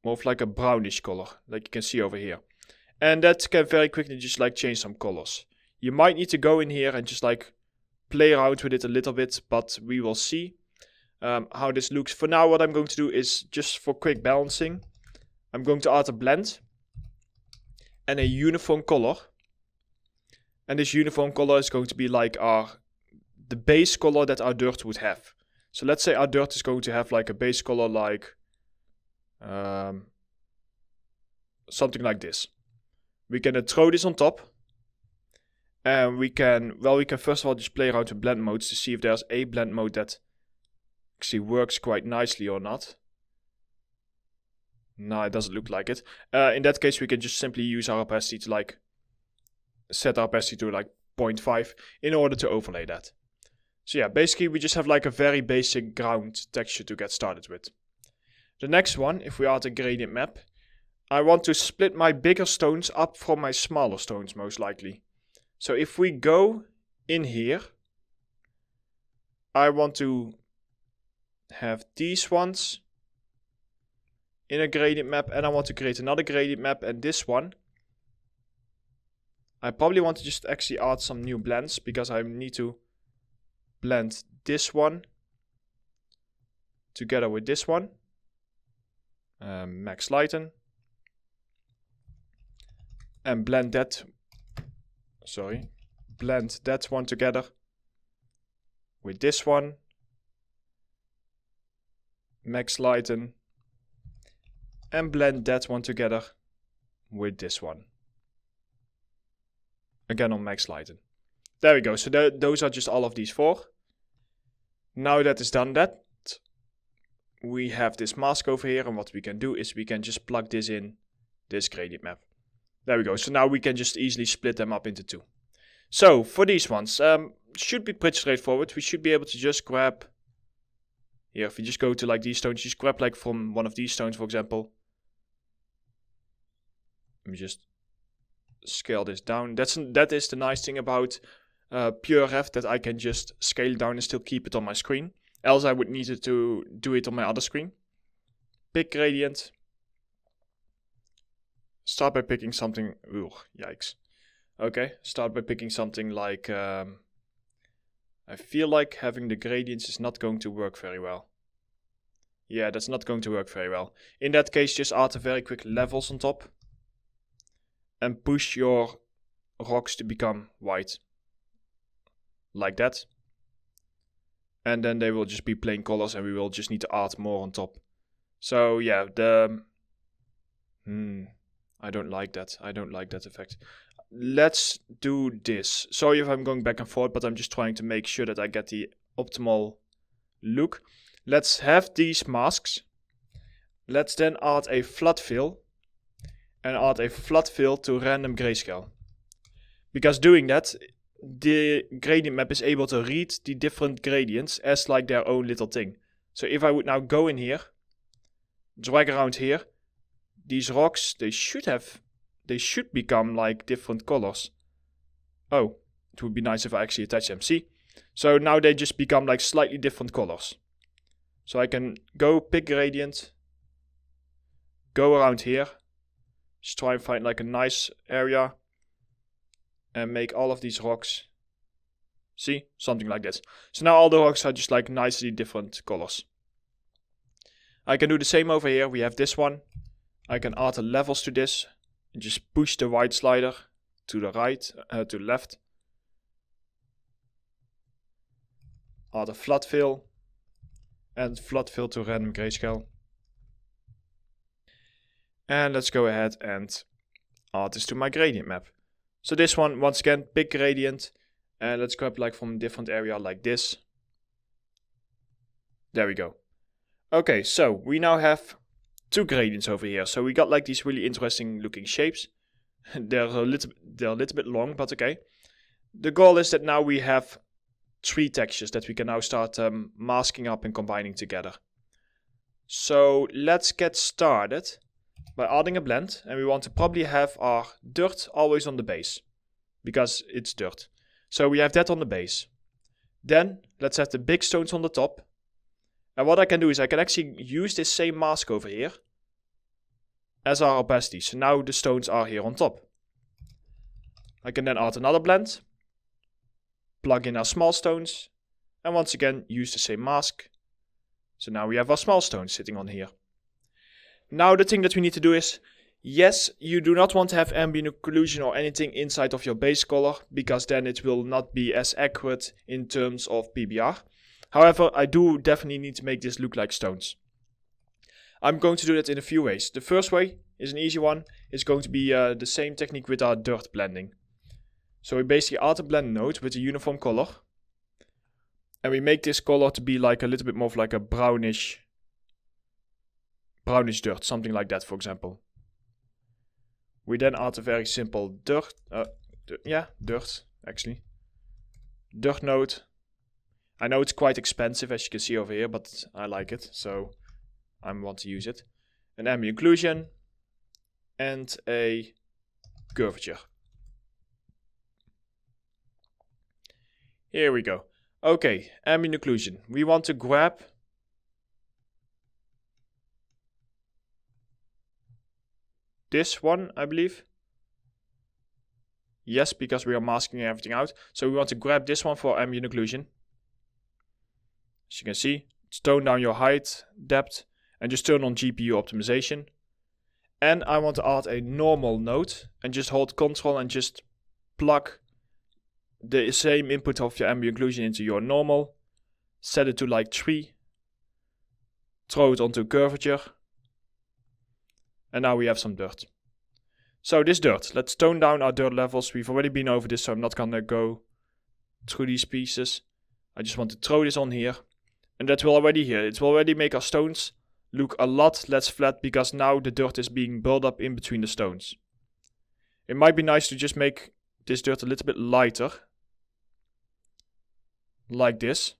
more of like a brownish color, like you can see over here. And that can very quickly just like change some colors. You might need to go in here and just like play around with it a little bit, but we will see how this looks. For now, what I'm going to do is just for quick balancing, I'm going to add a blend and a uniform color. And this uniform color is going to be like the base color that our dirt would have. So let's say our dirt is going to have like a base color like something like this. We can throw this on top. And we can first of all just play around with blend modes to see if there's a blend mode that actually works quite nicely or not. No, it doesn't look like it. In that case, we can just simply use our opacity to like set our opacity to like 0.5 in order to overlay that. So yeah, basically we just have like a very basic ground texture to get started with. The next one, if we add a gradient map, I want to split my bigger stones up from my smaller stones most likely. So if we go in here, I want to have these ones in a gradient map, and I want to create another gradient map, and this one. I probably want to just actually add some new blends, because I need to blend this one together with this one. Max lighten. And blend that one together with this one, max lighten, and blend that one together with this one, again on max lighten. There we go. So those are just all of these four. Now that is done, we have this mask over here, and what we can do is we can just plug this in this gradient map. There we go. So now we can just easily split them up into two. So for these ones, should be pretty straightforward. We should be able to just grab, here, if you just go to like these stones, just grab like from one of these stones, for example. Let me just scale this down. That is the nice thing about PureRef, that I can just scale it down and still keep it on my screen. Else I would need to do it on my other screen. Pick gradient. Start by picking something. Ooh, yikes. Okay, start by picking something like, I feel like having the gradients is not going to work very well. Yeah, that's not going to work very well. In that case, just add a very quick levels on top. And push your rocks to become white. Like that. And then they will just be plain colors and we will just need to add more on top. So yeah, I don't like that. I don't like that effect. Let's do this. Sorry if I'm going back and forth, but I'm just trying to make sure that I get the optimal look. Let's have these masks. Let's then add a flat fill. And add a flat fill to random grayscale. Because doing that, the gradient map is able to read the different gradients as like their own little thing. So if I would now go in here, drag around here, these rocks, they should become like different colors. Oh, it would be nice if I actually attach them. See? So now they just become like slightly different colors. So I can go pick gradient, go around here, just try and find like a nice area and make all of these rocks, see, something like this. So now all the rocks are just like nicely different colors. I can do the same over here. We have this one. I can add the levels to this and just push the white slider to the right, to the left. Add a flat fill and flat fill to random grayscale. And let's go ahead and add this to my gradient map. So this one, once again, pick gradient. And let's grab like from a different area like this. There we go. Okay, so we now have two gradients over here. So we got like these really interesting looking shapes. they're a little bit long, but okay. The goal is that now we have three textures that we can now start masking up and combining together. So let's get started by adding a blend, and we want to probably have our dirt always on the base, because it's dirt. So we have that on the base. Then let's have the big stones on the top. And what I can do is I can actually use this same mask over here as our opacity. So now the stones are here on top. I can then add another blend, plug in our small stones, and once again use the same mask. So now we have our small stones sitting on here. Now the thing that we need to do is, yes, you do not want to have ambient occlusion or anything inside of your base color, because then it will not be as accurate in terms of PBR. However, I do definitely need to make this look like stones. I'm going to do that in a few ways. The first way is an easy one. It's going to be the same technique with our dirt blending. So we basically add a blend node with a uniform color. And we make this color to be like a little bit more of like a brownish dirt, something like that, for example. We then add a very simple dirt actually. Dirt node. I know it's quite expensive, as you can see over here, but I like it, so I want to use it. An ambient occlusion and a curvature. Here we go. Okay, ambient occlusion. We want to grab this one, I believe. Yes, because we are masking everything out. So we want to grab this one for ambient occlusion. As you can see, tone down your height, depth, and just turn on GPU optimization. And I want to add a normal node and just hold Ctrl and just plug the same input of your ambient occlusion into your normal. Set it to like 3. Throw it onto curvature. And now we have some dirt. So this dirt, let's tone down our dirt levels. We've already been over this, so I'm not gonna go through these pieces. I just want to throw this on here. And that will already here. It will already make our stones look a lot less flat, because now the dirt is being built up in between the stones. It might be nice to just make this dirt a little bit lighter. Like this.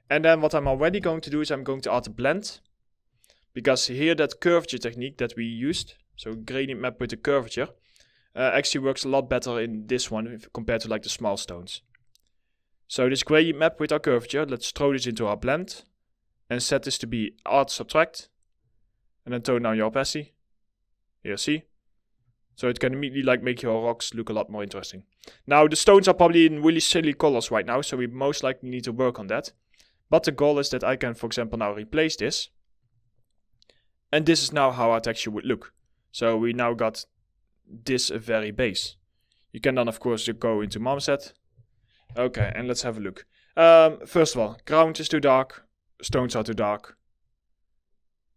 And then what I'm already going to do is I'm going to add a blend. Because here that curvature technique that we used, so gradient map with the curvature, actually works a lot better in this one compared to like the small stones. So this gradient map with our curvature, let's throw this into our blend and set this to be add subtract, and then tone down your opacity. Here, see? So it can immediately like make your rocks look a lot more interesting. Now the stones are probably in really silly colors right now, so we most likely need to work on that. But the goal is that I can, for example, now replace this. And this is now how our texture would look. So we now got this very base. You can then of course go into MatSDTuT. Okay, and let's have a look. First of all, ground is too dark, stones are too dark.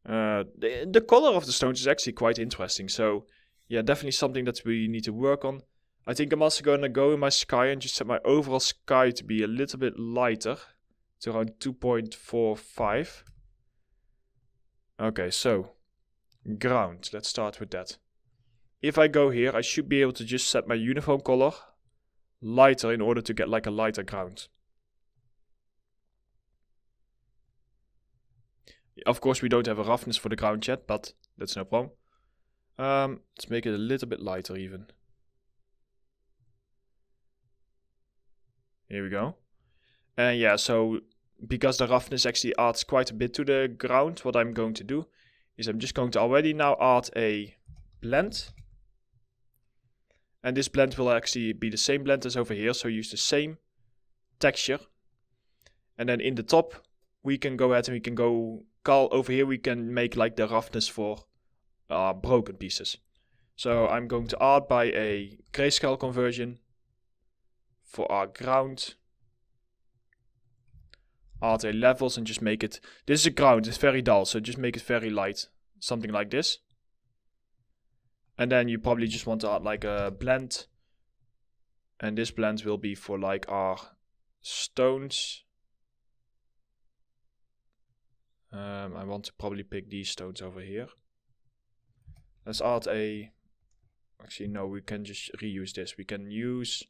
The color of the stones is actually quite interesting, so yeah, definitely something that we need to work on. I think I'm also going to go in my sky and just set my overall sky to be a little bit lighter, to around 2.45. Okay, so ground, let's start with that. If I go here, I should be able to just set my uniform color lighter in order to get like a lighter ground. Of course, we don't have a roughness for the ground yet, but that's no problem. Let's make it a little bit lighter even. Here we go. And yeah, so because the roughness actually adds quite a bit to the ground, what I'm going to do is I'm just going to already now add a blend. And this blend will actually be the same blend as over here, so use the same texture. And then in the top, we can go ahead and we can go over here, we can make like the roughness for broken pieces. So I'm going to add by a grayscale conversion for our ground. Add a levels and just make it, this is a ground, it's very dull, so just make it very light. Something like this. And then you probably just want to add like a blend. And this blend will be for like our stones. I want to probably pick these stones over here. Let's add a, actually no, we can just reuse this. We can use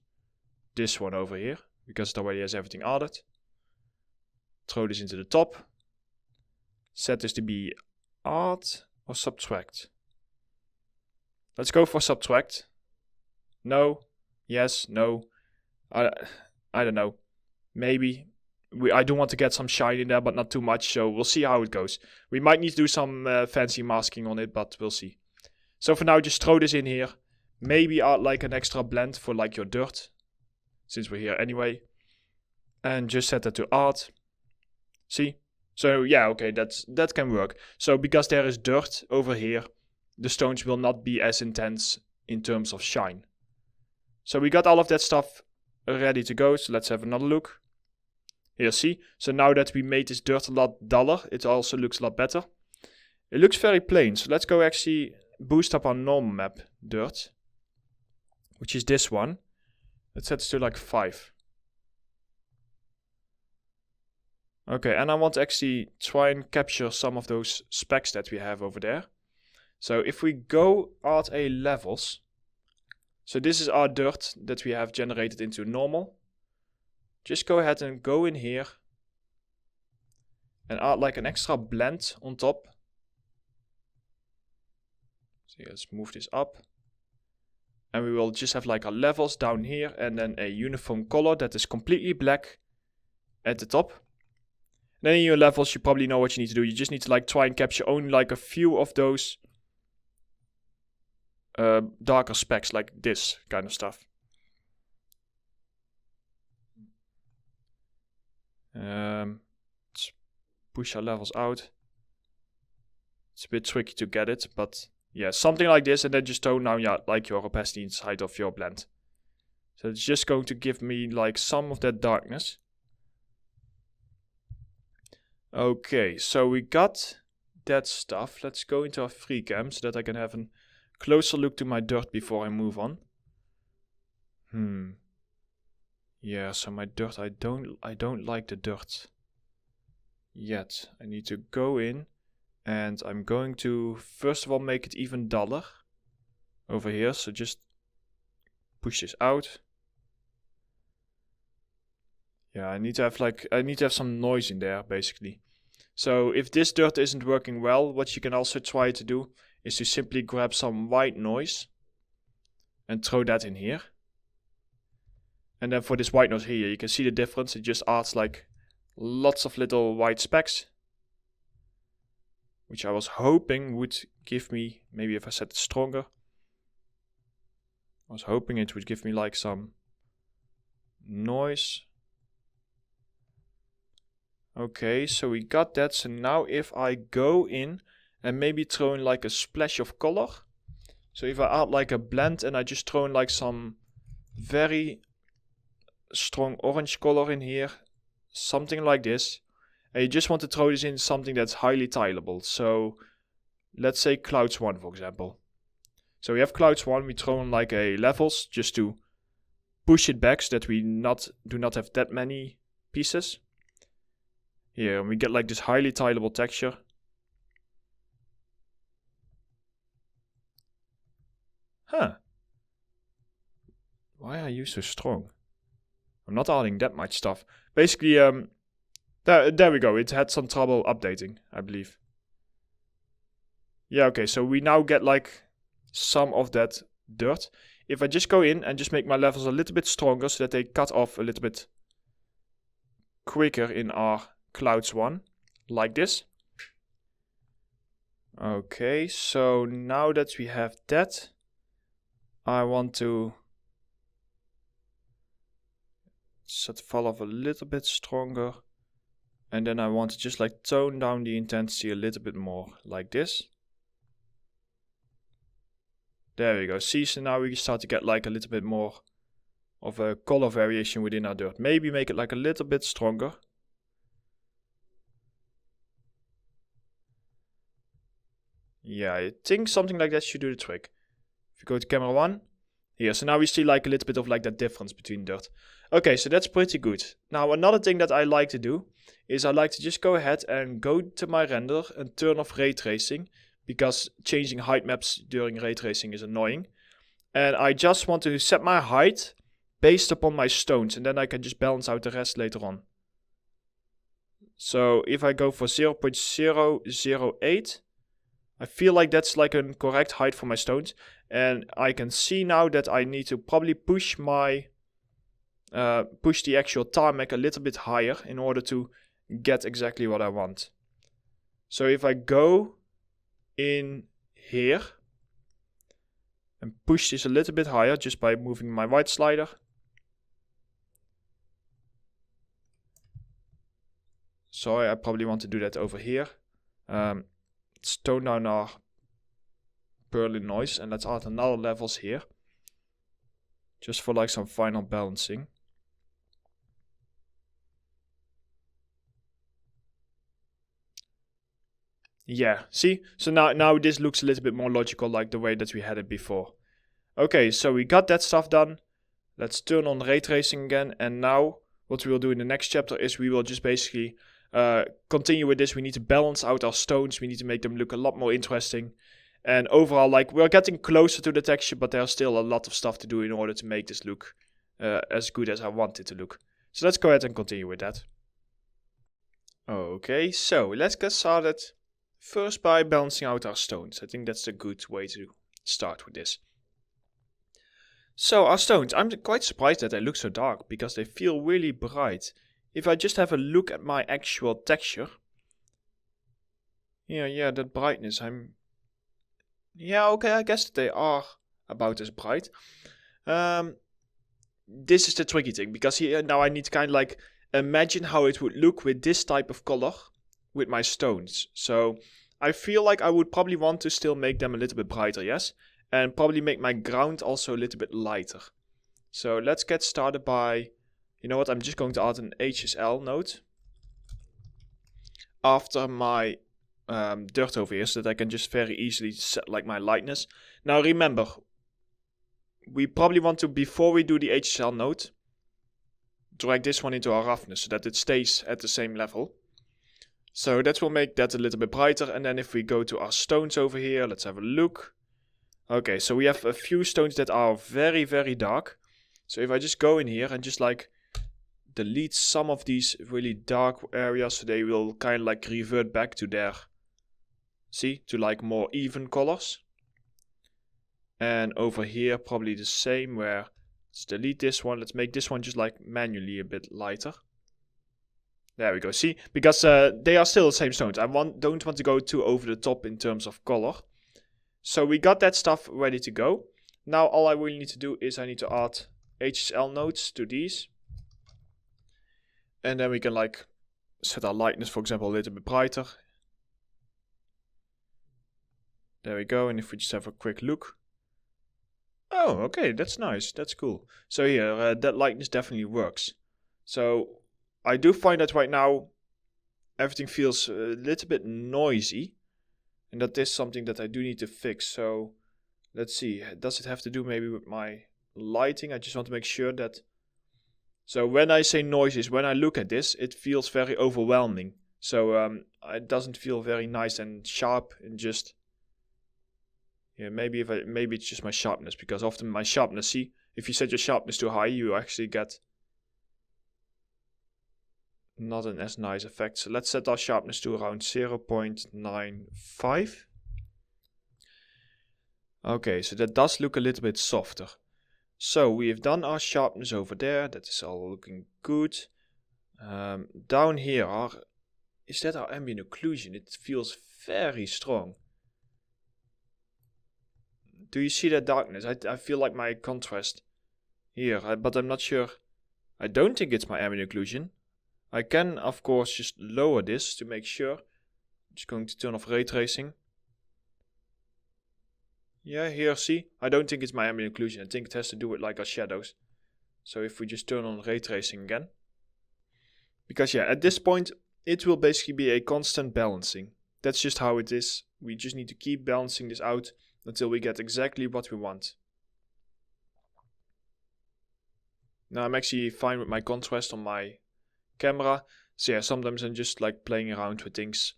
this one over here because it already has everything added. Throw this into the top. Set this to be add or subtract. Let's go for subtract. No. Yes. No. I don't know. Maybe. I do want to get some shine in there, but not too much. So we'll see how it goes. We might need to do some fancy masking on it, but we'll see. So for now, just throw this in here. Maybe add like an extra blend for like your dirt, since we're here anyway. And just set that to add. See? So yeah, okay, that can work. So because there is dirt over here, the stones will not be as intense in terms of shine. So we got all of that stuff ready to go. So let's have another look. Here, see? So now that we made this dirt a lot duller, it also looks a lot better. It looks very plain. So let's go actually boost up our normal map dirt, which is this one. Let's set it to like 5. Okay, and I want to actually try and capture some of those specks that we have over there. So if we go add a levels, so this is our dirt that we have generated into normal. Just go ahead and go in here and add like an extra blend on top. So let's move this up. And we will just have like our levels down here and then a uniform color that is completely black at the top. Then in your levels, you probably know what you need to do. You just need to like try and capture only like a few of those darker specks, like this kind of stuff. Let's push our levels out. It's a bit tricky to get it, but yeah, something like this, and then just tone down like your opacity inside of your blend. So it's just going to give me like some of that darkness. Okay, so we got that stuff. Let's go into our free cam so that I can have a closer look to my dirt before I move on. Yeah, so my dirt, I don't like the dirt yet. I need to go in and I'm going to first of all make it even duller over here. So just push this out. Yeah, I need to have some noise in there basically. So if this dirt isn't working well, what you can also try to do is to simply grab some white noise and throw that in here. And then for this white noise here, you can see the difference. It just adds like lots of little white specks, which I was hoping would give me, maybe if I set it stronger. I was hoping it would give me like some noise. Okay, so we got that. So now if I go in and maybe throw in like a splash of color. So if I add like a blend and I just throw in like some very strong orange color in here. Something like this. And you just want to throw this in something that's highly tileable. So let's say clouds 1 for example. So we have clouds 1, we throw in like a levels just to push it back so that we do not have that many pieces. Here, and we get like this highly tileable texture. Huh. Why are you so strong? I'm not adding that much stuff. Basically, there we go. It had some trouble updating, I believe. Yeah, okay, so we now get like some of that dirt. If I just go in and just make my levels a little bit stronger so that they cut off a little bit quicker in our clouds 1, like this. Okay, so now that we have that, I want to set the fall off a little bit stronger. And then I want to just like tone down the intensity a little bit more, like this. There we go. See, so now we start to get like a little bit more of a color variation within our dirt. Maybe make it like a little bit stronger. Yeah, I think something like that should do the trick. If you go to camera 1, here, so now we see like a little bit of like that difference between dirt. Okay, so that's pretty good. Now another thing that I like to do is I like to just go ahead and go to my render and turn off ray tracing, because changing height maps during ray tracing is annoying. And I just want to set my height based upon my stones, and then I can just balance out the rest later on. So if I go for 0.008, I feel like that's like a correct height for my stones. And I can see now that I need to probably push my push the actual tarmac a little bit higher in order to get exactly what I want. So if I go in here and push this a little bit higher just by moving my white slider. Sorry, I probably want to do that over here. Let's tone down our Berlin noise and let's add another levels here. Just for like some final balancing. Yeah, see? So now this looks a little bit more logical like the way that we had it before. Okay, so we got that stuff done. Let's turn on ray tracing again. And now what we will do in the next chapter is we will just basically continue with this. We need to balance out our stones. We need to make them look a lot more interesting. And overall, like, we're getting closer to the texture, but there's still a lot of stuff to do in order to make this look as good as I want it to look. So let's go ahead and continue with that. Okay, so let's get started. First by balancing out our stones. I think that's a good way to start with this. So our stones, I'm quite surprised that they look so dark because they feel really bright. If I just have a look at my actual texture. Yeah, that brightness, yeah, okay, I guess they are about as bright. This is the tricky thing, because here now I need to kind of like imagine how it would look with this type of color with my stones. So I feel like I would probably want to still make them a little bit brighter, yes? And probably make my ground also a little bit lighter. So let's get started by, you know what, I'm just going to add an HSL node after my dirt over here, so that I can just very easily set like my lightness. Now remember, we probably want to, before we do the HSL node, drag this one into our roughness so that it stays at the same level. So that will make that a little bit brighter. And then if we go to our stones over here, let's have a look. Okay, so we have a few stones that are very, very dark. So if I just go in here and just like delete some of these really dark areas, so they will kind of like revert back to their, see, to like more even colors. And over here probably the same, where let's delete this one. Let's make this one just like manually a bit lighter. There we go, see, because they are still the same stones. I don't want to go too over the top in terms of color. So we got that stuff ready to go. Now all I really need to do is I need to add HSL nodes to these. And then we can like set our lightness, for example, a little bit brighter. There we go. And if we just have a quick look. Oh, okay, that's nice. That's cool. So here, that lightness definitely works. So I do find that right now everything feels a little bit noisy. And that is something that I do need to fix. So let's see. Does it have to do maybe with my lighting? I just want to make sure that... So when I say noises, when I look at this, it feels very overwhelming. So it doesn't feel very nice and sharp and just... Yeah, maybe it's just my sharpness, because often my sharpness, see, if you set your sharpness too high, you actually get not an as nice effect. So let's set our sharpness to around 0.95. Okay, so that does look a little bit softer. So we have done our sharpness over there. That is all looking good. Down here, is that our ambient occlusion? It feels very strong. Do you see that darkness? I feel like my contrast here, but I'm not sure. I don't think it's my ambient occlusion. I can, of course, just lower this to make sure. I'm just going to turn off ray tracing. Yeah, here, see? I don't think it's my ambient occlusion. I think it has to do with like our shadows. So if we just turn on ray tracing again. Because yeah, at this point, it will basically be a constant balancing. That's just how it is. We just need to keep balancing this out until we get exactly what we want. Now I'm actually fine with my contrast on my camera. So yeah, sometimes I'm just like playing around with things.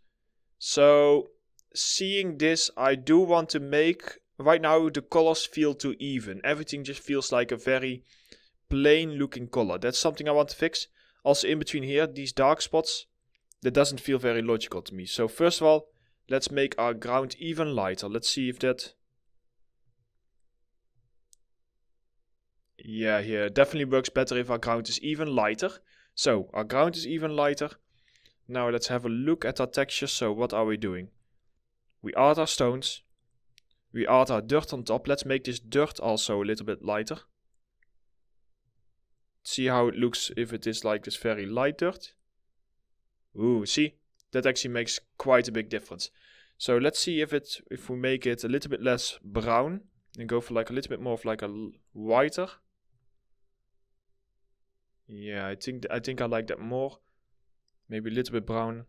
So seeing this, I do want to make, right now the colors feel too even. Everything just feels like a very plain looking color. That's something I want to fix. Also in between here, these dark spots, that doesn't feel very logical to me. So first of all, let's make our ground even lighter. Let's see if that... Yeah, here definitely works better if our ground is even lighter. So our ground is even lighter. Now let's have a look at our texture. So what are we doing? We add our stones. We add our dirt on top. Let's make this dirt also a little bit lighter. See how it looks if it is like this very light dirt. Ooh, see? That actually makes quite a big difference. So let's see if we make it a little bit less brown and go for like a little bit more of like a whiter. Yeah, I think I like that more. Maybe a little bit brown.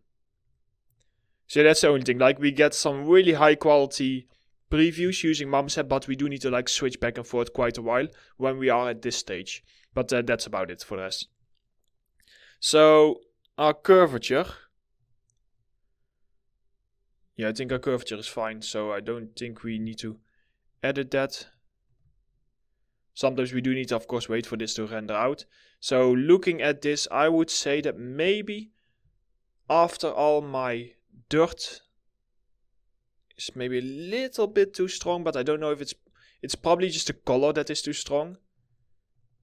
So that's the only thing. Like we get some really high quality previews using MatSDTuT, but we do need to like switch back and forth quite a while when we are at this stage. But that's about it for the rest. So our curvature. Yeah, I think our curvature is fine. So I don't think we need to edit that. Sometimes we do need to, of course, wait for this to render out. So looking at this, I would say that maybe after all my dirt is maybe a little bit too strong, but I don't know if it's probably just the color that is too strong.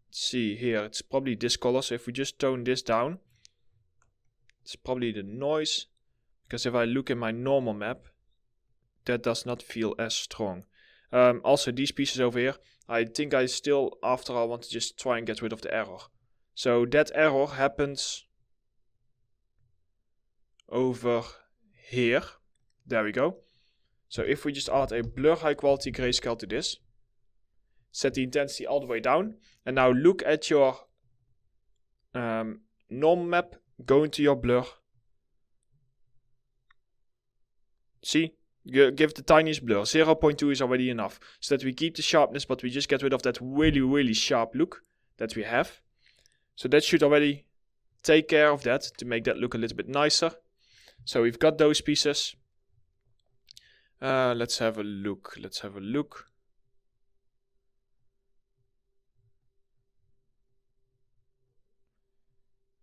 Let's see here, it's probably this color. So if we just tone this down, it's probably the noise. Because if I look in my normal map, that does not feel as strong. Also these pieces over here, I think I still, after all, want to just try and get rid of the error. So that error happens over here. There we go. So if we just add a blur high quality grayscale to this, set the intensity all the way down, and now look at your normal map, go into your blur. See? Give the tiniest blur. 0.2 is already enough. So that we keep the sharpness, but we just get rid of that really, really sharp look that we have. So that should already take care of that to make that look a little bit nicer. So we've got those pieces. Let's have a look.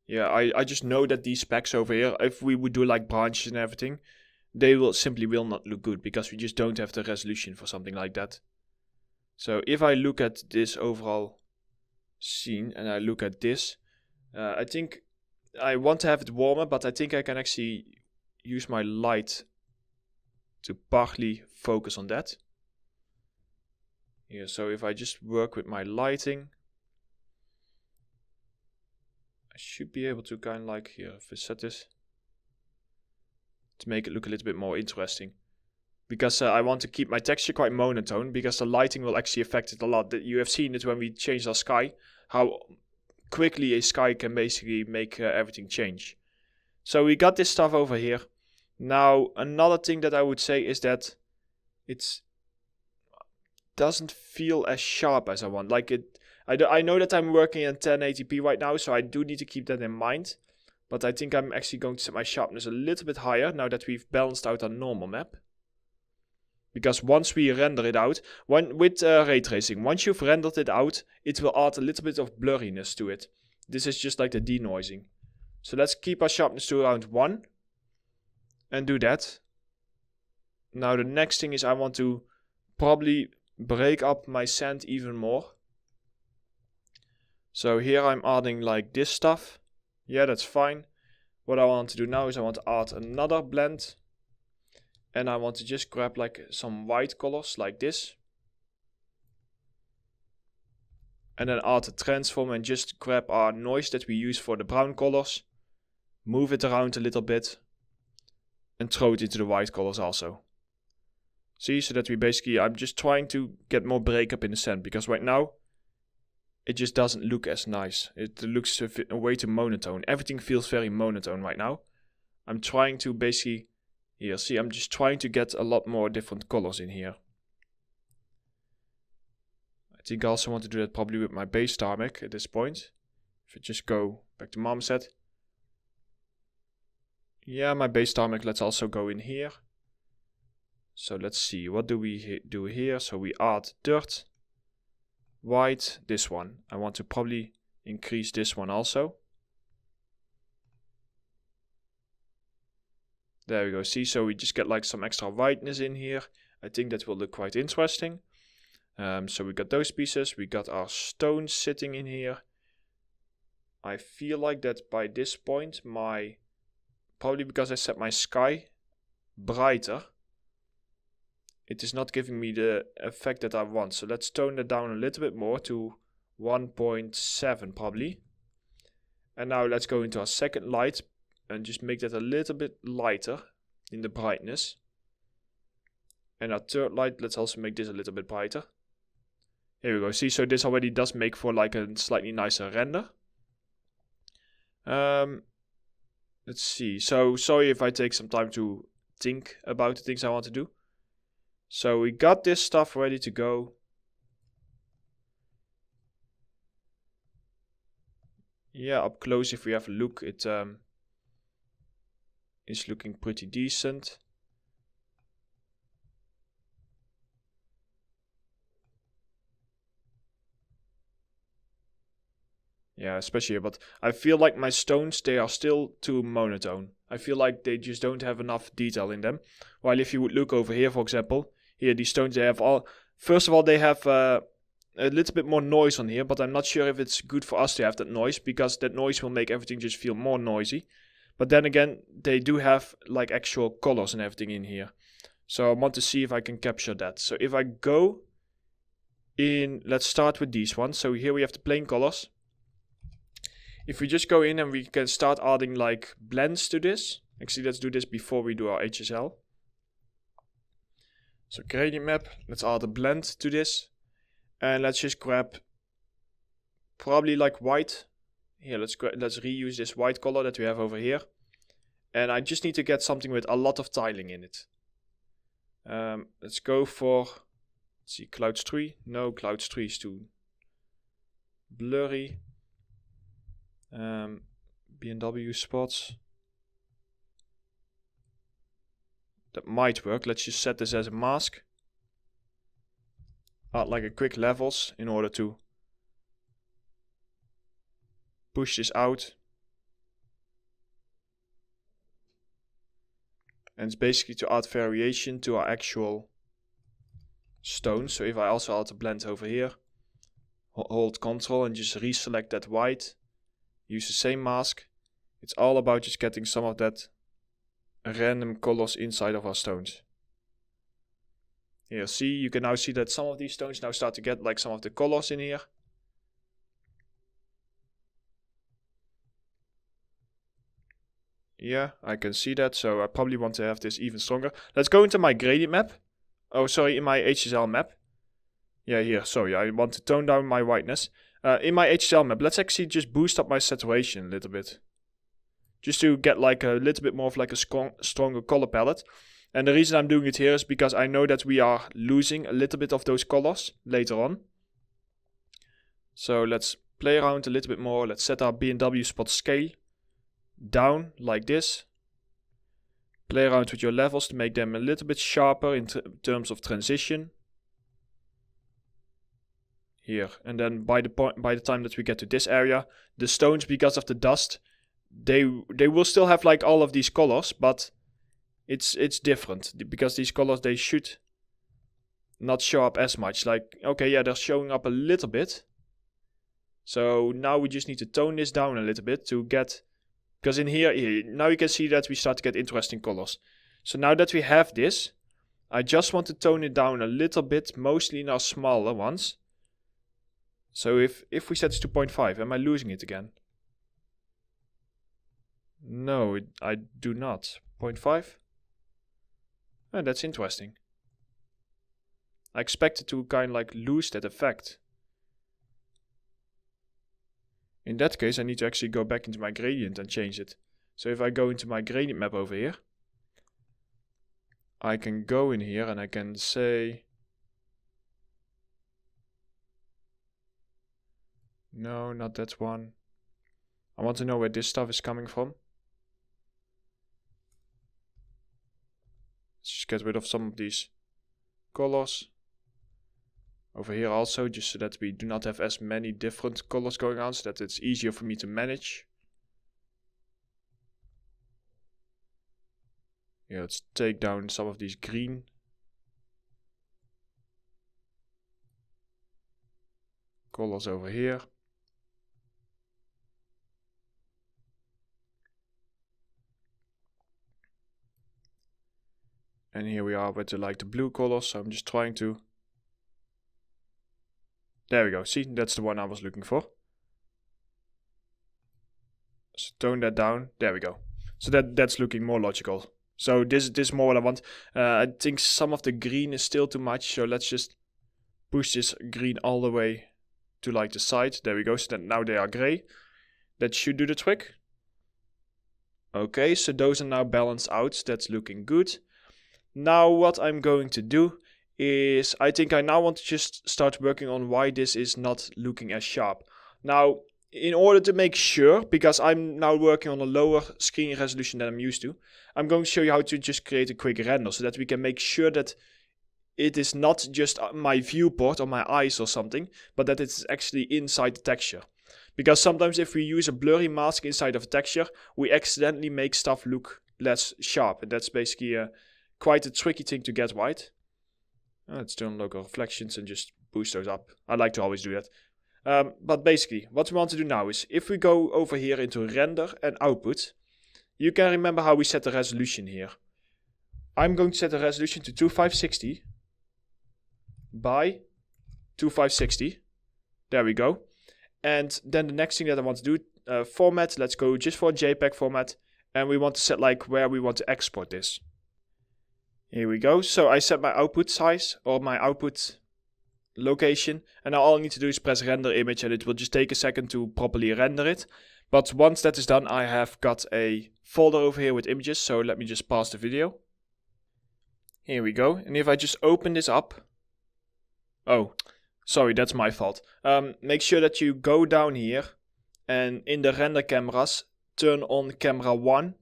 Yeah, I just know that these specs over here, if we would do like branches and everything, they simply will not look good because we just don't have the resolution for something like that. So if I look at this overall scene and I look at this, I think I want to have it warmer, but I think I can actually use my light to partly focus on that. here. So if I just work with my lighting, I should be able to kind of like here, if I set this to make it look a little bit more interesting. Because I want to keep my texture quite monotone, because the lighting will actually affect it a lot. You have seen it when we changed our sky, how quickly a sky can basically make everything change. So we got this stuff over here. Now another thing that I would say is that it doesn't feel as sharp as I want. Like I know that I'm working in 1080p right now, so I do need to keep that in mind. But I think I'm actually going to set my sharpness a little bit higher now that we've balanced out our normal map. Because once we render it out, with ray tracing, once you've rendered it out, it will add a little bit of blurriness to it. This is just like the denoising. So let's keep our sharpness to around 1. And do that. Now the next thing is I want to probably break up my sand even more. So here I'm adding like this stuff. Yeah, that's fine. What I want to do now is I want to add another blend. And I want to just grab like some white colors like this. And then add a transform and just grab our noise that we use for the brown colors. Move it around a little bit. And throw it into the white colors also. See, so that we basically, I'm just trying to get more breakup in the sand. Because right now, it just doesn't look as nice. It looks way too monotone. Everything feels very monotone right now. I'm trying to basically, here, see, I'm just trying to get a lot more different colors in here. I think I also want to do that probably with my base tarmac at this point. If I just go back to Marmoset. Yeah, my base tarmac, let's also go in here. So let's see, what do we do here? So we add dirt, white, this one. I want to probably increase this one also. There we go, see, so we just get like some extra whiteness in here. I think that will look quite interesting. So we got those pieces, we got our stones sitting in here. I feel like that by this point, probably because I set my sky brighter, it is not giving me the effect that I want. So let's tone that down a little bit more to 1.7 probably. And now let's go into our second light and just make that a little bit lighter in the brightness. And our third light, let's also make this a little bit brighter. Here we go. See, so this already does make for like a slightly nicer render. Let's see. So sorry if I take some time to think about the things I want to do. So we got this stuff ready to go. Yeah, up close if we have a look, it is looking pretty decent. Yeah, especially here, but I feel like my stones, they are still too monotone. I feel like they just don't have enough detail in them. While if you would look over here, for example, here these stones, they have all, first of all, they have a little bit more noise on here, but I'm not sure if it's good for us to have that noise, because that noise will make everything just feel more noisy. But then again, they do have like actual colors and everything in here. So I want to see if I can capture that. So if I go in, let's start with these ones. So here we have the plain colors. If we just go in and we can start adding like blends to this. Actually, let's do this before we do our HSL. So gradient map, let's add a blend to this. And let's just grab probably like white. Here, let's reuse this white color that we have over here. And I just need to get something with a lot of tiling in it. Let's go for, let's see, Clouds 3. No, Clouds 3 is too blurry. B&W spots. That might work. Let's just set this as a mask. Add like a quick levels in order to push this out. And it's basically to add variation to our actual stone. So if I also add a blend over here, hold Ctrl and just reselect that white. Use the same mask. It's all about just getting some of that random colors inside of our stones. Here, see, you can now see that some of these stones now start to get like some of the colors in here. Yeah, I can see that, so I probably want to have this even stronger. Let's go into my gradient map. Oh, sorry, in my HSL map. Yeah, here, sorry, I want to tone down my whiteness. In my HSL map, let's actually just boost up my saturation a little bit. Just to get like a little bit more of like a stronger color palette. And the reason I'm doing it here is because I know that we are losing a little bit of those colors later on. So let's play around a little bit more. Let's set our B&W spot scale down like this. Play around with your levels to make them a little bit sharper in terms of transition. Here, and then by the time that we get to this area, the stones, because of the dust, they will still have like all of these colors, but it's different because these colors, they should not show up as much. Like, okay, yeah, they're showing up a little bit. So now we just need to tone this down a little bit to get. Because in here, now you can see that we start to get interesting colors. So now that we have this, I just want to tone it down a little bit, mostly in our smaller ones. So if we set this to 0.5, am I losing it again? No, I do not. 0.5? Oh, that's interesting. I expected to kind of like lose that effect. In that case, I need to actually go back into my gradient and change it. So if I go into my gradient map over here, I can go in here and I can say, no, not that one. I want to know where this stuff is coming from. Let's just get rid of some of these colors. Over here also, just so that we do not have as many different colors going on, so that it's easier for me to manage. Yeah, let's take down some of these green. Colors over here. And here we are with the blue colors, so I'm just trying to. There we go, see, that's the one I was looking for. So tone that down, there we go. So that's looking more logical. So this is more what I want. I think some of the green is still too much, so let's just push this green all the way to like the side. There we go, so that now they are gray. That should do the trick. Okay, so those are now balanced out, that's looking good. Now what I'm going to do is, I think I now want to just start working on why this is not looking as sharp. Now, in order to make sure, because I'm now working on a lower screen resolution than I'm used to, I'm going to show you how to just create a quick render so that we can make sure that it is not just my viewport or my eyes or something, but that it's actually inside the texture. Because sometimes if we use a blurry mask inside of a texture, we accidentally make stuff look less sharp. And that's basically quite a tricky thing to get right. Let's turn on local reflections and just boost those up. I like to always do that. But basically, what we want to do now is, if we go over here into render and output, you can remember how we set the resolution here. I'm going to set the resolution to 2560 by 2560. There we go. And then the next thing that I want to do, format, let's go just for a JPEG format. And we want to set like where we want to export this. Here we go. So I set my output size or my output location, and now all I need to do is press render image, and it will just take a second to properly render it. But once that is done, I have got a folder over here with images, so let me just pause the video. Here we go. And if I just open this up, oh, sorry, that's my fault. Make sure that you go down here and in the render cameras, turn on camera 1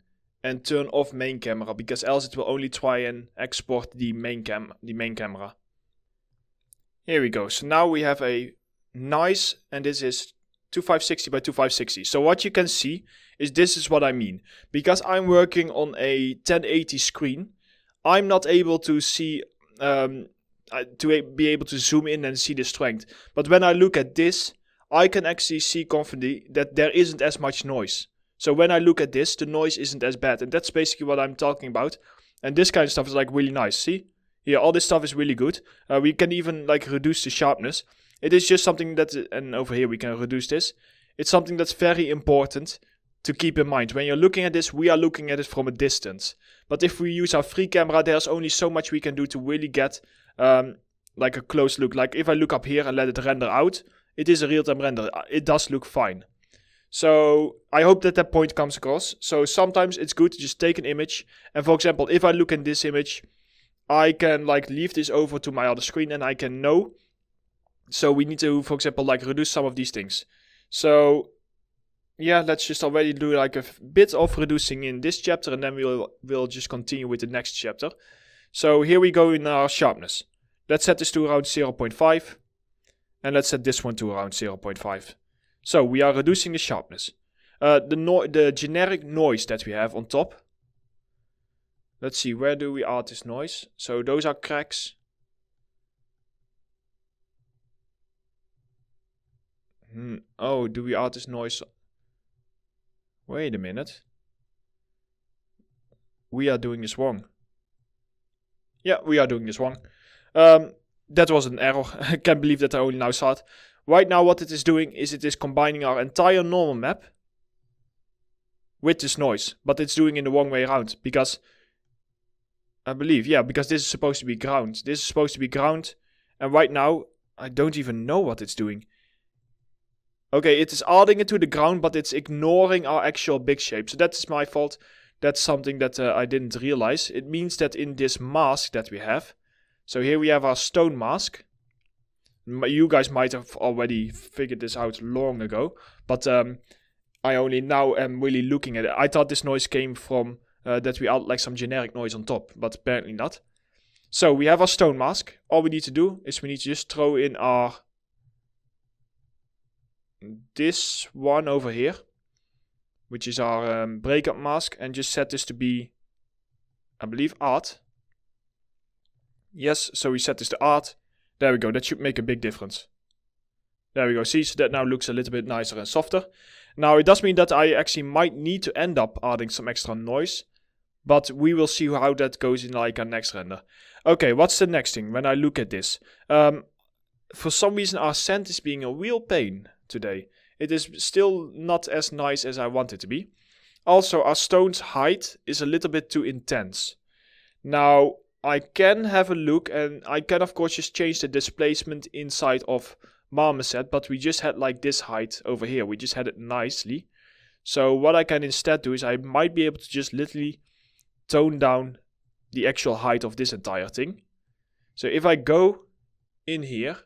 and turn off main camera, because else it will only try and export the main camera. Here we go. So now we have a nice, and this is 2560 by 2560. So what you can see is, this is what I mean. Because I'm working on a 1080 screen, I'm not able to see, to be able to zoom in and see the strength. But when I look at this, I can actually see confidently that there isn't as much noise. So when I look at this, the noise isn't as bad. And that's basically what I'm talking about. And this kind of stuff is like really nice. See? Here, all this stuff is really good. We can even like reduce the sharpness. It is just something that, and over here we can reduce this. It's something that's very important to keep in mind. When you're looking at this, we are looking at it from a distance. But if we use our free camera, there's only so much we can do to really get like a close look. Like if I look up here and let it render out, it is a real-time render. It does look fine. So I hope that that point comes across. So sometimes it's good to just take an image. And for example, if I look in this image, I can like leave this over to my other screen and I can know. So we need to, for example, like reduce some of these things. So yeah, let's just already do like a bit of reducing in this chapter, and then we'll just continue with the next chapter. So here we go in our sharpness. Let's set this to around 0.5, and let's set this one to around 0.5. So we are reducing the sharpness. The generic noise that we have on top. Let's see, where do we add this noise? So those are cracks. Oh, do we add this noise? Wait a minute. We are doing this wrong. Yeah, we are doing this wrong. That was an error. I can't believe that I only now saw it. Right now what it is doing is it is combining our entire normal map with this noise. But it's doing it in the wrong way around. Because, I believe, yeah, because this is supposed to be ground. This is supposed to be ground. And right now, I don't even know what it's doing. Okay, it is adding it to the ground, but it's ignoring our actual big shape. So that's my fault. That's something that I didn't realize. It means that in this mask that we have, so here we have our stone mask. You guys might have already figured this out long ago, but I only now am really looking at it. I thought this noise came from that we add like some generic noise on top, but apparently not. So we have our stone mask. All we need to do is we need to just throw in our this one over here, which is our breakup mask, and just set this to be, I believe, art. Yes, so we set this to art. There we go, that should make a big difference. There we go, see, so that now looks a little bit nicer and softer. Now, it does mean that I actually might need to end up adding some extra noise, but we will see how that goes in like our next render. Okay, what's the next thing when I look at this? For some reason, our sand is being a real pain today. It is still not as nice as I want it to be. Also, our stone's height is a little bit too intense. Now, I can have a look, and I can of course just change the displacement inside of Marmoset, but we just had like this height over here. We just had it nicely. So what I can instead do is I might be able to just literally tone down the actual height of this entire thing. So if I go in here,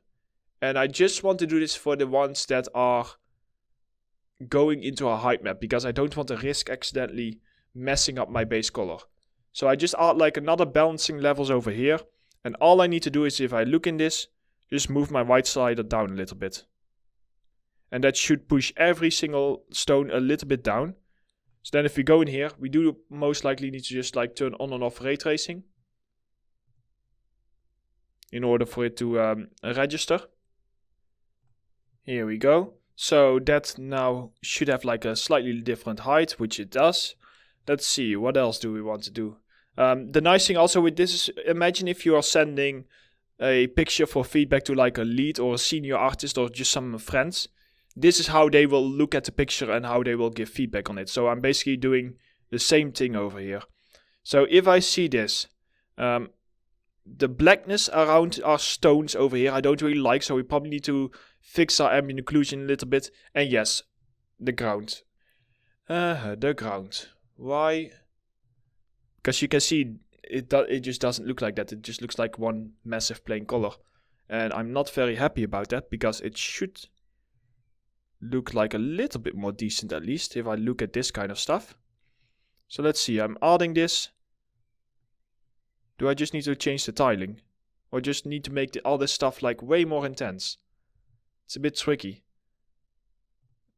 and I just want to do this for the ones that are going into a height map, because I don't want to risk accidentally messing up my base color. So I just add like another balancing levels over here. And all I need to do is, if I look in this, just move my white slider down a little bit. And that should push every single stone a little bit down. So then if we go in here, we do most likely need to just like turn on and off ray tracing in order for it to register. Here we go. So that now should have like a slightly different height, which it does. Let's see, what else do we want to do? The nice thing also with this is, imagine if you are sending a picture for feedback to like a lead or a senior artist or just some friends. This is how they will look at the picture and how they will give feedback on it. So I'm basically doing the same thing over here. So if I see this, the blackness around our stones over here, I don't really like. So we probably need to fix our ambient occlusion a little bit. And yes, the ground. The ground. Why? Because you can see it just doesn't look like that. It just looks like one massive plain color. And I'm not very happy about that, because it should look like a little bit more decent, at least if I look at this kind of stuff. So let's see, I'm adding this. Do I just need to change the tiling? Or just need to make all this stuff like way more intense? It's a bit tricky.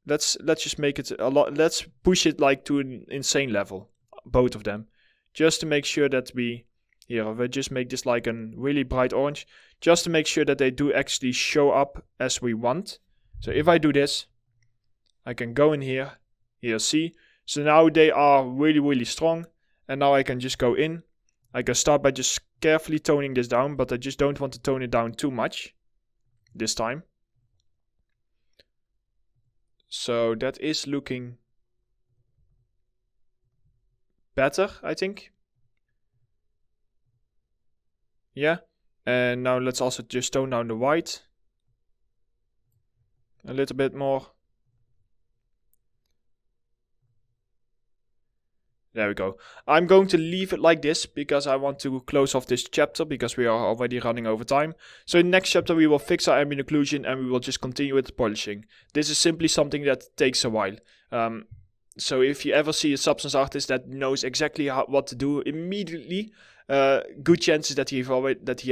Let's just make it a lot. Let's push it like to an insane level, both of them, just to make sure that we just make this like a really bright orange, just to make sure that they do actually show up as we want. So if I do this, I can go in here, see. So now they are really, really strong, and now I can just go in I can start by just carefully toning this down, but I just don't want to tone it down too much this time. So that is looking better, I think. Yeah. And now let's also just tone down the white a little bit more. There we go. I'm going to leave it like this because I want to close off this chapter because we are already running over time. So in the next chapter we will fix our ambient occlusion and we will just continue with the polishing. This is simply something that takes a while. So if you ever see a substance artist that knows exactly what to do immediately, good chances that he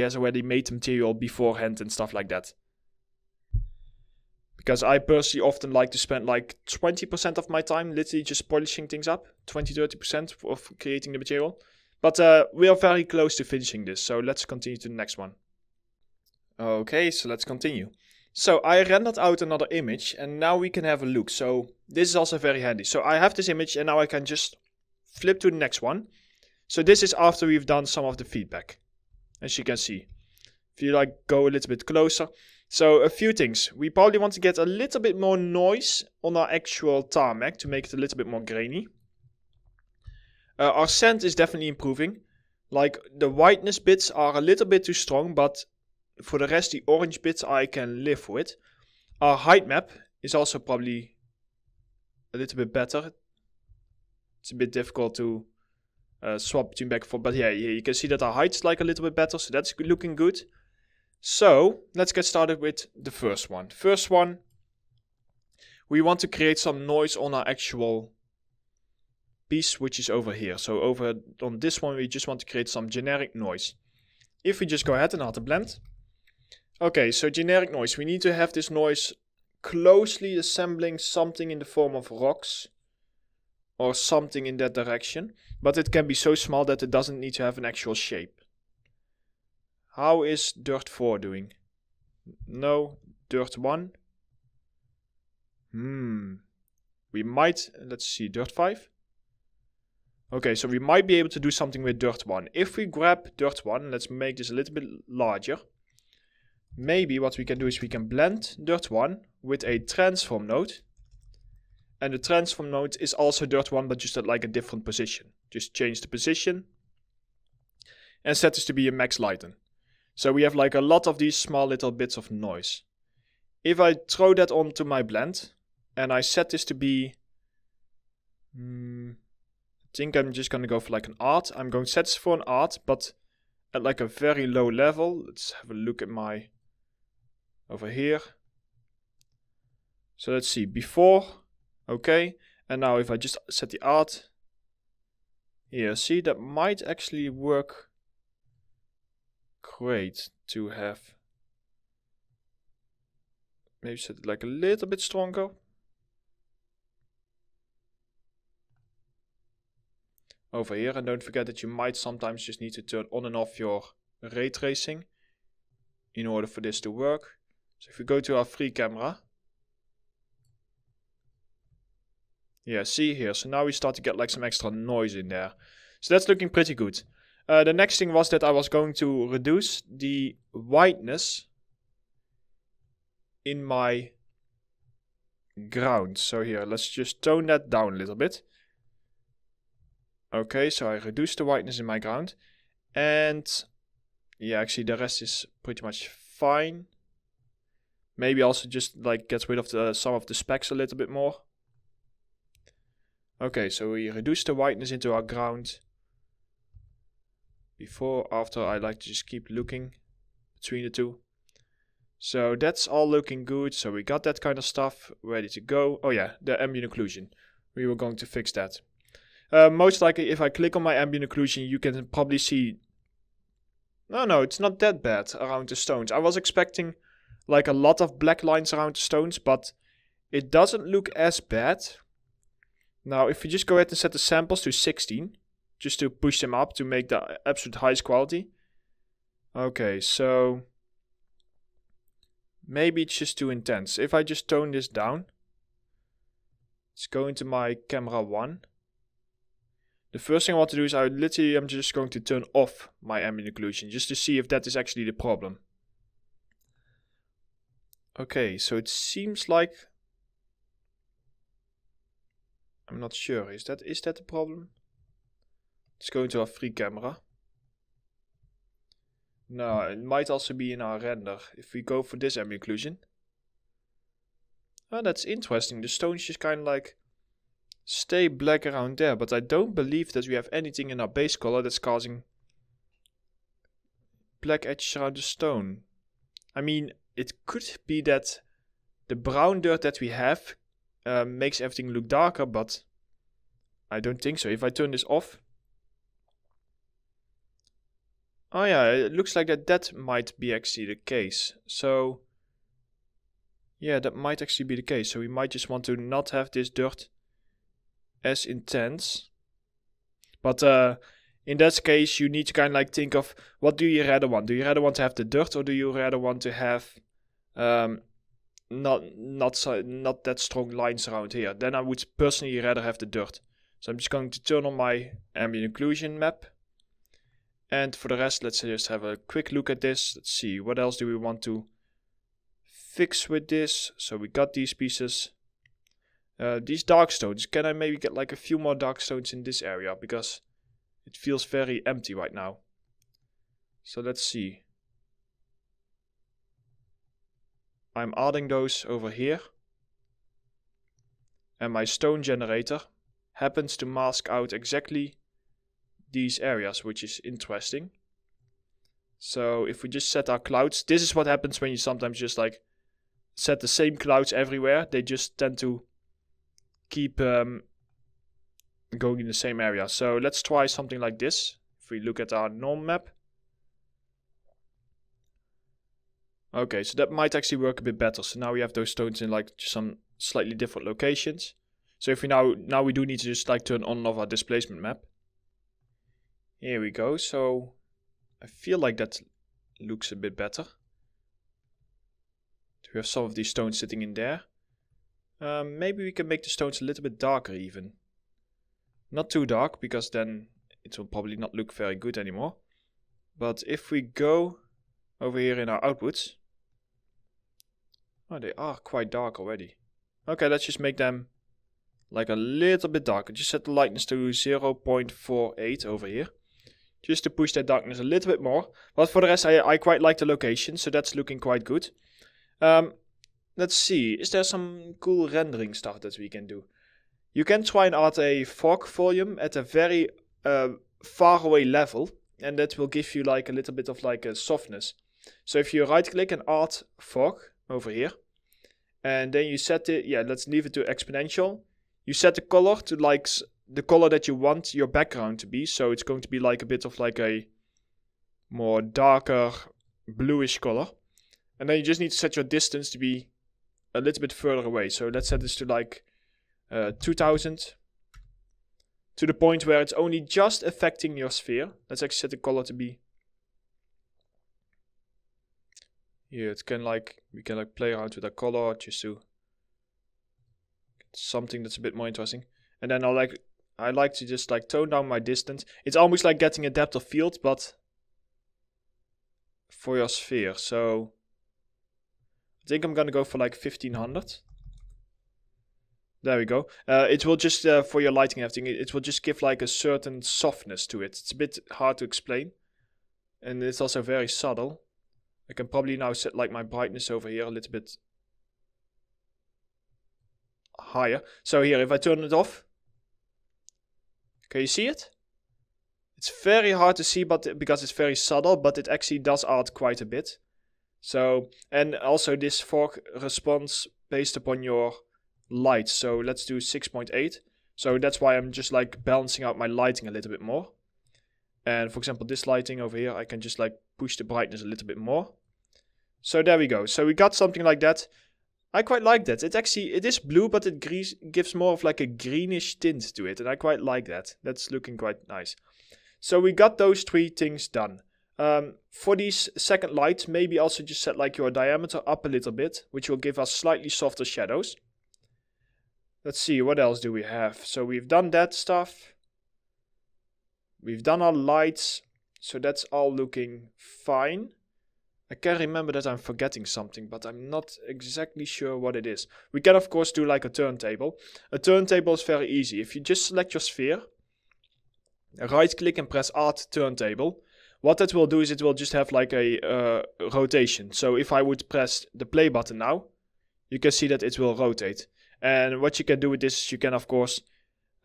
has already made the material beforehand and stuff like that. Because I personally often like to spend like 20% of my time literally just polishing things up. 20-30% of creating the material. But we are very close to finishing this. So let's continue to the next one. Okay, so let's continue. So I rendered out another image and now we can have a look. So this is also very handy. So I have this image and now I can just flip to the next one. So this is after we've done some of the feedback. As you can see. If you like go a little bit closer. So a few things. We probably want to get a little bit more noise on our actual tarmac to make it a little bit more grainy. Our sand is definitely improving. Like the whiteness bits are a little bit too strong, but for the rest the orange bits I can live with. Our height map is also probably a little bit better. It's a bit difficult to swap between back and forth, but yeah, you can see that our height is like a little bit better, so that's looking good. So, let's get started with the first one. First one, we want to create some noise on our actual piece, which is over here. So over on this one, we just want to create some generic noise. If we just go ahead and add a blend. Okay, so generic noise. We need to have this noise closely resembling something in the form of rocks. Or something in that direction. But it can be so small that it doesn't need to have an actual shape. How is Dirt 4 doing? No, Dirt 1. We might, let's see, Dirt 5. Okay, so we might be able to do something with Dirt 1. If we grab Dirt 1, let's make this a little bit larger. Maybe what we can do is we can blend Dirt 1 with a transform node. And the transform node is also Dirt 1, but just at like a different position. Just change the position. And set this to be a max lighten. So we have like a lot of these small little bits of noise. If I throw that onto my blend and I set this to be, I think I'm just going to go for like an art. I'm going to set this for an art, but at like a very low level. Let's have a look at my, over here. So let's see, before, okay. And now if I just set the art, here, see, that might actually work great to have. Maybe set it like a little bit stronger. Over here, and don't forget that you might sometimes just need to turn on and off your ray tracing in order for this to work. So if we go to our free camera. Yeah, see here. So now we start to get like some extra noise in there. So that's looking pretty good. The next thing was that I was going to reduce the whiteness in my ground. So here, let's just tone that down a little bit. Okay, so I reduced the whiteness in my ground. And yeah, actually the rest is pretty much fine. Maybe also just like get rid of some of the specks a little bit more. Okay, so we reduce the whiteness into our ground. Before, after, I like to just keep looking between the two. So that's all looking good. So we got that kind of stuff ready to go. Oh yeah, the ambient occlusion. We were going to fix that. Most likely if I click on my ambient occlusion, you can probably see... No, it's not that bad around the stones. I was expecting like a lot of black lines around the stones, but it doesn't look as bad. Now if you just go ahead and set the samples to 16, just to push them up to make the absolute highest quality. Okay, so maybe it's just too intense. If I just tone this down, let's go into my camera 1. the first thing I want to do is I'm just going to turn off my ambient occlusion just to see if that is actually the problem. Okay, so it seems like, I'm not sure, is that the problem? Let's go into our free camera. No, it might also be in our render. If we go for this ambient occlusion. Oh, that's interesting. The stones just kind of like stay black around there, but I don't believe that we have anything in our base color that's causing black edges around the stone. I mean, it could be that the brown dirt that we have makes everything look darker, but I don't think so. If I turn this off, oh yeah, it looks like that might be actually the case. So yeah, that might actually be the case. So we might just want to not have this dirt as intense. But in that case, you need to kind of like think of, what do you rather want? Do you rather want to have the dirt, or do you rather want to have not that strong lines around here? Then I would personally rather have the dirt. So I'm just going to turn on my ambient occlusion map. And for the rest, let's just have a quick look at this. Let's see, what else do we want to fix with this? So we got these pieces. These dark stones, can I maybe get like a few more dark stones in this area? Because it feels very empty right now. So let's see. I'm adding those over here. And my stone generator happens to mask out exactly these areas, which is interesting. So if we just set our clouds, this is what happens when you sometimes just like set the same clouds everywhere. They just tend to keep going in the same area. So let's try something like this. If we look at our norm map. Okay, so that might actually work a bit better. So now we have those stones in like some slightly different locations. So if we now we do need to just like turn on and off our displacement map. Here we go. So I feel like that looks a bit better. We have some of these stones sitting in there. Maybe we can make the stones a little bit darker even. Not too dark, because then it will probably not look very good anymore. But if we go over here in our outputs. Oh, they are quite dark already. Okay, let's just make them like a little bit darker. Just set the lightness to 0.48 over here. Just to push that darkness a little bit more. But for the rest, I quite like the location, so that's looking quite good. Let's see, is there some cool rendering stuff that we can do? You can try and add a fog volume at a very far away level, and that will give you like a little bit of like a softness. So if you right click and add fog over here, and then you set it, yeah, let's leave it to exponential. You set the color to like the color that you want your background to be, so it's going to be like a bit of like a more darker bluish color. And then you just need to set your distance to be a little bit further away. So let's set this to like 2000. To the point where it's only just affecting your sphere. Let's actually set the color to be. Here it can like, we can like play around with the color just to get something that's a bit more interesting. And then I like to just like tone down my distance. It's almost like getting a depth of field, but for your sphere. So I think I'm gonna go for like 1500. There we go. It will just, for your lighting and everything, it will just give like a certain softness to it. It's a bit hard to explain. And it's also very subtle. I can probably now set like my brightness over here a little bit higher. So here, if I turn it off, can you see it? It's very hard to see, but because it's very subtle, but it actually does add quite a bit. So, and also this fog responds based upon your light. So let's do 6.8. So that's why I'm just like balancing out my lighting a little bit more. And for example, this lighting over here, I can just like push the brightness a little bit more. So there we go. So we got something like that. I quite like that. It is blue, but it gives more of like a greenish tint to it. And I quite like that. That's looking quite nice. So we got those three things done. For these second lights, maybe also just set like your diameter up a little bit, which will give us slightly softer shadows. Let's see, what else do we have? So we've done that stuff. We've done our lights, so that's all looking fine. I can remember that I'm forgetting something, but I'm not exactly sure what it is. We can of course do like a turntable. A turntable is very easy. If you just select your sphere, right click and press Alt Turntable, what that will do is it will just have like a rotation. So if I would press the play button now, you can see that it will rotate. And what you can do with this is you can of course,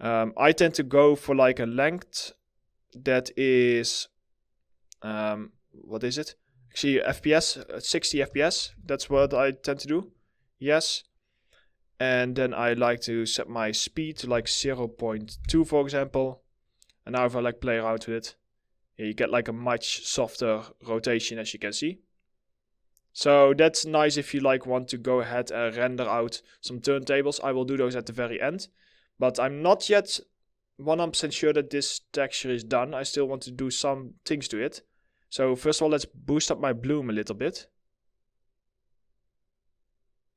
I tend to go for like a length that is, what is it? Actually, FPS, 60 FPS, that's what I tend to do. Yes. And then I like to set my speed to like 0.2 for example. And now if I like play around with it, you get like a much softer rotation as you can see. So that's nice if you like want to go ahead and render out some turntables. I will do those at the very end. But I'm not yet 100% sure that this texture is done. I still want to do some things to it. So first of all, let's boost up my bloom a little bit.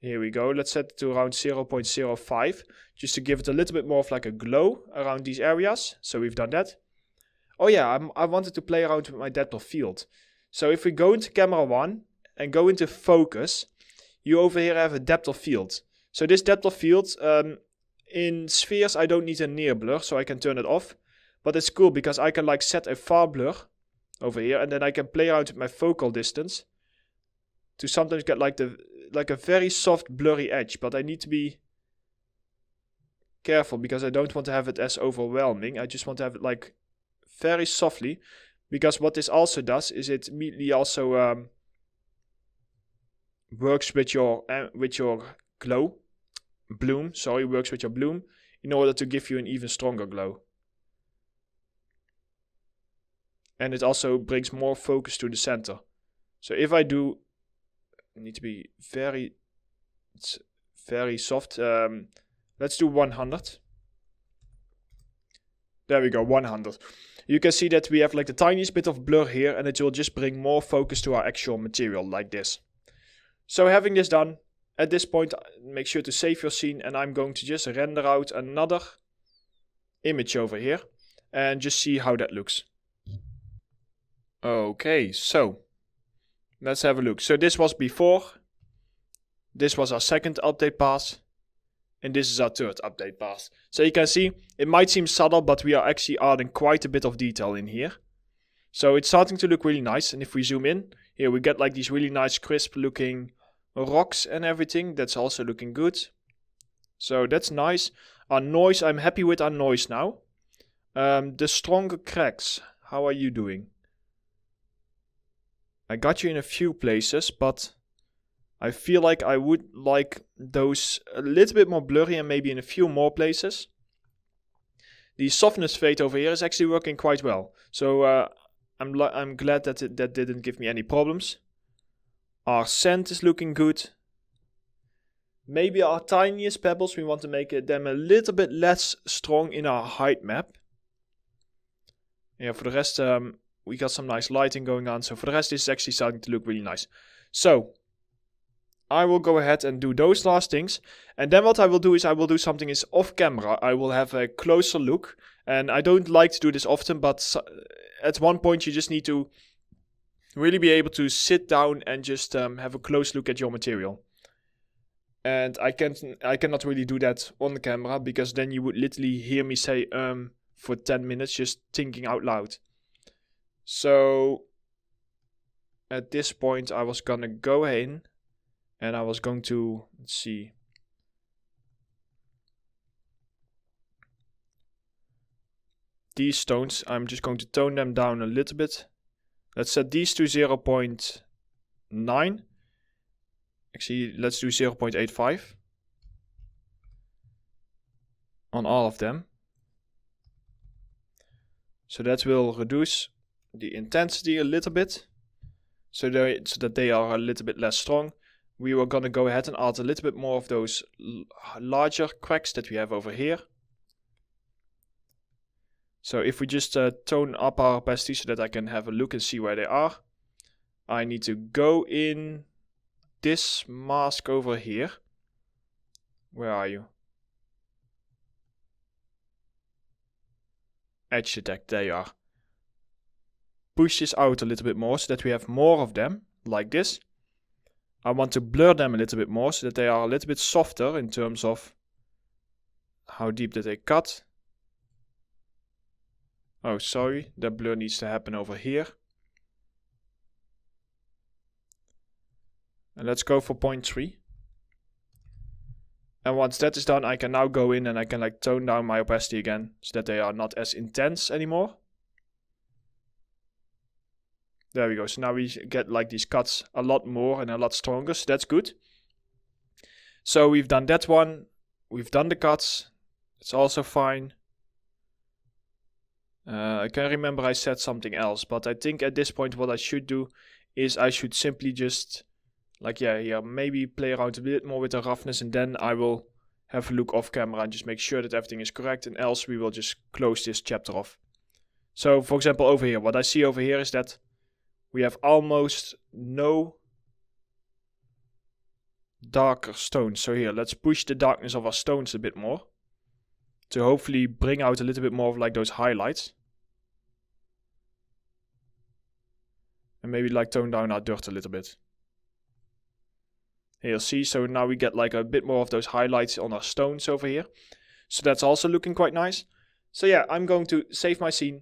Here we go. Let's set it to around 0.05. Just to give it a little bit more of like a glow around these areas. So we've done that. Oh yeah, I wanted to play around with my depth of field. So if we go into camera 1 and go into focus, you over here have a depth of field. So this depth of field, in spheres I don't need a near blur, so I can turn it off. But it's cool because I can like set a far blur over here, and then I can play around with my focal distance to sometimes get like a very soft blurry edge. But I need to be careful because I don't want to have it as overwhelming. I just want to have it like very softly, because what this also does is it immediately also works with your bloom, works with your bloom in order to give you an even stronger glow. And it also brings more focus to the center. So if I do, I need to be very soft. Let's do 100. There we go, 100. You can see that we have like the tiniest bit of blur here, and it will just bring more focus to our actual material like this. So having this done, at this point, make sure to save your scene, and I'm going to just render out another image over here and just see how that looks. Okay, so let's have a look. So this was before, this was our second update pass, and this is our third update pass. So you can see, it might seem subtle, but we are actually adding quite a bit of detail in here. So it's starting to look really nice, and if we zoom in, here we get like these really nice crisp looking rocks and everything. That's also looking good. So that's nice. Our noise, I'm happy with our noise now. The stronger cracks, how are you doing? I got you in a few places, but I feel like I would like those a little bit more blurry and maybe in a few more places. The softness fade over here is actually working quite well. So I'm glad that that didn't give me any problems. Our sand is looking good. Maybe our tiniest pebbles, we want to make them a little bit less strong in our height map. Yeah, for the rest, we got some nice lighting going on. So for the rest, this is actually starting to look really nice. So I will go ahead and do those last things. And then what I will do is I will do something is off camera. I will have a closer look. And I don't like to do this often, but at one point you just need to really be able to sit down and just have a close look at your material. And I cannot really do that on the camera, because then you would literally hear me say for 10 minutes just thinking out loud. So at this point I was gonna go in and I was going to, let's see, these stones, I'm just going to tone them down a little bit. Let's set these to 0.9. Actually, let's do 0.85 on all of them. So that will reduce the intensity a little bit, so that they are a little bit less strong. We were going to go ahead and add a little bit more of those larger cracks that we have over here. So if we just tone up our opacity so that I can have a look and see where they are, I need to go in this mask over here. Where are you? Edge detect, there you are. push this out a little bit more so that we have more of them, like this. I want to blur them a little bit more so that they are a little bit softer in terms of how deep that they cut. Oh, sorry, that blur needs to happen over here. And let's go for 0.3. And once that is done, I can now go in and I can like tone down my opacity again so that they are not as intense anymore. There we go. So now we get like these cuts a lot more and a lot stronger. So that's good. So we've done that one. We've done the cuts. It's also fine. I can remember I said something else, but I think at this point what I should do is I should simply just like, yeah, maybe play around a bit more with the roughness, and then I will have a look off camera and just make sure that everything is correct, and else we will just close this chapter off. So for example over here, what I see over here is that we have almost no darker stones. So here, let's push the darkness of our stones a bit more to hopefully bring out a little bit more of like those highlights. And maybe like tone down our dirt a little bit. Here, see, so now we get like a bit more of those highlights on our stones over here. So that's also looking quite nice. So yeah, I'm going to save my scene.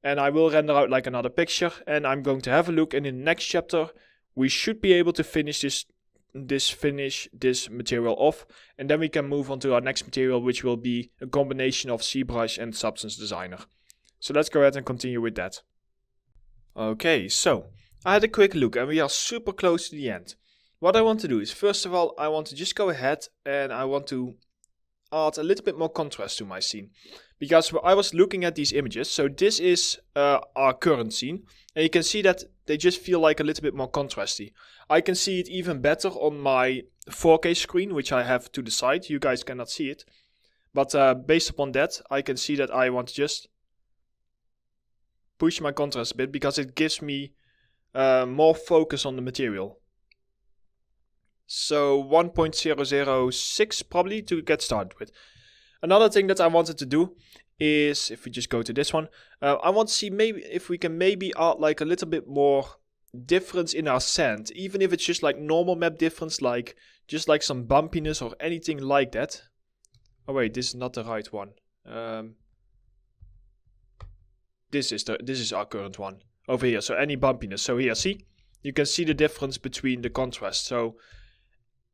And I will render out like another picture. And I'm going to have a look. And in the next chapter, we should be able to finish this material off. And then we can move on to our next material, which will be a combination of ZBrush and Substance Designer. So let's go ahead and continue with that. Okay, so I had a quick look and we are super close to the end. What I want to do is, first of all, I want to just go ahead and I want to add a little bit more contrast to my scene. Because I was looking at these images, so this is our current scene. And you can see that they just feel like a little bit more contrasty. I can see it even better on my 4K screen, which I have to the side. You guys cannot see it. But based upon that, I can see that I want to just push my contrast a bit, because it gives me more focus on the material. So 1.006 probably to get started with. Another thing that I wanted to do is, if we just go to this one, I want to see maybe if we can maybe add like a little bit more difference in our sand, even if it's just like normal map difference, like just like some bumpiness or anything like that. Oh wait, this is not the right one. This is our current one over here. So any bumpiness. So here, see, you can see the difference between the contrast. So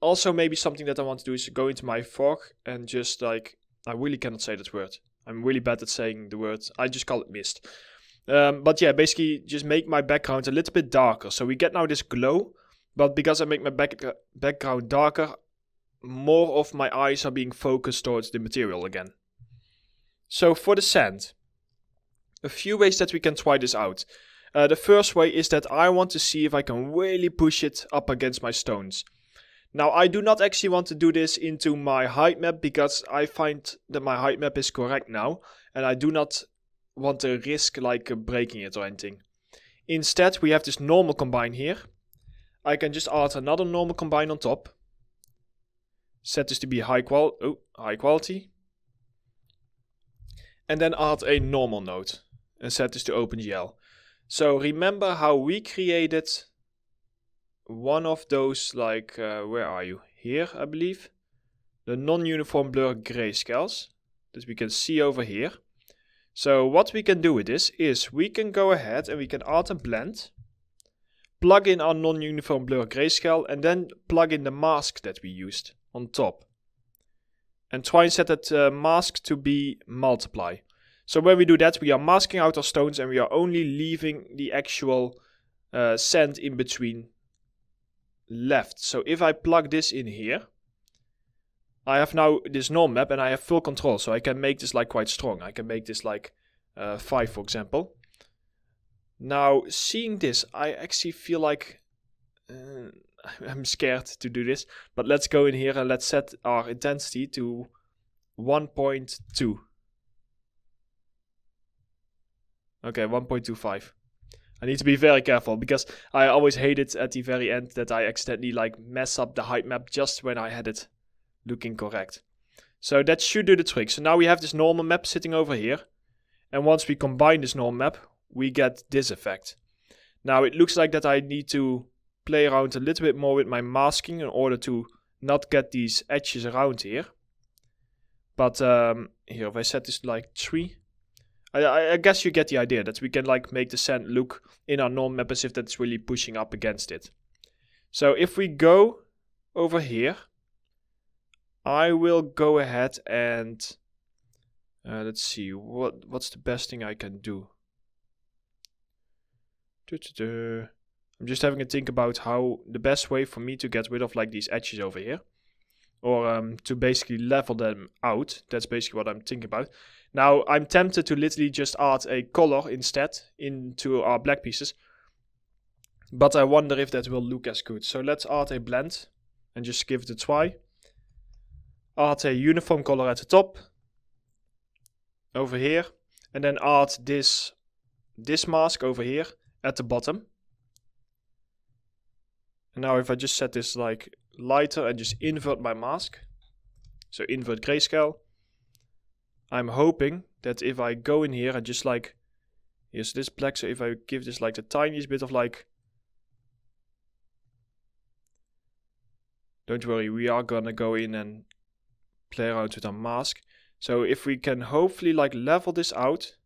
also maybe something that I want to do is go into my fog and just like, I really cannot say that word. I'm really bad at saying the word. I just call it mist. But yeah, basically just make my background a little bit darker. So we get now this glow, but because I make my background darker, more of my eyes are being focused towards the material again. So for the sand, a few ways that we can try this out. The first way is that I want to see if I can really push it up against my stones. Now I do not actually want to do this into my height map, because I find that my height map is correct now. And I do not want to risk like breaking it or anything. Instead we have this normal combine here. I can just add another normal combine on top. Set this to be high quality. And then add a normal node. And set this to OpenGL. So remember how we created one of those, like, where are you? Here, I believe. The non-uniform blur grayscales that we can see over here. So what we can do with this is we can go ahead and we can add a blend. Plug in our non-uniform blur grayscale and then plug in the mask that we used on top. And try and set that mask to be multiply. So when we do that, we are masking out our stones and we are only leaving the actual sand in between left. So if I plug this in here, I have now this normal map and I have full control. So I can make this like quite strong. I can make this like 5, for example. Now seeing this, I actually feel like I'm scared to do this. But let's go in here and let's set our intensity to 1.2. Okay, 1.25. I need to be very careful because I always hate it at the very end that I accidentally like mess up the height map just when I had it looking correct. So that should do the trick. So now we have this normal map sitting over here. And once we combine this normal map we get this effect. Now it looks like that I need to play around a little bit more with my masking in order to not get these edges around here. But here, if I set this like 3, I guess you get the idea that we can like make the sand look in our norm map as if that's really pushing up against it. So if we go over here, I will go ahead and let's see, what's the best thing I can do. I'm just having a think about how the best way for me to get rid of like these edges over here. Or to basically level them out. That's basically what I'm thinking about. Now, I'm tempted to literally just add a color instead into our black pieces. But I wonder if that will look as good. So let's add a blend and just give it a try. Add a uniform color at the top. Over here. And then add this mask over here at the bottom. And now if I just set this like lighter and just invert my mask, so invert grayscale, I'm hoping that if I go in here and just like, here's this black, so if I give this like the tiniest bit of like, don't worry, we are gonna go in and play around with our mask. So if we can hopefully like level this out,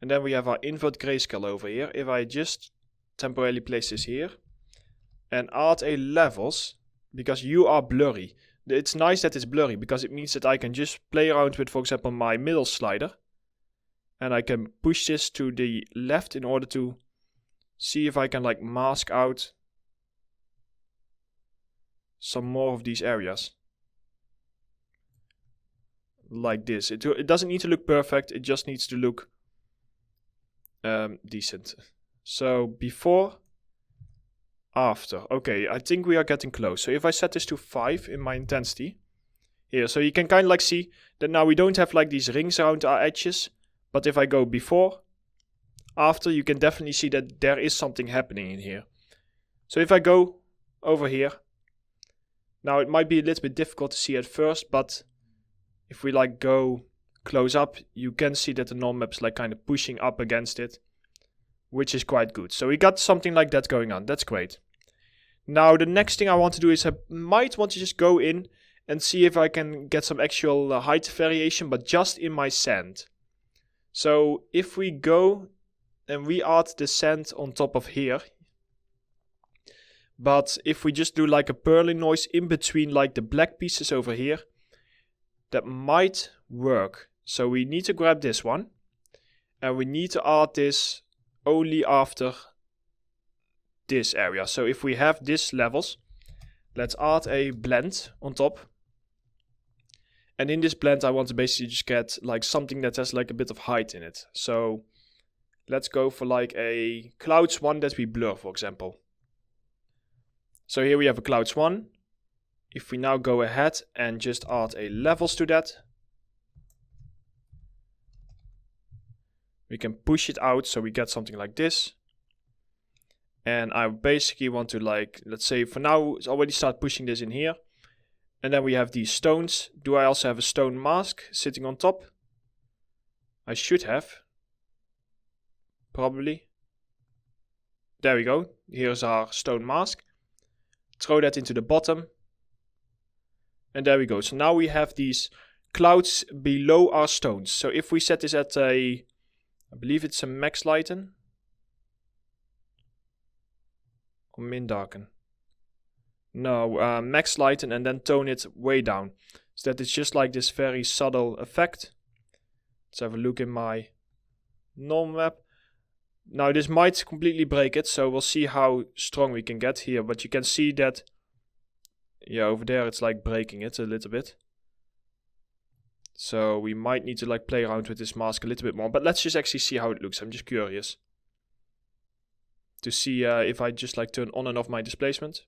and then we have our invert grayscale over here. If I just temporarily place this here and add a levels, because you are blurry. It's nice that it's blurry because it means that I can just play around with, for example, my middle slider. And I can push this to the left in order to see if I can like mask out some more of these areas. Like this. It doesn't need to look perfect, it just needs to look decent. So before, after. Okay, I think we are getting close. So if I set this to 5 in my intensity, here, so you can kind of like see that now we don't have like these rings around our edges. But if I go before, after, you can definitely see that there is something happening in here. So if I go over here, now it might be a little bit difficult to see at first, but if we like go close up, you can see that the norm map is like kind of pushing up against it, which is quite good. So we got something like that going on. That's great. Now the next thing I want to do is I might want to just go in and see if I can get some actual height variation, but just in my sand. So if we go and we add the sand on top of here, but if we just do like a purling noise in between like the black pieces over here, that might work. So we need to grab this one and we need to add this only after this area. So if we have this levels, let's add a blend on top. And in this blend I want to basically just get like something that has like a bit of height in it. So let's go for like a clouds one that we blur, for example. So here we have a clouds one. If we now go ahead and just add a levels to that, we can push it out so we get something like this. And I basically want to like, let's say for now, already start pushing this in here. And then we have these stones. Do I also have a stone mask sitting on top? I should have. Probably. There we go. Here's our stone mask. Throw that into the bottom. And there we go. So now we have these clouds below our stones. So if we set this at a, I believe it's a max lighten. Or min darken. No, max lighten and then tone it way down. So that it's just like this very subtle effect. Let's have a look in my normal map. Now this might completely break it, so we'll see how strong we can get here. But you can see that, yeah, over there it's like breaking it a little bit. So we might need to like play around with this mask a little bit more. But let's just actually see how it looks. I'm just curious to see if I just like turn on and off my displacement.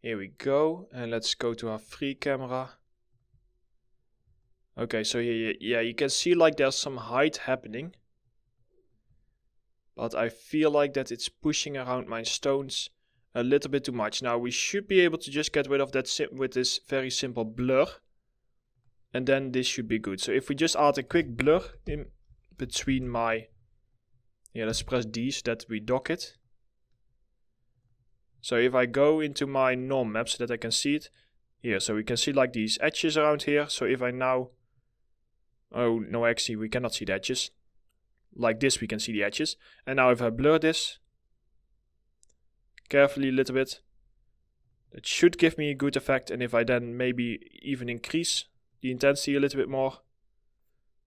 Here we go. And let's go to our free camera. Okay, so here, yeah, you can see like there's some height happening. But I feel like that it's pushing around my stones a little bit too much. Now we should be able to just get rid of that with this very simple blur. And then this should be good. So if we just add a quick blur in between my Yeah, let's press D so that we dock it. So if I go into my norm map so that I can see it here, so we can see like these edges around here. So if I now, oh no, actually we cannot see the edges. Like this we can see the edges. And now if I blur this carefully a little bit, it should give me a good effect. And if I then maybe even increase the intensity a little bit more,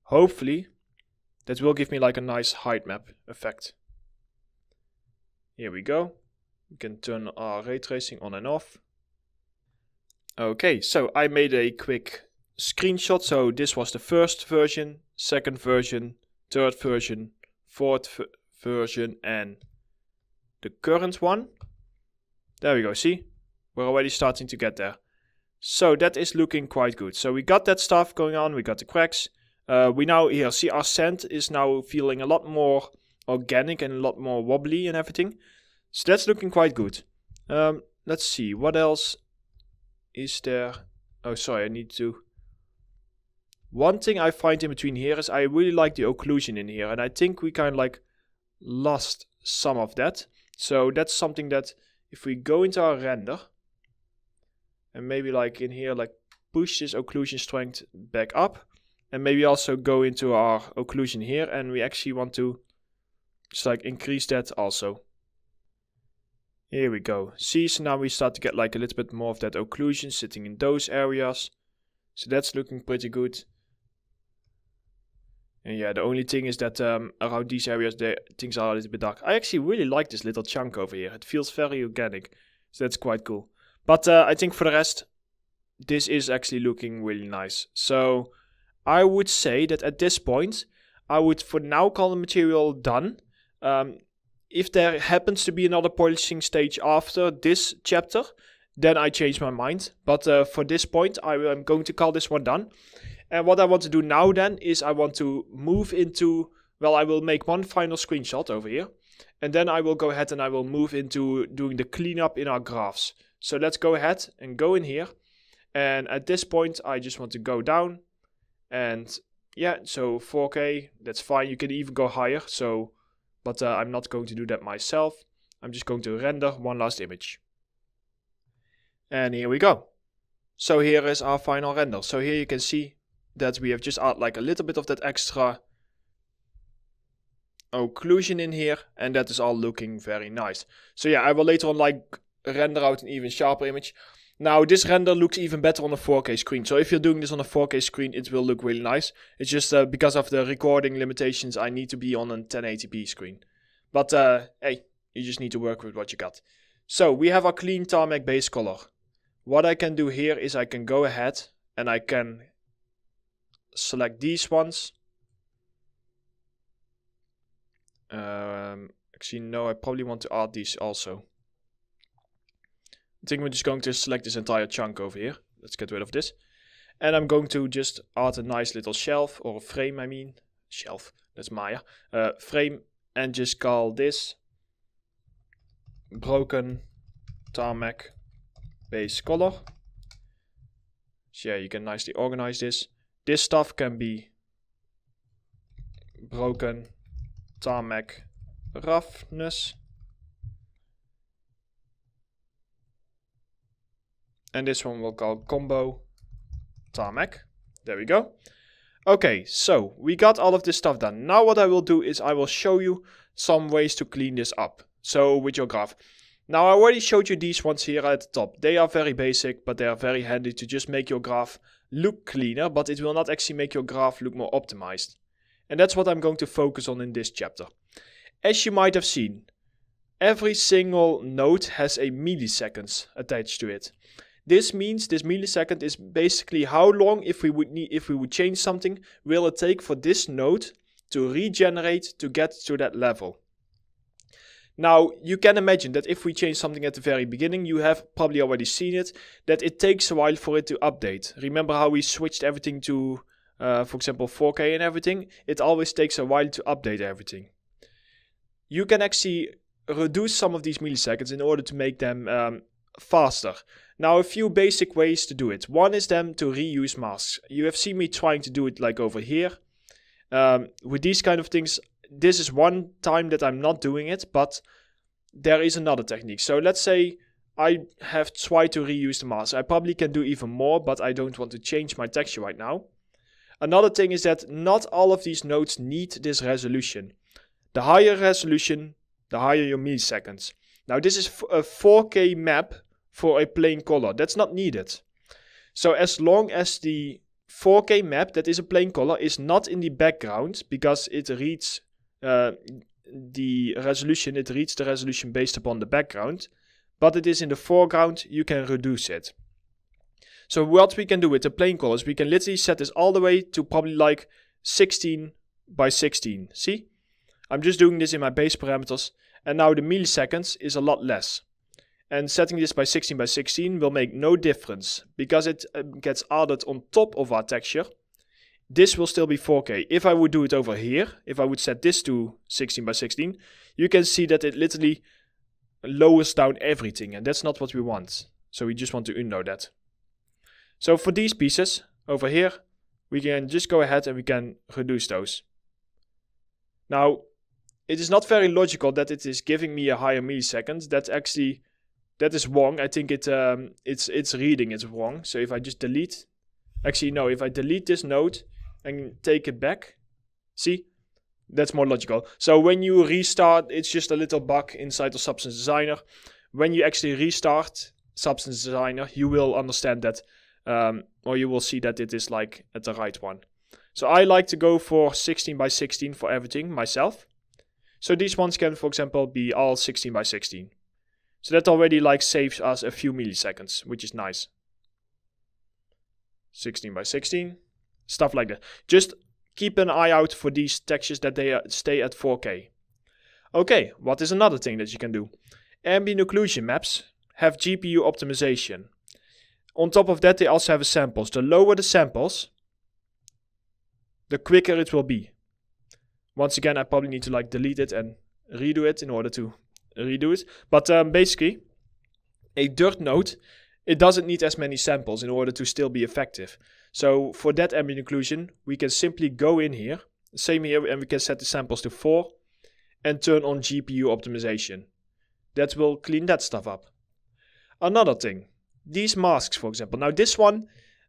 hopefully that will give me like a nice height map effect. Here we go. We can turn our ray tracing on and off. Okay, so I made a quick screenshot. So this was the first version, second version, third version, fourth version, and the current one. There we go, see? We're already starting to get there. So that is looking quite good. So we got that stuff going on, we got the cracks. We now here see our sand is now feeling a lot more organic and a lot more wobbly and everything. So that's looking quite good. Let's see, what else is there? Oh, sorry, I need to... One thing I find in between here is I really like the occlusion in here. And I think we kind of like lost some of that. So that's something that if we go into our render, and maybe like in here, like push this occlusion strength back up. And maybe also go into our occlusion here. And we actually want to just like increase that also. Here we go. See, so now we start to get like a little bit more of that occlusion sitting in those areas. So that's looking pretty good. And yeah, the only thing is that around these areas, things are a little bit dark. I actually really like this little chunk over here. It feels very organic. So that's quite cool. But I think for the rest, this is actually looking really nice. So I would say that at this point, I would for now call the material done. If there happens to be another polishing stage after this chapter, then I change my mind. But for this point, I am going to call this one done. And what I want to do now then is I want to move into, well, I will make one final screenshot over here. And then I will go ahead and I will move into doing the cleanup in our graphs. So let's go ahead and go in here. And at this point, I just want to go down. And yeah, so 4K, that's fine. You can even go higher. So... But I'm not going to do that myself. I'm just going to render one last image. And here we go. So here is our final render. So here you can see that we have just added like a little bit of that extra occlusion in here. And that is all looking very nice. So yeah, I will later on like render out an even sharper image. Now this render looks even better on a 4K screen. So if you're doing this on a 4K screen, it will look really nice. It's just because of the recording limitations, I need to be on a 1080p screen. But hey, you just need to work with what you got. So we have our clean tarmac base color. What I can do here is I can go ahead and I can select these ones. Actually, no, I probably want to add these also. I think we're just going to select this entire chunk over here. Let's get rid of this. And I'm going to just add a nice little shelf, or a frame I mean. Shelf, that's Maya. Frame, and just call this broken tarmac base color. So yeah, you can nicely organize this. This stuff can be broken tarmac roughness. And this one we'll call combo tarmac. There we go. Okay, so we got all of this stuff done. Now what I will do is I will show you some ways to clean this up. So with your graph. Now I already showed you these ones here at the top. They are very basic, but they are very handy to just make your graph look cleaner. But it will not actually make your graph look more optimized. And that's what I'm going to focus on in this chapter. As you might have seen, every single node has a milliseconds attached to it. This means this millisecond is basically how long, if we would change something, will it take for this node to regenerate to get to that level. Now you can imagine that if we change something at the very beginning, you have probably already seen it, that it takes a while for it to update. Remember how we switched everything to, for example, 4K and everything? It always takes a while to update everything. You can actually reduce some of these milliseconds in order to make them faster. Now a few basic ways to do it. One is them to reuse masks. You have seen me trying to do it like over here. With these kind of things, this is one time that I'm not doing it, but there is another technique. So let's say I have tried to reuse the mask. I probably can do even more, but I don't want to change my texture right now. Another thing is that not all of these nodes need this resolution. The higher resolution, the higher your milliseconds. Now this is a 4K map for a plain color. That's not needed. So as long as the 4K map that is a plain color is not in the background, because it reads the resolution, it reads the resolution based upon the background, but it is in the foreground, you can reduce it. So what we can do with the plain colors, we can literally set this all the way to probably like 16 by 16. See? I'm just doing this in my base parameters, and now the milliseconds is a lot less. And setting this by 16 by 16 will make no difference, because it gets added on top of our texture. This will still be 4K. If I would do it over here, if I would set this to 16 by 16, you can see that it literally lowers down everything, and that's not what we want. So we just want to undo that. So for these pieces over here, we can just go ahead and we can reduce those. Now, it is not very logical that it is giving me a higher millisecond. That is wrong. I think it's reading it wrong. So if I just delete, actually no, if I delete this node and take it back, see, that's more logical. So when you restart, it's just a little bug inside of Substance Designer. When you actually restart Substance Designer, you will understand that, or you will see that it is like at the right one. So I like to go for 16 by 16 for everything myself. So these ones can, for example, be all 16 by 16. So that already like saves us a few milliseconds, which is nice. 16 by 16, stuff like that. Just keep an eye out for these textures that they stay at 4K. Okay, what is another thing that you can do? Ambient occlusion maps have GPU optimization. On top of that, they also have samples. The lower the samples, the quicker it will be. Once again, I probably need to like delete it and redo it in order to redo it. But basically, a dirt node, it doesn't need as many samples in order to still be effective. So for that ambient occlusion, we can simply go in here, same here, and we can set the samples to 4 and turn on GPU optimization. That will clean that stuff up. Another thing, these masks, for example. Now this one,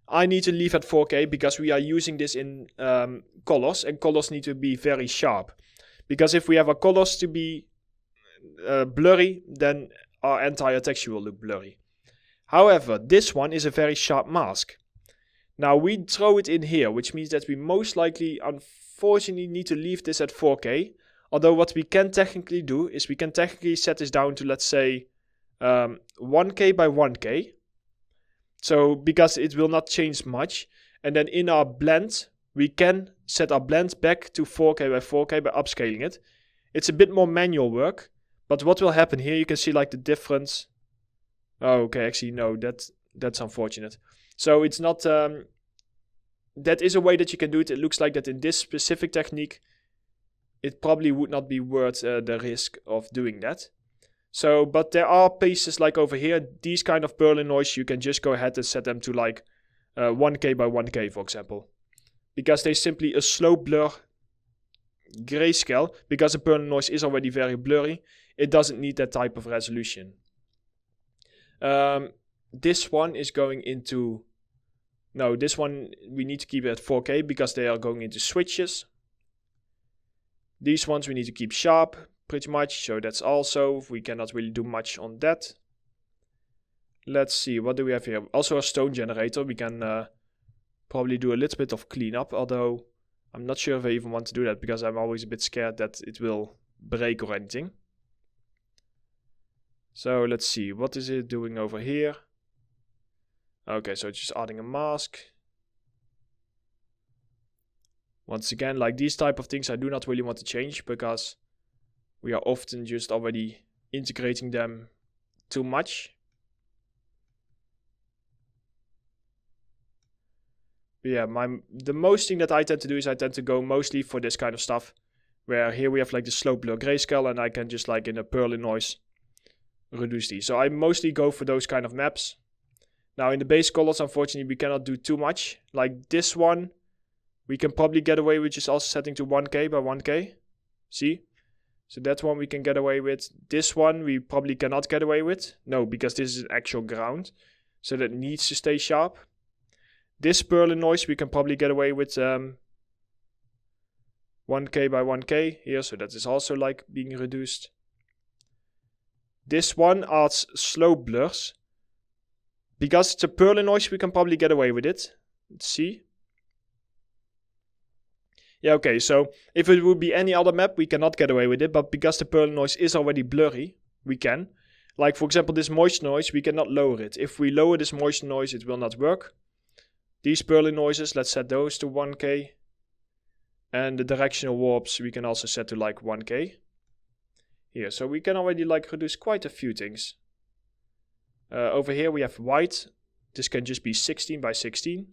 I need to leave at 4K because we are using this in colors, and colors need to be very sharp. Because if we have our colors to be blurry, then our entire texture will look blurry. However, this one is a very sharp mask. Now we throw it in here, which means that we most likely, unfortunately, need to leave this at 4K. Although what we can technically do is we can technically set this down to, let's say, 1K by 1K. So because it will not change much. And then in our blend, we can set our blend back to 4K by 4K by upscaling it. It's a bit more manual work. But what will happen here, you can see like the difference. Oh, okay, actually no, that's unfortunate. So it's not, that is a way that you can do it. It looks like that in this specific technique, it probably would not be worth the risk of doing that. So, but there are pieces like over here, these kind of Berlin noise, you can just go ahead and set them to like 1K by 1K, for example. Because they simply a slow blur grayscale, because the Berlin noise is already very blurry, it doesn't need that type of resolution. This one is going into, no, this one we need to keep it at 4K because they are going into switches. These ones we need to keep sharp, pretty much, so that's also, we cannot really do much on that. Let's see, what do we have here? Also a stone generator, we can probably do a little bit of cleanup, although I'm not sure if I even want to do that because I'm always a bit scared that it will break or anything. So let's see, what is it doing over here? Okay, so it's just adding a mask. Once again, like these type of things I do not really want to change because we are often just already integrating them too much. But yeah, the most thing that I tend to do is I tend to go mostly for this kind of stuff. Where here we have like the slow blur grayscale and I can just like in a Berlin noise reduce these. So I mostly go for those kind of maps. Now in the base colors, unfortunately, we cannot do too much. Like this one, we can probably get away with just also setting to 1K by 1K. See? So that one we can get away with. This one we probably cannot get away with. No, because this is an actual ground. So that needs to stay sharp. This purling noise we can probably get away with 1K by 1K here. So that is also like being reduced. This one adds slow blurs. Because it's a purling noise we can probably get away with it. Let's see. Yeah, okay, so if it would be any other map, we cannot get away with it, but because the purling noise is already blurry, we can. Like, for example, this moisture noise, we cannot lower it. If we lower this moisture noise, it will not work. These purling noises, let's set those to 1K. And the directional warps, we can also set to like 1K. Here, so we can already like reduce quite a few things. Over here we have white. This can just be 16 by 16,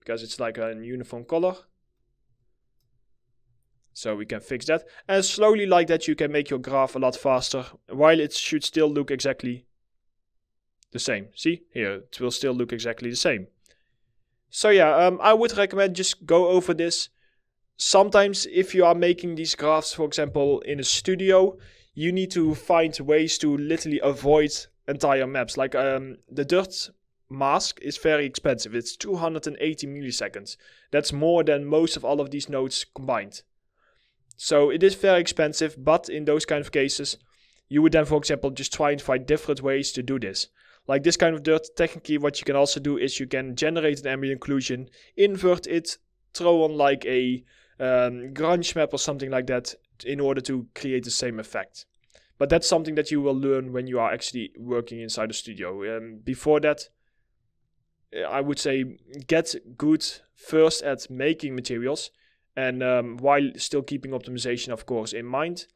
because it's like a uniform color. So we can fix that. And slowly like that you can make your graph a lot faster. While it should still look exactly the same. See? Here, it will still look exactly the same. So yeah, I would recommend just go over this. Sometimes if you are making these graphs, for example, in a studio, you need to find ways to literally avoid entire maps. Like the dirt mask is very expensive. It's 280 milliseconds. That's more than most of all of these nodes combined. So it is very expensive, but in those kind of cases, you would then, for example, just try and find different ways to do this. Like this kind of dirt, technically what you can also do is you can generate an ambient occlusion, invert it, throw on like a grunge map or something like that in order to create the same effect. But that's something that you will learn when you are actually working inside a studio. Before that, I would say get good first at making materials. And while still keeping optimization, of course, in mind.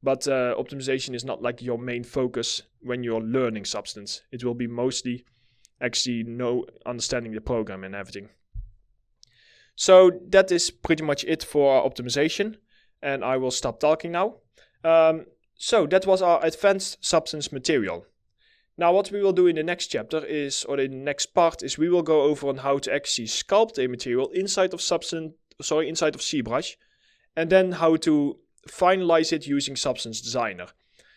But optimization is not like your main focus when you're learning Substance. It will be mostly actually understanding the program and everything. So that is pretty much it for our optimization. And I will stop talking now. So that was our advanced Substance material. Now what we will do in the next chapter is, or in the next part, is we will go over on how to actually sculpt a material inside of ZBrush, and then how to finalize it using Substance Designer.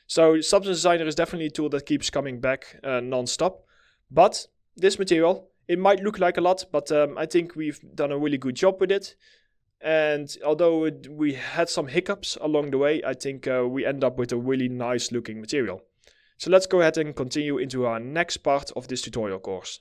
So Substance Designer is definitely a tool that keeps coming back non-stop. But this material, it might look like a lot, but I think we've done a really good job with it. And although we had some hiccups along the way, I think we end up with a really nice looking material. So let's go ahead and continue into our next part of this tutorial course.